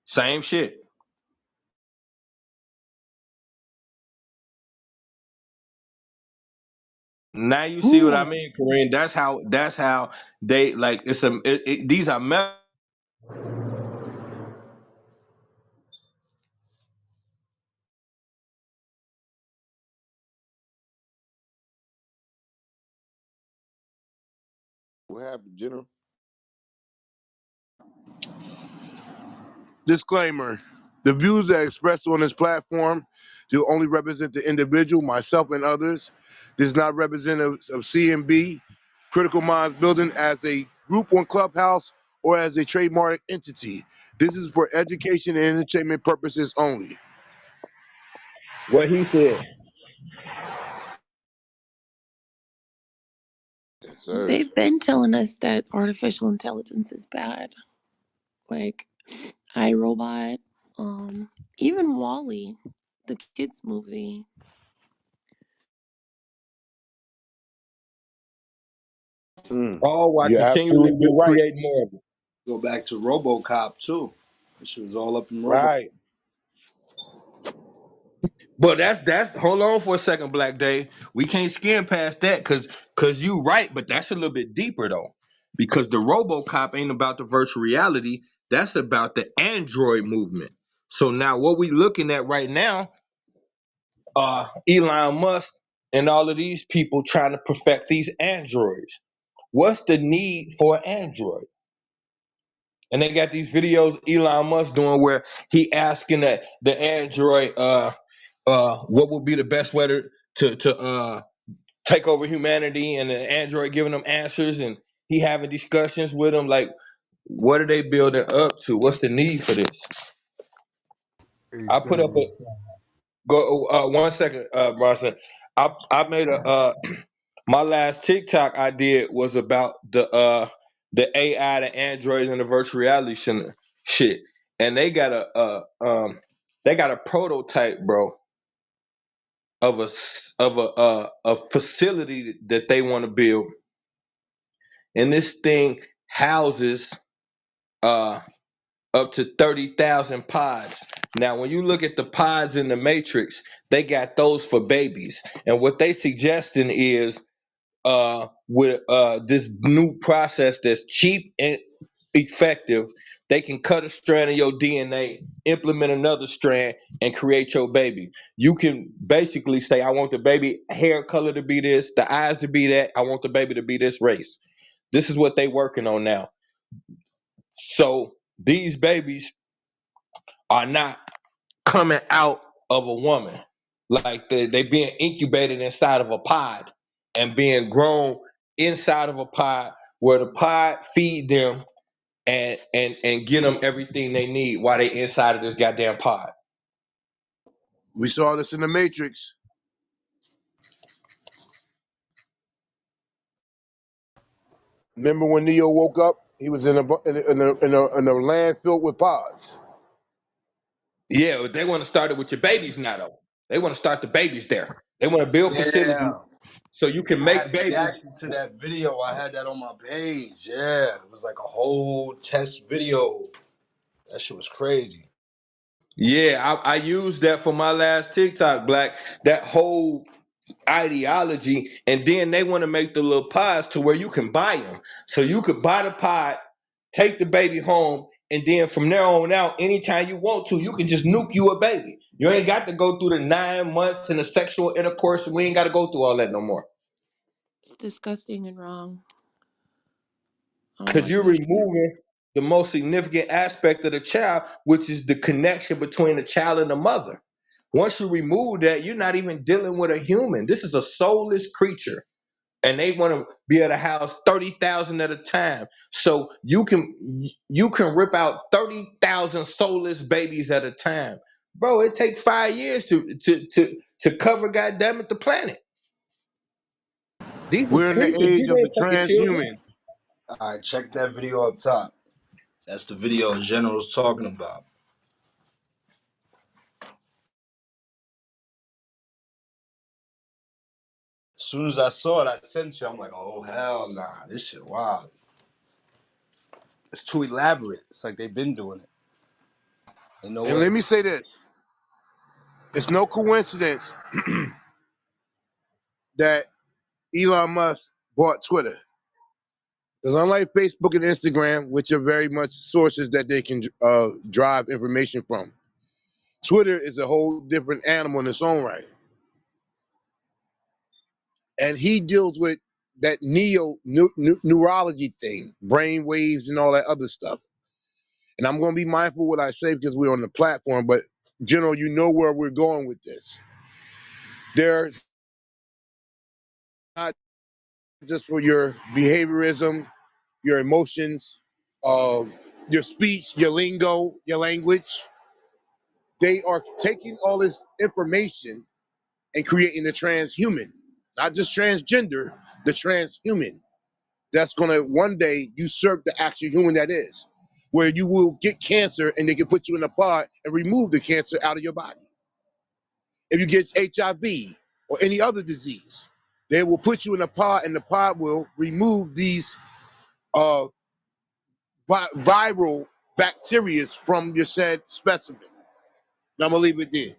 same shit. Now you see what I Ooh, mean, Kareem. That's how they like. These are What happened, General? Disclaimer. The views that are expressed on this platform do only represent the individual, myself, and others. This is not representative of CMB, Critical Minds Building as a group on Clubhouse or as a trademark entity. This is for education and entertainment purposes only. what he said. Yes, sir. They've been telling us that artificial intelligence is bad. Like iRobot, even Wally, the kids movie. Mm. All while You're continually absolutely right. create more of it. Go back to RoboCop too. That shit was all up in Robo. Right. But that's hold on for a second, Black Day. We can't skim past that because you right, but that's a little bit deeper though. Because the RoboCop ain't about the virtual reality, that's about the android movement. So now what we looking at right now, Elon Musk and all of these people trying to perfect these androids. What's the need for an android? And they got these videos Elon Musk doing where he asking the android what would be the best way to take over humanity, and the android giving them answers, and he having discussions with them like, what are they building up to? What's the need for this? Hey, I put up a General. go 1 second, Bronson. I made a my last TikTok I did was about the AI, the androids, and the virtual reality shit, and they got a prototype, bro, of a facility that they want to build, and this thing houses uh up to 30,000 pods. Now, when you look at the pods in the Matrix, they got those for babies, and what they suggesting is with this new process that's cheap and effective, they can cut a strand of your DNA, implement another strand, and create your baby. You can basically say, I want the baby hair color to be this, the eyes to be that, I want the baby to be this race. This is what they working on now. So these babies are not coming out of a woman. Like they being incubated inside of a pod and being grown inside of a pod where the pod feed them and get them everything they need while they inside of this goddamn pod. We saw this in the Matrix. Remember when Neo woke up? He was in a land filled with pods. Yeah, but they want to start it with your babies now though. They want to start the babies there. They want to build Yeah. facilities. So you can I had make babies. reacted to that video. I had that on my page. Yeah, it was like a whole test video. That shit was crazy. Yeah, I used that for my last TikTok, Black. That whole ideology, and then they want to make the little pods to where you can buy them. So you could buy the pod, take the baby home, and then from there on out, anytime you want to, you can just nuke you a baby. You ain't got to go through the 9 months and the sexual intercourse. We ain't got to go through all that no more. It's disgusting and wrong. I don't Because watch you're that shit. removing the most significant aspect of the child, which is the connection between the child and the mother. Once you remove that, you're not even dealing with a human. This is a soulless creature. And they want to be able to house 30,000 at a time. So you can rip out 30,000 soulless babies at a time. Bro, it takes 5 years to cover, goddamn it, the planet. These are We're in the creatures. age These of the ain't fucking children. transhuman. All right, check that video up top. That's the video General's talking about. As soon as I saw it, I sent you. I'm like, oh hell nah, this shit wild. It's too elaborate. It's like they've been doing it. Ain't no And let way. me say this: it's no coincidence that Elon Musk bought Twitter. Because unlike Facebook and Instagram, which are very much sources that they can drive information from, Twitter is a whole different animal in its own right. And he deals with that neurology thing, brain waves and all that other stuff. And I'm going to be mindful what I say because we're on the platform, but General, you know where we're going with this. There's not just for your behaviorism, your emotions, your speech, your lingo, your language. They are taking all this information and creating the transhuman, not just transgender, the transhuman. That's going to one day usurp the actual human that is, where you will get cancer and they can put you in a pod and remove the cancer out of your body. If you get HIV or any other disease, they will put you in a pod and the pod will remove these uh, viral bacteria from your said specimen. Now I'm going to leave it there.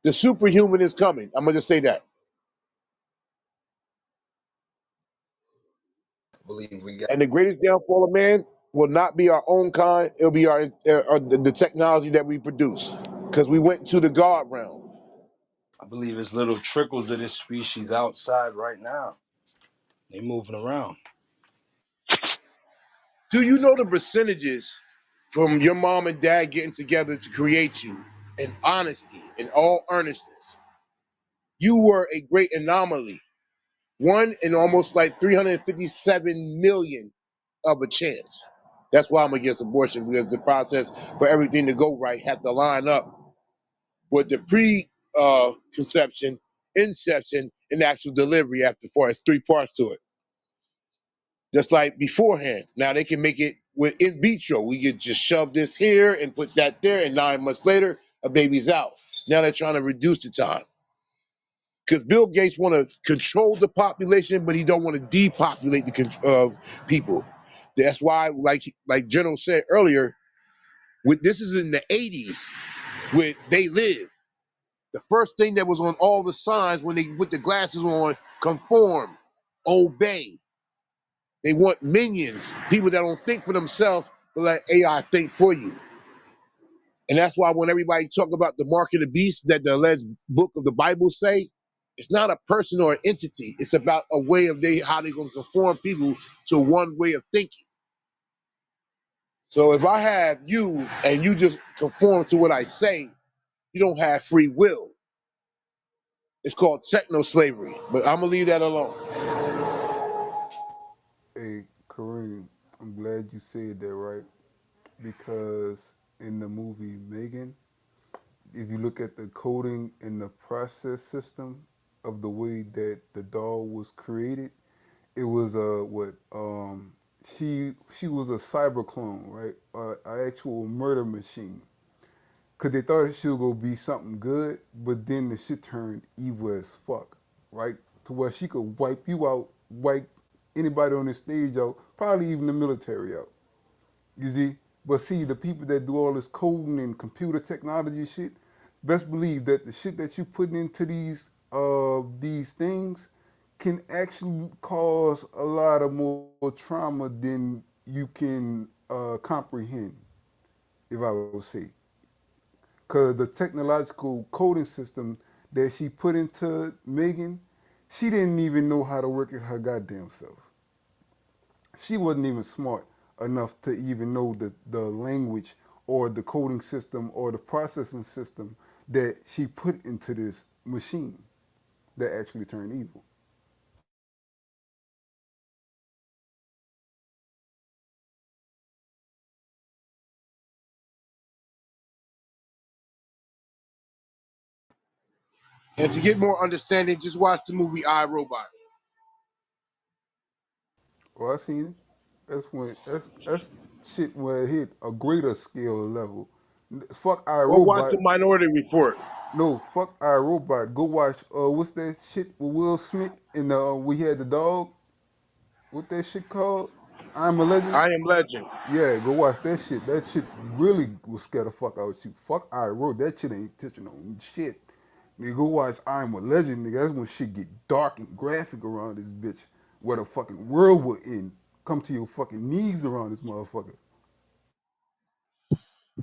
The superhuman is coming. I'm going to just say that. I believe we got. And the greatest downfall of man will not be our own kind. It'll be the technology that we produce, because we went to the God realm. I believe it's little trickles of this species outside right now. They moving around. Do you know the percentages from your mom and dad getting together to create you in honesty, in all earnestness? You were a great anomaly, one in almost like 357 million of a chance. That's why I'm against abortion, because the process for everything to go right had to line up with the conception, inception, and actual delivery after part. It's three parts to it. Just like beforehand. Now they can make it with in vitro. We could just shove this here and put that there, and 9 months later, a baby's out. Now they're trying to reduce the time. Because Bill Gates want to control the population, but he don't want to depopulate the people. That's why, like General said earlier, with this is in the 80s, with They Live. The first thing that was on all the signs when they put the glasses on: conform, obey. They want minions, people that don't think for themselves, but let AI think for you. And that's why when everybody talk about the mark of the beast that the alleged book of the Bible say, it's not a person or an entity. It's about a way of how they're going to conform people to one way of thinking. So if I have you and you just conform to what I say, you don't have free will. It's called techno slavery. But I'm gonna leave that alone. Hey, Kareem, I'm glad you said that, right? Because in the movie Megan, if you look at the coding and the process system of the way that the doll was created, it was what she was a cyber clone, right? An actual murder machine. Cause they thought she was gonna be something good, but then the shit turned evil as fuck, right? To where she could wipe you out, wipe anybody on the stage out, probably even the military out. You see? But see, the people that do all this coding and computer technology shit, best believe that the shit that you putting into these things can actually cause a lot of more trauma than you can comprehend, if I would say. Because the technological coding system that she put into Megan, she didn't even know how to work it her goddamn self. She wasn't even smart enough to even know the language or the coding system or the processing system that she put into this machine that actually turned evil. And to get more understanding, just watch the movie I, Robot. Oh, I seen it. That's shit where it hit a greater scale level. Fuck Or watch the iRobot. Minority Report. No, fuck iRobot. Go watch what's that shit with Will Smith and we had the dog. What that shit called? I'm a Legend. I Am Legend. Yeah, go watch that shit. That shit really will scare the fuck out you. Fuck I wrote that shit ain't touching on shit. Nigga, go watch I'm a Legend, nigga. That's when shit get dark and graphic around this bitch. Where the fucking world will end. Come to your fucking knees around this motherfucker.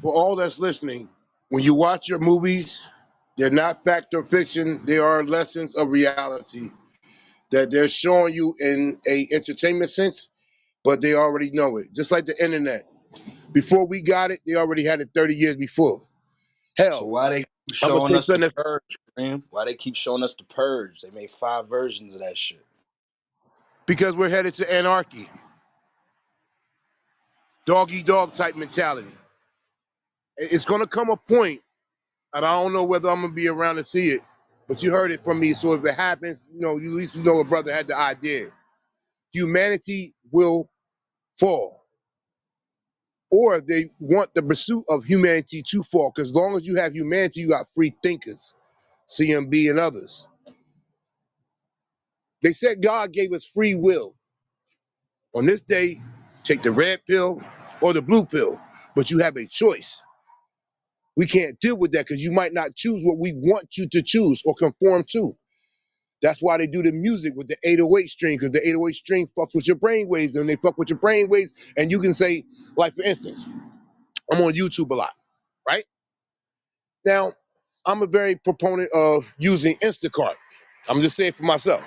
For all that's listening, when you watch your movies, they're not fact or fiction. They are lessons of reality that they're showing you in a entertainment sense, but they already know it. Just like the internet. Before we got it, they already had it 30 years before. So Hell, why they keep I'm gonna showing say us the something purge, man? Why they keep showing us the purge? They made 5 versions of that shit. because we're headed to anarchy, dog eat dog type mentality. It's gonna come a point, and I don't know whether I'm gonna be around to see it, but you heard it from me. So if it happens, you at least know a brother had the idea. Humanity will fall, or they want the pursuit of humanity to fall. Because as long as you have humanity, you got free thinkers, CMB and others. They said God gave us free will. On this day, take the red pill or the blue pill, but you have a choice. We can't deal with that because you might not choose what we want you to choose or conform to. That's why they do the music with the 808 string, because the 808 string fucks with your brain waves, and they fuck with your brain waves. And you can say, like for instance, I'm on YouTube a lot, right? Now, I'm a very proponent of using Instacart. I'm just saying for myself.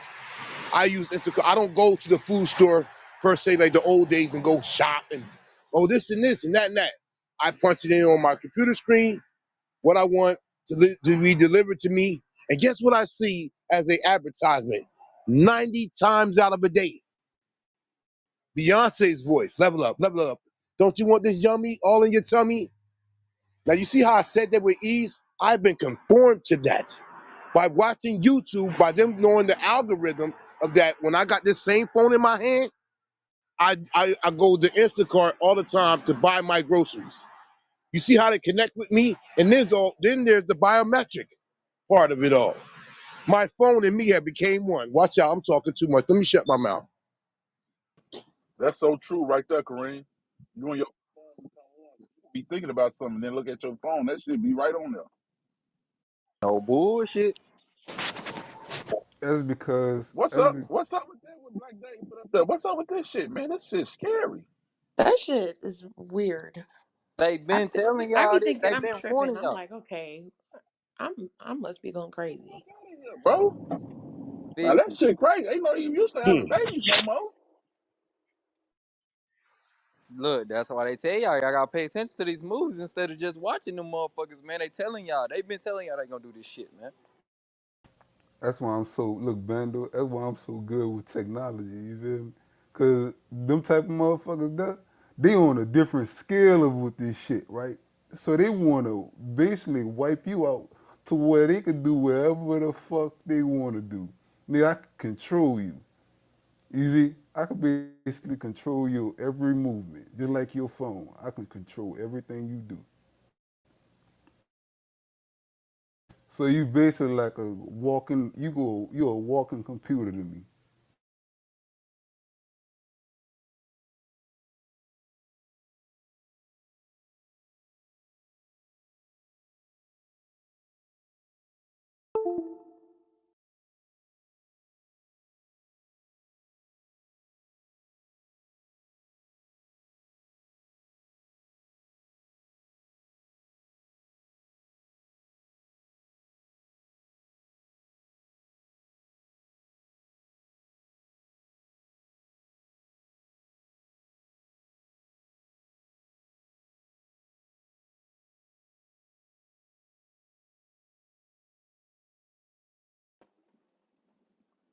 I use Instacart. I don't go to the food store per se like the old days and go shop and this and this and that and that. I punch it in on my computer screen what I want to be delivered to me, and guess what I see as a advertisement? 90 times out of a day, Beyonce's voice. Level up, level up. Don't you want this yummy all in your tummy? Now you see how I said that with ease? I've been conformed to that by watching YouTube, by them knowing the algorithm of that. When I got this same phone in my hand, I go to Instacart all the time to buy my groceries. You see how they connect with me? And then there's the biometric part of it all. My phone and me have became one. Watch out, I'm talking too much. Let me shut my mouth. That's so true right there, Kareem. You and your phone become one. You be thinking about something, then look at your phone. That should be right on there. No bullshit. That's because What's up? What's up with that? What Black Dave put up there? What's up with this shit, man? This shit's scary. That shit is weird. They I been be, telling I y'all be this. thinking They I'm been tripping. warning I'm y'all. like, okay, I must be going crazy. Fuck out of here, bro. Now that People. shit crazy. Ain't no even used to having babies no more. Look, that's why they tell y'all gotta pay attention to these movies instead of just watching them motherfuckers, man. They telling y'all. They been telling y'all they gonna do this shit, man. that's why I'm so look, Bando. That's why I'm so good with technology. You feel me? Cause them type of motherfuckers, they on a different scale of with this shit, right? So they want to basically wipe you out to where they can do whatever the fuck they want to do. Nigga, I can control you. You see, I can basically control your every movement, just like your phone. I can control everything you do. So you basically like a walking. You're a walking computer to me.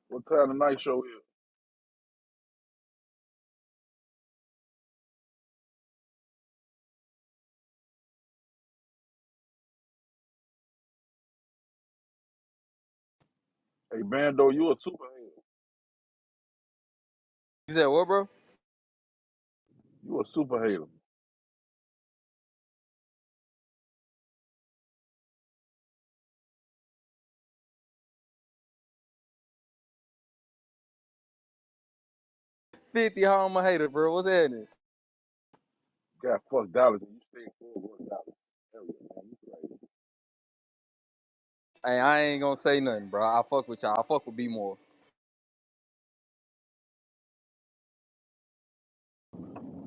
What time the night show is? Hey, Bando, you a super hater. You said what, bro? You a super hater. 50, how I'm a hater, bro. What's happening? Got fuck Dallas and you stay full with Dallas. Hell yeah, man. You crazy. Hey, I ain't gonna say nothing, bro. I fuck with y'all. I fuck with B more.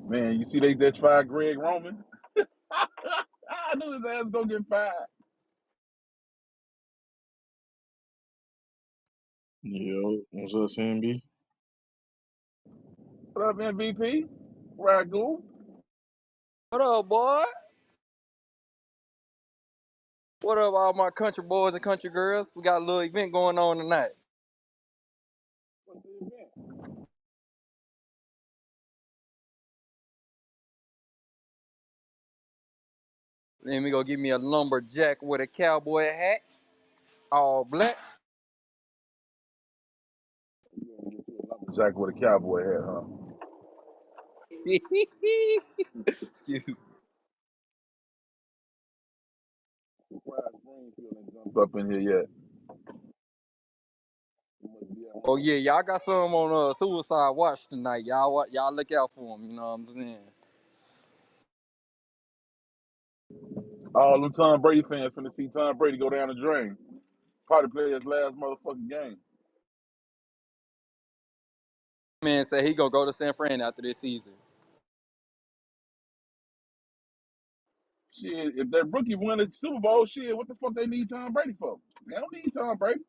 Man, you see they just fired Greg Roman? I knew his ass gonna get fired. Yo, what's up, CMB? What up, MVP? Ragu? What up, boy? What up, all my country boys and country girls? We got a little event going on tonight. What's the event? Let me go give me a lumberjack with a cowboy hat, all black. You gonna get you a lumberjack with a cowboy hat, huh? Excuse me. Surprise Springfield ain't jumped up in here yet. You must be at Oh home. yeah, y'all got some on Suicide Watch tonight. Y'all look out for them. You know what I'm saying? All them Tom Brady fans finna see Tom Brady go down the drain. Probably play his last motherfucking game. Man said he gonna go to San Fran after this season. Shit, if that rookie win the Super Bowl, shit, what the fuck they need Tom Brady for? They don't need Tom Brady.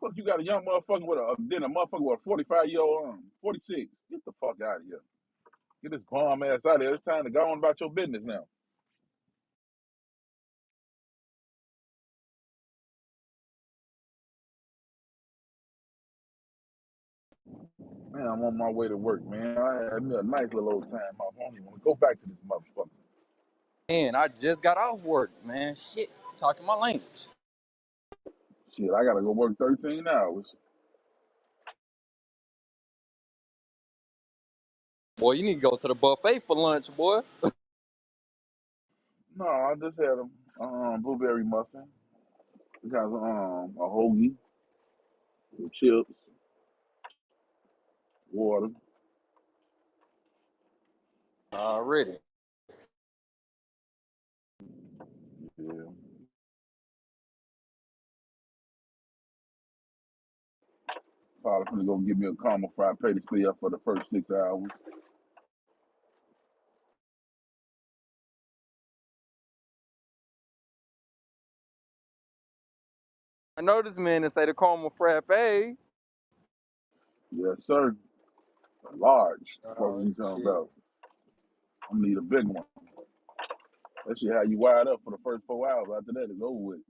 Fuck, you got a young motherfucker with then a motherfucker with a 45-year-old 46. Get the fuck out of here. Get this bomb ass out of here. It's time to go on about your business now. Man, I'm on my way to work, man. I had me a nice little old time off. I don't even want to go back to this motherfucker. Man, I just got off work, man. Shit, talking my language. Shit, I gotta go work 13 hours. Boy, you need to go to the buffet for lunch, boy. No, I just had a blueberry muffin. We got a hoagie, some chips, water. Already. Yeah. Probably gonna go get me a caramel fried patty, stay up for the first 6 hours. I know this man that say the caramel frappe. Yes, sir. Large. Fuck Oh you talking shit. about? I need a big one. That shit how you wired up for the first 4 hours. After that, it's over with.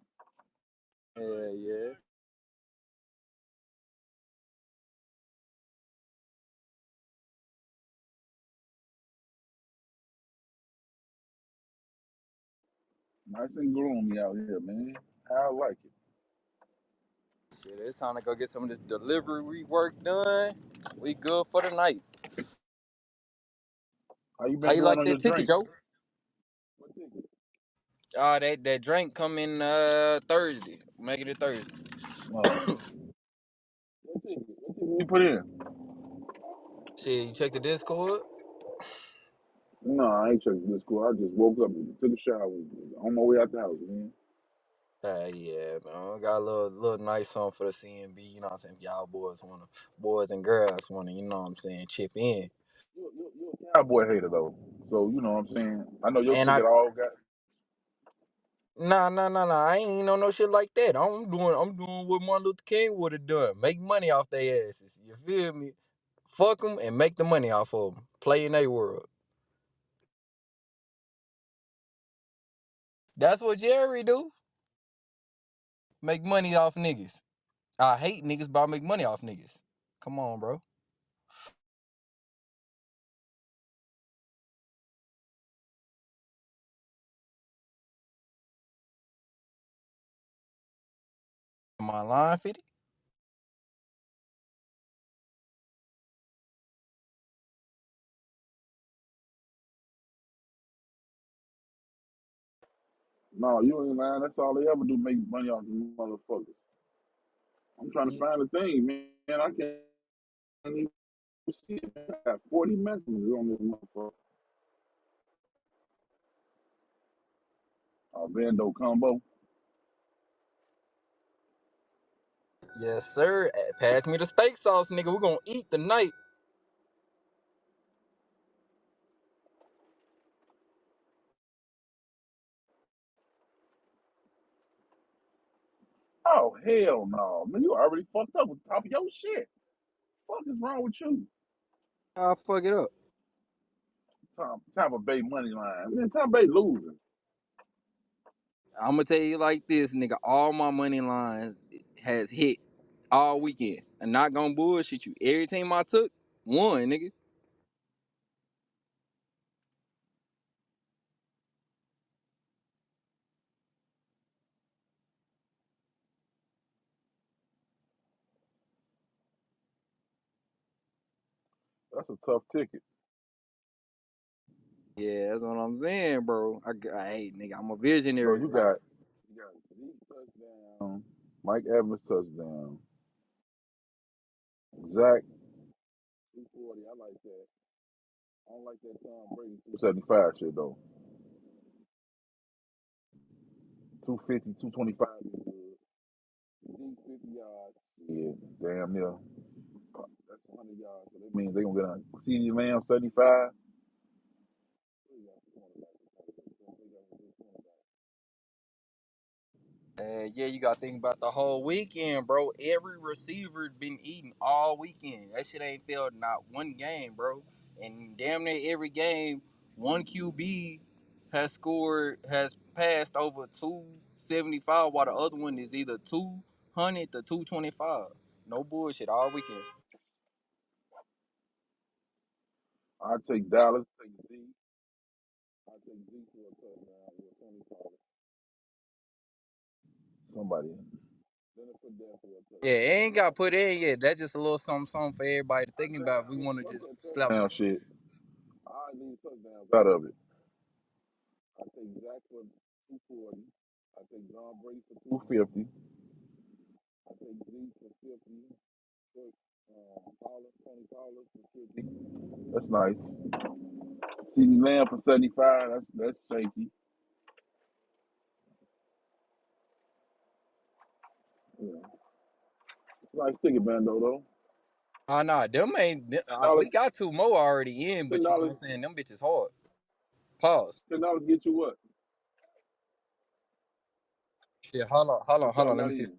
Yeah, yeah. Nice and gloomy out here, man. I like it. Shit, it's time to go get some of this delivery work done. We good for the night. How you How been you doing like on your that ticket, drink? Joe? What ticket? That drink come in Thursday. Making it Thursday. No. What ticket you put in? Shit, you check the Discord? No, I ain't checking this school. I just woke up and took a shower on my way out the house, man. Yeah, man. Got a little nice song for the CNB. You know what I'm saying? If y'all boys and girls wanna, you know what I'm saying, chip in. You a cowboy hater though, so you know what I'm saying. I know your And I ticket all got. nah. I ain't know no shit like that. I'm doing what Martin Luther King would have done. Make money off their asses. You feel me? Fuck them and make the money off of them. Play in their world. That's what Jerry do. Make money off niggas. I hate niggas, but I make money off niggas. Come on, bro. Am I lying, 50? No, you ain't lying. That's all they ever do, make money off the motherfuckers. I'm trying to find the thing, man. I can't even see it. I got 40 messages on this motherfucker. Vando combo. Yes, sir. Pass me the steak sauce, nigga. We gonna eat tonight. Oh hell no, man! You already fucked up with the top of your shit. Fuck is wrong with you? I'll fuck it up. Tampa Bay money line. Man, Tampa Bay losing. I'm gonna tell you like this, nigga. All my money lines has hit all weekend. I'm not gonna bullshit you. Every team I took, won, nigga. That's a tough ticket. Yeah, that's what I'm saying, bro. Hey, nigga, I'm a So visionary. you got Zeke touchdown, Mike Evans touchdown, Zach 240. I like that. I don't like that Tom Brady 275 shit though. 250, 225 is good. Zeke 50 yards. Yeah, damn near. That's 100 yards. So that means they gonna get a CD Lamb 75. Yeah, you gotta think about the whole weekend, bro. Every receiver been eating all weekend. That shit ain't failed not one game, bro. And damn near every game, one QB has passed over 275, while the other one is either 200 to 225. No bullshit all weekend. I take Dallas, take Zeke. I take Zeke for a touchdown. Yeah, Tony Pollard. Somebody. Then I put that for a Yeah, touchdown. ain't got put in yet. That's just a little something for everybody to think about if we want to Fuck just that slap some. touchdown shit. I leave touchdowns out of it. I take Zach for 240. I take John Brady for 250. I take Zeke for 50. Put Tony Pollard for 50. That's nice. CD Lamb for 75. That's shaky. Yeah. It's a nice ticket bando though. Oh, nah, them ain't. Ten dollars. We got two more already in, Ten but you know what dollars. I'm saying? Them bitches hard. Pause. $10 get you what? Shit, What hold y'all on. Let got me see. in?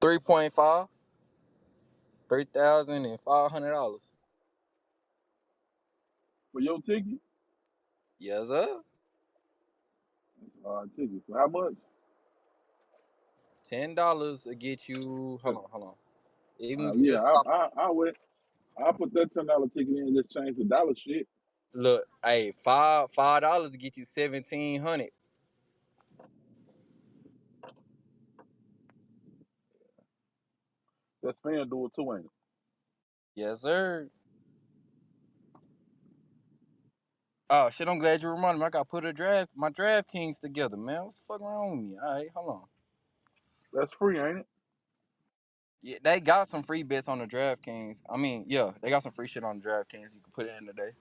3.5, $3,500. For your ticket? Yes, sir. Ticket. For how much? $10 will get you. Hold on. Even if you Yeah, just stop. I went. I put that $10 ticket in and just change the dollar shit. Look, hey, $5 to get you 1,700. That's FanDuel too, ain't it? Yes, sir. Oh shit! I'm glad you reminded me. I got to put my DraftKings together, man. What's the fuck wrong with me? All right, hold on. That's free, ain't it? Yeah, they got some free bets on the DraftKings. I mean, yeah, they got some free shit on the DraftKings. You can put it in today.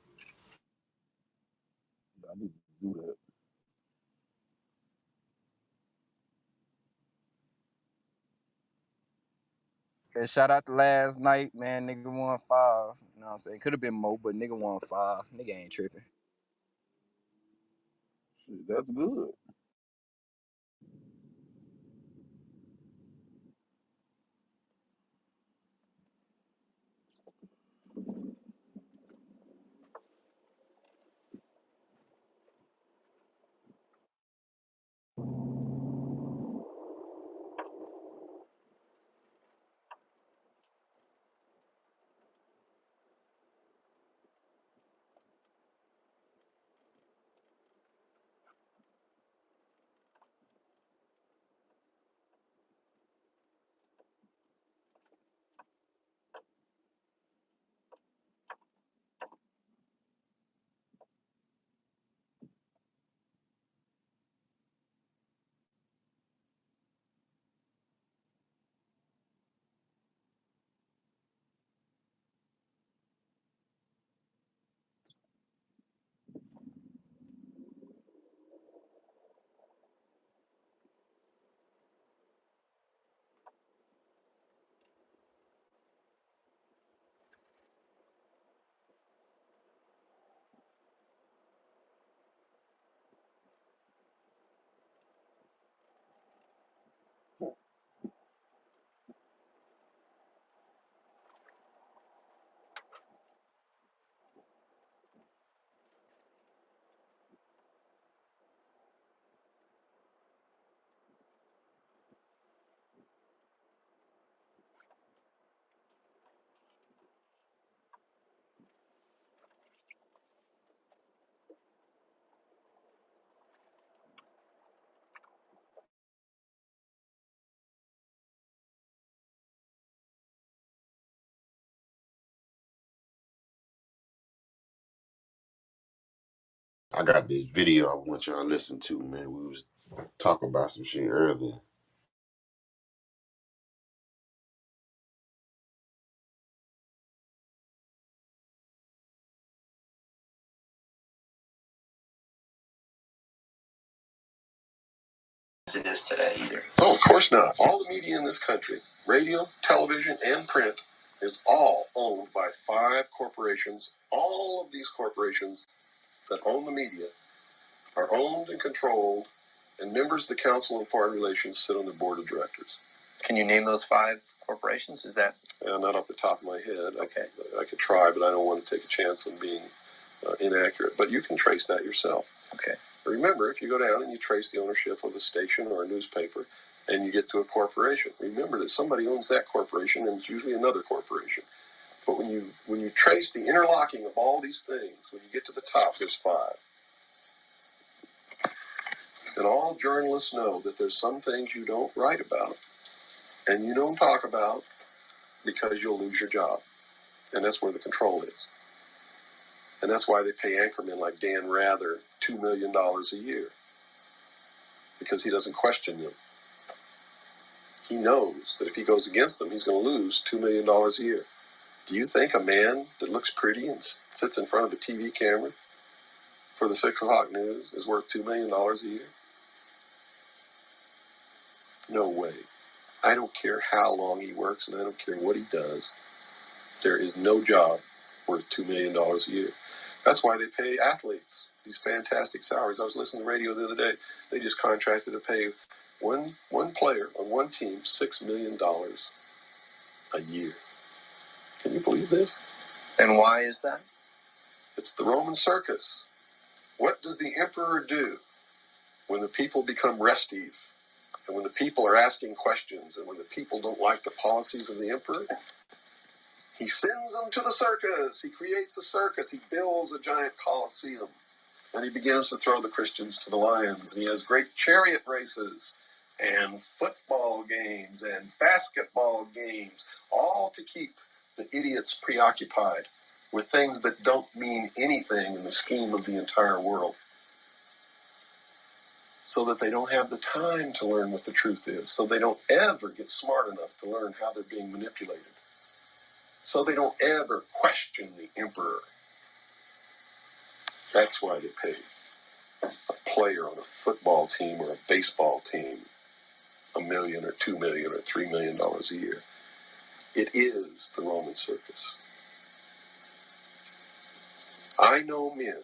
I need to do that. And shout out to last night, man. Nigga won 5. You know what I'm saying? Could have been more, but nigga won 5. Nigga ain't tripping. Shit, that's good. I got this video I want y'all to listen to, man. We was talking about some shit earlier. It is today either. Oh, of course not. All the media in this country, radio, television, and print, is all owned by 5 corporations. All of these corporations that own the media are owned and controlled, and members of the Council on Foreign Relations sit on the board of directors. Can you name those 5 corporations? Is that not off the top of my head? Okay, I could try, but I don't want to take a chance on being inaccurate. But you can trace that yourself. Okay. Remember, if you go down and you trace the ownership of a station or a newspaper, and you get to a corporation, remember that somebody owns that corporation, and it's usually another corporation. But when you trace the interlocking of all these things, when you get to the top, there's 5. And all journalists know that there's some things you don't write about and you don't talk about because you'll lose your job. And that's where the control is. And that's why they pay anchormen like Dan Rather $2 million a year, because he doesn't question them. He knows that if he goes against them, he's going to lose $2 million a year. Do you think a man that looks pretty and sits in front of a TV camera for the 6 o'clock news is worth $2 million a year? No way. I don't care how long he works, and I don't care what he does. There is no job worth $2 million a year. That's why they pay athletes these fantastic salaries. I was listening to the radio the other day. They just contracted to pay one player on one team $6 million a year. Can you believe this? And why is that? It's the Roman circus. What does the emperor do when the people become restive, and when the people are asking questions, and when the people don't like the policies of the emperor? He sends them to the circus. He creates a circus. He builds a giant coliseum. And he begins to throw the Christians to the lions. And he has great chariot races and football games and basketball games, all to keep the idiots preoccupied with things that don't mean anything in the scheme of the entire world, so that they don't have the time to learn what the truth is, so they don't ever get smart enough to learn how they're being manipulated, so they don't ever question the emperor. That's why they pay a player on a football team or a baseball team $1 million or $2 million or $3 million a year. It is the Roman circus. I know men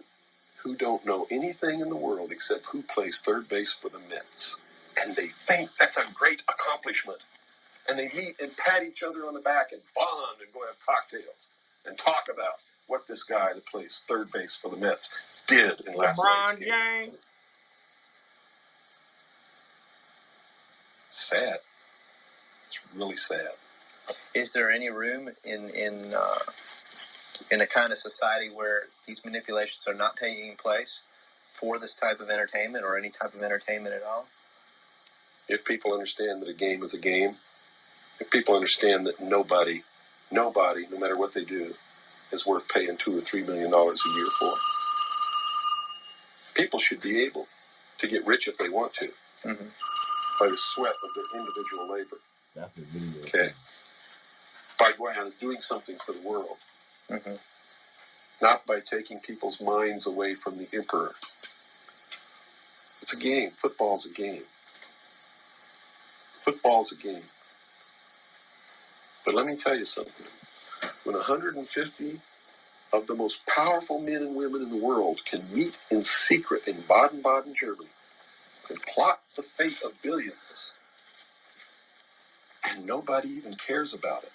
who don't know anything in the world except who plays third base for the Mets. And they think that's a great accomplishment. And they meet and pat each other on the back and bond and go have cocktails and talk about what this guy that plays third base for the Mets did in last night's game. Gang. Sad. It's really sad. Is there any room in a kind of society where these manipulations are not taking place for this type of entertainment or any type of entertainment at all? If people understand that a game is a game, if people understand that nobody, no matter what they do, is worth paying $2 or $3 million a year for, people should be able to get rich if they want to, by the sweat of their individual labor. That's a video. Okay. By going out and doing something for the world, not by taking people's minds away from the emperor. It's a game. Football's a game. Football's a game. But let me tell you something. When 150 of the most powerful men and women in the world can meet in secret in Baden-Baden, Germany, and plot the fate of billions, and nobody even cares about it.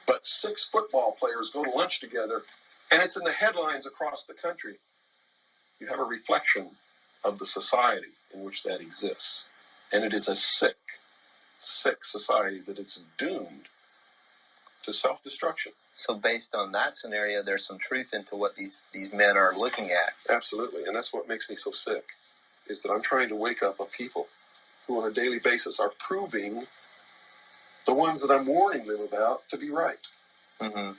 But 6 football players go to lunch together, and it's in the headlines across the country. You have a reflection of the society in which that exists. And it is a sick, sick society that is doomed to self-destruction. So based on that scenario, there's some truth into what these men are looking at. Absolutely, and that's what makes me so sick, is that I'm trying to wake up a people who on a daily basis are proving the ones that I'm warning them about to be right. Mm-hmm.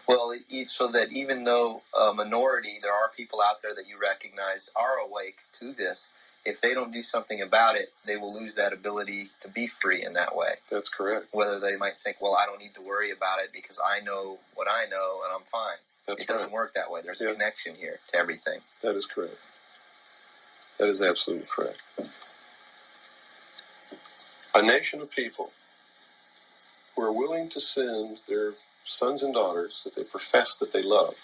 Well, so that even though a minority, there are people out there that you recognize are awake to this, if they don't do something about it, they will lose that ability to be free in that way. That's correct. Whether they might think, well, I don't need to worry about it because I know what I know and I'm fine. It doesn't work that way. There's a connection here to everything. That is correct. That is absolutely correct. A nation of people who are willing to send their sons and daughters that they profess that they love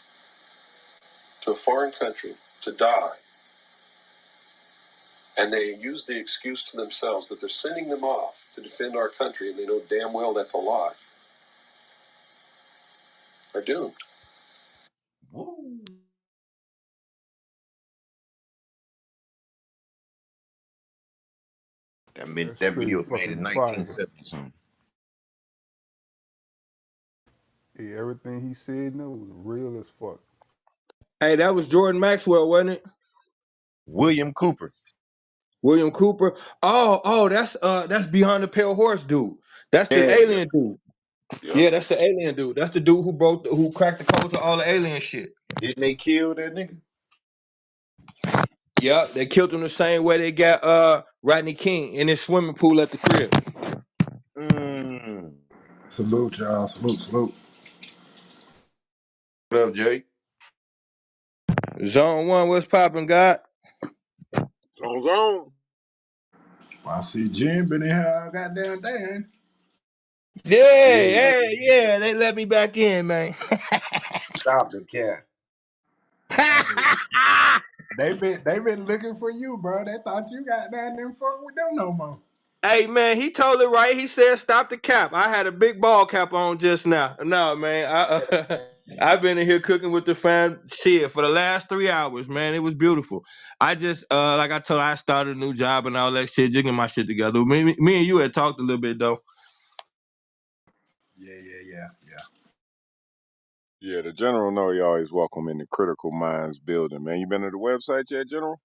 to a foreign country to die, and they use the excuse to themselves that they're sending them off to defend our country, and they know damn well that's a lie, are doomed. Woo. That's That straight video was made fucking in fire. 1970 something. Yeah, everything he said no was real as fuck. Hey, that was Jordan Maxwell, wasn't it? William Cooper. William Cooper. Oh, that's Behind the Pale Horse dude. That's the Yeah. alien dude. Yep. Yeah, that's the alien dude. That's the dude who cracked the code to all the alien shit. Didn't they kill that nigga? Yep, they killed him the same way they got Rodney King in his swimming pool at the crib. Mm. Salute, y'all. Salute, salute. What up, Jay? Zone 1, what's popping, God? Zone. Well, I see Jim been in here goddamn day. Yeah. Yeah, they let me back in, man. Stop the cat. Hey, they been looking for you, bro. They thought you got down there fuck with them no more. Hey, man, he told it right. He said, stop the cap. I had a big ball cap on just now. No, man, I've been in here cooking with the fam shit for the last 3 hours, man. It was beautiful. I just, like I told you, I started a new job and all that shit, jigging my shit together. Me and you had talked a little bit, though. Yeah. Yeah, the general know you always welcome in the Critical Minds building, man. You been to the website yet, General?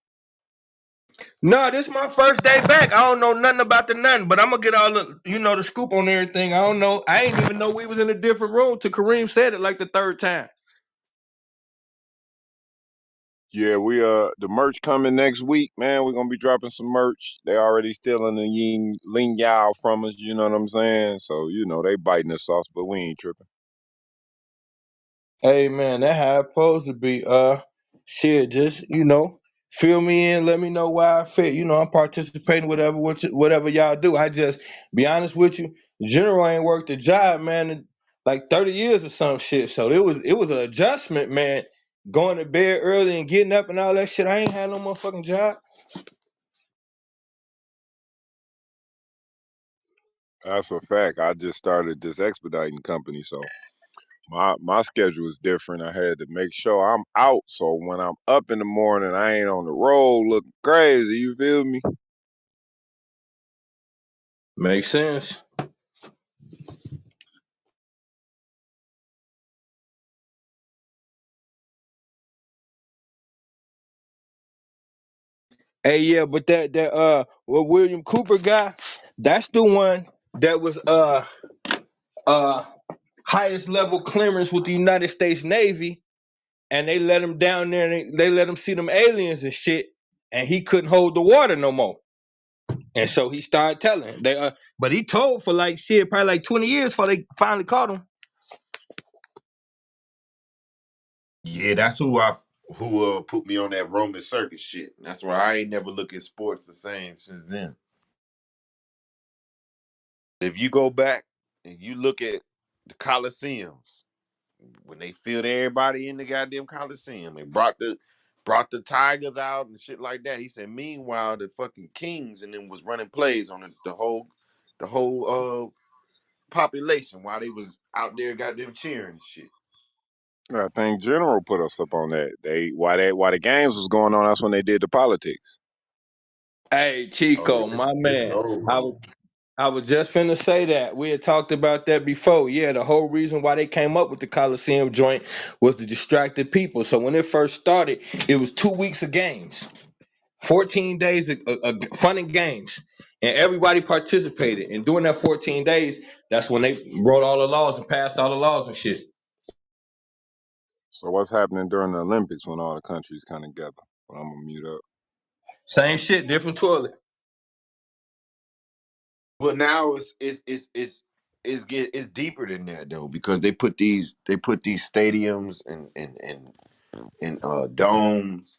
No, this is my first day back. I don't know nothing about the nothing, but I'm gonna get all the the scoop on everything. I don't know. I ain't even know we was in a different room till Kareem said it like the third time. Yeah, we the merch coming next week, man. We're gonna be dropping some merch. They already stealing the yin ling yao from us, you know what I'm saying? So, they biting the sauce, but we ain't tripping. Hey man, that how it's supposed to be. Shit, just fill me in, let me know where I fit. I'm participating whatever y'all do. I just be honest with you, General ain't worked a job, man, in like 30 years or some shit. So it was an adjustment, man. Going to bed early and getting up and all that shit. I ain't had no motherfucking job. That's a fact. I just started this expediting company, so my schedule is different. I had to make sure I'm out, so when I'm up in the morning, I ain't on the road looking crazy. You feel me? Makes sense. Hey, yeah, but that what William Cooper guy, that's the one that was uh highest level clearance with the United States Navy, and they let him down there and they let him see them aliens and shit, and he couldn't hold the water no more. And so he started telling. But he told for like shit, probably like 20 years before they finally caught him. Yeah, that's who put me on that Roman circus shit. That's why I ain't never look at sports the same since then. If you go back and you look at the Coliseums, when they filled everybody in the goddamn Coliseum and brought the Tigers out and shit like that. He said, meanwhile, the fucking Kings and them was running plays on the whole population while they was out there goddamn cheering and shit. I think General put us up on that. While the games was going on, that's when they did the politics. Hey, Oh, Chico, my it's man. I over. was I was just finna say that. We had talked about that before. Yeah, the whole reason why they came up with the Coliseum joint was to distract the people. So when it first started, it was 2 weeks of games. 14 days of fun and games, and everybody participated. And during that 14 days, that's when they wrote all the laws and passed all the laws and shit. So what's happening during the Olympics when all the countries kind of gather? Well, I'm gonna mute up. Same shit, different toilet. But now it's deeper than that though because they put these stadiums and domes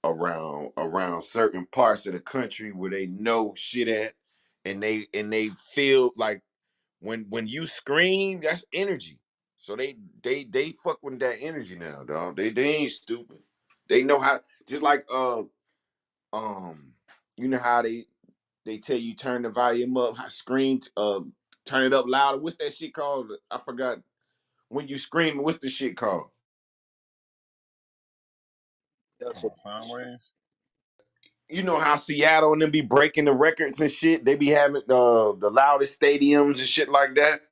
around certain parts of the country where they know shit at, and they feel like when you scream, that's energy. So they fuck with that energy now, dog. They ain't stupid. They know how. Just like um you know how they tell you turn the volume up, scream, turn it up louder. What's that shit called? I forgot. When you scream, what's the shit called? That's a, Oh, sound waves. You know how Seattle and them be breaking the records and shit. They be having the loudest stadiums and shit like that.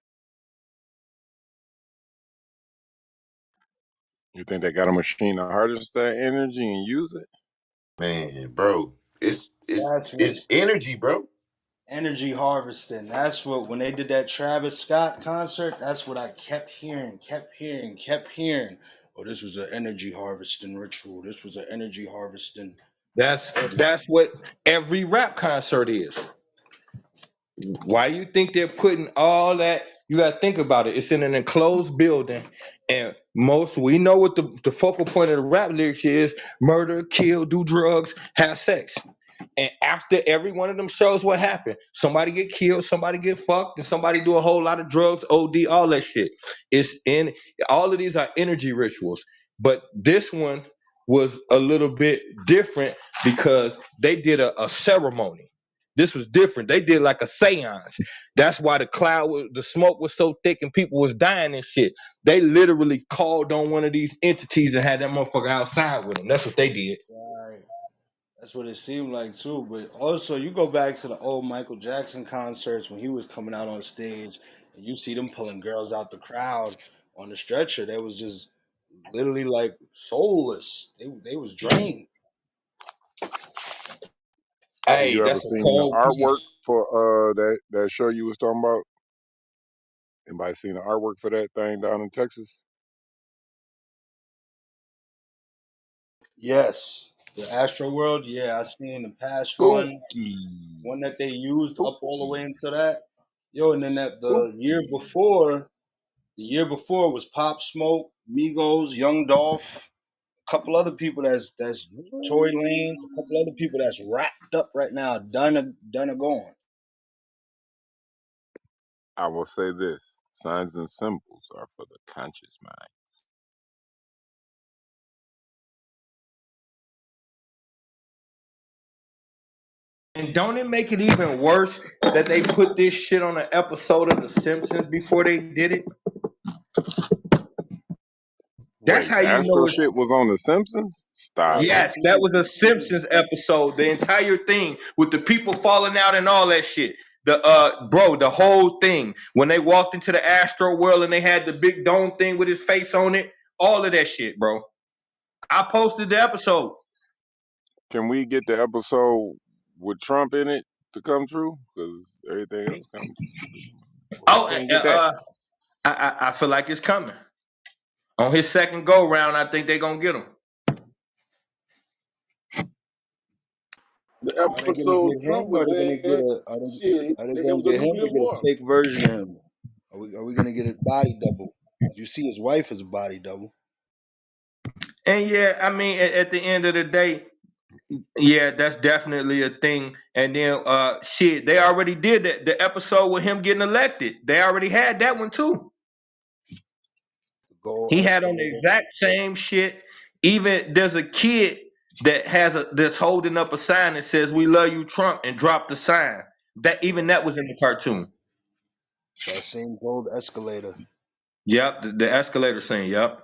You think they got a machine to harness that energy and use it? Man, bro, it's it's That's what it's energy, bro. energy harvesting. That's what when they did that Travis Scott concert. That's what I kept hearing, kept hearing, kept hearing. Oh, this was an energy harvesting ritual. This was an energy harvesting. That's what every rap concert is. Why do you think they're putting all that? You got to think about it. It's in an enclosed building, and most we know what the focal point of the rap lyrics is: murder, kill, do drugs, have sex. And after every one of them shows, what happened? Somebody get killed, somebody get fucked, and somebody do a whole lot of drugs, OD, all that shit. It's in all of these are energy rituals, but this one was a little bit different because they did a ceremony. This was different. They did like a seance. That's why the smoke was so thick and people was dying and shit. They literally called on one of these entities and had that motherfucker outside with them. That's what they did. Right. That's what it seemed like too. But also, you go back to the old Michael Jackson concerts when he was coming out on stage, and you see them pulling girls out the crowd on the stretcher. They was just literally like soulless. They was drained. Hey, Hey, you ever that's a seen the cold artwork piece. for that show you was talking about? Anybody seen the artwork for that thing down in Texas? Yes, the Astro World. Yeah, I seen the past Spooky, one that they used up all the way spooky, into that. Yo, and then that spooky. the year before was Pop Smoke, Migos, Young Dolph, a couple other people that's Tory Lanez, a couple other people that's wrapped up right now, done or gone. I will say this: signs and symbols are for the conscious minds. And don't it make it even worse that they put this shit on an episode of The Simpsons before they did it? That's Wait, how the you Astro know it's. shit was on The Simpsons? Stop it. Yes, that was a Simpsons episode. The entire thing with the people falling out and all that shit. The whole thing. When they walked into the Astro world and they had the big dome thing with his face on it, all of that shit, bro. I posted the episode. Can we get the episode with Trump in it to come true? Because everything else comes. We Oh, can't get that. I feel like it's coming. On his second go round, I think they're gonna get him. The Are they gonna episode get Trump him, or was are they gonna get in, a? shit, Are they it gonna was a get him or nuclear get a war. fake version of him? Are we gonna get a body double? You see, his wife is a body double. And yeah, I mean, at the end of the day, yeah, that's definitely a thing. And then shit, they already did that. The episode with him getting elected. They already had that one too. The gold He had on the escalator. exact same shit. Even there's a kid that's holding up a sign that says "We love you, Trump," and dropped the sign. That Yeah, even that was in the cartoon. that same gold escalator. Yep, the escalator scene. Yep.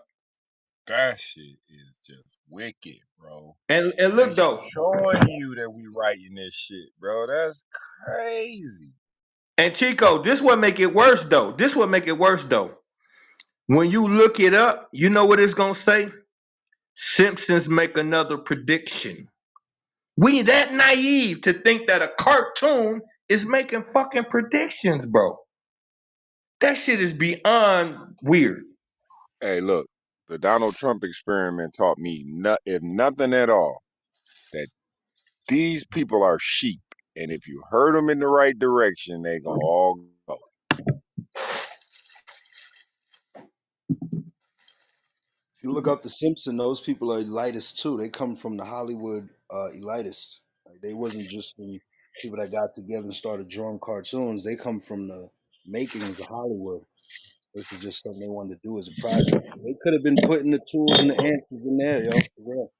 That shit is just wicked, bro. And They look though, showing you that we writing this shit, bro. That's crazy. and Chico, this what make it worse though. This what make it worse though. When you look it up, you know what it's gonna say. Simpsons make another prediction. We that naive to think that a cartoon is making fucking predictions, bro. That shit is beyond weird. Hey, look, the Donald Trump experiment taught me, if nothing at all, that these people are sheep, and if you herd them in the right direction, they gonna all go. If you look up the Simpson, those people are elitists too. They come from the Hollywood elitists. Like, they wasn't just the people that got together and started drawing cartoons. They come from the makings of Hollywood. This was just something they wanted to do as a project. So they could have been putting the tools and the answers in there, yo. For real.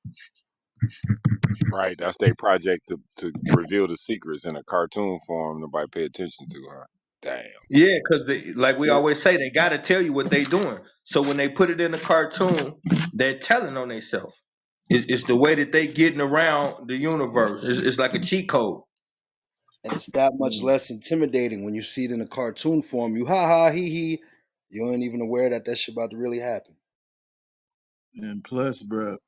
Right, that's their project to reveal the secrets in a cartoon form nobody pay attention to, huh? Damn. Yeah, because like we always say, they gotta tell you what they doing. So when they put it in a cartoon, they're telling on themselves. It's the way that they getting around the universe. It's like a cheat code. And it's that much Mm. less intimidating when you see it in a cartoon form. You ha ha he he. You ain't even aware that that shit about to really happen. And plus, bro,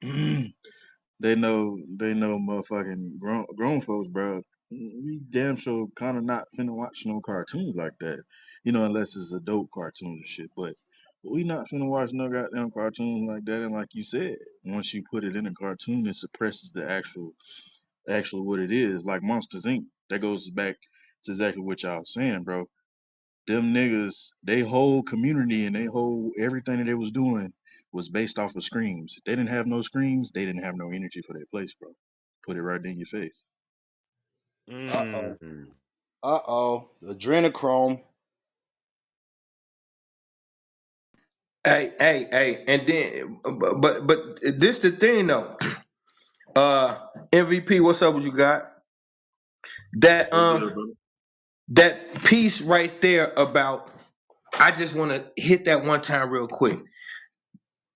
they know motherfucking grown folks, bro. We damn sure kind of not finna watch no cartoons like that, you know, unless it's adult cartoons and shit. But we not finna watch no goddamn cartoons like that. And like you said, once you put it in a cartoon, it suppresses the actual what it is. Like Monsters Inc. That goes back to exactly what y'all was saying, bro. Them niggas, they whole community and they whole everything that they was doing was based off of screams. They didn't have no screams, they didn't have no energy for their place, bro. Put it right in your face. Uh oh. Mm. Uh oh. Adrenochrome. Hey, and then, but this the thing though. MVP, what's up? What you got? That What's good, brother? that piece right there about. I just want to hit that one time real quick.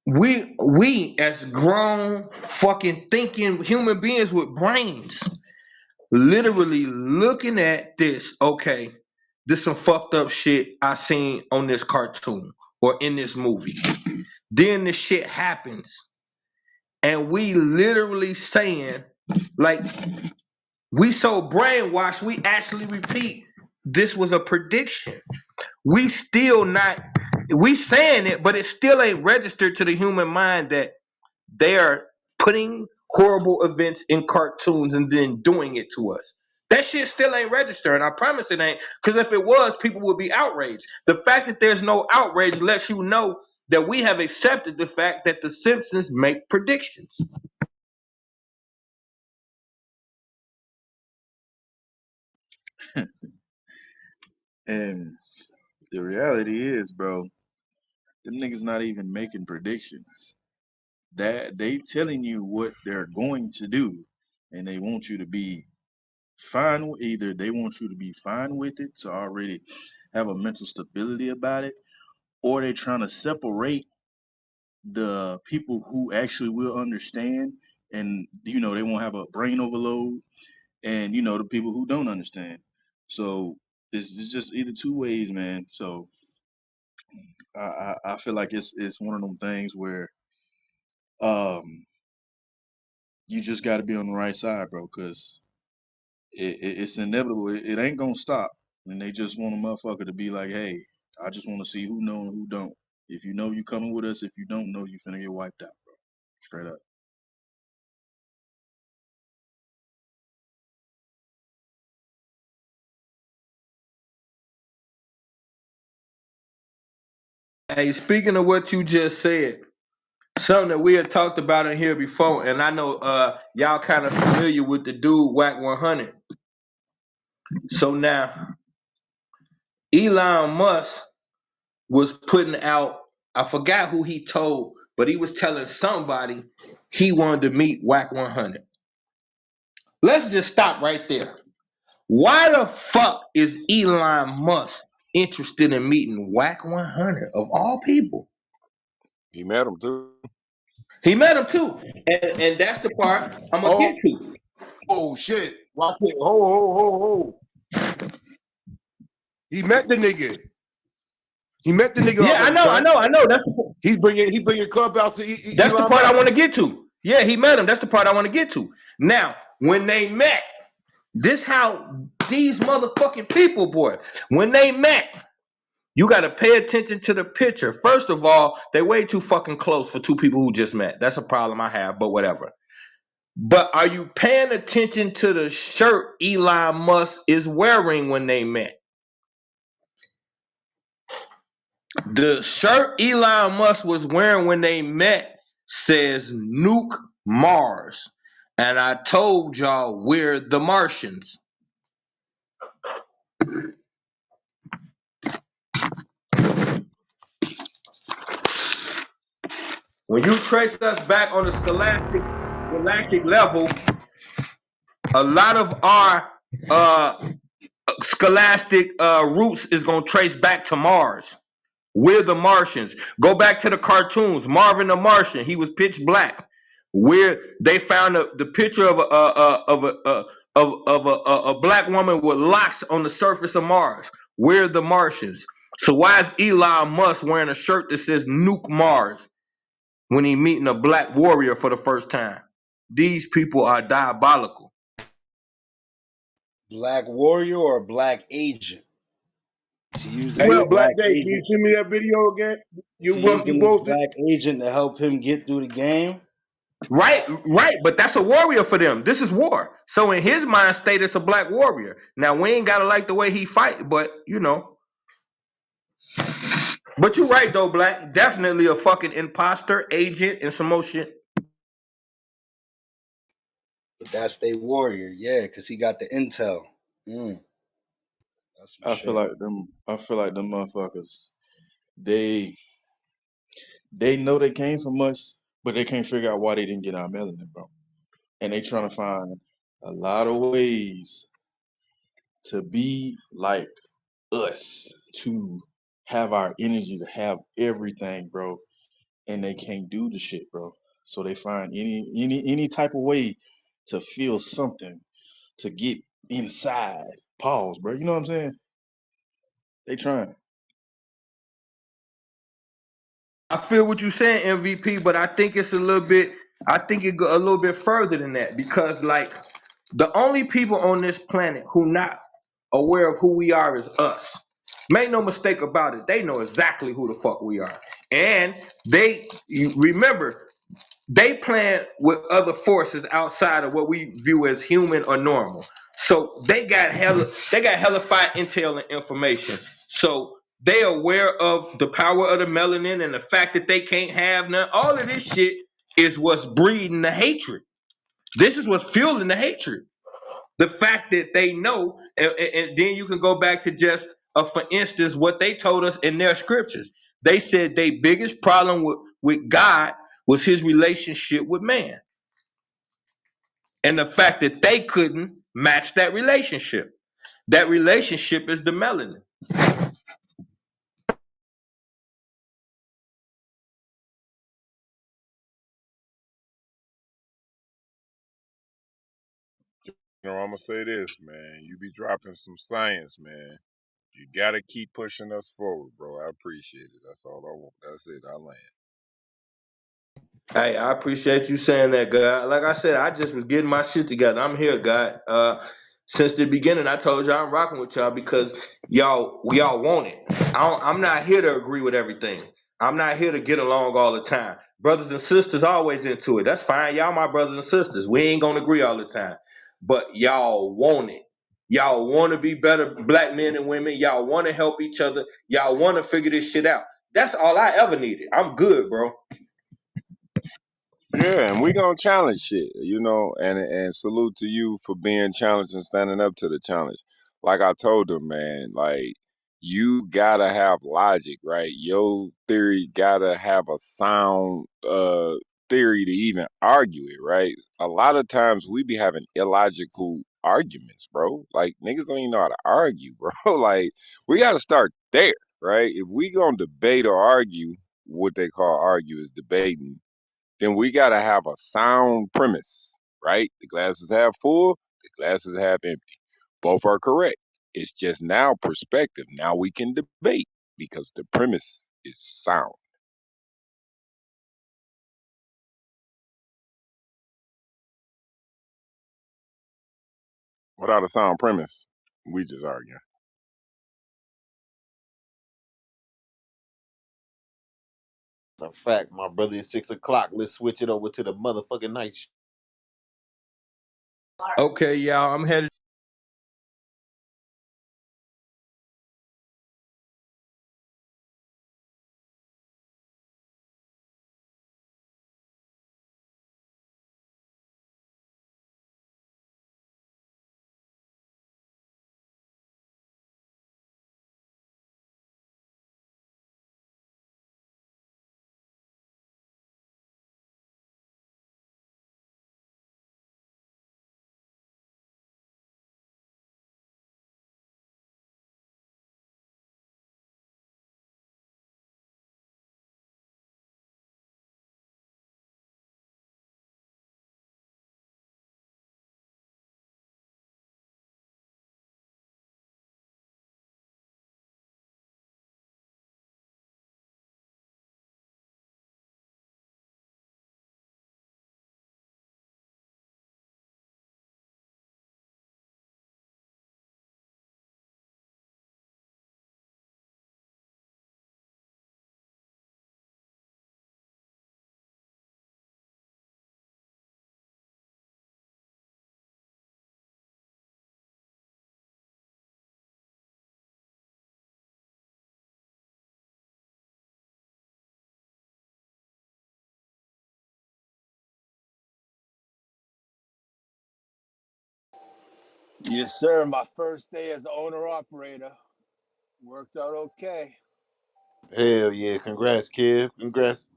We as grown fucking thinking human beings with brains, literally looking at this. Okay, this some fucked up shit I seen on this cartoon or in this movie. Then this shit happens, and we literally saying like We so brainwashed, we actually repeat this was a prediction. We still not, we saying it, but it still ain't registered to the human mind that they are putting horrible events in cartoons and then doing it to us. That shit still ain't registering. I promise it ain't. Because if it was, people would be outraged. The fact that there's no outrage lets you know that we have accepted the fact that the Simpsons make predictions. And the reality is, bro, them niggas not even making predictions. That they telling you what they're going to do, and they want you to be fine. Either they want you to be fine with it, to already have a mental stability about it, or they're trying to separate the people who actually will understand, and they won't have a brain overload, and the people who don't understand. So it's just either two ways, man. So I feel like it's one of them things where um you just got to be on the right side, bro, because it's inevitable. It ain't gonna stop, and they just want a motherfucker to be like, hey, I just want to see who know and who don't. If you know, you coming with us. If you don't know, you finna get wiped out, bro. Straight up. Hey, speaking of what you just said, something that we had talked about in here before, and I know y'all kind of familiar with the dude Whack 100. So now Elon Musk was putting out, I forgot who he told, but he was telling somebody he wanted to meet Whack 100. Let's just stop right there. Why the fuck is Elon Musk interested in meeting Whack 100 of all people? He met him too. He met him too, and that's the part I'm gonna get Oh, to. oh shit! Watch it. Ho, ho, ho, ho! He met the nigga. He met the nigga Yeah, I already, know, I son. know, I know. He bringing Clubhouse to That's the Elon part I Musk. want to get to. Yeah, he met him. That's the part I want to get to. Now, when they met, this how these motherfucking people, boy, when they met, you got to pay attention to the picture. First of all, they way too fucking close for two people who just met. That's a problem I have, but whatever. But are you paying attention to the shirt Elon Musk is wearing when they met? The shirt Elon Musk was wearing when they met says Nuke Mars. And I told y'all we're the Martians. When you trace us back on the galactic level, a lot of our scholastic roots is going to trace back to Mars. We're the Martians. Go back to the cartoons. Marvin the Martian. He was pitch black. Where they found the picture of a black woman with locks on the surface of Mars. We're the Martians. So why is Elon Musk wearing a shirt that says "Nuke Mars" when he meeting a black warrior for the first time? These people are diabolical. Black warrior or black agent? Is he Hey, using yo, his Black black Day, can you agent? send me that video again? Is You he want you using his posted? black agent to help him get through the game? Right, right, but that's a warrior for them. This is war. So in his mind state, it's a black warrior. Now we ain't gotta like the way he fight, but you know. But you're right though, Black. Definitely a fucking imposter, agent, and some more shit. But that's their warrior, yeah, because he got the intel. Mm, that's some I feel shit. like them. I feel like them motherfuckers. They they know they came from us, but they can't figure out why they didn't get our melanin, bro. And they trying to find a lot of ways to be like us, to have our energy, to have everything, bro. And they can't do the shit, bro. So they find any type of way to feel something, to get inside. Pause, bro. You know what I'm saying? They trying. I feel what you're saying, MVP, but I think it's a little bit. I think it go a little bit further than that because, like, The only people on this planet who not aware of who we are is us. Make no mistake about it. They know exactly who the fuck we are. And you remember, they plan with other forces outside of what we view as human or normal. So they got hellified intel and information. So they aware of the power of the melanin and the fact that they can't have none. All of this shit is what's breeding the hatred. This is what's fueling the hatred. The fact that they know, and then you can go back to just, for instance, what they told us in their scriptures. They said their biggest problem with God was his relationship with man, and the fact that they couldn't match that relationship. That relationship is the melanin. You know, I'm gonna say this, man. You be dropping some science, man. You gotta keep pushing us forward, bro. I appreciate it. That's all I want. That's it. I land. Hey, I appreciate you saying that, God. Like I said, I just was getting my shit together. I'm here, God. Since the beginning, I told y'all I'm rocking with y'all because y'all want it. I'm not here to agree with everything. I'm not here to get along all the time. Brothers and sisters always into it. That's fine. Y'all my brothers and sisters. We ain't gonna agree all the time, but y'all want it. Y'all want to be better black men and women. Y'all want to help each other. Y'all want to figure this shit out. That's all I ever needed. I'm good, bro. Yeah, and we gonna challenge shit, you know, and salute to you for being challenged and standing up to the challenge. Like I told them, man, like you gotta have logic, right? Your theory gotta have a sound theory to even argue it, right? A lot of times we be having illogical arguments, bro. Like niggas don't even know how to argue, bro. Like we gotta start there, right? If we gonna debate or argue, what they call argue is debating, then we got to have a sound premise, right? The glass is half full, the glass is half empty. Both are correct. It's just now perspective. Now we can debate because the premise is sound. Without a sound premise, we just arguing. It's a fact, my brother. It's 6 o'clock. Let's switch it over to the motherfucking night. Okay, y'all. I'm headed. Yes, sir. My first day as the owner operator worked out okay. Hell yeah! Congrats, kid. Congrats.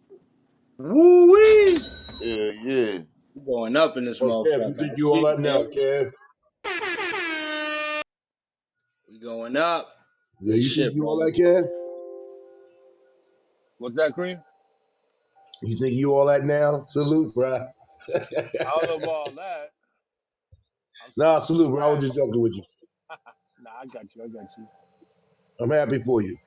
Woo wee. Yeah, yeah. We going up in this Oh, Kev, you motherfucker. think I you all see that it, now, Kev. Kev? We going up. Yeah, Good you think shit, you all brother. that, Kev? What's that, Cream? You think you all that now? Salute, bruh. I don't know about all that. I'm Nah, I'm salute, bro. I was scratched. just joking with you. Nah, I got you. I got you. I'm happy for you.